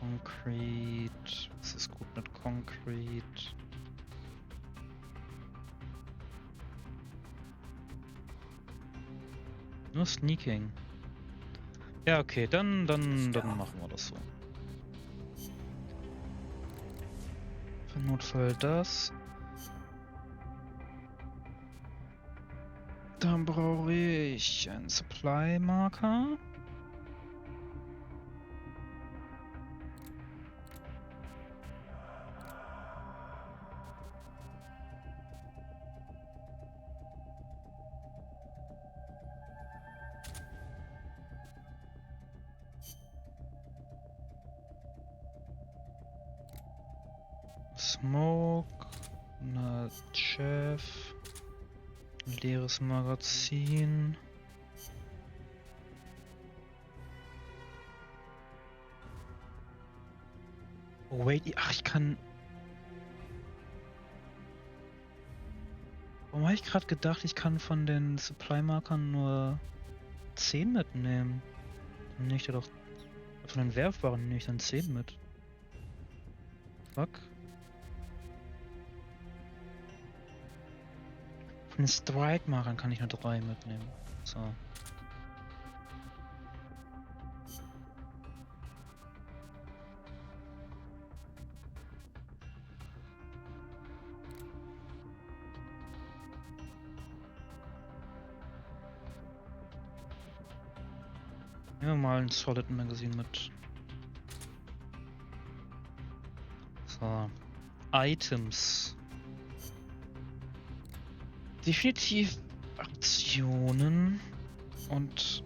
[SPEAKER 1] Concrete. Was ist gut mit Concrete? Nur Sneaking. Ja, okay, dann machen wir das so. Für Notfall das. Dann brauche ich einen Supply-Marker. Smoke, eine Chef, ein leeres Magazin. Oh wait, ach ich kann... Warum habe ich gerade gedacht, ich kann von den Supply-Markern nur 10 mitnehmen? Dann nehme ich da doch... Von den Werfbaren nehme ich dann 10 mit. Fuck. einen Strike machen, kann ich nur 3 mitnehmen. So. Nehmen wir mal ein Solid Magazine mit. So. Items. Definitiv Aktionen und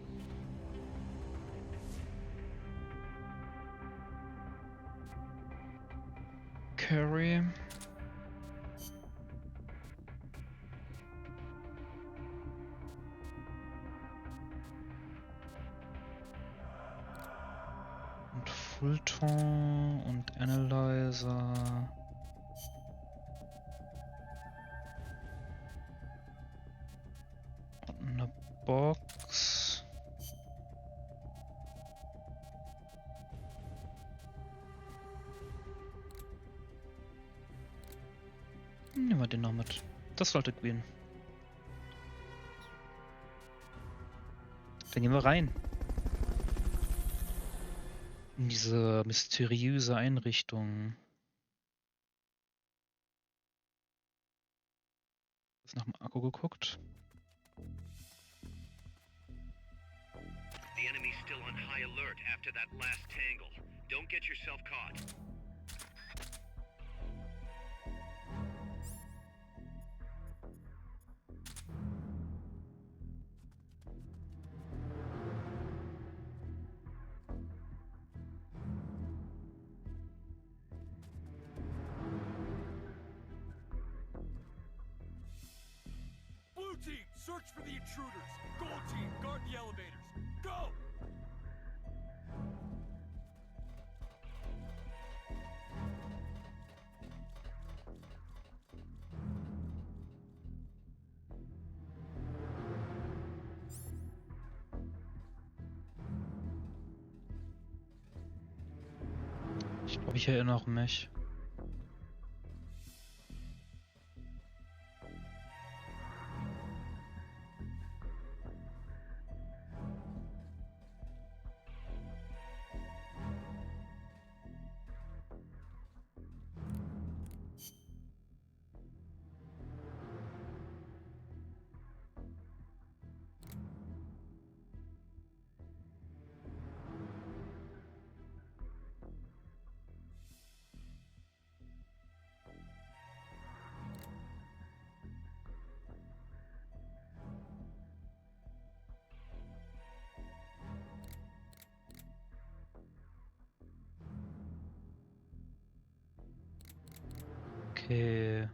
[SPEAKER 1] Curry. Und Fulton und Analyzer. Und eine Box. Nehmen wir den noch mit. Das sollte gehen. Dann gehen wir rein. In diese mysteriöse Einrichtung. Ist nach dem Akku geguckt.
[SPEAKER 6] The enemy's still on high alert after that last tangle. Don't get yourself caught.
[SPEAKER 11] Blue team, search for the intruders. Gold team, guard the elevators. Go!
[SPEAKER 1] Ich glaube, ich erinnere mich. Okay.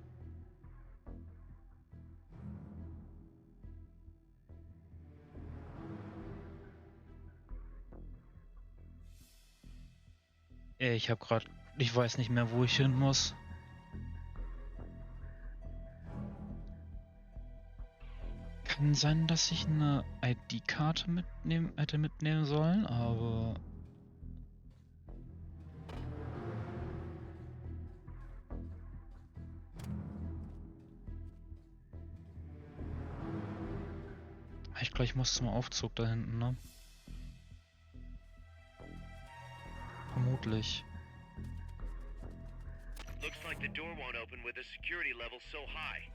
[SPEAKER 1] Ich habe gerade, ich weiß nicht mehr, wo ich hin muss. Kann sein, dass ich eine ID-Karte hätte mitnehmen sollen, aber ich glaube, ich muss zum Aufzug da hinten, ne? Vermutlich.
[SPEAKER 6] Looks like the door won't open with the security level so high.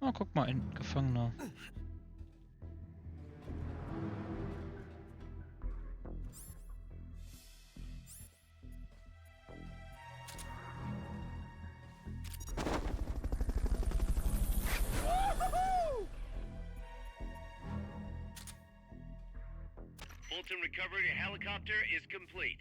[SPEAKER 1] Oh, guck mal, ein Gefangener.
[SPEAKER 6] Fulton recovery helicopter is complete.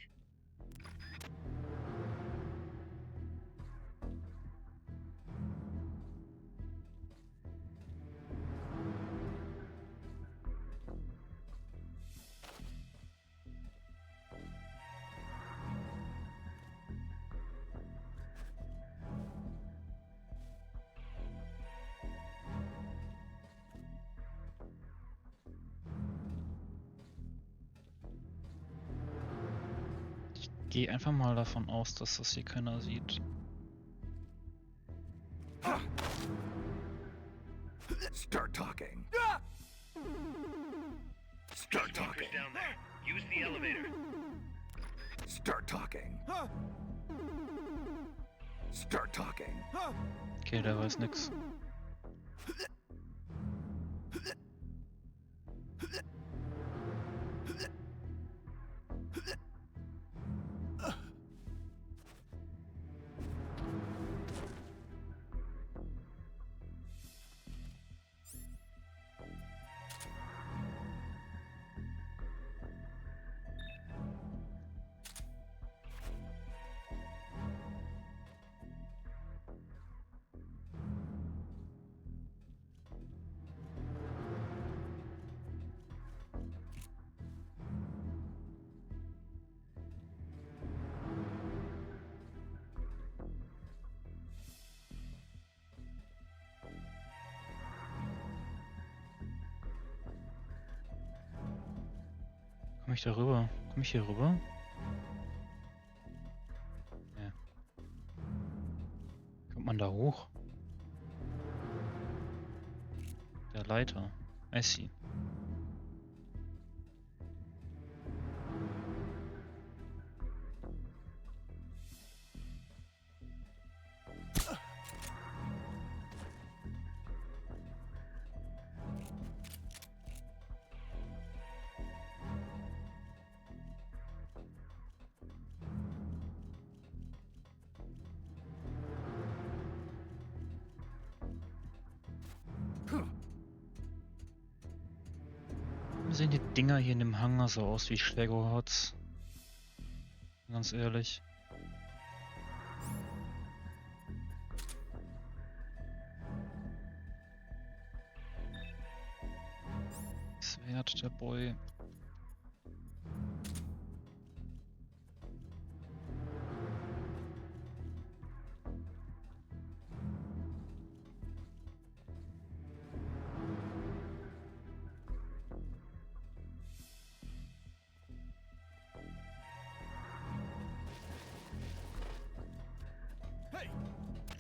[SPEAKER 1] gehe einfach mal davon aus, dass das hier keiner sieht.
[SPEAKER 2] Start talking. Start talking.
[SPEAKER 6] Down there. Use the elevator.
[SPEAKER 2] Start talking. Start talking.
[SPEAKER 1] Okay, der weiß nix. Komm ich da rüber? Komm ich hier rüber? Ja. Kommt man da hoch? Der Leiter. I see. Sehen die Dinger hier in dem Hangar so aus wie Schlägerhots? Ganz ehrlich. Schwert, der Boy.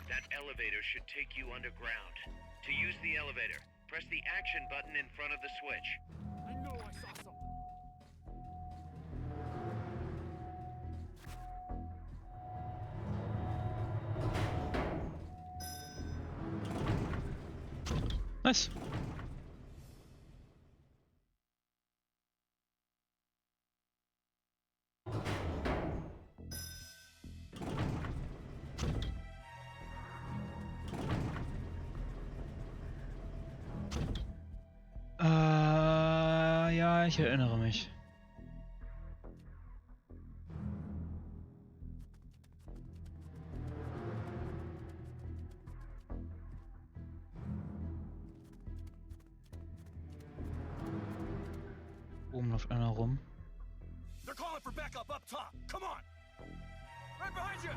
[SPEAKER 6] That elevator should take you underground. To use the elevator, press the action button in front of the switch.
[SPEAKER 11] I know I saw something.
[SPEAKER 1] Nice. Ja, ich erinnere mich. Oben läuft einer rum.
[SPEAKER 11] They're calling for backup up top. Come on. Right behind you.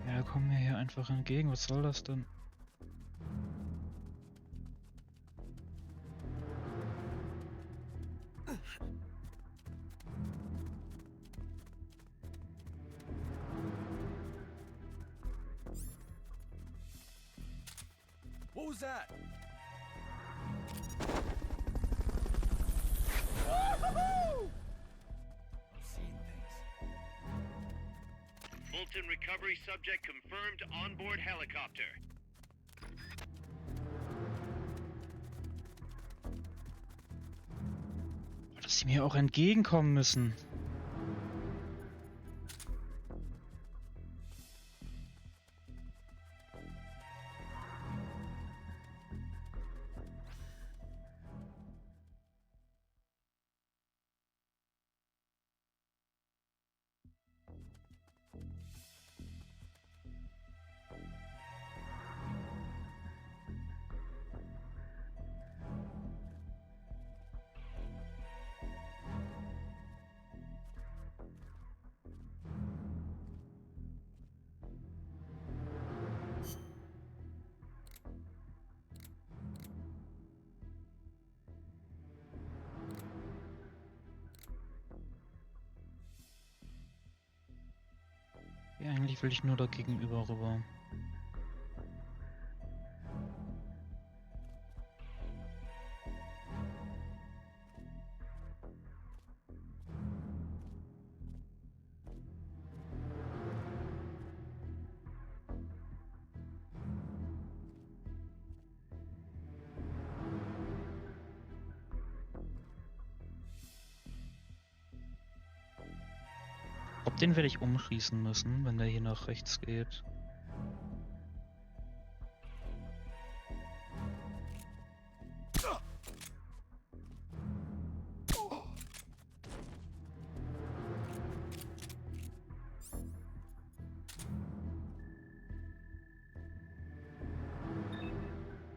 [SPEAKER 1] Ja, komm mir hier einfach entgegen. Was soll das denn?
[SPEAKER 11] What was that? I'm seeing things.
[SPEAKER 6] Fulton recovery subject confirmed onboard helicopter.
[SPEAKER 1] Dass sie mir auch entgegenkommen müssen. Okay, eigentlich will ich nur da gegenüber rüber. Ob den werde ich umschießen müssen, wenn der hier nach rechts geht.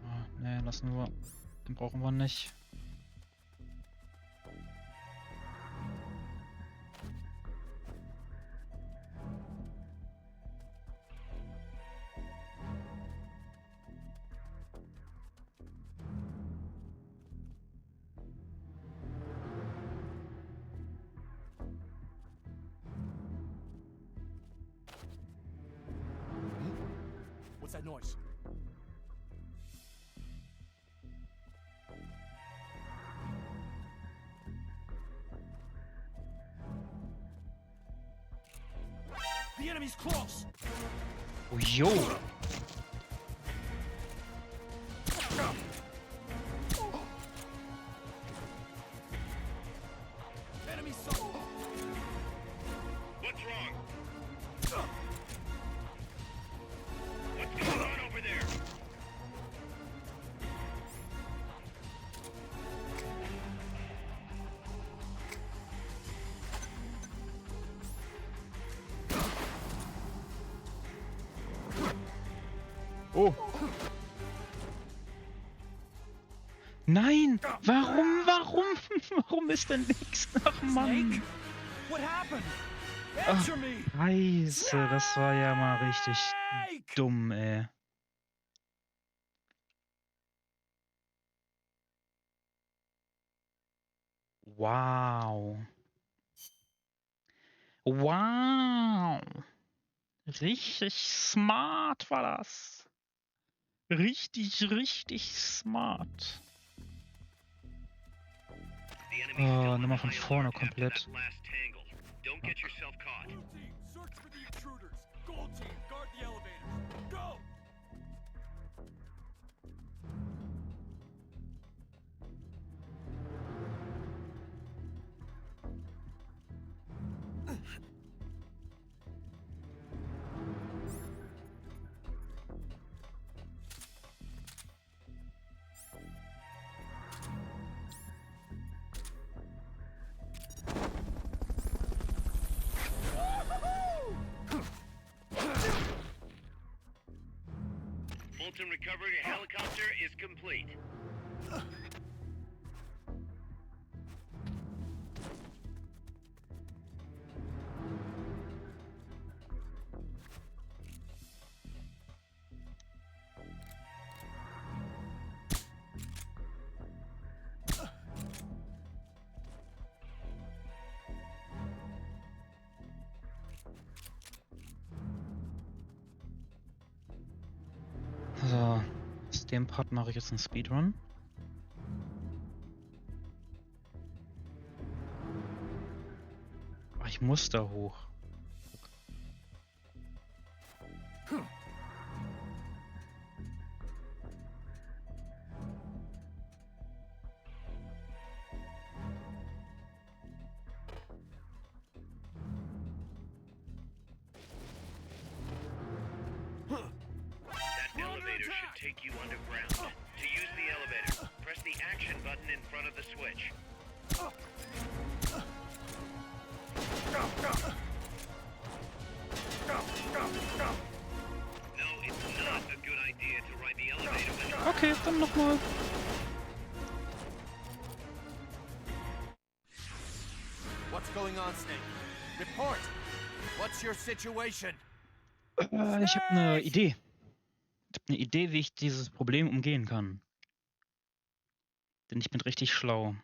[SPEAKER 1] Ah, nee, lassen wir. Den brauchen wir nicht.
[SPEAKER 11] What's that noise? The enemy's close.
[SPEAKER 1] Oh, yo!
[SPEAKER 11] Enemy sight.
[SPEAKER 6] What's wrong? What's going on over there?
[SPEAKER 1] Oh! Nein! Warum? Warum ist denn nichts nach Mann?
[SPEAKER 11] What happened?
[SPEAKER 1] Ach,
[SPEAKER 11] Answer me.
[SPEAKER 1] Scheiße, das war ja mal richtig dumm, ey. Wow. Wow. Richtig smart war das. Richtig smart. Oh, nochmal von vorne komplett.
[SPEAKER 6] Don't get yourself caught.
[SPEAKER 11] Blue team, search for the intruders. Gold team, guard the elevators. Go!
[SPEAKER 6] Fulton recovery helicopter is complete.
[SPEAKER 1] So, aus dem Part mache ich jetzt einen Speedrun. Ach, ich muss da hoch.
[SPEAKER 6] That elevator should take you underground. To use the elevator, press the action button in front of the switch. No, it's not a good idea to ride the elevator when
[SPEAKER 1] Okay, dann nochmal.
[SPEAKER 11] What's going on, Snake? Report. What's your situation?
[SPEAKER 1] Ich habe eine Idee. Ich habe eine Idee, wie ich dieses Problem umgehen kann. Denn ich bin richtig schlau.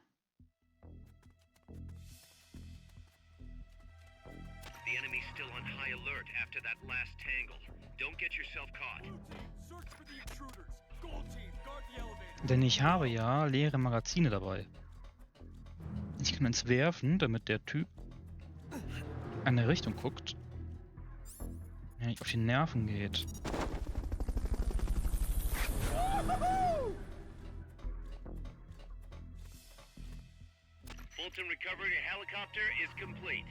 [SPEAKER 6] the enemy's still on high alert after that last tangle. Don't get yourself caught.
[SPEAKER 11] Blue team, search for the intruders. Gold team, guard the elevator.
[SPEAKER 1] Denn ich habe ja leere Magazine dabei. Ich kann eins werfen, damit der Typ in eine Richtung guckt. Ja, nicht auf die Nerven geht.
[SPEAKER 6] Fulton recovery helicopter is complete.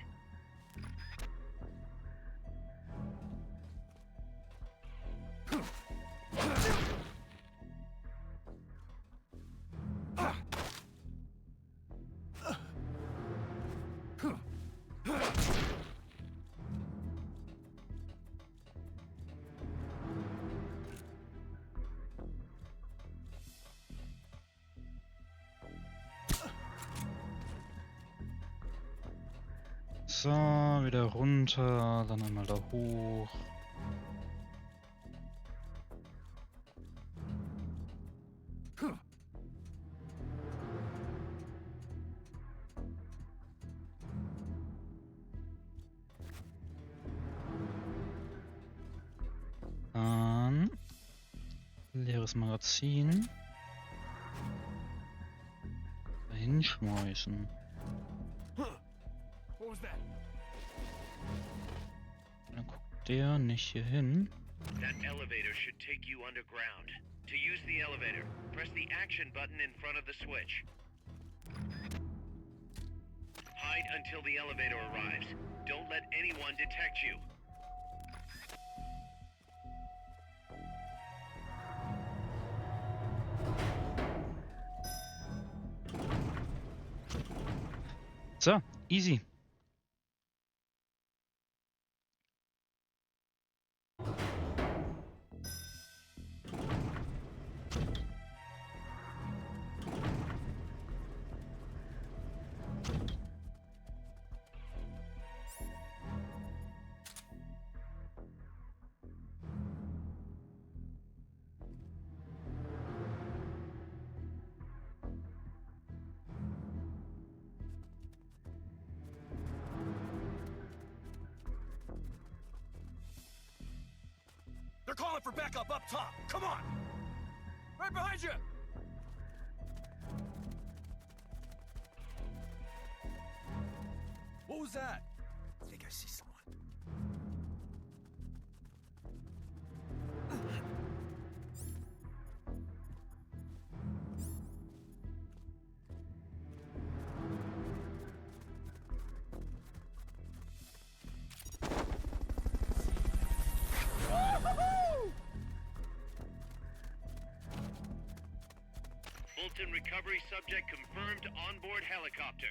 [SPEAKER 1] So, wieder runter, dann einmal da hoch. Dann leeres Magazin. Da hinschmeißen.
[SPEAKER 11] What was that?
[SPEAKER 1] Dann guckt der nicht hier hin.
[SPEAKER 6] That elevator should take you underground. To use the elevator, press the action button in front of the switch. Hide until the elevator arrives. Don't let anyone detect you.
[SPEAKER 1] So, easy.
[SPEAKER 11] They're calling for backup up top. Come on! Right behind you! What was that? I think I see someone.
[SPEAKER 6] Fulton recovery subject confirmed onboard helicopter.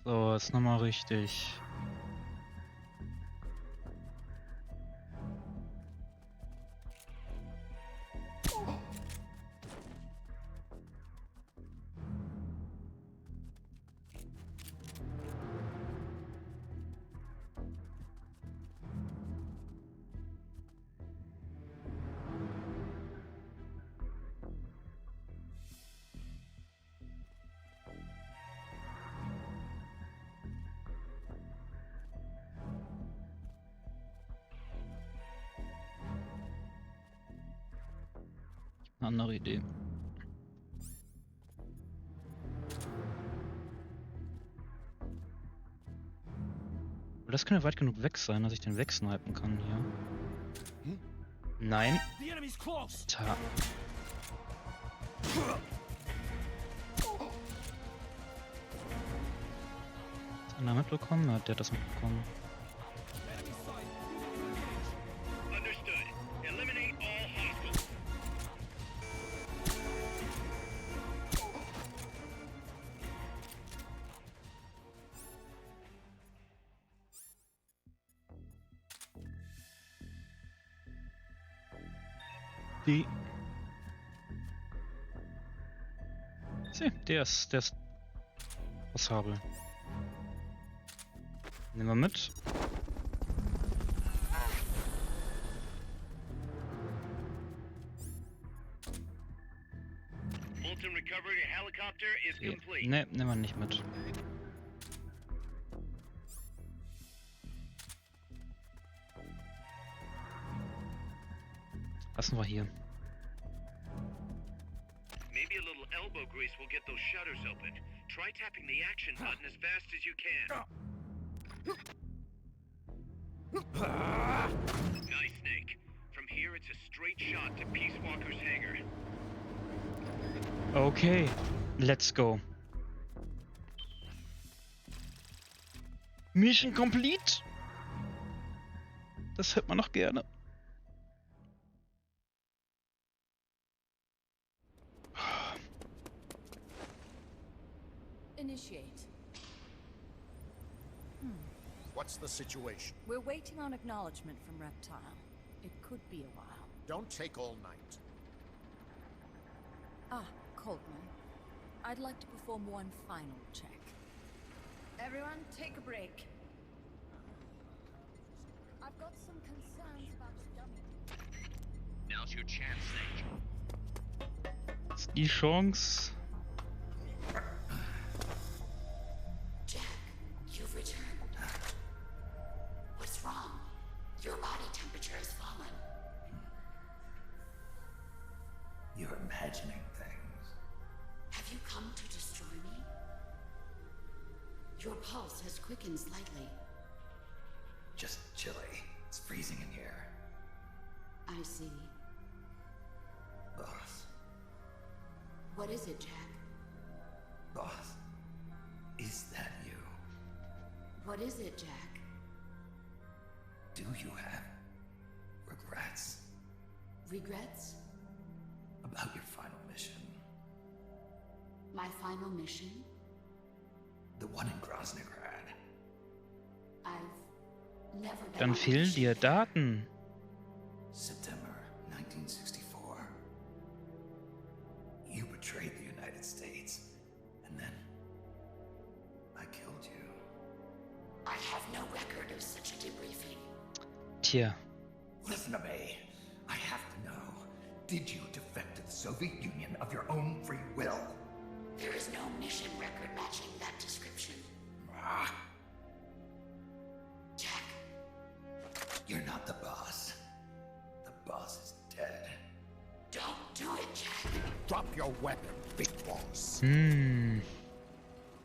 [SPEAKER 1] So, jetzt nochmal richtig. Eine andere Idee. Aber das könnte weit genug weg sein, dass ich den wegsnipen kann hier. Nein.
[SPEAKER 11] The enemy's close!
[SPEAKER 1] Ta. Hat einer mitbekommen? Ja, der hat das mitbekommen.
[SPEAKER 6] Understood. Eliminate all hostiles.
[SPEAKER 1] Die. Sieh, der ist passabel. Nehmen wir mit.
[SPEAKER 6] Assault and recovery helicopter is
[SPEAKER 1] Okay.
[SPEAKER 6] complete.
[SPEAKER 1] Ne, nehmen wir nicht mit. Lassen wir hier.
[SPEAKER 6] Maybe a little elbow grease will get those shutters open. Try tapping the action button as fast as you can. Nice, Snake. From here, it's a straight shot to Peace Walker's hangar.
[SPEAKER 1] Okay, let's go. Mission complete. Das hört man noch gerne.
[SPEAKER 3] Initiate.
[SPEAKER 14] What's the situation?
[SPEAKER 3] We're waiting on acknowledgement from Reptile. It could be a while.
[SPEAKER 14] Don't take all night.
[SPEAKER 3] Ah, Coltman. I'd like to perform one final check. Everyone, take a break. I've got some concerns about the dummy.
[SPEAKER 6] Now's your chance, Snake.
[SPEAKER 1] Das ist die Chance.
[SPEAKER 4] Jack, you've returned. What's wrong? Your body temperature has fallen.
[SPEAKER 2] You're imagining things.
[SPEAKER 4] Have you come to destroy me? Your pulse has quickened slightly.
[SPEAKER 2] Just chilly. It's freezing in here.
[SPEAKER 4] I see.
[SPEAKER 2] Boss.
[SPEAKER 4] What is it, Jack?
[SPEAKER 2] Boss. Is that you?
[SPEAKER 4] What is it, Jack?
[SPEAKER 2] Do you have regrets
[SPEAKER 4] Regrets?
[SPEAKER 2] about your final mission?
[SPEAKER 4] My final mission?
[SPEAKER 2] The one in Groznygrad.
[SPEAKER 4] I've never been
[SPEAKER 1] Dann
[SPEAKER 4] on a
[SPEAKER 1] fehlen
[SPEAKER 4] mission.
[SPEAKER 1] dir Daten.
[SPEAKER 2] September 1964. You betrayed the United States, and then I killed you.
[SPEAKER 4] I have no record of such a debriefing.
[SPEAKER 1] Tja,
[SPEAKER 2] Listen to me. I have to know. Did you defect to the Soviet Union of your own free will?
[SPEAKER 4] There is no mission record matching that description.
[SPEAKER 2] Ah,
[SPEAKER 4] Jack,
[SPEAKER 2] you're not the boss. The boss is dead.
[SPEAKER 4] don't do it, Jack.
[SPEAKER 14] Drop your weapon, big boss.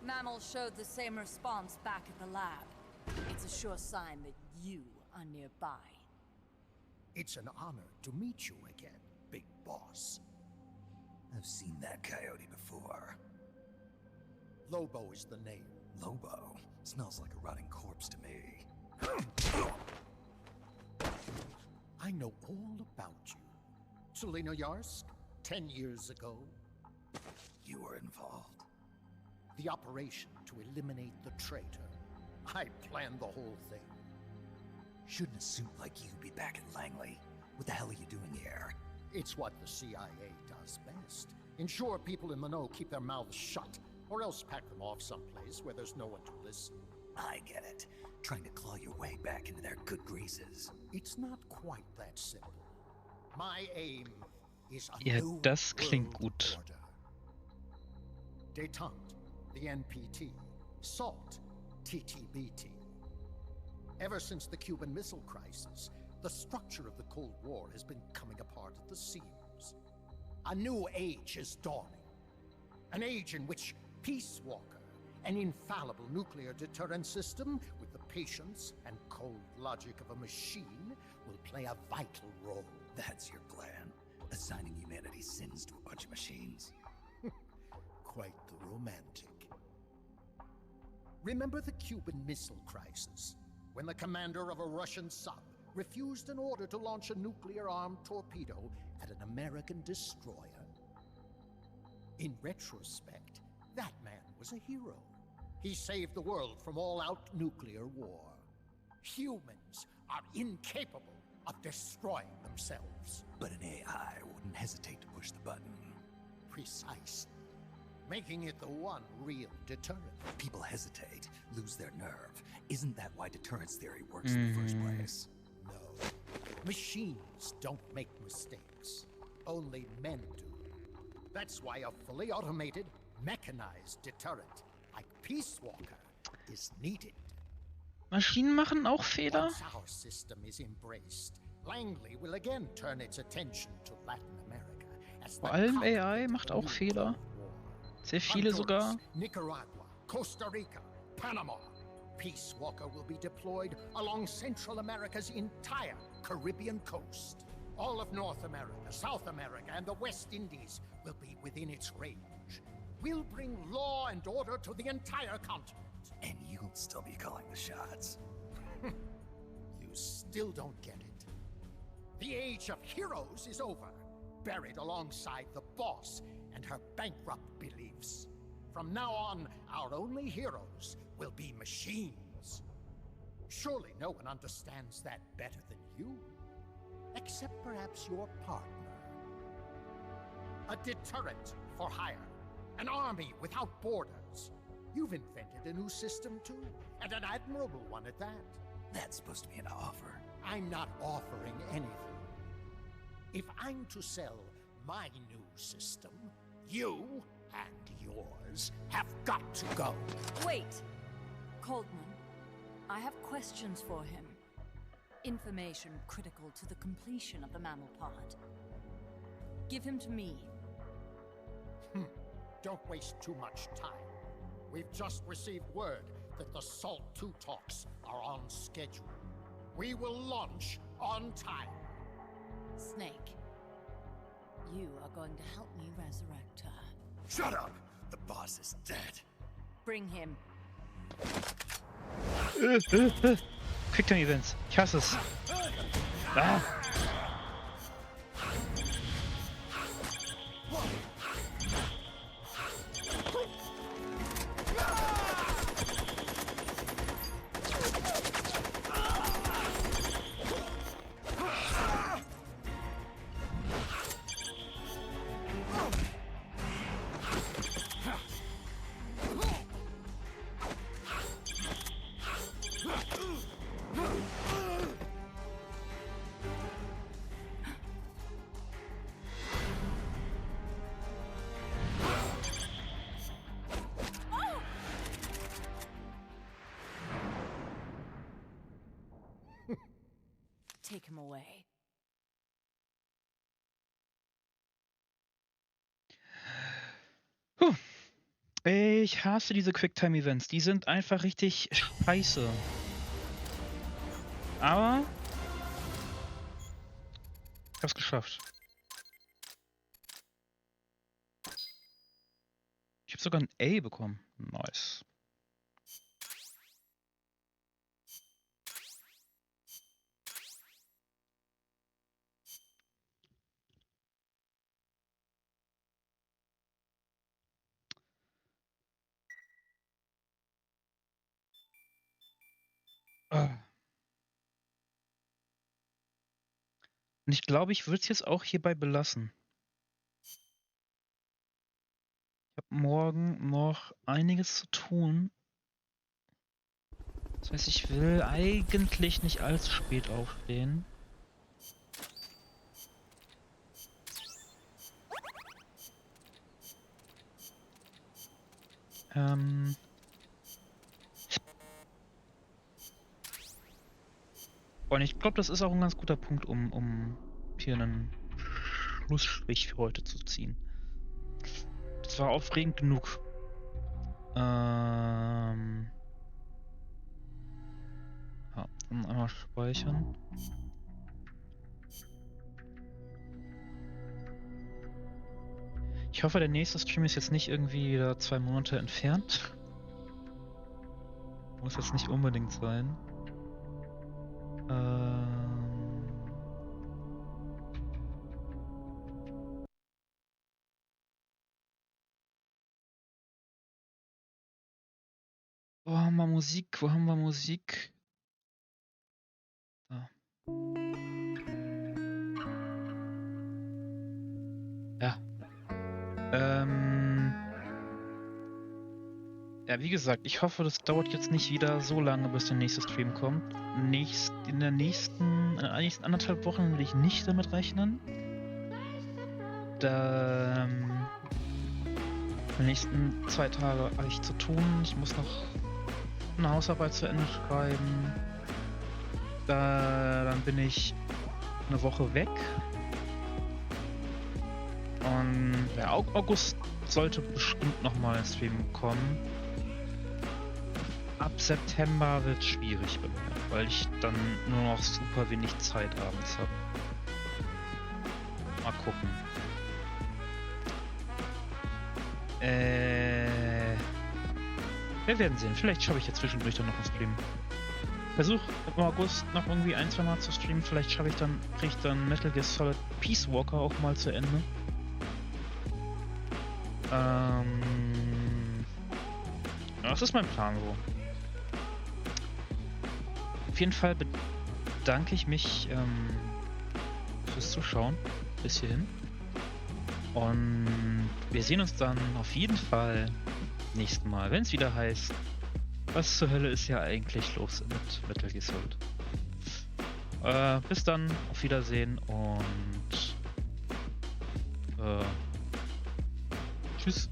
[SPEAKER 3] Mammal showed the same response back at the lab. It's a sure sign that you are nearby.
[SPEAKER 14] It's an honor to meet you again, big boss.
[SPEAKER 2] I've seen that coyote before.
[SPEAKER 14] Lobo is the name.
[SPEAKER 2] Lobo smells like a rotting corpse to me.
[SPEAKER 14] I know all about you. Selena Yarsk, 10 years ago.
[SPEAKER 2] You were involved.
[SPEAKER 14] The operation to eliminate the traitor. I planned the whole thing.
[SPEAKER 2] Shouldn't a suit like you be back at Langley? What the hell are you doing here?
[SPEAKER 14] It's what the CIA does best. Ensure people in the know keep their mouths shut, or else pack them off someplace where there's no one to listen.
[SPEAKER 2] I get it. Trying to claw your way back into their good graces.
[SPEAKER 14] It's not quite that simple. My aim is a
[SPEAKER 1] ja,
[SPEAKER 14] new
[SPEAKER 1] das klingt
[SPEAKER 14] world
[SPEAKER 1] gut.
[SPEAKER 14] order. Détente, the NPT. SALT, TTBT. Ever since the Cuban Missile Crisis, the structure of the Cold War has been coming apart at the seams. A new age is dawning. An age in which Peace Walker, an infallible nuclear deterrent system with the patience and cold logic of a machine, will play a vital role.
[SPEAKER 2] That's your plan. Assigning humanity's sins to a bunch of machines.
[SPEAKER 14] Quite the romantic. Remember the Cuban Missile Crisis, when the commander of a Russian sub refused an order to launch a nuclear-armed torpedo at an American destroyer? In retrospect, that man was a hero. He saved the world from all-out nuclear war. Humans are incapable of destroying themselves.
[SPEAKER 2] But an AI wouldn't hesitate to push the button.
[SPEAKER 14] Precisely. Making it the one real deterrent.
[SPEAKER 2] People hesitate, lose their nerve. Isn't that why deterrence theory works in the first place?
[SPEAKER 14] No. Machines don't make mistakes. Only men do. That's why a fully automated, mechanized deterrent like Peace Walker is needed.
[SPEAKER 1] Maschinen machen auch Fehler?
[SPEAKER 14] Once our system is embraced, Langley will again turn its attention to Latin America as the
[SPEAKER 1] Vor allem
[SPEAKER 14] capital
[SPEAKER 1] AI
[SPEAKER 14] of
[SPEAKER 1] macht
[SPEAKER 14] the
[SPEAKER 1] auch
[SPEAKER 14] new
[SPEAKER 1] Fehler.
[SPEAKER 14] Cold War.
[SPEAKER 1] Sehr viele sogar.
[SPEAKER 14] Honduras, Nicaragua, Costa Rica, Panama. Peace Walker will be deployed along Central America's entire Caribbean coast. All of North America, South America, and the West Indies will be within its range. We'll bring law and order to the entire continent.
[SPEAKER 2] And you'll still be calling the shots.
[SPEAKER 14] You still don't get it. The age of heroes is over, buried alongside the boss and her bankrupt beliefs. From now on, our only heroes will be machines. Surely no one understands that better than you. Except perhaps your partner. A deterrent for hire. An army without borders. You've invented a new system too, and an admirable one at that.
[SPEAKER 2] That's supposed to be an offer.
[SPEAKER 14] I'm not offering anything. If I'm to sell my new system, you and yours have got to go.
[SPEAKER 3] Wait! Coltman, I have questions for him. Information critical to the completion of the mammal pod. Give him to me.
[SPEAKER 14] Don't waste too much time. We've just received word that the SALT 2 talks are on schedule. We will launch on time.
[SPEAKER 3] Snake, you are going to help me resurrect her.
[SPEAKER 2] Shut up! The boss is dead.
[SPEAKER 3] Bring him.
[SPEAKER 1] Quicktime Events. Ich hasse es. Ah.
[SPEAKER 3] Take him away.
[SPEAKER 1] Puh. Ich hasse diese Quicktime-Events. Die sind einfach richtig scheiße. Aber ich hab's geschafft. Ich habe sogar ein A bekommen. Nice. Und ich glaube, ich würde es jetzt auch hierbei belassen. Ich habe morgen noch einiges zu tun. Das heißt, ich will eigentlich nicht allzu spät aufstehen. Und ich glaube, das ist auch ein ganz guter Punkt, um hier einen Schlussstrich für heute zu ziehen. Das war aufregend genug. Ja, dann einmal speichern. Ich hoffe, der nächste Stream ist jetzt nicht irgendwie wieder 2 Monate entfernt. Muss jetzt nicht unbedingt sein. Wo haben wir Musik? Wo haben wir Musik? Da. Ja. Ja, wie gesagt, ich hoffe, das dauert jetzt nicht wieder so lange, bis der nächste Stream kommt. In den nächsten 1,5 Wochen will ich nicht damit rechnen. Da Die nächsten 2 Tage habe ich zu tun. Ich muss noch eine Hausarbeit zu Ende schreiben. Dann bin ich eine Woche weg. Und ja, August sollte bestimmt nochmal ein Stream kommen. Ab September wird es schwierig bei mir, weil ich dann nur noch super wenig Zeit abends habe. Mal gucken. Wir werden sehen. Vielleicht schaffe ich jetzt zwischendurch dann noch einen Stream. Versuch im August noch irgendwie 1-2 Mal zu streamen. Vielleicht schaffe ich dann, kriege ich dann Metal Gear Solid Peace Walker auch mal zu Ende. Ja, das ist mein Plan so. Auf jeden Fall bedanke ich mich fürs Zuschauen bis hierhin. Und wir sehen uns dann auf jeden Fall nächsten Mal, wenn es wieder heißt, was zur Hölle ist ja eigentlich los mit Metal Gear Solid. Bis dann, auf Wiedersehen und tschüss.